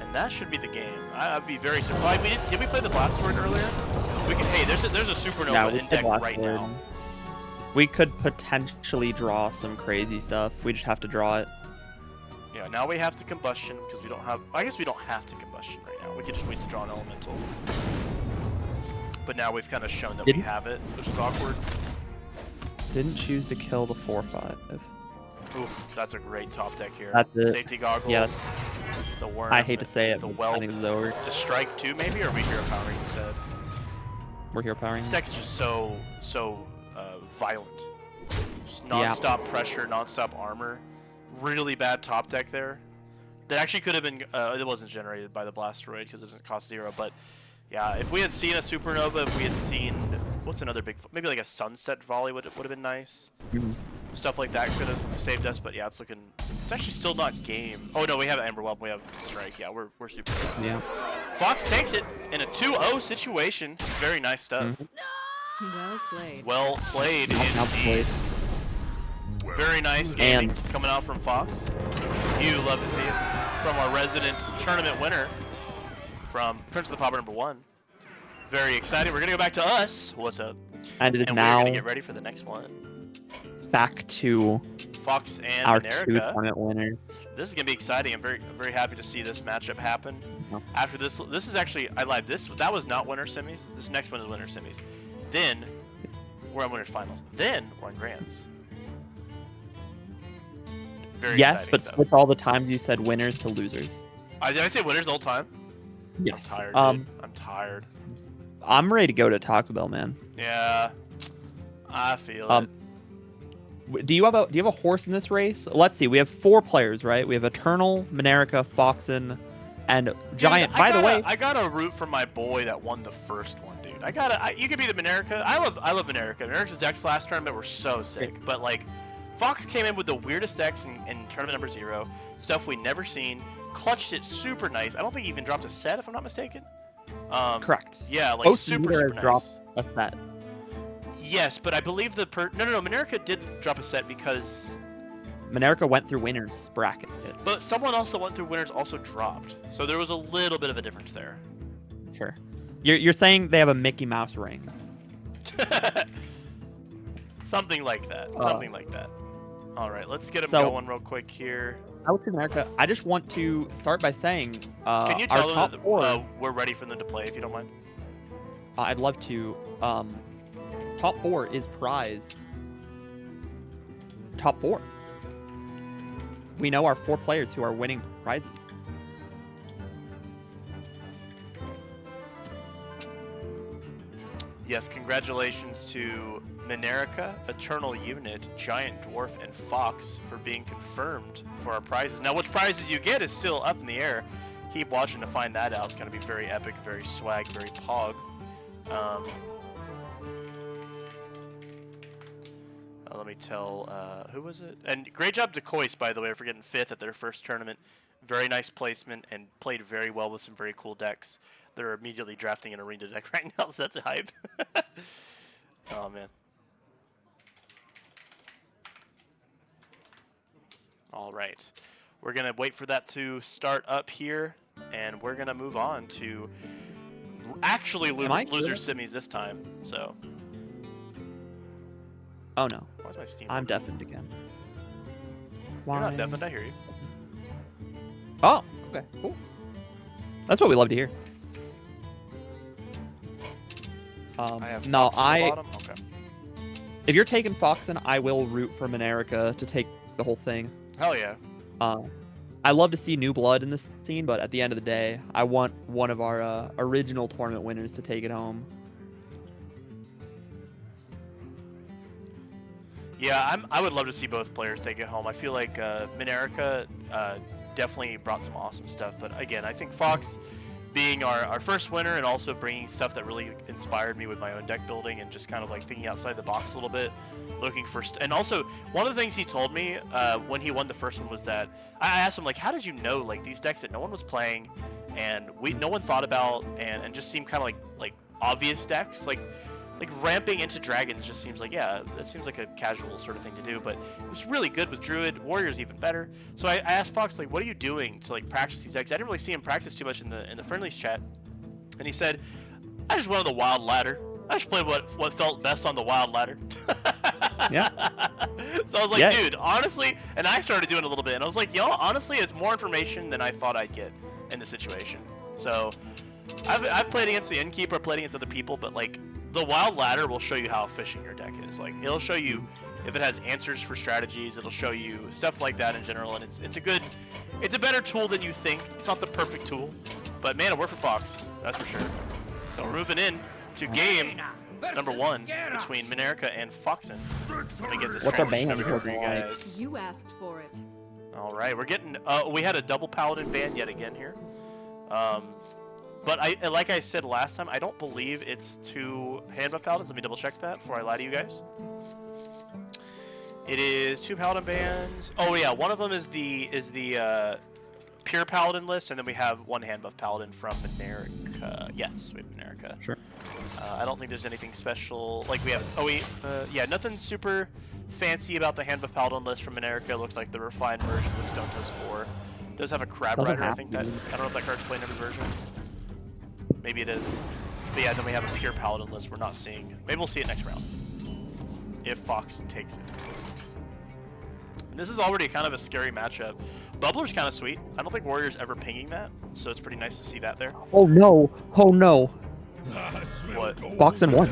and that should be the game. I'd be very surprised. Did we play the Blastoid earlier? We can. Hey, there's a supernova Yeah, we in played deck last right word. now. We could potentially draw some crazy stuff. We just have to draw it. Yeah, now we have to combustion because we don't have. I guess we don't have to combustion right now. We could just wait to draw an elemental. But now we've kind of shown that we have it, which is awkward. Didn't choose to kill the 4/5. Oof, that's a great top deck here. That's it. Safety goggles. Yes. The worm. I hate to say it, The but whelp. I think it's over. The strike too, maybe, or we hero powering instead. We're here powering. This deck is just so violent. Just non-stop pressure, non-stop armor. Really bad top deck there. That actually could have been. It wasn't generated by the Blastoid because it doesn't cost 0. But yeah, if we had seen a supernova, if we had seen what's another big, maybe like a sunset volley would have been nice. Stuff like that could have saved us. But yeah, it's looking. It's actually still not game. Oh no, we have Amber Whelp. We have Strike. Yeah, we're super. Yeah. Fox takes it in a 2-0 situation. Very nice stuff. Well played. Well played Now indeed. played. Very nice gaming And- coming out from Fox. You love to see it. From our resident tournament winner from Prince of the Pauper #1. Very exciting. We're going to go back to us. What's up? And it is And we're now going to get ready for the next one. back to Fox and our 2 America. tournament winners. This is going to be exciting. I'm very happy to see this matchup happen. Mhm. After this is actually, I lied. That was not winner semis. This next one is winner semis. Then we're on winners finals. Then we're on grands. Very Yes, exciting but stuff. switch all the times you said winners to losers. Did I say winners the whole time? Yes. I'm tired. Dude. I'm tired. I'm ready to go to Taco Bell, man. Yeah, I feel it. Do you have a horse in this race? Let's see. We have 4 players, right? We have Eternal, Minerica, Foxen, and Giant. Dude, By the way, I gotta root for my boy that won the first one, dude. You could be the Minerica. I love Minerica. Minerica's decks last tournament were so sick, but like, Fox came in with the weirdest decks in tournament number 0, stuff we never seen. Clutched it super nice. I don't think he even dropped a set, if I'm not mistaken. correct. Yeah, like Most super leader nice. dropped a set. Yes, but I believe no, Minerica did drop a set because Minerca went through winners bracket. But someone else that went through winners also dropped. So there was a little bit of a difference there. Sure. You're saying they have a Mickey Mouse ring. Something like that. Something like that. All right, let's get them So- going real quick here. I would say Minerca. I just want to start by saying Can you our tell them top that four. we're ready for them to play, if you don't mind? I'd love to. Top four is prized. Top four. We know our 4 players who are winning prizes. Yes, congratulations to Minerca, Eternal Unit, Giant Dwarf, and Fox for being confirmed for our prizes. Now, which prizes you get is still up in the air. Keep watching to find that out. It's going to be very epic, very swag, very pog. Let me tell, who was it? And great job to Kois, by the way, for getting 5th at their first tournament. Very nice placement and played very well with some very cool decks. They're immediately drafting an arena deck right now, so that's a hype. Oh, man. All right. We're going to wait for that to start up here, and we're going to move on to actually loser semis this time. So. Oh no. Why is my Steam? I'm deafened again. You're Why? not deafened, I hear you. Oh, okay, cool. That's what we love to hear. I have no, Fox at the bottom? Okay. If you're taking Foxen, I will root for Minerca to take the whole thing. Hell yeah. I love to see new blood in this scene, but at the end of the day, I want one of our original tournament winners to take it home. Yeah, I would love to see both players take it home. I feel like Minerca definitely brought some awesome stuff. But again, I think Fox being our first winner and also bringing stuff that really inspired me with my own deck building and just kind of like thinking outside the box a little bit, looking for and also one of the things he told me when he won the first one was that I asked him like, how did you know like these decks that no one was playing and no one thought about and just seemed kind of like obvious decks like ramping into dragons just seems like, yeah, that seems like a casual sort of thing to do, but it was really good with Druid. Warrior's even better. So I asked Fox, like, what are you doing to like practice these decks? I didn't really see him practice too much in the friendlies chat. And he said, I just went on the wild ladder. I just played what felt best on the wild ladder. Yeah. So I was like, dude, honestly, and I started doing a little bit, and I was like, honestly, it's more information than I thought I'd get in the situation. So I've played against the Innkeeper, played against other people, but like, the wild ladder will show you how efficient your deck is. Like, it'll show you if it has answers for strategies. It'll show you stuff like that in general, and it's a better tool than you think. It's not the perfect tool, but man, it worked for Fox. That's for sure. So we're moving in to game number 1 between Minerca and Foxen. Let me get this What's our transition band over here for you looking like? guys. You asked for it. All right, we're getting. We had a double paladin ban yet again here. But like I said last time, I don't believe it's 2 handbuff paladins. Let me double check that before I lie to you guys. It is 2 paladin bans. Oh yeah, one of them is the pure paladin list, and then we have 1 handbuff paladin from Minerca. Yes, we have Minerca. Sure. I don't think there's anything special. Like we have. Yeah, nothing super fancy about the handbuff paladin list from Minerca. Looks like the refined version with Stone Tusk 4. Does have a crab Doesn't rider. I have think to. that. I don't know if that card's played in every version. Maybe it is. But yeah, then we have a pure paladin list we're not seeing. Maybe we'll see it next round. If Fox takes it. And this is already kind of a scary matchup. Bubbler's kind of sweet. I don't think Warrior's ever pinging that, so it's pretty nice to see that there. Oh no! Oh no! What? Foxen won.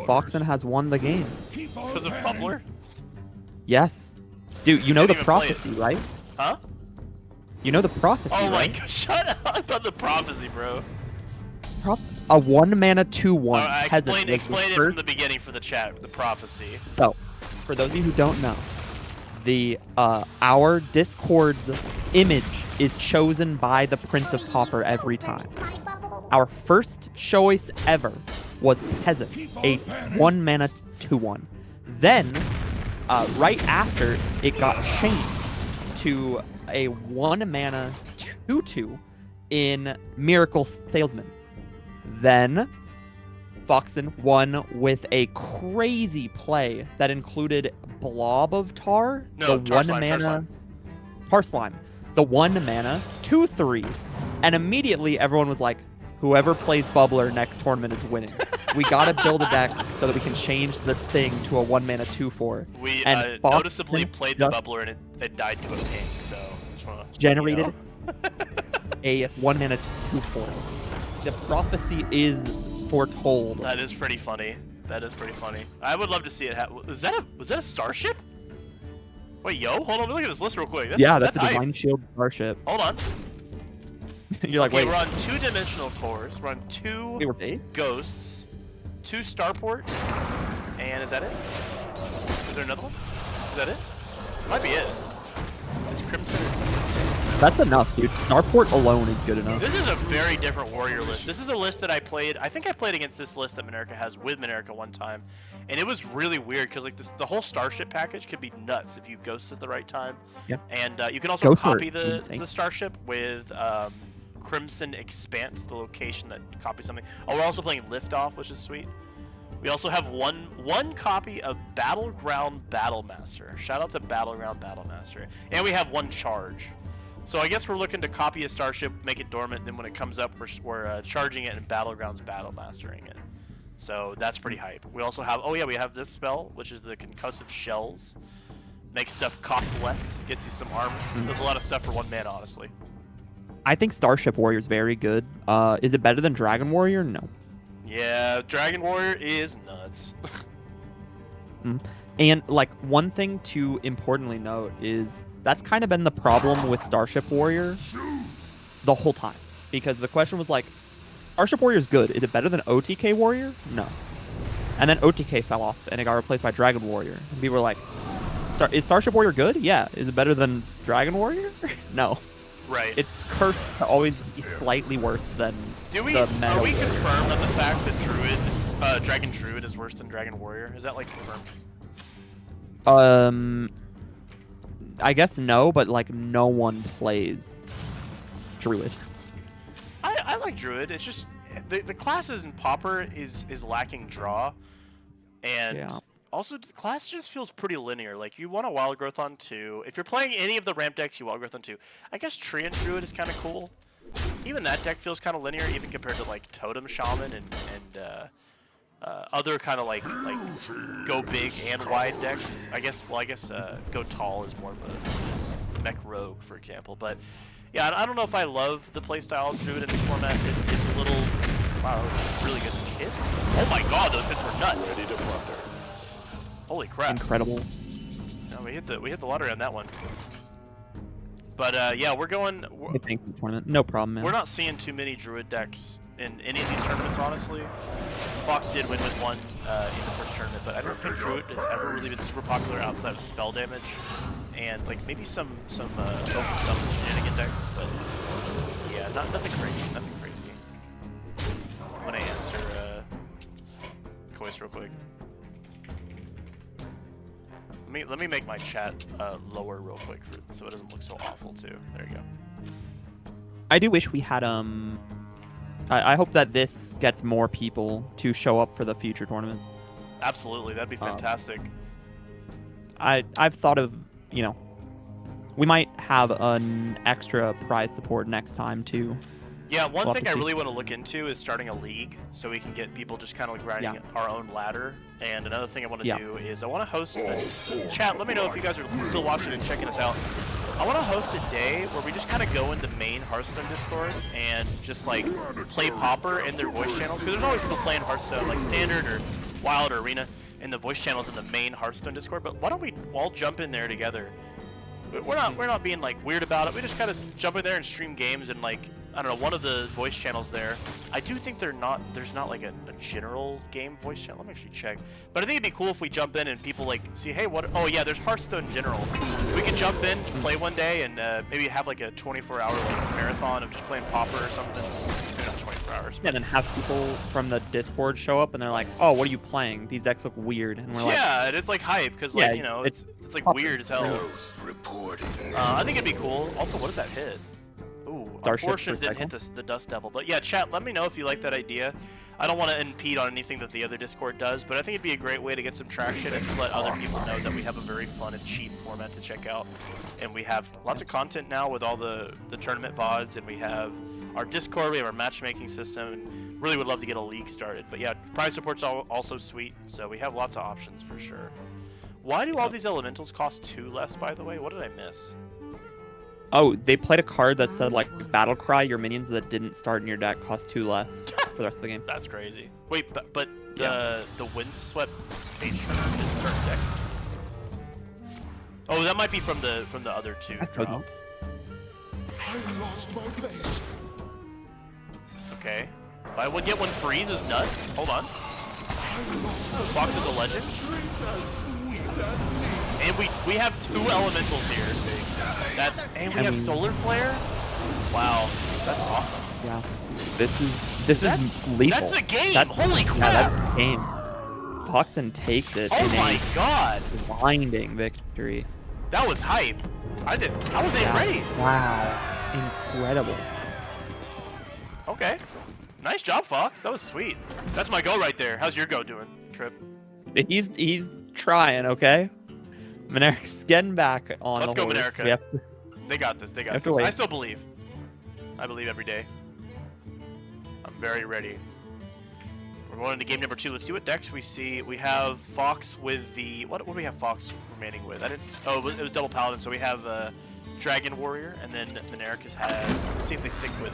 Foxen has won the game. Because of Bubbler? Yes. Dude, you know the Didn't even play it. prophecy, right? Huh? You know the prophecy, Oh my right? god, shut up about the prophecy, bro. A 1 mana 2/1 I peasant. explain it from the beginning for the chat, the prophecy. So, for those of you who don't know, the our Discord's image is chosen by the Prince of Pauper every time. Our first choice ever was Peasant, a 1 mana 2/1. Then, right after, it got changed to a 1 mana 2/2 in Miracle Salesman. Then, Foxen won with a crazy play that included blob of tar. No, the tar 1 slime, tar mana. slime. Tar slime. The 1 mana, 2/3. And immediately everyone was like, whoever plays Bubbler next tournament is winning. We gotta build a deck so that we can change the thing to a 1 mana 2/4. We And Fox noticeably played the just bubbler and it died to a ping, so just wanna generated let a 1 mana 2/4. The prophecy is foretold. That is pretty funny. That is pretty funny. I would love to see it happen. Was that a starship? Wait, yo, hold on, look at this list real quick. That's a hype. Divine Shield Starship. Hold on. You're like, Okay, wait, we're on 2-dimensional cores. We're on 2 they were big? ghosts, 2 starports, and is that it? Is there another one? Is that it? Might be it. Is Crimson? That's enough, dude. Starport alone is good enough. This is a very different warrior list. This is a list that I played. I think I played against this list that Minerka has with Minerka one time, and it was really weird because like the whole starship package could be nuts if you ghost at the right time. Yep. And you can also Ghosts are copy the insane. starship with Crimson Expanse, the location that copies something. Oh, we're also playing Liftoff, which is sweet. We also have one copy of Battleground Battlemaster. Shout out to Battleground Battlemaster. And we have 1 charge. So I guess we're looking to copy a starship, make it dormant, then when it comes up, we're charging it and Battlegrounds Battle-mastering it. So that's pretty hype. We also have, oh yeah, we have this spell, which is the Concussive Shells. Makes stuff cost less, gets you some armor. Does a lot of stuff for 1 mana, honestly. I think Starship Warrior is very good. Is it better than Dragon Warrior? No. Yeah, Dragon Warrior is nuts. And like one thing to importantly note is that's kind of been the problem with Starship Warrior the whole time. Because the question was like, Starship Warrior is good. Is it better than OTK Warrior? No. And then OTK fell off and it got replaced by Dragon Warrior. And people were like, is Starship Warrior good? Yeah. Is it better than Dragon Warrior? No. Right. It's cursed to always be slightly worse than Are we the meta warrior. confirmed on the fact that Dragon Druid is worse than Dragon Warrior? Is that like confirmed? I guess no, but like no one plays Druid. I like Druid. It's just the classes in Pauper is lacking draw, and Yeah. also the class just feels pretty linear. Like you want a Wild Growth on 2. If you're playing any of the ramp decks, you Wild Growth on 2. I guess Tree and Druid is kind of cool. Even that deck feels kind of linear, even compared to like Totem Shaman and other kind of like go big and wide decks. I guess go tall is more of a mech rogue, for example. But yeah, I don't know if I love the playstyle of Druid in this format. It's a little really good hit. Oh my god, those hits were nuts. Ready to blunder. Holy crap! Incredible. No, we hit the lottery on that one. But yeah, we're going. I think the tournament. No problem, man. We're not seeing too many Druid decks in any of these tournaments, honestly. Fox did win with one in the first tournament, but I don't think Druid has ever really been super popular outside of spell damage and like maybe some open summon shenanigan decks, but yeah, nothing crazy, nothing crazy. I'm gonna answer Koi's real quick. Let me make my chat lower real quick so it doesn't look so awful too. There you go. I do wish we had I hope that this gets more people to show up for the future tournament. Absolutely, that'd be fantastic. I've thought of, we might have an extra prize support next time too. Yeah, one We'll thing have I to see. really want to look into is starting a league so we can get people just kind of like grinding our own ladder. And another thing I want to do is I want to host chat. Let me know if you guys are still watching and checking us out. I want to host a day where we just kind of go into main Hearthstone Discord and just like play Pauper in their voice channels. Because there's always people playing Hearthstone like Standard or Wild or Arena in the voice channels in the main Hearthstone Discord. But why don't we all jump in there together? We're not being like weird about it. We just kind of jump in there and stream games and like I don't know, one of the voice channels there. I do think there's not like a general game voice channel. Let me actually check. But I think it'd be cool if we jump in and people like see, hey, what? Oh yeah, there's Hearthstone General. We could jump in, play one day, and maybe have like a 24-hour like marathon of just playing Pauper or something. Maybe not 24 hours. Yeah, and then have people from the Discord show up and they're like, "Oh, what are you playing? These decks look weird." And we're like, Yeah, and it's like hype because like it's like Pauper. weird as hell. I think it'd be cool. Also, what does that hit? Ooh, Starship Fortune didn't hit Recycle. the Dust Devil. But yeah, chat, let me know if you like that idea. I don't want to impede on anything that the other Discord does, but I think it'd be a great way to get some traction and just let other people know that we have a very fun and cheap format to check out. And we have lots of content now with all the tournament VODs, and we have our Discord, we have our matchmaking system, and really would love to get a league started. But yeah, prize support's also sweet, so we have lots of options for sure. Why do all these elementals cost 2 less, by the way? What did I miss? Oh, they played a card that said like Battle Cry. Your minions that didn't start in your deck cost 2 less for the rest of the game. That's crazy. Wait, but the Windswept Page Turner is start deck. Oh, that might be from the other 2 drop. I lost my place. Okay. Buy one get one free is nuts. Hold on. Fox is a legend. And we have 2 elementals here. And we have Solar Flare. Wow, that's awesome. Yeah. This is lethal. That's a game. Holy crap! Yeah, that's a game. Foxen takes it. Oh my god! Blinding victory. That was hype. I wasn't even ready. Wow. Incredible. Okay. Nice job, Fox. That was sweet. That's my go right there. How's your go doing, Trip? He's trying, okay? Mineric's getting back on Let's the go, horse. Minerica. They got this. They got this. I still believe. I believe every day. I'm very ready. We're going into game number 2. Let's see what decks we see. We have Fox with the... What do we have Fox remaining with? It was double Paladin, so we have Dragon Warrior, and then Minerica has... Let's see if they stick with...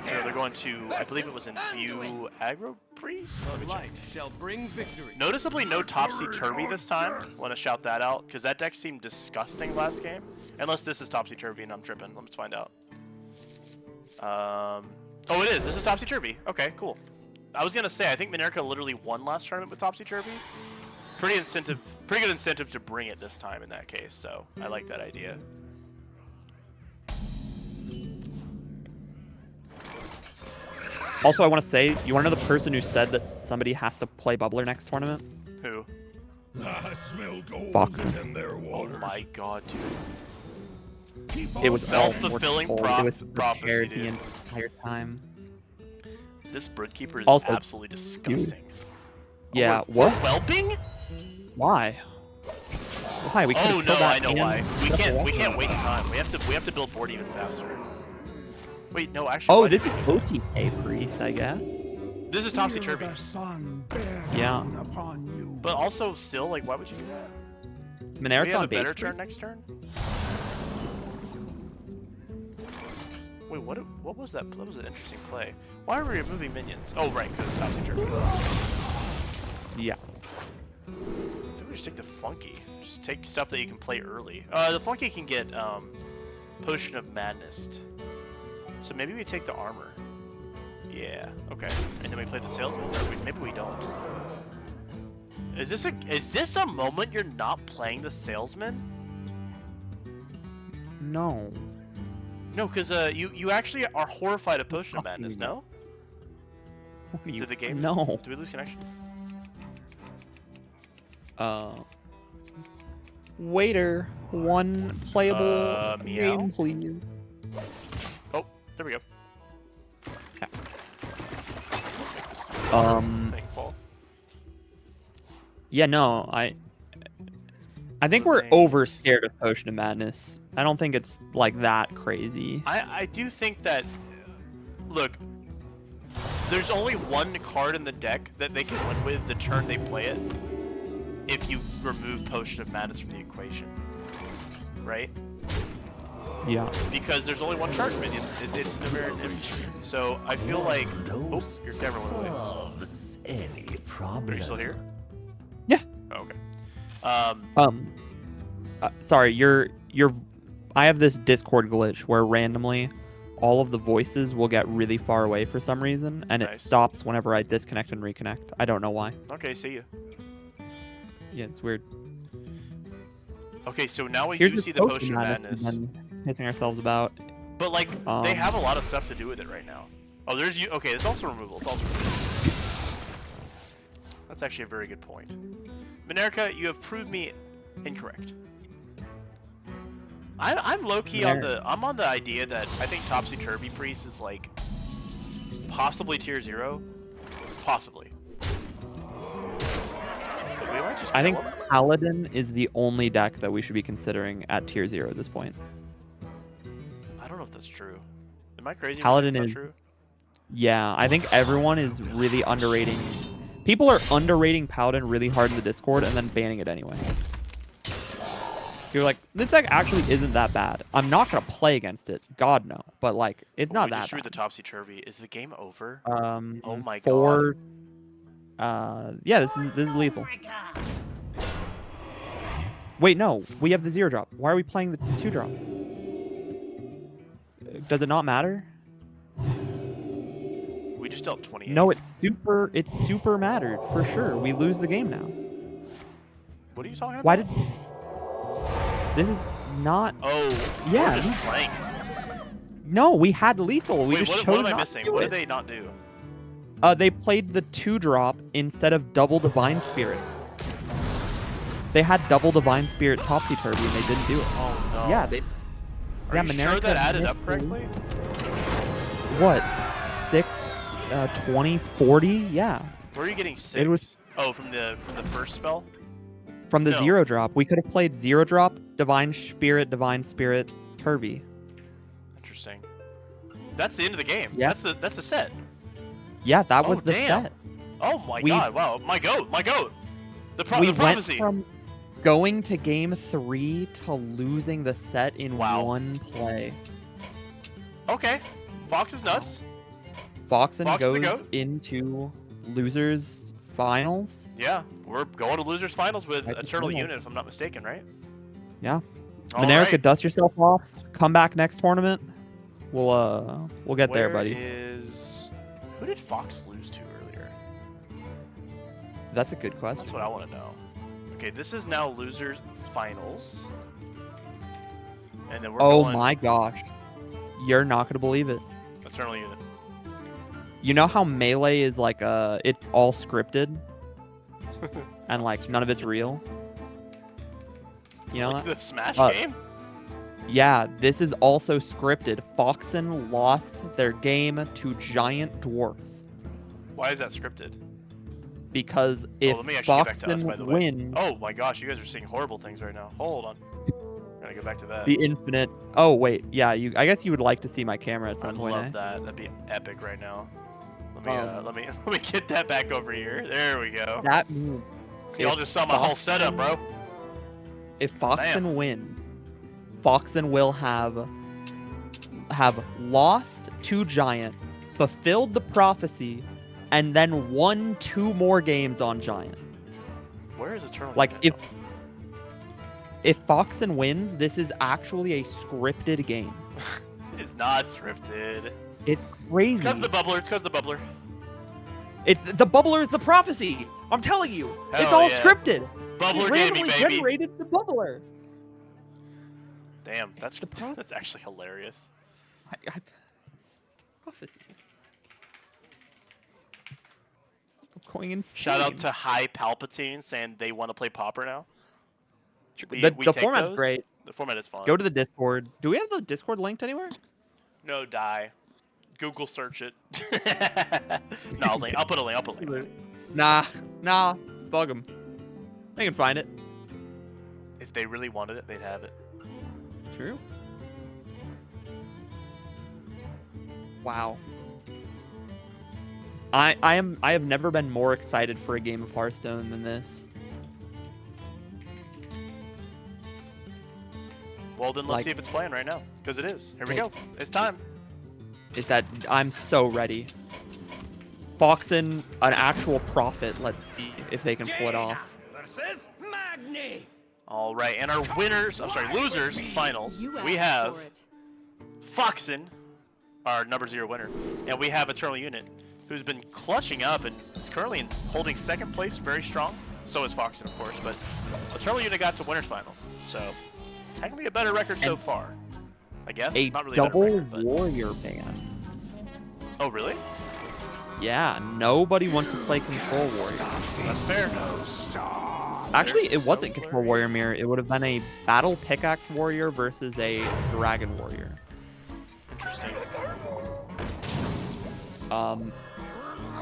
they're going to... I believe it was Imbue Aggro Priest? Let me check. Shall bring victory. Noticeably no Topsy-Turvy this time. Want to shout that out, because that deck seemed disgusting last game. Unless this is Topsy-Turvy and I'm tripping. Let's find out. Oh, it is. This is Topsy-Turvy. Okay, cool. I was going to say, I think Minerica literally won last tournament with Topsy-Turvy. Pretty good incentive to bring it this time in that case, so I like that idea. Also, I want to say, you want to know the person who said that somebody has to play Bubbler next tournament? Who? I smell gold Foxen. in their Oh waters. my god, dude. It was Self-fulfilling It was prophecy, prepared dude. the entire time. This Broodkeeper is Also, absolutely disgusting. Yeah, Oh, we're what? whelping? Why? Why? We Oh could've no, killed that I know and why. We set up a can't wall. waste time. We have to build board even faster. Wait, no, actually. Oh, why this did is we- OTK Priest, I guess. This is Topsy-Turvy. Yeah. But also, still, like, why would you do that? Do Minerica we have on a base better turn Priest? next turn? Wait, what was that? That was an interesting play. Why are we removing minions? Oh, right, because it's Topsy-Turvy. Yeah. I think we just take the Flunky. Just take stuff that you can play early. The Flunky can get Potion of Madness. So maybe we take the armor. Yeah, okay. And then we play the Salesman, or maybe we don't. Is this a moment you're not playing the Salesman? No. No, because you actually are horrified of Potion of Madness, no? What are you- Did the game... No. Did we lose connection? Waiter, one playable meow? game, please. Oh, there we go. Thing fall. Yeah, no, I think we're over scared of Potion of Madness. I don't think it's like that crazy. I do think that... Look, there's only one card in the deck that they can win with the turn they play it if you remove Potion of Madness from the equation. Right? Yeah. Because there's only one charge minion. It's never an empty. So I feel like... Oh, your camera went away. Solves any problem. Are you still here? Yeah. Oh, okay. Sorry, you're. I have this Discord glitch where randomly all of the voices will get really far away for some reason, and it Nice. stops whenever I disconnect and reconnect. I don't know why. Okay, see you. Yeah, it's weird. Okay, so now we Here's do the see the Potion of Madness. we've been pissing ourselves about. But, like, they have a lot of stuff to do with it right now. Oh, there's you. Okay, it's also removal. It's also removal. That's actually a very good point. Minerica, you have proved me incorrect. I'm low key on the idea that I think Topsy Turvy Priest is like possibly tier 0, possibly. But we might just I think kill him. Paladin is the only deck that we should be considering at tier 0 at this point. I don't know if that's true. Am I crazy? Paladin Is is true? Yeah, I think everyone is really underrating. People are underrating Paladin really hard in the Discord and then banning it anyway. You're like, this deck actually isn't that bad. I'm not gonna play against it. God no. But like, it's not We that just read the bad. Topsy Turvy. Is the game over? Oh my god. god. Yeah, this is lethal. Wait, no, we have the 0 drop. Why are we playing the 2 drop? Does it not matter? We just dealt 28. No, it's super mattered for sure. We lose the game now. What are you talking about? Why did this is not? Oh, yeah. we're just playing it. No, we had lethal. We Wait, just chose what am I not missing? to do What it. did they not do? They played the 2 drop instead of double Divine Spirit. They had double Divine Spirit Topsy Turvy and they didn't do it. Oh no. Yeah, they. Are yeah, you sure that added up missed correctly? What? 6, 20, 40? Yeah. Where are you getting 6? It was from the first spell. from the No. 0 drop. We could have played 0 drop, Divine Spirit, Turvy. Interesting. That's the end of the game. Yeah. That's the set. Yeah, that Oh, was the damn. set. Oh my We- god! Wow, my goat. The We went prophecy. from going to game 3 to losing the set in Wow. one play. Okay, Fox is nuts. Foxen Fox is the goes goat. into losers finals. Yeah, we're going to losers finals with Right, Eternal yeah. Unit, if I'm not mistaken, right? Yeah. All Minerica, right. dust yourself off. Come back next tournament. We'll get there, buddy. Who did Fox lose to earlier? That's a good question. That's what I want to know. Okay, this is now losers finals, and then we're Oh going my gosh. You're not gonna believe it. Eternal Unit. You know how Melee is like it's all scripted and like none of it's real? You know Like that? the Smash Uh, game? Yeah, this is also scripted. Foxen lost their game to Giant Dwarf Why is that scripted? because if let me actually get back to us, by the Foxen way. wins Oh my gosh, you guys are seeing horrible things right now. Hold on. Gotta go back to that. the infinite. Oh wait, yeah, I guess you would like to see my camera at I some point. love Eh? that. That'd be epic right now. Let me Um, let me get that back over here. There we go. That means Y'all if just saw my whole setup, bro. If Foxen Damn. wins, Foxen will have lost to Giant, fulfilled the prophecy, and then won 2 more games on Giant. Where is Eternal Like Unit, if Foxen wins, this is actually a scripted game. though? It's not scripted. It's It's crazy. because the bubbler. It's because the bubbler. It's the bubbler is the prophecy. I'm telling you, it's Hell all yeah. scripted. Bubbler He gaming, randomly baby. generated the bubbler. Damn, that's The prophecy. that's actually hilarious. Prophecy. I'm going insane. Shout out to High Palpatine saying they want to play Pauper now. We the take format's those. great. The format is fun. Go to the Discord. Do we have the Discord linked anywhere? No die. Google search it. No, I'll put a link. I'll put a link. Nah, bug them. They can find it. If they really wanted it, they'd have it. True. Wow. I have never been more excited for a game of Hearthstone than this. Well, then let's Like- see if it's playing right now. Because it is. Here we Hey. go. It's time. Is that I'm so ready. Foxen, an actual prophet. Let's see if they can pull it off. Versus Magni. All right, and our winners, I'm sorry, losers finals. You We asked have for it. Foxen, our number 0 winner, and we have Eternal Unit, who's been clutching up and is currently holding 2nd place, very strong. So is Foxen, of course, but Eternal Unit got to winners finals, so technically a better record so And far. I guess A not really double a better record, but warrior ban. oh really? Yeah, nobody wants to play control warrior. That's fair. Actually, There's it the wasn't Snow Control Flurry. Warrior Mirror. It would have been a Battle Pickaxe Warrior versus a Dragon Warrior. Interesting.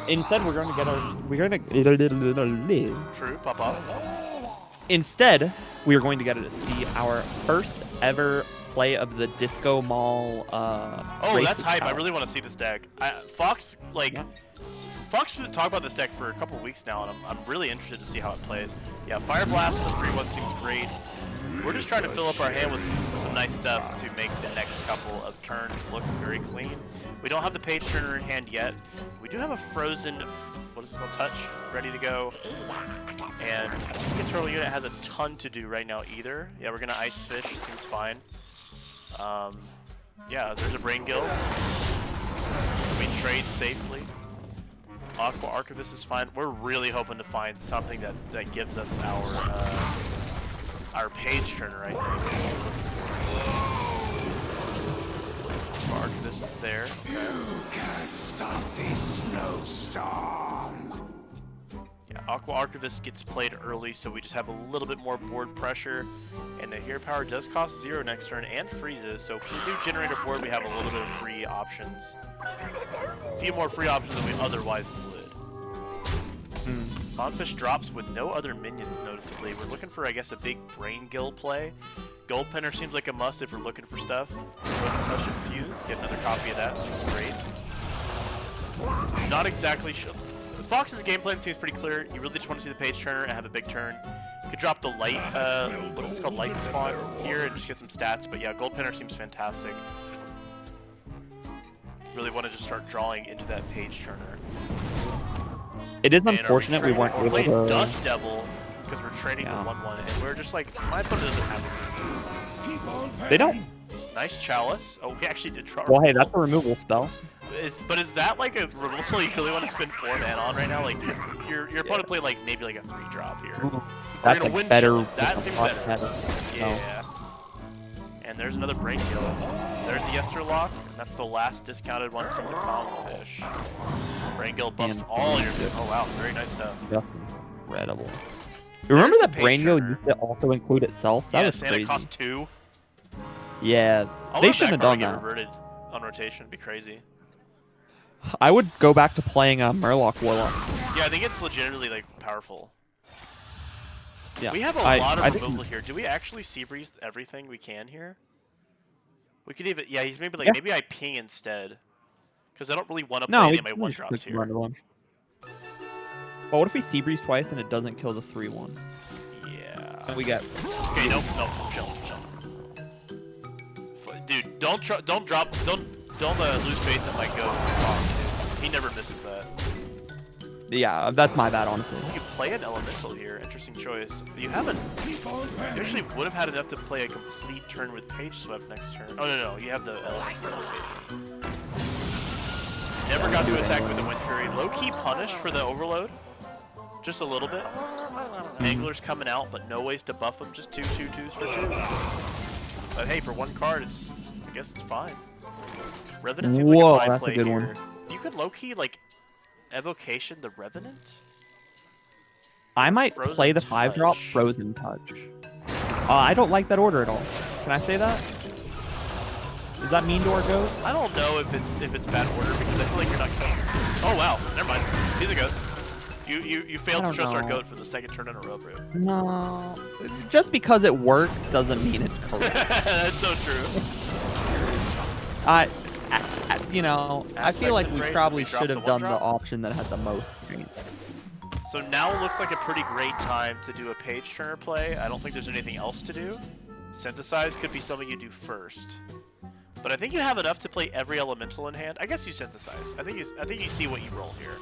Instead, we're going to get our... True, pop up. Instead, we are going to get to see our first ever play of the Disco Mall. Oh, Race that's to hype. I Power. really want to see this deck. Fox, like, Yeah. Fox has been talking about this deck for a couple of weeks now, and I'm really interested to see how it plays. Yeah, Fire Blast and the 3-1 seems great. We're just trying to fill up our hand with some nice stuff to make the next couple of turns look very clean. We don't have the Page Turner in hand yet. We do have a Frozen, what is this one, Touch, ready to go. And I don't think the turtle unit has a ton to do right now either. Yeah, we're going to Ice Fish, seems fine. Yeah, there's a Brain Gill. We trade safely. Aqua Archivist is fine. We're really hoping to find something that gives us our Page Turner, I think. Aqua Archivist is there. You can't stop this snowstorm. Yeah, Aqua Archivist gets played early, so we just have a little bit more board pressure. And the Hero Power does cost 0 next turn and freezes, so if we do generate a board, we have a little bit of free options. A few more free options than we otherwise would. Clownfish drops with no other minions, noticeably. We're looking for, I guess, a big Brain Gill play. Gold Penner seems like a must if we're looking for stuff. Touch and Fuse, get another copy of that, seems great. Not exactly sure. Fox's game plan seems pretty clear. You really just want to see the Page Turner and have a big turn. You could drop the light, what is this called, light spawn here and just get some stats. But yeah, Gold Penner seems fantastic. Really want to just start drawing into that Page Turner. It is And unfortunate we weren't we're able playing to... Dust Devil because we're trading Yeah. the 1/1, and we're just like, my opponent doesn't have it. They don't. Nice Chalice. Oh, we actually did try. Well, hey, that's a removal spell. But is that like a removal you really want to spend 4 mana on right now? Like your opponent played like maybe like a 3-drop here. That's gonna like win better. Chalice. That seems much better. Yeah. And there's another Brain Gill. There's the Yesterlock. That's the last discounted one from the Clownfish. Brain Gill buffs And- all your. Oh wow, very nice stuff. That's incredible. Remember the that Page Brain Gill Turner. used to also include itself? That Yes, was and crazy. it costs 2. Yeah, I they love shouldn't have that card done to get that. reverted on rotation. It'd be crazy. I would go back to playing Murloc Warlock. Yeah, I think it's legitimately like powerful. Yeah, We have a lot of removal here. Do we actually Sea Breeze everything we can here? We could even, yeah, he's maybe like, Yeah. maybe I ping instead. Because I don't really want to No, play we any of my can 1-drops just here. run to them. Well, what if we Sea Breeze twice and it doesn't kill the 3/1? Yeah. And we get... Okay, nope, chill. Dude, don't lose faith in my ghost. He never misses that. Yeah, that's my bad, honestly. You play an elemental here. Interesting choice. You haven't. You actually would have had enough to play a complete turn with Page Swept next turn. Oh no, you have the elemental location. Never got to attack with the Wind Fury. Low key punished for the overload. Just a little bit. Angler's coming out, but no ways to buff him. Just 2/2/2s for 2. But hey, for 1 card, I guess it's fine. Revenant seems Whoa, like a fine that's a play good here. one. You could low key like Evocation the Revenant. I might Frozen play the 5-drop Touch. Frozen Touch. I don't like that order at all. Can I say that? Does that mean to our ghost? I don't know if it's bad order because I feel like you're not killing. Oh wow, never mind. He's a goat. You failed to I don't trust our know. goat for the 2nd turn in a row, bro. No. Just because it works doesn't mean it's correct. That's so true. You know, I Aspects feel like we Embrace, probably we dropped should the have done the 1-drop? option that had the most strength. So now looks like a pretty great time to do a Page Turner play. I don't think there's anything else to do. Synthesize could be something you do first. But I think you have enough to play every elemental in hand. I guess you Synthesize. I think you see what you roll here.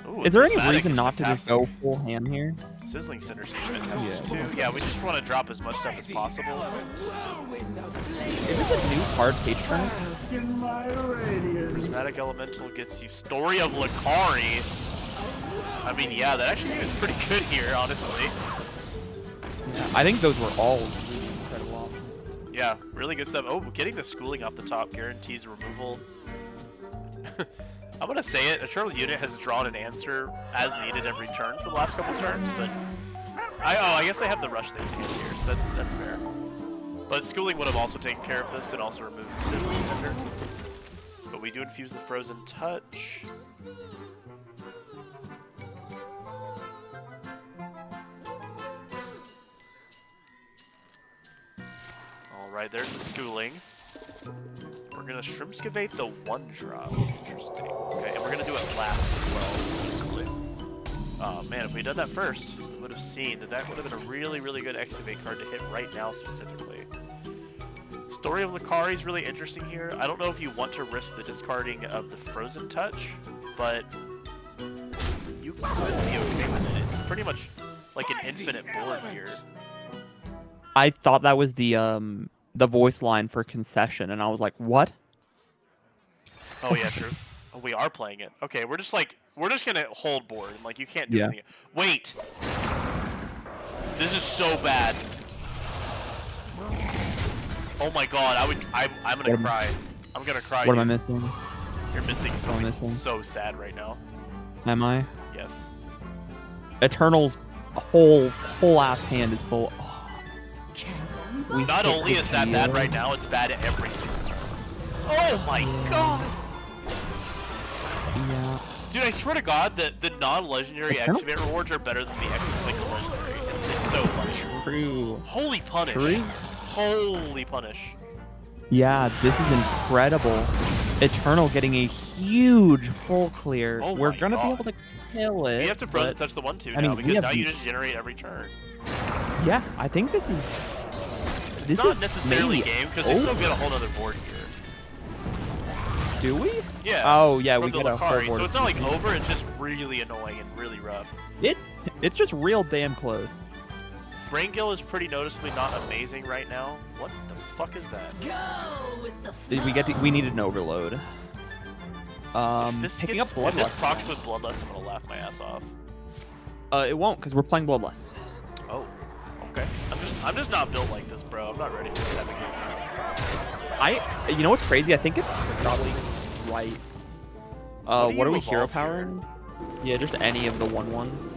Ooh, Is there any Prismatic reason is not to just fantastic. go full ham here? Sizzling Cinder Siege fantastic too. Yeah, we just want to drop as much stuff as possible. Is this a new card Page Turner? Prismatic Elemental gets you Story of Lakari. I mean, yeah, that actually is pretty good here, honestly. I think those were all really incredible options. Yeah, really good stuff. Oh, getting the Schooling off the top guarantees removal. I'm gonna say it. Eternal Unit has drawn an answer as needed every turn for the last couple turns, but I guess they have the rush they can here, so that's fair. But Schooling would have also taken care of this and also removed the Sizzling Cinder. But we do infuse the Frozen Touch. Alright, there's the Schooling. We're gonna Shrimpscavate the 1-drop. Interesting. Okay, and we're gonna do it last as well, basically. Oh man, if we did that first, we would have seen that that would have been a really, really good Excavate card to hit right now specifically. Story of Lakari is really interesting here. I don't know if you want to risk the discarding of the Frozen Touch, but you could be okay with it. It's pretty much like an infinite board here. I thought that was the voice line for Concession, and I was like, what? Oh yeah, true. Oh, we are playing it. Okay, we're just gonna hold board. Like you can't do anything. Wait. This is so bad. Oh my god, I'm gonna cry. I'm gonna cry. What am I missing? You're missing something so sad right now. Am I? Yes. Eternal's whole ass hand is full. Not only is that bad right now, it's bad at every single turn. Oh my god! Yeah. Dude, I swear to god that the non-legendary Excavate rewards are better than the legendary. It's so funny. True. Holy punish. True. Holy punish. Yeah, this is incredible. Eternal getting a huge full clear. Oh We're my gonna God. be able to kill it. We have to Frozen Touch the 1/2 I now mean, because now you just generate every turn. Yeah, I think this is. It's not necessarily game because we still get a whole other board here. Do we? Yeah. Oh yeah, we from get the a whole Lakari, board. so it's not like over. It's just really annoying and really rough. It's just real damn close. Frangil is pretty noticeably not amazing right now. What the fuck is that? Go with the We needed an overload. Picking up If Bloodlust. this procs with Bloodlust, I'm gonna laugh my ass off. It won't, because we're playing Bloodlust. Oh, okay. I'm just not built like this, bro. I'm not ready for this type of game. You know what's crazy? I think it's probably right. What are we hero powering? Yeah, just any of the 1/1s.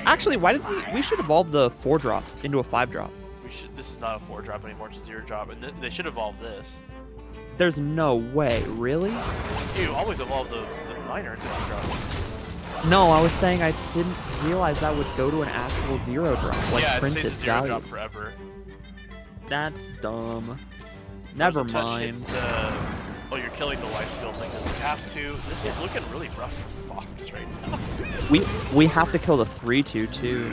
Actually, why did we should evolve the 4-drop into a 5-drop. This is not a 4-drop anymore. It's a 0-drop, and they should evolve this. There's no way, really? You always evolve the minor into 2-drop. No, I was saying I didn't realize that would go to an actual 0-drop, like yeah, it printed stays a 0-drop value. forever. That's dumb. Never mind. Oh, you're killing the lifesteal thing. We have to. This is looking really rough for Fox right now. We have to kill the 3/2 too.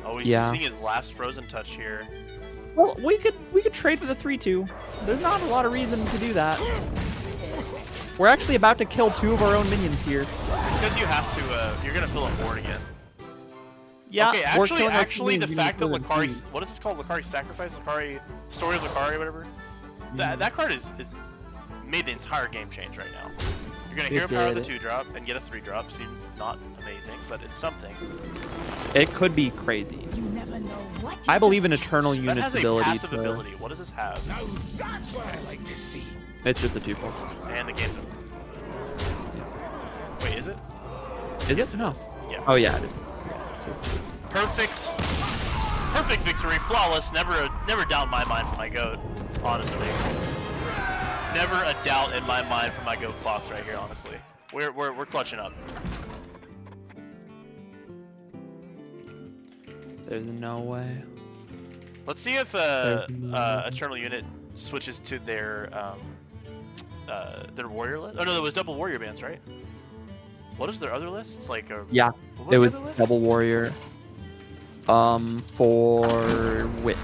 Oh, he's Yeah. using his last Frozen Touch here. Well, we could trade for the 3/2. There's not a lot of reason to do that. We're actually about to kill 2 of our own minions here. Because you have to. You're gonna fill up board again. Yeah. Okay, we're killing our actually, the minions fact that even further. Lakari, what is this called? Lakari Sacrifice, Lakari Story of Lakari, whatever. That card is made the entire game change right now. You're gonna hero power the 2-drop and get a 3-drop. Seems not amazing, but it's something. It could be crazy. You never know what. I believe in Eternal That Unit's has a ability passive to. ability. What does this have? Now that's what I like to see. It's just a 2/4. And the game's over. Wait, is it? Is it? No. Yeah. Oh yeah, it is. Perfect victory, flawless. Never doubt in my mind for my goat. Honestly, never a doubt in my mind for my goat Fox right here. Honestly, we're clutching up. There's no way. Let's see if Eternal Unit switches to their warrior list. Oh no, there was double warrior bands, right? What is their other list? It's like a Yeah, what it the was other list? double warrior. For wit.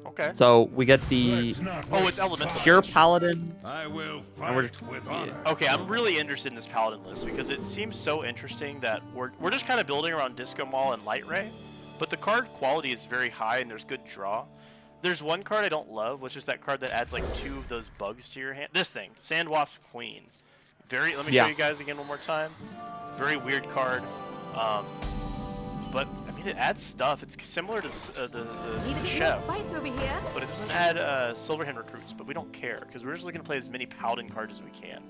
Okay. So we get the Oh, it's elemental. pure paladin. I will And we're fight with honor. Okay, I'm really interested in this paladin list because it seems so interesting that we're just kind of building around Disco Maul and Light Ray, but the card quality is very high and there's good draw. There's one card I don't love, which is that card that adds like 2 of those bugs to your hand. This thing, Sandwasp Queen. Let me show you guys again one more time. Very weird card. but I mean, it adds stuff. It's similar to Need a the bit more chef, spice over here. but it doesn't add Silverhand recruits. But we don't care because we're just looking to play as many Paladin cards as we can,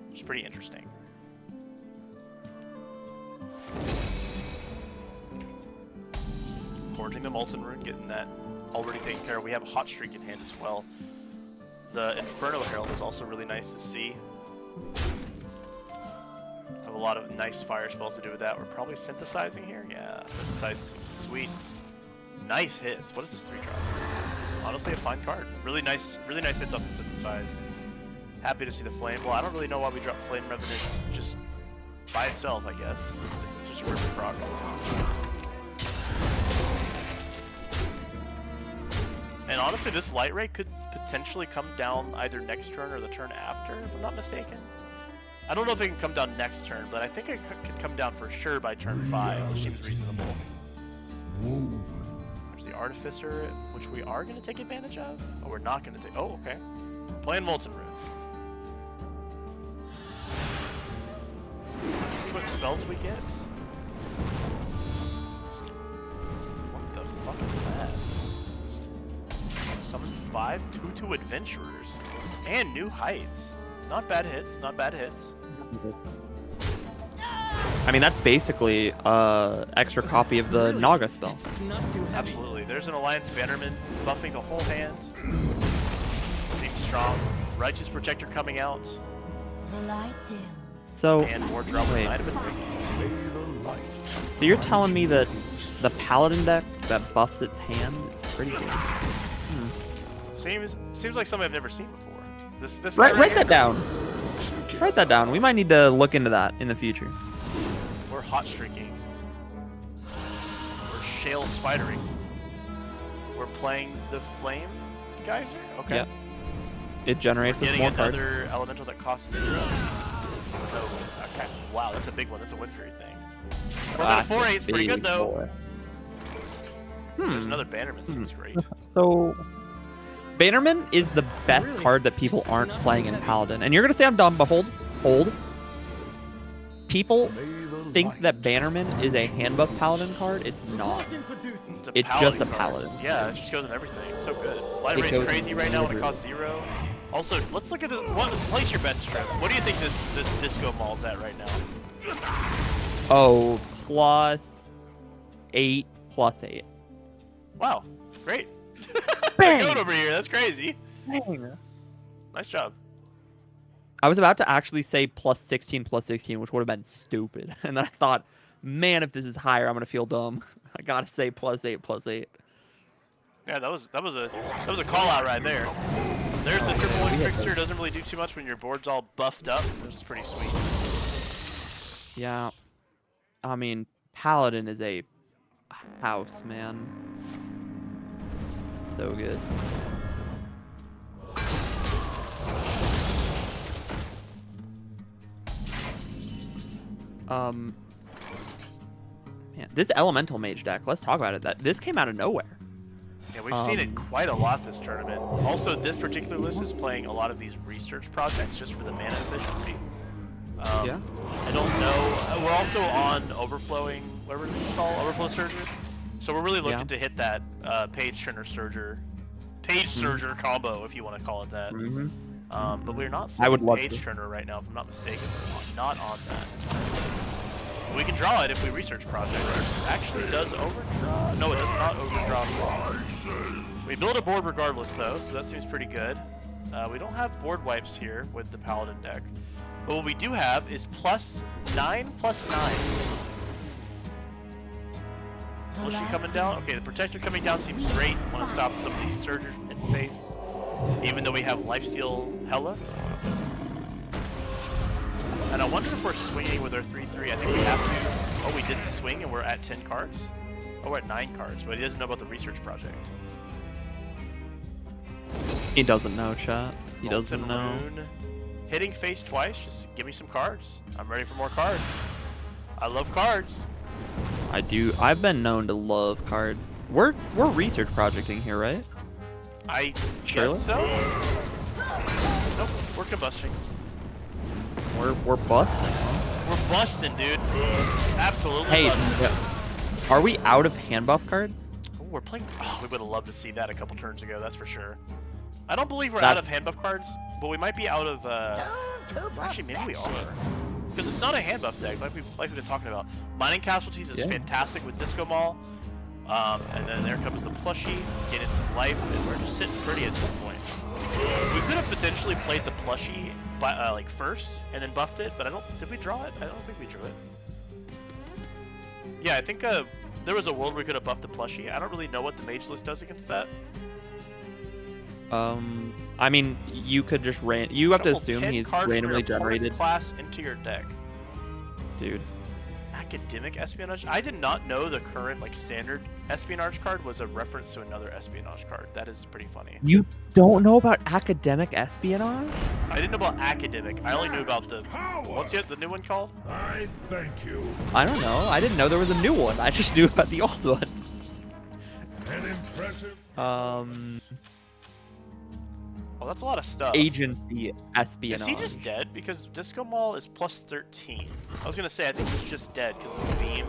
which is pretty interesting. Forging the Molten Rune, getting that already taken care of. We have a Hot Streak in hand as well. The Inferno Herald is also really nice to see. Have a lot of nice fire spells to do with that. We're probably synthesizing here. Yeah, synthesize some sweet, nice hits. What is this 3-drop? Honestly, a fine card. Really nice hits off the synthesize. Happy to see the Flame. Well, I don't really know why we dropped Flame Revenant just by itself, I guess. Just a perfect proc. And honestly, this Light Ray could potentially come down either next turn or the turn after, if I'm not mistaken. I don't know if it can come down next turn, but I think it could come down for sure by turn 5, which seems reasonable. There's the Artificer, which we are going to take advantage of. Oh, we're not going to take... Oh, okay. Playing Molten Rune. Let's see what spells we get. What the fuck is that? Summon 5 2/2 Adventurers. And New Heights. Not bad hits, not bad hits. I mean, that's basically extra copy of the Naga spell. Absolutely. There's an Alliance Bannerman buffing the whole hand. Seems strong. Righteous Protector coming out. The light dims. So, And more drop wait. Knight of Infinity. So you're telling me that the Paladin deck that buffs its hand is pretty good? Seems like something I've never seen before. This Write guy right that here, down. Write that down. We might need to look into that in the future. We're hot streaking. We're shale spidering. We're playing the Flame Geyser? Okay. Yep. It generates We're us getting more cards. another elemental that costs 0. So, okay. Wow, that's a big one. That's a win for your thing. Well, that 4/8 is pretty good though. There's another Bannerman. Seems great. So, Bannerman is the best card that people aren't playing in Paladin. And you're going to say I'm dumb, but hold. People think that Bannerman is a hand buff Paladin card. It's not. It's just a Paladin. Yeah, it just goes in everything. It's so good. Light It Ray's goes crazy in right now when it everything. costs 0. Also, let's look at the place your bench strength. What do you think this Disco Mall's at right now? Oh, +8, +8. Wow, great. Bang! Going over here, that's crazy. Dang. Nice job. I was about to actually say +16, +16, which would have been stupid. And then I thought, man, if this is higher, I'm going to feel dumb. I got to say +8, +8. Yeah, that was a call out right there. There's the triple wing trickster. Doesn't really do too much when your board's all buffed up, which is pretty sweet. Yeah. I mean, Paladin is a house, man. So good. Man, this Elemental Mage deck, let's talk about it. This came out of nowhere. Yeah, we've seen it quite a lot this tournament. Also, this particular list is playing a lot of these research projects just for the mana efficiency. Yeah. I don't know. We're also on Overflowing, whatever it's called, Overflow Surger. So we're really looking to hit that Page Turner Surger, Surger combo, if you want to call it that. But we're not I would seeing love Page to. Turner right now, if I'm not mistaken. We're not on that. We can draw it if we research project. It actually does overdraw. No, it does not overdraw. We build a board regardless, though, so that seems pretty good. We don't have board wipes here with the Paladin deck. But what we do have is +9/+9. Was she coming down? Okay, the Protector coming down seems great. Want to stop some of these Surgers in face. Even though we have Lifesteal Hella. And I wonder if we're swinging with our 3/3. I think we have to. Oh, we didn't swing and we're at 10 cards? Oh, we're at 9 cards, but he doesn't know about the research project. He doesn't know, chat. He doesn't Molten know. Rune. Hitting face twice, just give me some cards. I'm ready for more cards. I love cards. I do. I've been known to love cards. We're research projecting here, right? I Surely? guess so. Nope, we're combusting. We're busting. Huh? We're busting, dude. Absolutely Hey, busting. Are we out of hand buff cards? Oh, we're playing. Oh, we would have loved to see that a couple turns ago. That's for sure. I don't believe we're out of hand buff cards, but we might be out of. Actually, maybe we are. Because it's not a hand buff deck, like we've been talking about. Mining Casualties is fantastic with Disco Mall. And then there comes the plushie, getting some life, and we're just sitting pretty at this point. We could have potentially played the plushie like first and then buffed it, but I don't. Did we draw it? I don't think we drew it. Yeah, I think there was a world where we could have buffed the plushie. I don't really know what the mage list does against that. I mean, you could just you have to assume he's randomly generated class into your deck. Dude. Academic espionage. I did not know the current like standard espionage card was a reference to another espionage card. That is pretty funny. You don't know about academic espionage? I didn't know about academic. I only knew about the what's the new one called? I thank you. I don't know. I didn't know there was a new one. I just knew about the old one. An impressive. Oh, that's a lot of stuff. Agency espionage. Is he just dead? Because Disco Mall is plus 13. I was gonna say I think he's just dead because of the beam.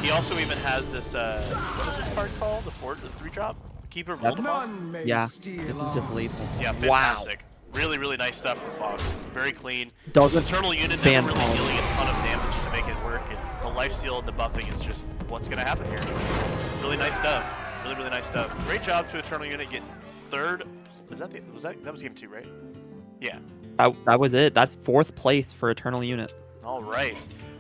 He also even has this what is this card called? The 3-drop? Keeper Voldemort? Yeah. This is just lethal. Yeah, fantastic. Wow. Really, really nice stuff from Fox. Very clean. Doesn't Eternal Unit never really dealing a ton of damage to make it work, and the lifesteal and the buffing is just what's gonna happen here. Really nice stuff. Really, really nice stuff. Great job to Eternal Unit getting third. Is that that was game 2, right? Yeah. That was it. That's 4th place for Eternal Unit. All right.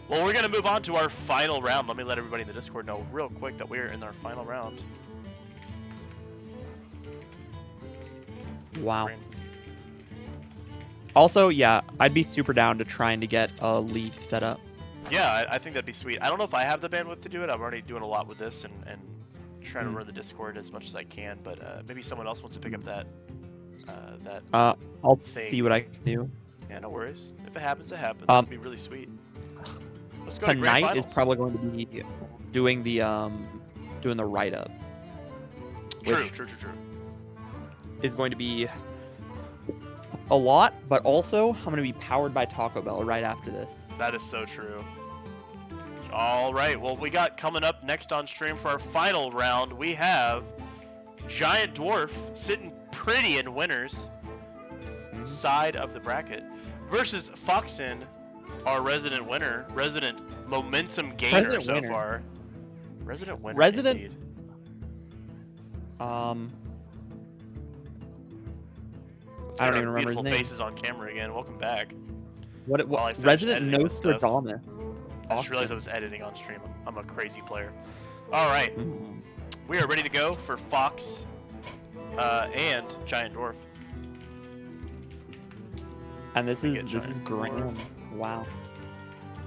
Well, we're gonna move on to our final round. Let me let everybody in the Discord know real quick that we're in our final round. Wow. Also, yeah, I'd be super down to trying to get a league set up. Yeah, I think that'd be sweet. I don't know if I have the bandwidth to do it. I'm already doing a lot with this and trying to run the Discord as much as I can, but maybe someone else wants to pick up that I'll thing. see what I can do. Yeah, no worries. If it happens, it happens. That'd be really sweet. Let's go to grand tonight is finals. probably going to be doing the write up. True. Is going to be a lot, but also I'm going to be powered by Taco Bell right after this. That is so true. All right, well, we got coming up next on stream for our final round. We have Giant Dwarf sitting pretty in winners side of the bracket versus Foxen, our resident winner, resident momentum gainer so far. Resident winner. Resident. Indeed. I don't even remember his beautiful name. faces on camera again. Welcome back. What While I finish Resident editing this stuff. Nostradamus. I just realized I was editing on stream. I'm a crazy player. All right, we are ready to go for Fox and Giant Dwarf. And this is grand. Wow.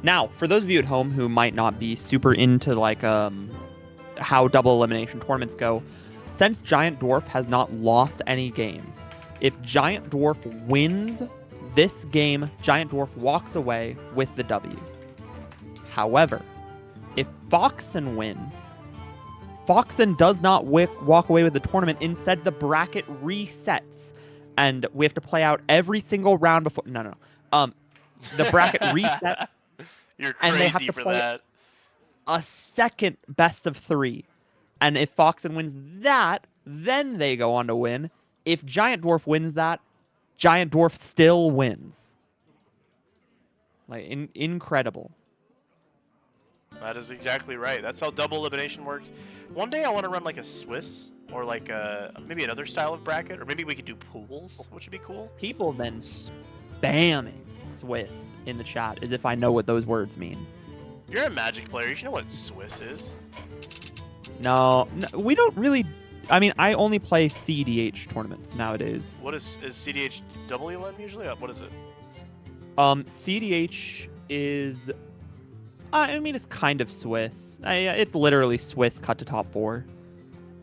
Now, for those of you at home who might not be super into like how double elimination tournaments go, since Giant Dwarf has not lost any games, if Giant Dwarf wins this game, Giant Dwarf walks away with the W. However, if Foxen wins, Foxen does not walk away with the tournament. Instead, the bracket resets, and we have to play out every single round before. No. The bracket resets. You're and they have crazy to for play that. a second best of 3. And if Foxen wins that, then they go on to win. If Giant Dwarf wins that, Giant Dwarf still wins. Like, incredible. That is exactly right. That's how double elimination works. One day I want to run like a Swiss or like maybe another style of bracket, or maybe we could do pools, which would be cool. People have been spamming Swiss in the chat as if I know what those words mean. You're a Magic player. You should know what Swiss is. No, we don't really. I mean, I only play CDH tournaments nowadays. What is CDH double elim usually? What is it? CDH is. I mean, it's kind of Swiss. It's literally Swiss cut to top 4.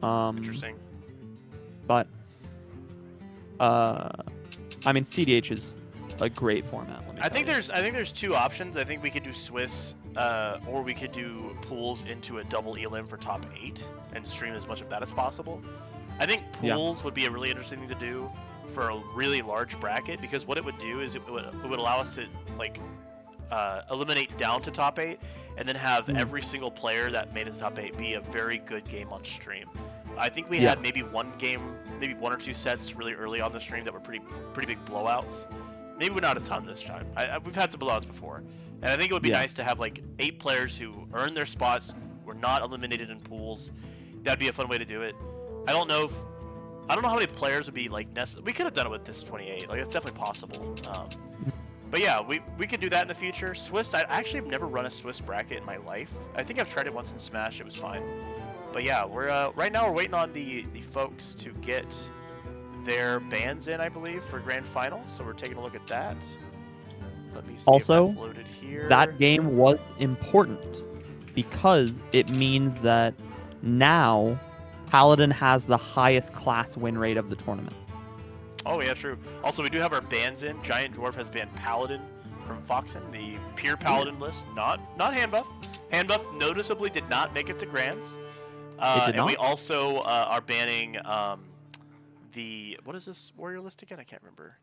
Interesting. But, I mean, CDH is a great format. I think there's 2 options. I think we could do Swiss, or we could do pools into a double elim for top 8 and stream as much of that as possible. I think pools would be a really interesting thing to do for a really large bracket, because what it would do is it would allow us to like eliminate down to top 8, and then have every single player that made it to top 8 be a very good game on stream. I think we had maybe one game, maybe 1 or 2 sets really early on the stream that were pretty big blowouts. Maybe not a ton this time. We've had some blowouts before, and I think it would be nice to have like 8 players who earned their spots, were not eliminated in pools. That'd be a fun way to do it. I don't know how many players would be like necessary. We could have done it with this 28. Like, it's definitely possible. But yeah, we could do that in the future. Swiss, I actually have never run a Swiss bracket in my life. I think I've tried it once in Smash. It was fine. But yeah, we're right now we're waiting on the folks to get their bands in, I believe, for grand final. So we're taking a look at that. Let me see Also, if that's loaded here. That game was important because it means that now Paladin has the highest class win rate of the tournament. Oh yeah, true. Also, we do have our bans in. Giant Dwarf has banned Paladin from Foxen, the pure Paladin list, not Handbuff. Handbuff noticeably did not make it to Grands. And we also are banning what is this warrior list again? I can't remember.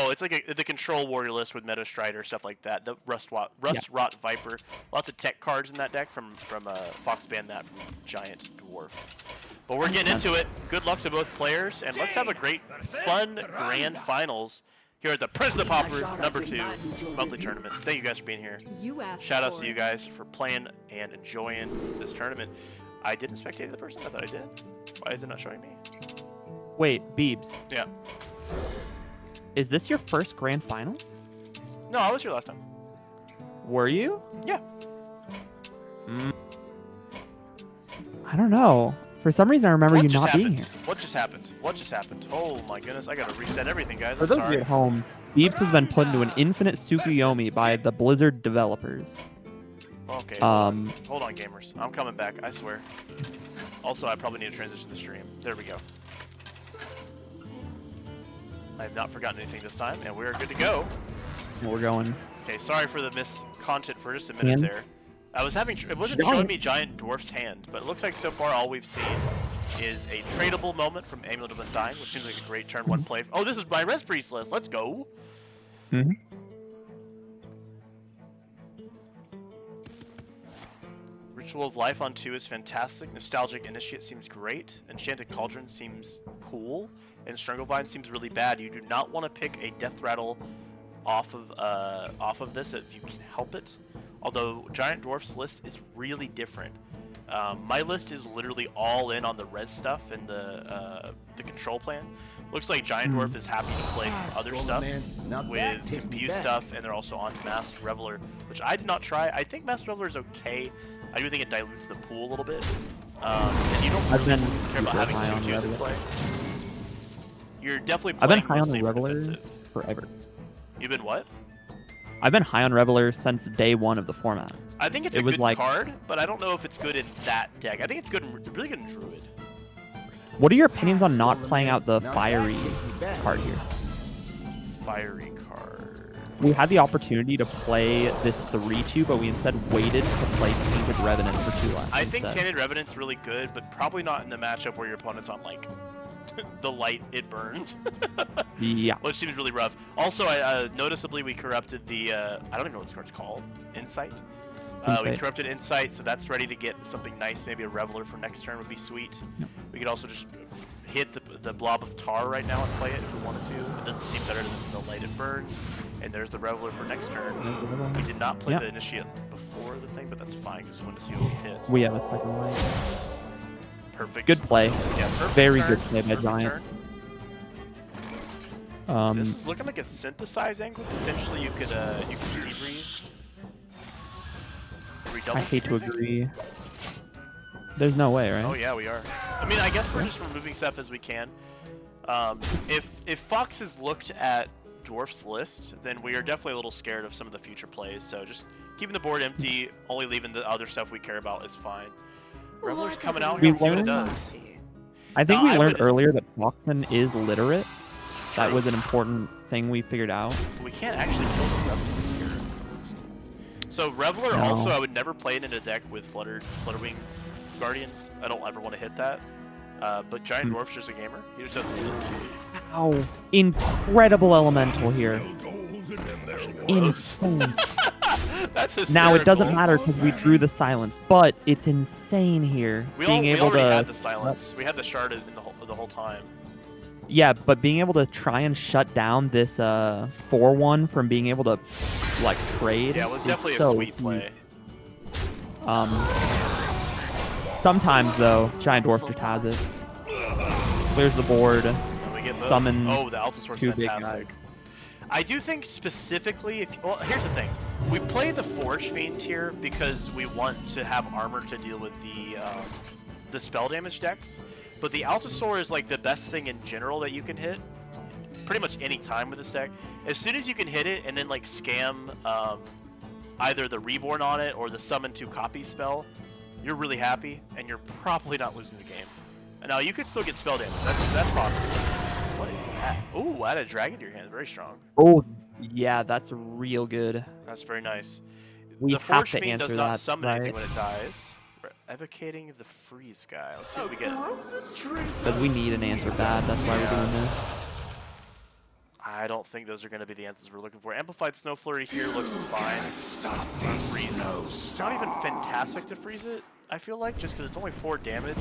It's like the control warrior list with Meadow Strider, stuff like that. The Rot Viper. Lots of tech cards in that deck from Fox banned that from Giant Dwarf. But we're getting into it. Good luck to both players, and let's have a great, fun grand finals here at the Prince of the Pauper #2 monthly tournament. Thank you guys for being here. Shout outs to you guys for playing and enjoying this tournament. I didn't spectate the person. I thought I did. Why is it not showing me? Wait, Beebs. Yeah. Is this your first grand finals? No, I was here last time. Were you? Yeah. I don't know. For some reason, I remember you not being here. What just happened? What just happened? Oh my goodness, I gotta reset everything, guys. For those of you at home, Beebs has been put into an infinite Tsukuyomi by the Blizzard developers. Okay. Hold on, gamers. I'm coming back, I swear. Also, I probably need to transition the stream. There we go. I have not forgotten anything this time, and we are good to go. We're going. Okay, sorry for the missed content for just a minute there. I was having it wasn't showing me Giant Dwarf's hand, but it looks like so far all we've seen is a tradable moment from Amulet of Undying, which seems like a great turn 1 play. Oh, this is my Res Priest list. Let's go. Ritual of Life on 2 is fantastic. Nostalgic Initiate seems great. Enchanted Cauldron seems cool. And Stranglevine seems really bad. You do not want to pick a Death Rattle off of this if you can help it. Although Giant Dwarf's list is really different. My list is literally all in on the res stuff and the control plan. Looks like Giant Dwarf is happy to play some other stuff with Imbue stuff, and they're also on Masked Reveler, which I did not try. I think Masked Reveler is okay. I do think it dilutes the pool a little bit. And you don't really care about having 2/2s in play. You're definitely playing. I've been high on the Reveler forever. You've been what? I've been high on Reveler since day 1 of the format. I think it's a good card, but I don't know if it's good in that deck. I think it's really good in Druid. What are your opinions on not playing out the fiery card here? Fiery card. We had the opportunity to play this 3/2, but we instead waited to play Tainted Revenant for 2 left. I think Tainted Revenant's really good, but probably not in the matchup where your opponent's on like the light it burns. Yeah. Which seems really rough. Also, noticeably we corrupted the I don't even know what this card's called. Insight. We corrupted Insight, so that's ready to get something nice. Maybe a Reveler for next turn would be sweet. Yep. We could also just hit the blob of tar right now and play it if we wanted to. It doesn't seem better than the light it burns. And there's the Reveler for next turn. We did not play the Initiate before the thing, but that's fine because we wanted to see what we hit. We have a second light. Perfect. Good play. Yeah, perfect. Very turn. good play by Giant. This is looking like a synthesize angle. Potentially you could Sea Breeze. I hate to agree. There's no way, right? Oh yeah, we are. I mean, I guess we're just removing stuff as we can. If Fox has looked at Dwarf's list, then we are definitely a little scared of some of the future plays. So just keeping the board empty, only leaving the other stuff we care about is fine. Reveler's coming out here and see what it does. I think we learned earlier that Foxen is literate. That was an important thing we figured out. We can't actually kill the Reveler here. So Reveler also, I would never play it in a deck with Flutterwing Guardian. I don't ever want to hit that. But Giant Dwarf's just a gamer. He just doesn't do it. Ow. Incredible elemental here. Insane. That's hysterical. Now, it doesn't matter because we drew the silence, but it's insane here. We being able already to had the silence. We had the shard in the whole time. Yeah, but being able to try and shut down this 4-1 from being able to like trade. Yeah, it was definitely so a sweet play. Sometimes though, Giant Dwarf just has it. Clears the board. And we get both. Summon Oh, the Altosaur's two big fantastic. I do think specifically, well, here's the thing: we play the Forge Fiend here because we want to have armor to deal with the spell damage decks. But the Altosaur is like the best thing in general that you can hit, pretty much any time with this deck. As soon as you can hit it and then like scam either the Reborn on it or the Summon 2 copy spell, you're really happy and you're probably not losing the game. And now you could still get spell damage. That's possible. What is that? Ooh, add a dragon to your hand. Very strong. Oh, yeah, that's real good. That's very nice. We The have Forge to Fiend does answer not that, summon right? anything when it dies. We're evocating the Freeze guy. Let's see what we get. Because we need an answer bad. That's why we're doing this. I don't think those are going to be the answers we're looking for. Amplified Snow Flurry here looks fine. Freeze. It's not even fantastic to freeze it, I feel like, just because it's only 4 damage.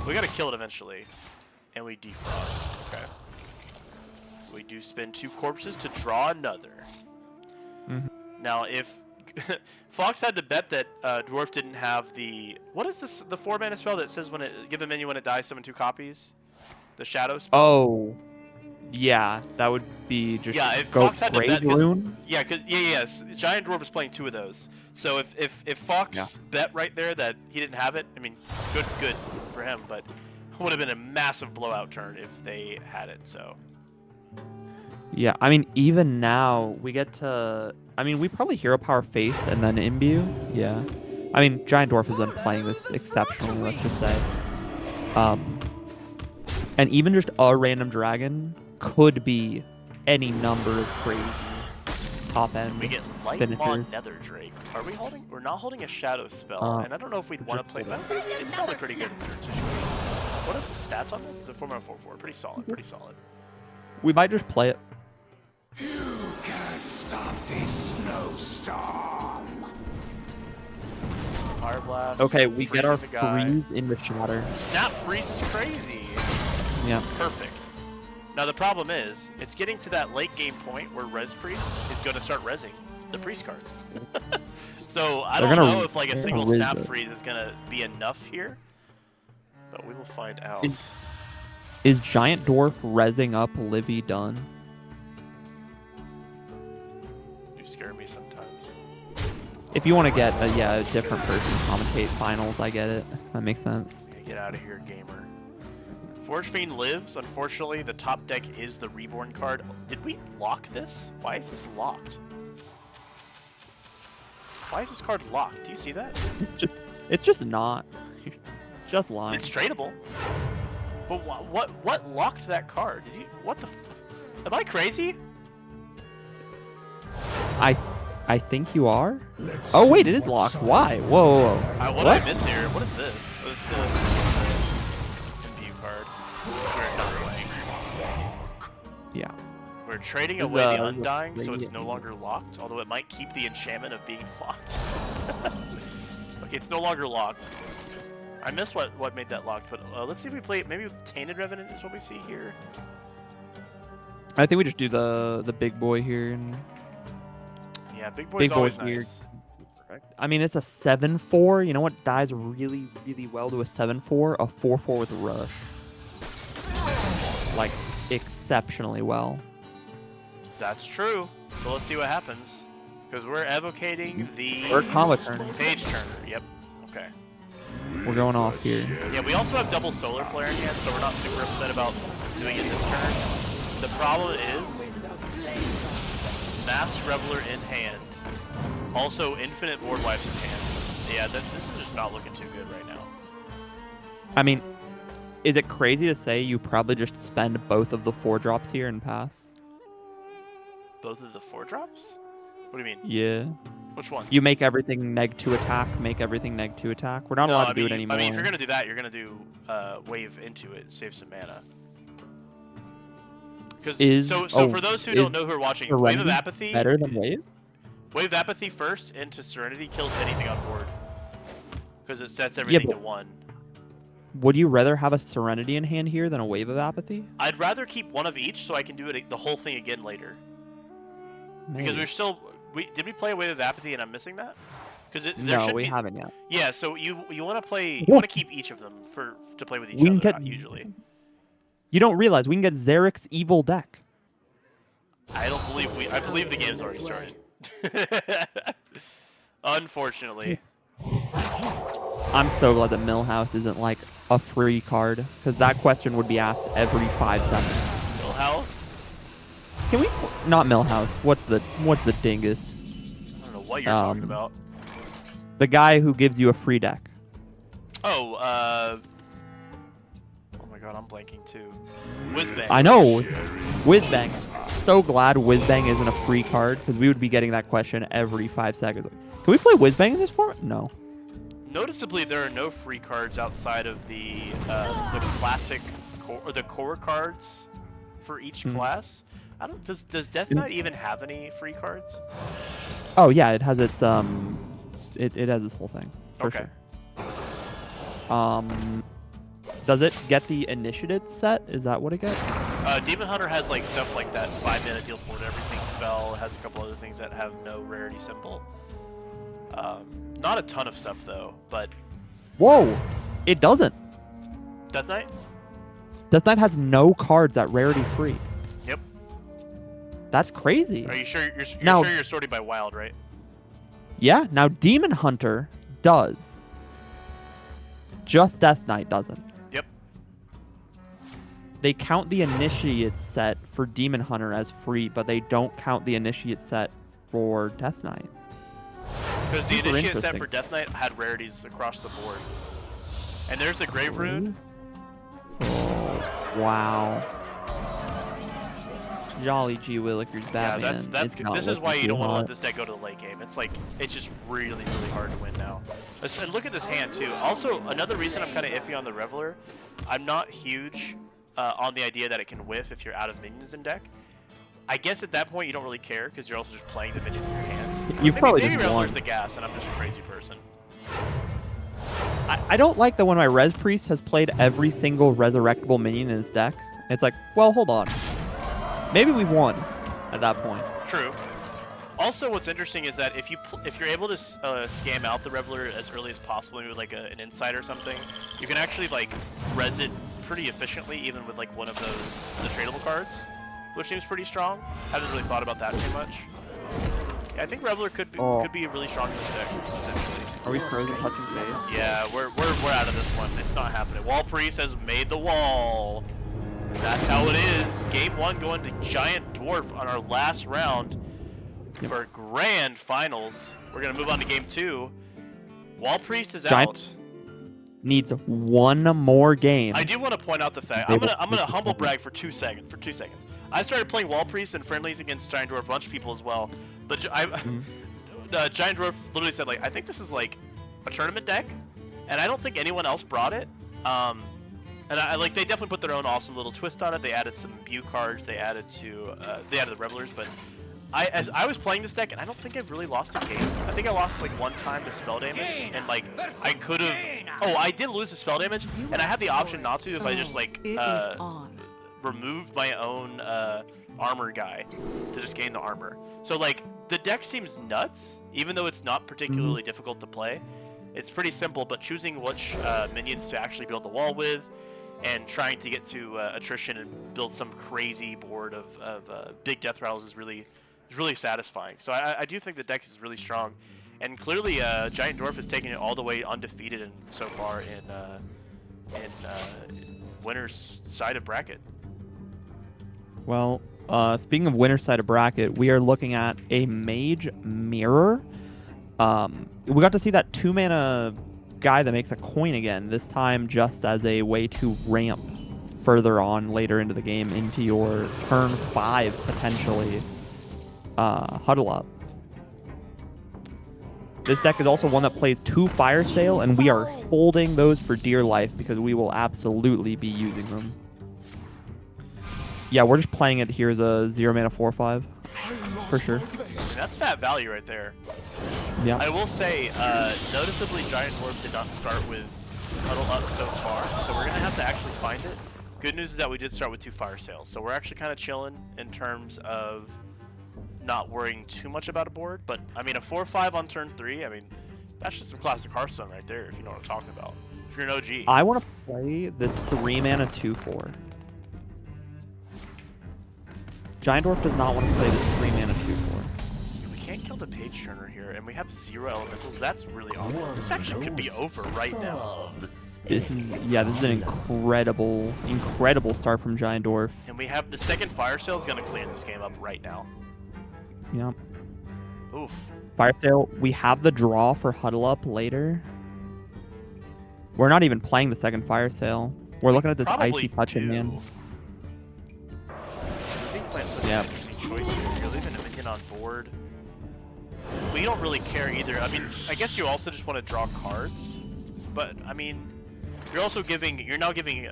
We got to kill it eventually. And we defrost. Okay. We do spend 2 corpses to draw another. Now, if Fox had to bet that Dwarf didn't have the... What is this? The 4-mana spell that says when it give a minion when it dies, summon 2 copies? The Shadow spell? Oh, yeah, that would be just if go Fox had to bet, Grave Rune. Yeah, yes. Giant Dwarf is playing 2 of those. So if Fox bet right there that he didn't have it, I mean, good for him, but it would have been a massive blowout turn if they had it. So Yeah, I mean, even now we get to. I mean, we probably Hero Power Face and then Imbue. Yeah, I mean, Giant Dwarf has been playing this exceptionally. Let's just say, and even just a random dragon could be any number of crazy top end we get finishers. Lightmaw Nether Drake. Are we holding? We're not holding a Shadow spell, and I don't know if we'd want to play that. It's probably pretty good in certain situations. What is the stats on this? It's a 4-4. Pretty solid. Pretty solid. We might just play it. You can't stop this snowstorm. Fire Blast. Okay, we get our freezing the guy. freeze in the shatter. Snap Freeze is crazy. Yeah. Perfect. Now the problem is, it's getting to that late game point where Res Priest is going to start resing the Priest cards. So I don't know if like a single Snap Freeze is going to be enough here, but we will find out. Is Giant Dwarf rezzing up Livy done? You scare me sometimes. If you want to get a different person to commentate finals, I get it. That makes sense. Get out of here, gamer. Forge Fiend lives. Unfortunately, the top deck is the Reborn card. Did we lock this? Why is this locked? Why is this card locked? Do you see that? It's just not. You're just lying. It's tradable. But what locked that card? Did you? What the? Am I crazy? I think you are. Oh wait, it is locked. Why? Whoa. What did I miss here? What is this? What is the Imbue card? We're not playing. Yeah. We're trading away the Undying, so it's no longer locked. Although it might keep the enchantment of being locked. Okay, it's no longer locked. I missed what made that locked, but let's see if we play. Maybe Tainted Revenant is what we see here. I think we just do the big boy here and. Yeah, big boy's always nice. I mean, it's a 7/4. You know what dies really, really well to a 7/4? A 4/4 with Rush. Like, exceptionally well. That's true. So let's see what happens. Because we're evocating the Combo Turner. Page Turner. Yep. Okay. We're going off here. Yeah, we also have double Solar Flare in hand, so we're not super upset about doing it this turn. The problem is Masked Reveler in hand. Also, Infinite Board Wipes in hand. Yeah, this is just not looking too good right now. I mean, is it crazy to say you probably just spend both of the 4-drops here and pass? Both of the 4-drops? What do you mean? Yeah. Which ones? You make everything neg-2 attack, make everything neg-2 attack. We're not allowed to do it anymore. I mean, if you're going to do that, you're going to do Wave into it, save some mana. Because so for those who don't know who are watching, Wave of Serenity Apathy better than Wave? Wave of Apathy first into Serenity kills anything on board. Because it sets everything to 1. Would you rather have a Serenity in hand here than a Wave of Apathy? I'd rather keep one of each so I can do the whole thing again later. Maybe. Because we're still... did we play a Wave of Apathy and I'm missing that? Because no, we haven't yet. Yeah, so you want to play... You want to keep each of them to play with each other, usually. You don't realize we can get Zarek's evil deck. I don't believe I believe the game's already started. Unfortunately. I'm so glad that Millhouse isn't like a free card, because that question would be asked every 5 seconds. Millhouse? Can we not Millhouse? What's the dingus? I don't know what you're talking about. The guy who gives you a free deck. Oh, oh my god, I'm blanking too. Whizbang. I know. Whizbang. So glad Whizbang isn't a free card, because we would be getting that question every 5 seconds. Can we play Whizbang in this format? No. Noticeably, there are no free cards outside of the classic or the core cards for each class. I don't. Does Death Knight even have any free cards? Oh yeah, it has its it has its whole thing. For okay. Sure. Does it get the initiated set? Is that what it gets? Demon Hunter has like stuff like that 5-minute deal forward everything spell. It has a couple other things that have no rarity symbol. Not a ton of stuff though, but... Whoa! It doesn't. Death Knight? Death Knight has no cards at rarity free. Yep. That's crazy. Are you sure now, you're sorting by wild, right? Yeah. Now Demon Hunter does. Just Death Knight doesn't. Yep. They count the initiate set for Demon Hunter as free, but they don't count the initiate set for Death Knight. Because the initiate set for Death Knight had rarities across the board. And there's the Grave Rune. Oh, wow. Jolly G. Willikers Batman. Yeah, this is why you don't want to let this deck go to the late game. It's like, it's just really, really hard to win now. And look at this hand, too. Also, another reason I'm kind of iffy on the Reveler, I'm not huge on the idea that it can whiff if you're out of minions in deck. I guess at that point you don't really care because you're also just playing the minions in your hand. Maybe Reveler's the gas and I'm just a crazy person. I don't like that when my Res Priest has played every single resurrectable minion in his deck. It's like, well, hold on. Maybe we've won at that point. True. Also, what's interesting is that if you're able to scam out the Reveler as early as possible, maybe with like an Insight or something, you can actually like res it pretty efficiently, even with like one of those tradable cards, which seems pretty strong. Haven't really thought about that too much. Yeah, I think Reveler could be really strong in this deck potentially. Are we frozen touching base? Yeah, we're out of this one. It's not happening. Wall Priest has made the wall. That's how it is. Game 1 going to Giant Dwarf on our last round for grand finals. We're gonna move on to Game 2. Wall Priest is out. Needs one more game. I do want to point out the fact I'm gonna humble brag for 2 seconds. I started playing Wall Priest and friendlies against Giant Dwarf, a bunch of people as well. But Giant Dwarf literally said like, I think this is like a tournament deck, and I don't think anyone else brought it. And they definitely put their own awesome little twist on it. They added some Mew cards. They added the Revelers. But as I was playing this deck, and I don't think I've really lost a game. I think I lost like one time to spell damage, and like I could have. Oh, I did lose to spell damage, and I had the option not to if I just like removed my own armor guy to just gain the armor. So like the deck seems nuts, even though it's not particularly difficult to play. It's pretty simple, but choosing which minions to actually build the wall with, and trying to get to attrition and build some crazy board of big death rattles is really satisfying. So I do think the deck is really strong, and clearly Giant Dwarf is taking it all the way undefeated so far in winner's side of bracket. Well, speaking of winner's side of bracket, we are looking at a Mage Mirror. We got to see that 2-mana guy that makes a coin again, this time just as a way to ramp further on later into the game into your turn 5 potentially huddle up. This deck is also one that plays 2 Fire Sale, and we are holding those for dear life because we will absolutely be using them. Yeah, we're just playing it here as a 0 mana 4/5 for sure. That's fat value right there. Yeah. I will say, noticeably, Giant Dwarf did not start with Huddle Up so far, so we're gonna have to actually find it. Good news is that we did start with 2 fire sales, so we're actually kind of chilling in terms of not worrying too much about a board. But I mean, a 4/5 on turn 3. I mean, that's just some classic Hearthstone right there, if you know what I'm talking about. If you're an OG. I want to play this 3 mana 2/4. Giant Dwarf does not want to play this 3 mana 2/4. We can't kill the page turner here, and we have 0 elementals. That's really awesome. This actually could be over right now. This is an incredible start from Giant Dwarf. And we have the second fire sale is gonna clean this game up right now. Yep. Oof. Fire sale. We have the draw for Huddle Up later. We're not even playing the second fire sale. We're looking at this Probably icy touch in hand. I think playing such an interesting choice here. You're leaving a minion on board. We don't really care either. I mean, I guess you also just want to draw cards, but I mean, you're now giving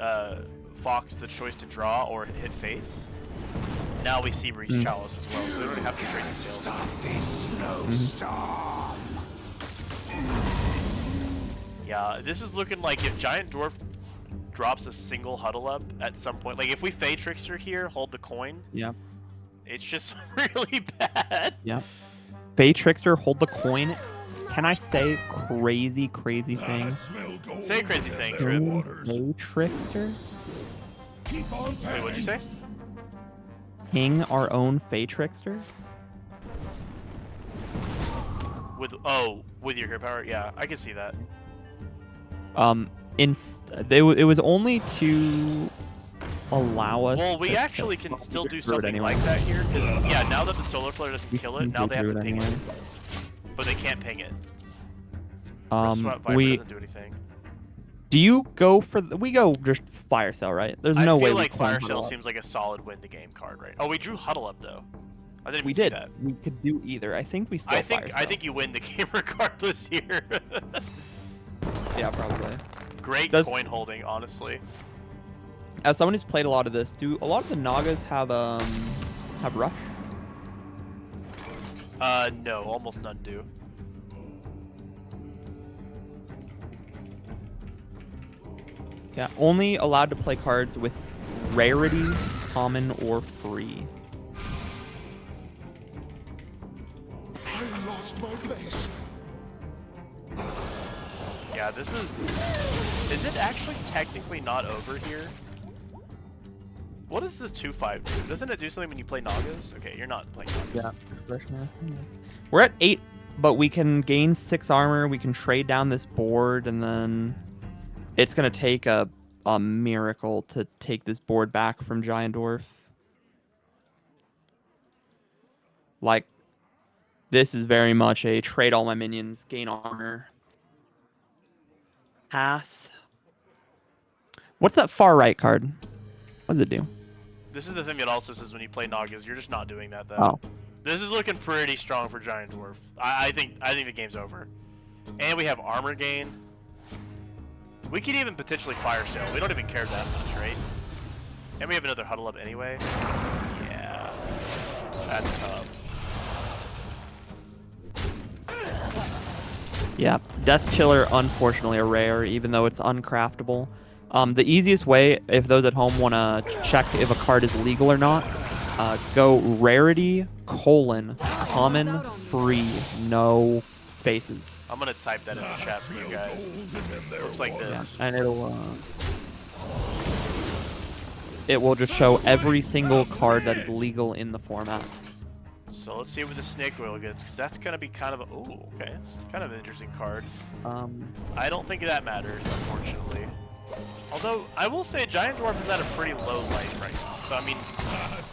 Fox the choice to draw or hit face. Now we see Breach Chalice as well, so they don't have to trade the sales. Stop this snowstorm. Yeah, this is looking like if Giant Dwarf drops a single Huddle Up at some point, like if we Fey Trickster here, hold the coin. Yep. It's just really bad. Yep. Fey Trickster, hold the coin. Can I say crazy thing? Say a crazy thing, Trip. Fey Trickster? Wait, what'd you say? King our own Fey Trickster? With your hero power? Yeah, I can see that. It was only to allow us. Well, we to actually can still do through it something anyway. like that here, because yeah, now that the Solar Flare doesn't We kill it, can now go they have through to it ping anyway. it, but they can't ping it. Swap Viper We doesn't do anything. do you go for we go just fire sale, right? There's no I way feel we like clone Fire Huddle Sale Up. seems like a solid win the game card, right? Oh, we drew Huddle Up though. I didn't even We see did. that. We could do either. I think we still. I fire sale. think you win the game regardless here. Yeah, probably. Great Does- coin holding, honestly. As someone who's played a lot of this, do a lot of the Nagas have rush? No, almost none do. Yeah, only allowed to play cards with rarity, common, or free. I lost my place. Yeah, this is it actually technically not over here? What does this 2/5 do? Doesn't it do something when you play Nagas? Okay, you're not playing Nagas. Yeah. We're at 8, but we can gain 6 armor. We can trade down this board, and then it's gonna take a miracle to take this board back from Giant Dwarf. Like, this is very much a trade all my minions, gain armor. Pass. What's that far right card? What does it do? This is the thing that also says when you play Nagas, you're just not doing that though. Oh. This is looking pretty strong for Giant Dwarf. I think the game's over. And we have armor gain. We could even potentially fire sale. We don't even care that much, right? And we have another Huddle Up anyway. Yeah. That's tough. Yeah, Death Chiller, unfortunately, a rare, even though it's uncraftable. The easiest way, if those at home want to check if a card is legal or not, go rarity, common, free, no spaces. I'm gonna type that in the chat for you guys. Looks like Yeah, this. and it will just show every single card that is legal in the format. So let's see what the Snake Oil gets, because that's gonna be kind of a okay, kind of an interesting card. I don't think that matters, unfortunately. Although I will say Giant Dwarf is at a pretty low life right now, so I mean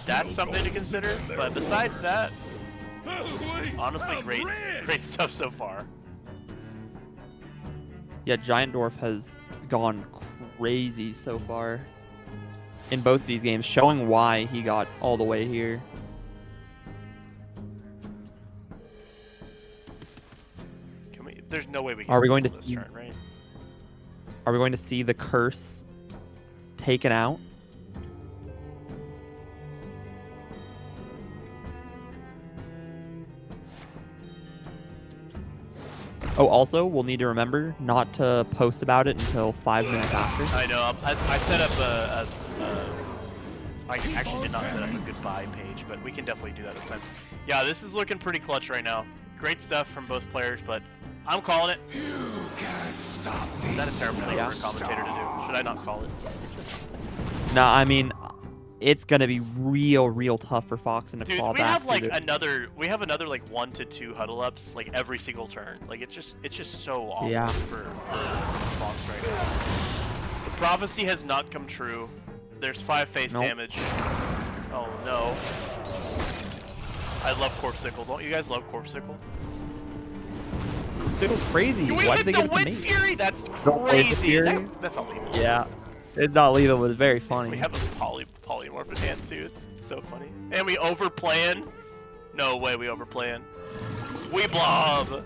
that's something to consider. But besides that, honestly, great stuff so far. Yeah, Giant Dwarf has gone crazy so far in both of these games, showing why he got all the way here. There's no way we can. Are we going to this see- turn, right? Are we going to see the curse taken out? Oh, also, we'll need to remember not to post about it until 5 minutes after. I know. I set up I actually did not set up a goodbye page, but we can definitely do that this time. Yeah, this is looking pretty clutch right now. Great stuff from both players, but I'm calling it. Is that a terrible thing for a commentator to do? Should I not call it? No, I mean, it's gonna be real tough for Foxen to Dude, claw we back. have like another like 1 to 2 huddle ups like every single turn. Like it's just so awful for Fox right now. The prophecy has not come true. There's 5 face damage. Oh no. I love Corpsicle. Don't you guys love Corpsicle? Corpsicle's crazy. We Why hit did they the give it to Wind me? Fury? That's Don't play the crazy. Fury? That's not lethal. Yeah. It's not lethal, but it's very funny. We have a polymorph in hand too. It's so funny. And we overplaying. No way we overplaying. We blob.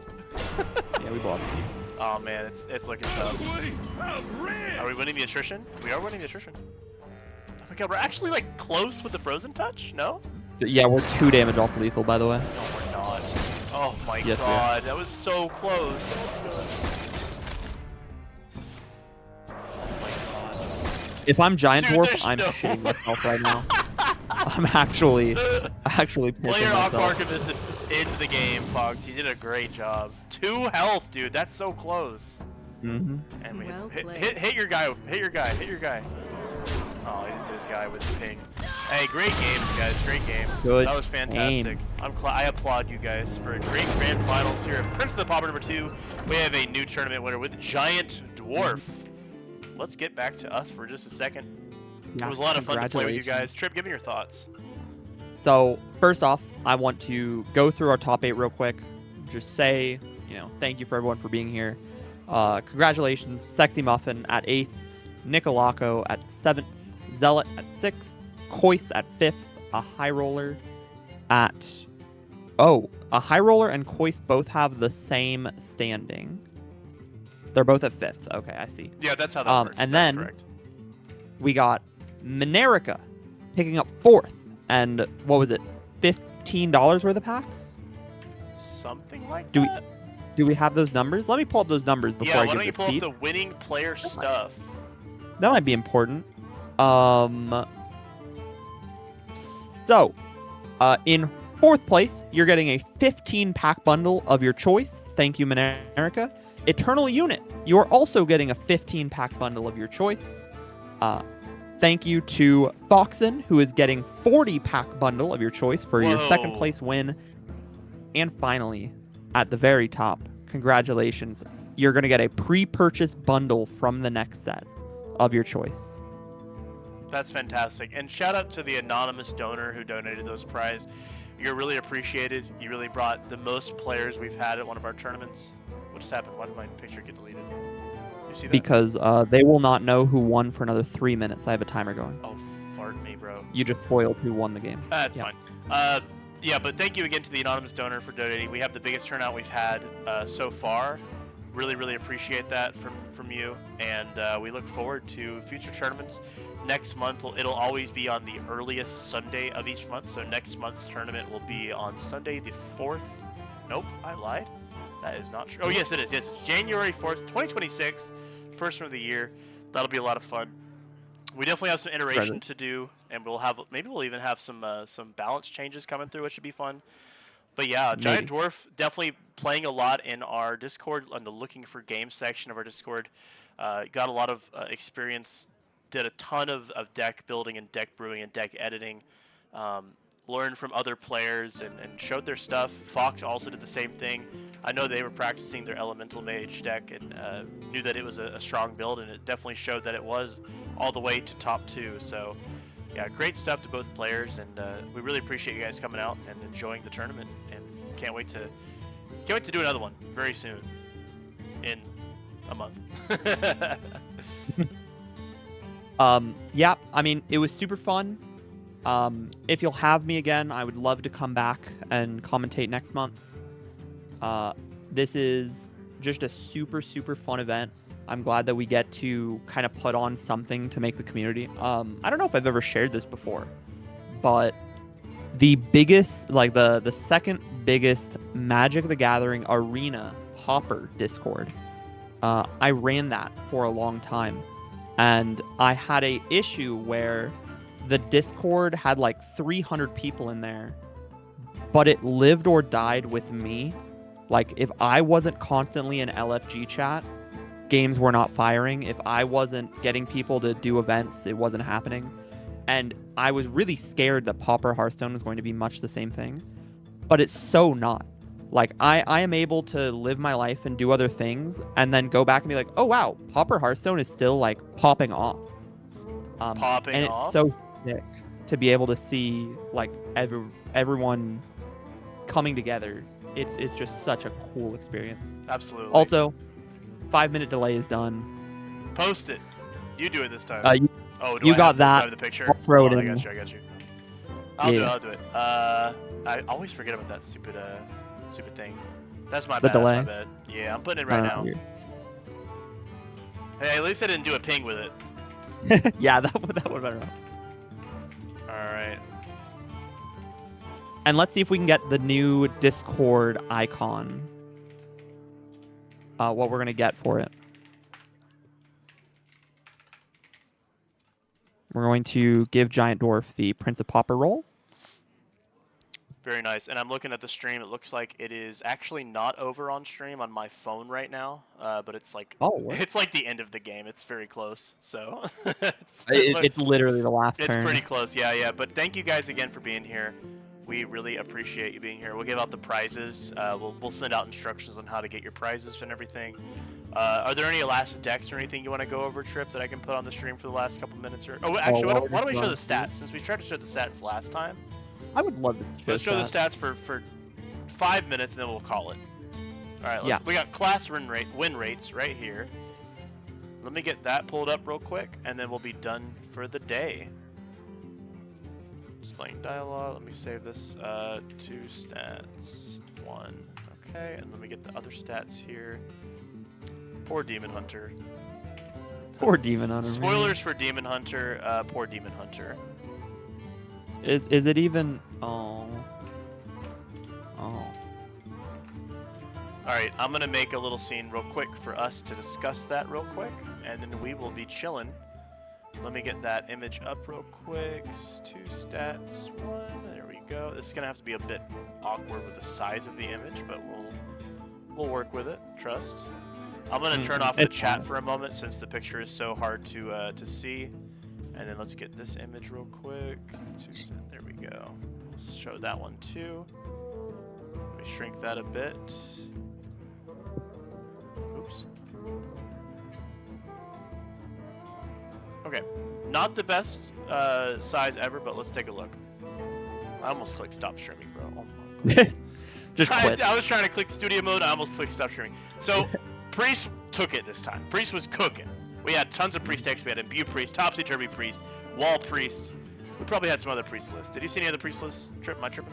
Yeah, we blob. Oh man, it's looking tough. Are we winning the attrition? We are winning the attrition. Oh my god, we're actually like close with the frozen touch. No? Yeah, we're 2 damage off lethal, by the way. No, we're not. Oh my Yes, god, that was so close. If I'm Giant Dude, Dwarf, there's I'm no shitting myself right now. I'm actually pissing Player myself. Archivist into the game, Fox. You did a great job. 2 health, dude. That's so close. Mm-hmm. And we Well played. hit your guy. Hit your guy. Hit your guy. Oh, he didn't hit his guy with the ping. Hey, great games, guys. Great games. Good That was fantastic. game. I applaud you guys for a great grand finals here at Prince of the Pauper number 2. We have a new tournament winner with Giant Dwarf. Let's get back to us for just a second. Yeah, It was a lot of fun to play with you congratulations. guys. Trip, give me your thoughts. So, first off, I want to go through our top 8 real quick. Just say, thank you for everyone for being here. Congratulations, Sexy Muffin at 8th, Nicolaco at 7th, Zealot at 6th, Kois at 5th, a High Roller at... Oh, a High Roller and Kois both have the same standing. They're both at 5th. Okay, I see. Yeah, that's how that works. And That's then correct. we got Minerica picking up 4th. And what was it? $15 worth of packs? Something like Do that? Do we have those numbers? Let me pull up those numbers before Yeah, I why give don't you the pull speed. up the winning player stuff? That might be important. So, in 4th place, you're getting a 15-pack bundle of your choice. Thank you, Minerica. Eternal Unit, you are also getting a 15-pack bundle of your choice. Thank you to Foxen, who is getting 40-pack bundle of your choice for your 2nd place win. And finally, at the very top, congratulations. You're going to get a pre-purchase bundle from the next set of your choice. That's fantastic. And shout out to the anonymous donor who donated those prizes. You're really appreciated. You really brought the most players we've had at one of our tournaments. What just happened? Why did my picture get deleted? You see that? Because they will not know who won for another 3 minutes. I have a timer going. Oh, fart me, bro. You just spoiled who won the game. That's Yeah. fine. Yeah, but thank you again to the anonymous donor for donating. We have the biggest turnout we've had so far. Really appreciate that from you, and we look forward to future tournaments. Next month, it'll always be on the earliest Sunday of each month, so next month's tournament will be on Sunday the 4th. Nope, I lied. That is not true. Oh, yes, it is. Yes, it's January 4th, 2026, first one of the year. That'll be a lot of fun. We definitely have some iteration to do, and maybe we'll even have some balance changes coming through, which should be fun. But yeah, Giant Dwarf definitely playing a lot in our Discord, on the looking for games section of our Discord. Got a lot of experience, did a ton of deck building and deck brewing and deck editing. Learned from other players and showed their stuff. Fox also did the same thing. I know they were practicing their Elemental Mage deck and knew that it was a strong build, and it definitely showed that it was all the way to top 2. So yeah, great stuff to both players, and we really appreciate you guys coming out and enjoying the tournament, and can't wait to do another one very soon, in a month. Yeah, I mean, it was super fun. If you'll have me again, I would love to come back and commentate next month. This is just a super fun event. I'm glad that we get to kind of put on something to make the community. I don't know if I've ever shared this before, but the biggest, like the second biggest Magic the Gathering arena Pauper Discord. I ran that for a long time, and I had a issue where the Discord had like 300 people in there, but it lived or died with me. Like, if I wasn't constantly in LFG chat, games were not firing. If I wasn't getting people to do events, it wasn't happening. And I was really scared that Pauper Hearthstone was going to be much the same thing, but it's so not. Like, I am able to live my life and do other things and then go back and be like, oh wow, Pauper Hearthstone is still like popping off. Popping and off? it's so sick to be able to see like everyone coming together. It's just such a cool experience. Absolutely. Also, 5-minute delay is done. Post it. You do it this time. You oh, do you I got have to that. drive the picture? I'll throw it I in. got you. I got you. I'll do it. Yeah. I'll do it. I always forget about that stupid thing. That's my The bad. delay? That's my bad. Yeah, I'm putting it right now. Hey, at least I didn't do a ping with it. Yeah, that would have been rough. All right. And let's see if we can get the new Discord icon. What we're gonna get for it. We're going to give Giant Dwarf the Prince of Pauper role. Very nice. And I'm looking at the stream. It looks like it is actually not over on stream on my phone right now, but it's like it's like the end of the game. It's very close. So it's literally the last turn. It's pretty close. Yeah, yeah. But thank you guys again for being here. We really appreciate you being here. We'll give out the prizes. We'll send out instructions on how to get your prizes and everything. Are there any last decks or anything you want to go over, Trip, that I can put on the stream for the last couple minutes? Or actually, why don't we show the stats? Since we tried to show the stats last time. I would love to Let's show the stats for 5 minutes, and then we'll call it. All right, yeah. We got class win rates right here. Let me get that pulled up real quick, and then we'll be done for the day. Displaying dialogue. Let me save this. 2 stats. 1. Okay, and let me get the other stats here. Poor Demon Hunter. Poor Demon Hunter. Spoilers for Demon Hunter. Poor Demon Hunter. Is it even? Oh. Alright, I'm going to make a little scene real quick for us to discuss that real quick, and then we will be chilling. Let me get that image up real quick. 2 stats, 1. There we go. This is going to have to be a bit awkward with the size of the image, but we'll work with it. Trust. I'm going to turn off the chat for a moment since the picture is so hard to see. And then let's get this image real quick. There we go. Let's show that one too. Let me shrink that a bit. Oops. Okay, not the best size ever, but let's take a look. I almost clicked stop streaming, bro. Oh my God. Just quit. I was trying to click studio mode. I almost clicked stop streaming. So Priest took it this time. Priest was cooking. We had tons of priest decks. We had Imbue Priest, Topsy-Turvy Priest, Wall Priest. We probably had some other priest lists. Did you see any other priest lists? Am I tripping?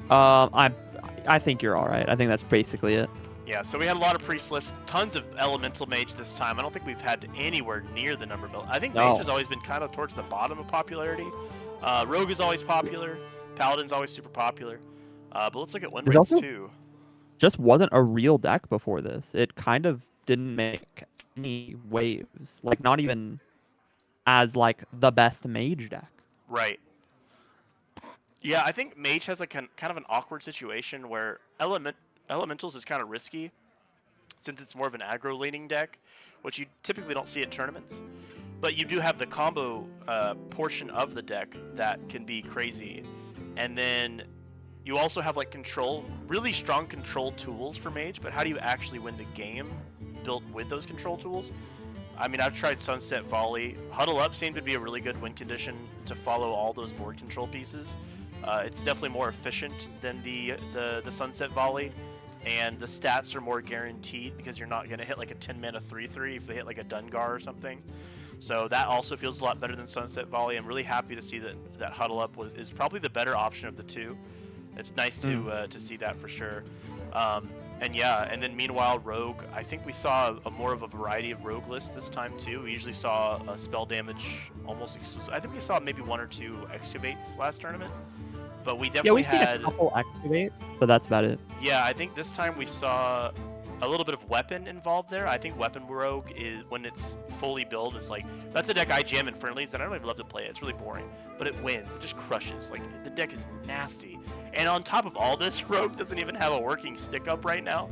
I think you're all right. I think that's basically it. Yeah, so we had a lot of priest lists, tons of elemental mage this time. I don't think we've had anywhere near the number of. I think mage has always been kind of towards the bottom of popularity. Rogue is always popular. Paladin's always super popular. But let's look at win rates too. Just wasn't a real deck before this. It kind of didn't make any waves. Like, not even as like the best mage deck. Right. Yeah, I think mage has like kind of an awkward situation where elementals is kind of risky since it's more of an aggro leaning deck, which you typically don't see at tournaments. But you do have the combo portion of the deck that can be crazy, and then you also have like really strong control tools for mage. But how do you actually win the game built with those control tools? I mean, I've tried Sunset Volley. Huddle Up seemed to be a really good win condition to follow all those board control pieces. It's definitely more efficient than the Sunset Volley, and the stats are more guaranteed because you're not going to hit like a 10-mana 3/3 if they hit like a Dungar or something. So that also feels a lot better than Sunset Volley. I'm really happy to see that Huddle Up is probably the better option of the two. It's nice to see that for sure. And yeah, and then meanwhile, Rogue, I think we saw more of a variety of Rogue lists this time too. We usually saw spell damage almost exclusive. I think we saw maybe 1 or 2 Excavates last tournament, but we definitely seen a couple Excavates, but that's about it. Yeah, I think this time we saw a little bit of weapon involved there. I think Weapon Rogue is, when it's fully built, it's like, that's a deck I jam in friendlies, and I don't even love to play it. It's really boring, but it wins. It just crushes. Like, the deck is nasty. And on top of all this, Rogue doesn't even have a working stick up right now.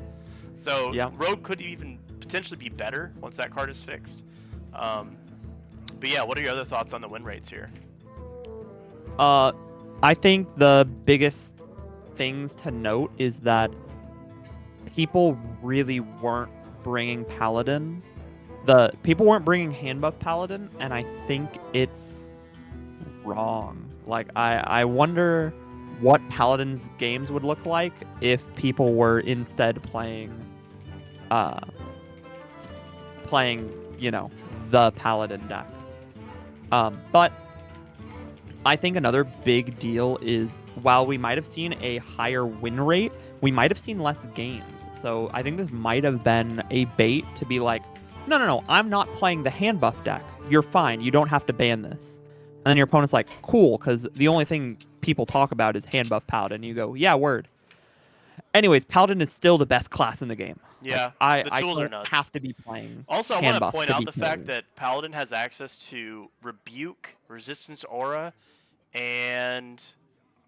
So Yeah. Rogue could even potentially be better once that card is fixed. But yeah, what are your other thoughts on the win rates here? I think the biggest things to note is that people really weren't bringing Paladin. The people weren't bringing hand buff Paladin, and I think it's wrong. Like, I wonder what Paladin's games would look like if people were instead playing, you know, the Paladin deck. But I think another big deal is, while we might have seen a higher win rate, we might have seen less games. So I think this might have been a bait to be like, no, I'm not playing the hand buff deck. You're fine. You don't have to ban this. And then your opponent's like, cool, because the only thing people talk about is hand buff Paladin. You go, yeah, word. Anyways, Paladin is still the best class in the game. Yeah, Like, the I tools are don't nuts. have to be playing. Also, I hand want to buff point to out be the fact playing. that Paladin has access to Rebuke, Resistance Aura, and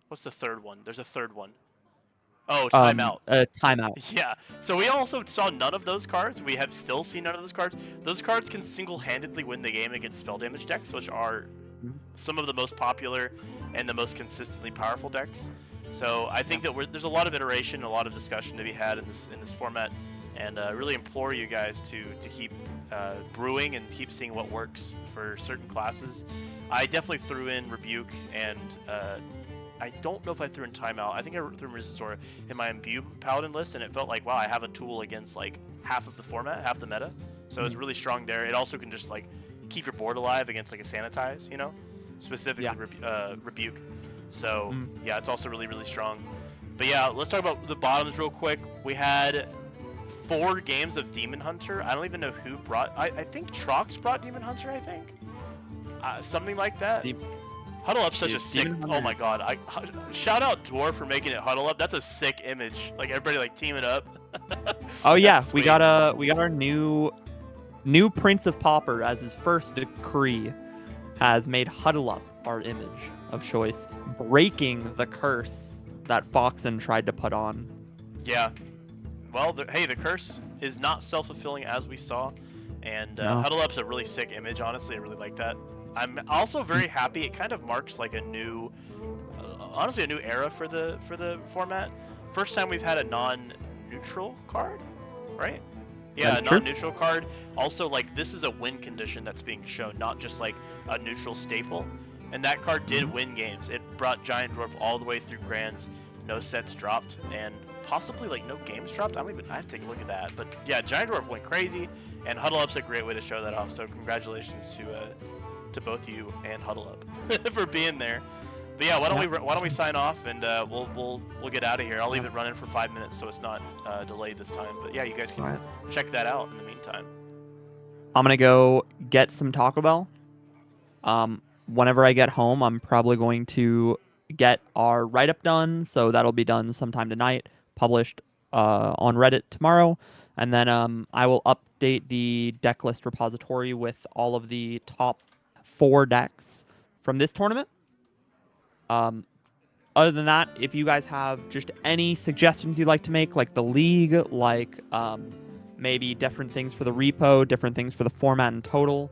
what's the third one? There's a third one. Oh, Timeout. Timeout. Yeah, so we also saw none of those cards. We have still seen none of those cards. Those cards can single-handedly win the game against spell damage decks, which are some of the most popular and the most consistently powerful decks. So I think that there's a lot of iteration, a lot of discussion to be had in this format, and I really implore you guys to keep brewing and keep seeing what works for certain classes. I definitely threw in Rebuke, and I don't know if I threw in Timeout. I think I threw in Resistance Aura in my Imbue Paladin list, and it felt like, wow, I have a tool against like half of the format, half the meta. So it's really strong there. It also can just like keep your board alive against like a Sanitize, you know, specifically Rebuke. So yeah, it's also really, really strong. But yeah, let's talk about the bottoms real quick. We had 4 games of Demon Hunter. I don't even know who brought. I think Trox brought Demon Hunter. I think something like that. Huddle Up's such a sick. Oh my god! Shout out Dwarf for making it Huddle Up. That's a sick image. Like everybody like teaming up. Oh yeah, we got our new Prince of Pauper as his first decree has made Huddle Up our image of choice, breaking the curse that Foxen tried to put on. Yeah. Well, hey, the curse is not self-fulfilling, as we saw, and Huddle Up's a really sick image. Honestly, I really like that. I'm also very happy. It kind of marks like a new, honestly, a new era for the format. First time we've had a non-neutral card, right? Yeah, a non-neutral card. Also, like, this is a win condition that's being shown, not just like a neutral staple. And that card did win games. It brought Giant Dwarf all the way through Grands. No sets dropped, and possibly like no games dropped. I have to take a look at that. But yeah, Giant Dwarf went crazy, and Huddle Up's a great way to show that off. So congratulations to both you and Huddle Up for being there. But yeah, why don't we sign off, and we'll get out of here. I'll leave it running for 5 minutes so it's not delayed this time. But yeah, you guys can check that out in the meantime. I'm gonna go get some Taco Bell. Whenever I get home, I'm probably going to get our write-up done, so that'll be done sometime tonight, published on Reddit tomorrow, and then I will update the deck list repository with all of the top 4 decks from this tournament. Other than that, if you guys have just any suggestions you'd like to make, like the league, like maybe different things for the repo, different things for the format in total,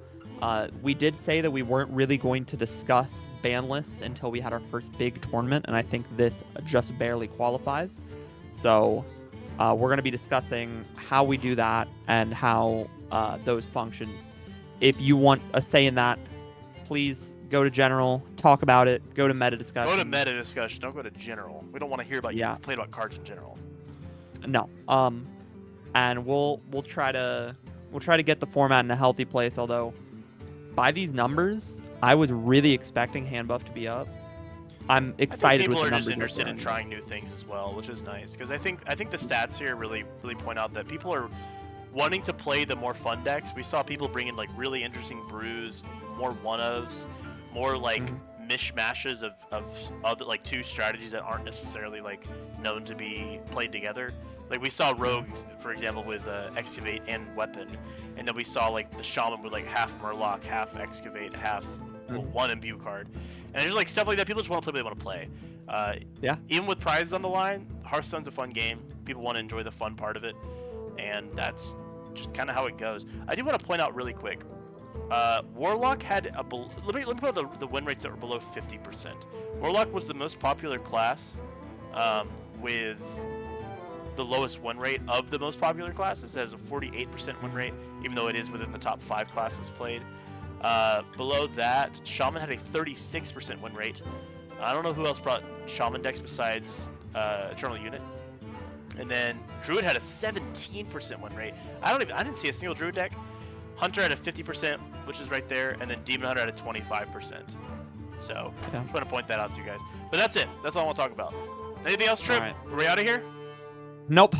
we did say that we weren't really going to discuss ban lists until we had our first big tournament, and I think this just barely qualifies. So we're going to be discussing how we do that and how those functions. If you want a say in that, please go to general, talk about it, go to meta discussion. Go to meta discussion, don't go to general. We don't want to hear about you complain about cards in general. No. And we'll try to get the format in a healthy place, although by these numbers, I was really expecting hand buff to be up. I'm excited with the numbers. People are just interested in trying new things as well, which is nice, because I think the stats here really point out that people are wanting to play the more fun decks. We saw people bring in like really interesting brews, more one-ofs, more like mishmashes of other like 2 strategies that aren't necessarily like known to be played together. Like we saw rogues, for example, with excavate and weapon, and then we saw like the shaman with like half murloc, half excavate, half one imbue card, and there's just like stuff like that. People just want to play what they want to play. Yeah. Even with prizes on the line, Hearthstone's a fun game. People want to enjoy the fun part of it, and that's just kind of how it goes. I do want to point out really quick. Warlock had a let me put out the win rates that were below 50%. Warlock was the most popular class with the lowest win rate of the most popular classes. It has a 48% win rate, even though it is within the top 5 classes played. Below that, Shaman had a 36% win rate. I don't know who else brought Shaman decks besides Eternal Unit. And then Druid had a 17% win rate. I didn't see a single Druid deck. Hunter had a 50%, which is right there, and then Demon Hunter had a 25%. So, Yeah. just want to point that out to you guys. But that's it. That's all I want to talk about. Anything else, Trip? All right. Are we out of here? Nope.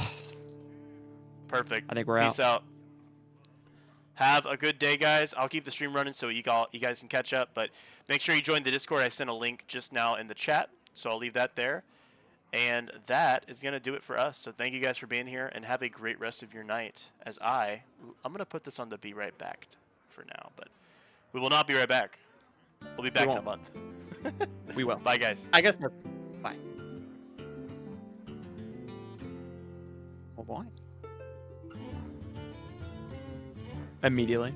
Perfect. I think we're Peace out. Have a good day, guys. I'll keep the stream running so you guys can catch up. But make sure you join the Discord. I sent a link just now in the chat, so I'll leave that there. And that is going to do it for us. So thank you guys for being here, and have a great rest of your night. As I'm going to put this on the Be Right Back for now, but we will not be right back. We'll be back in a month. We will. Bye, guys. I guess that's fine. Oh boy. Immediately.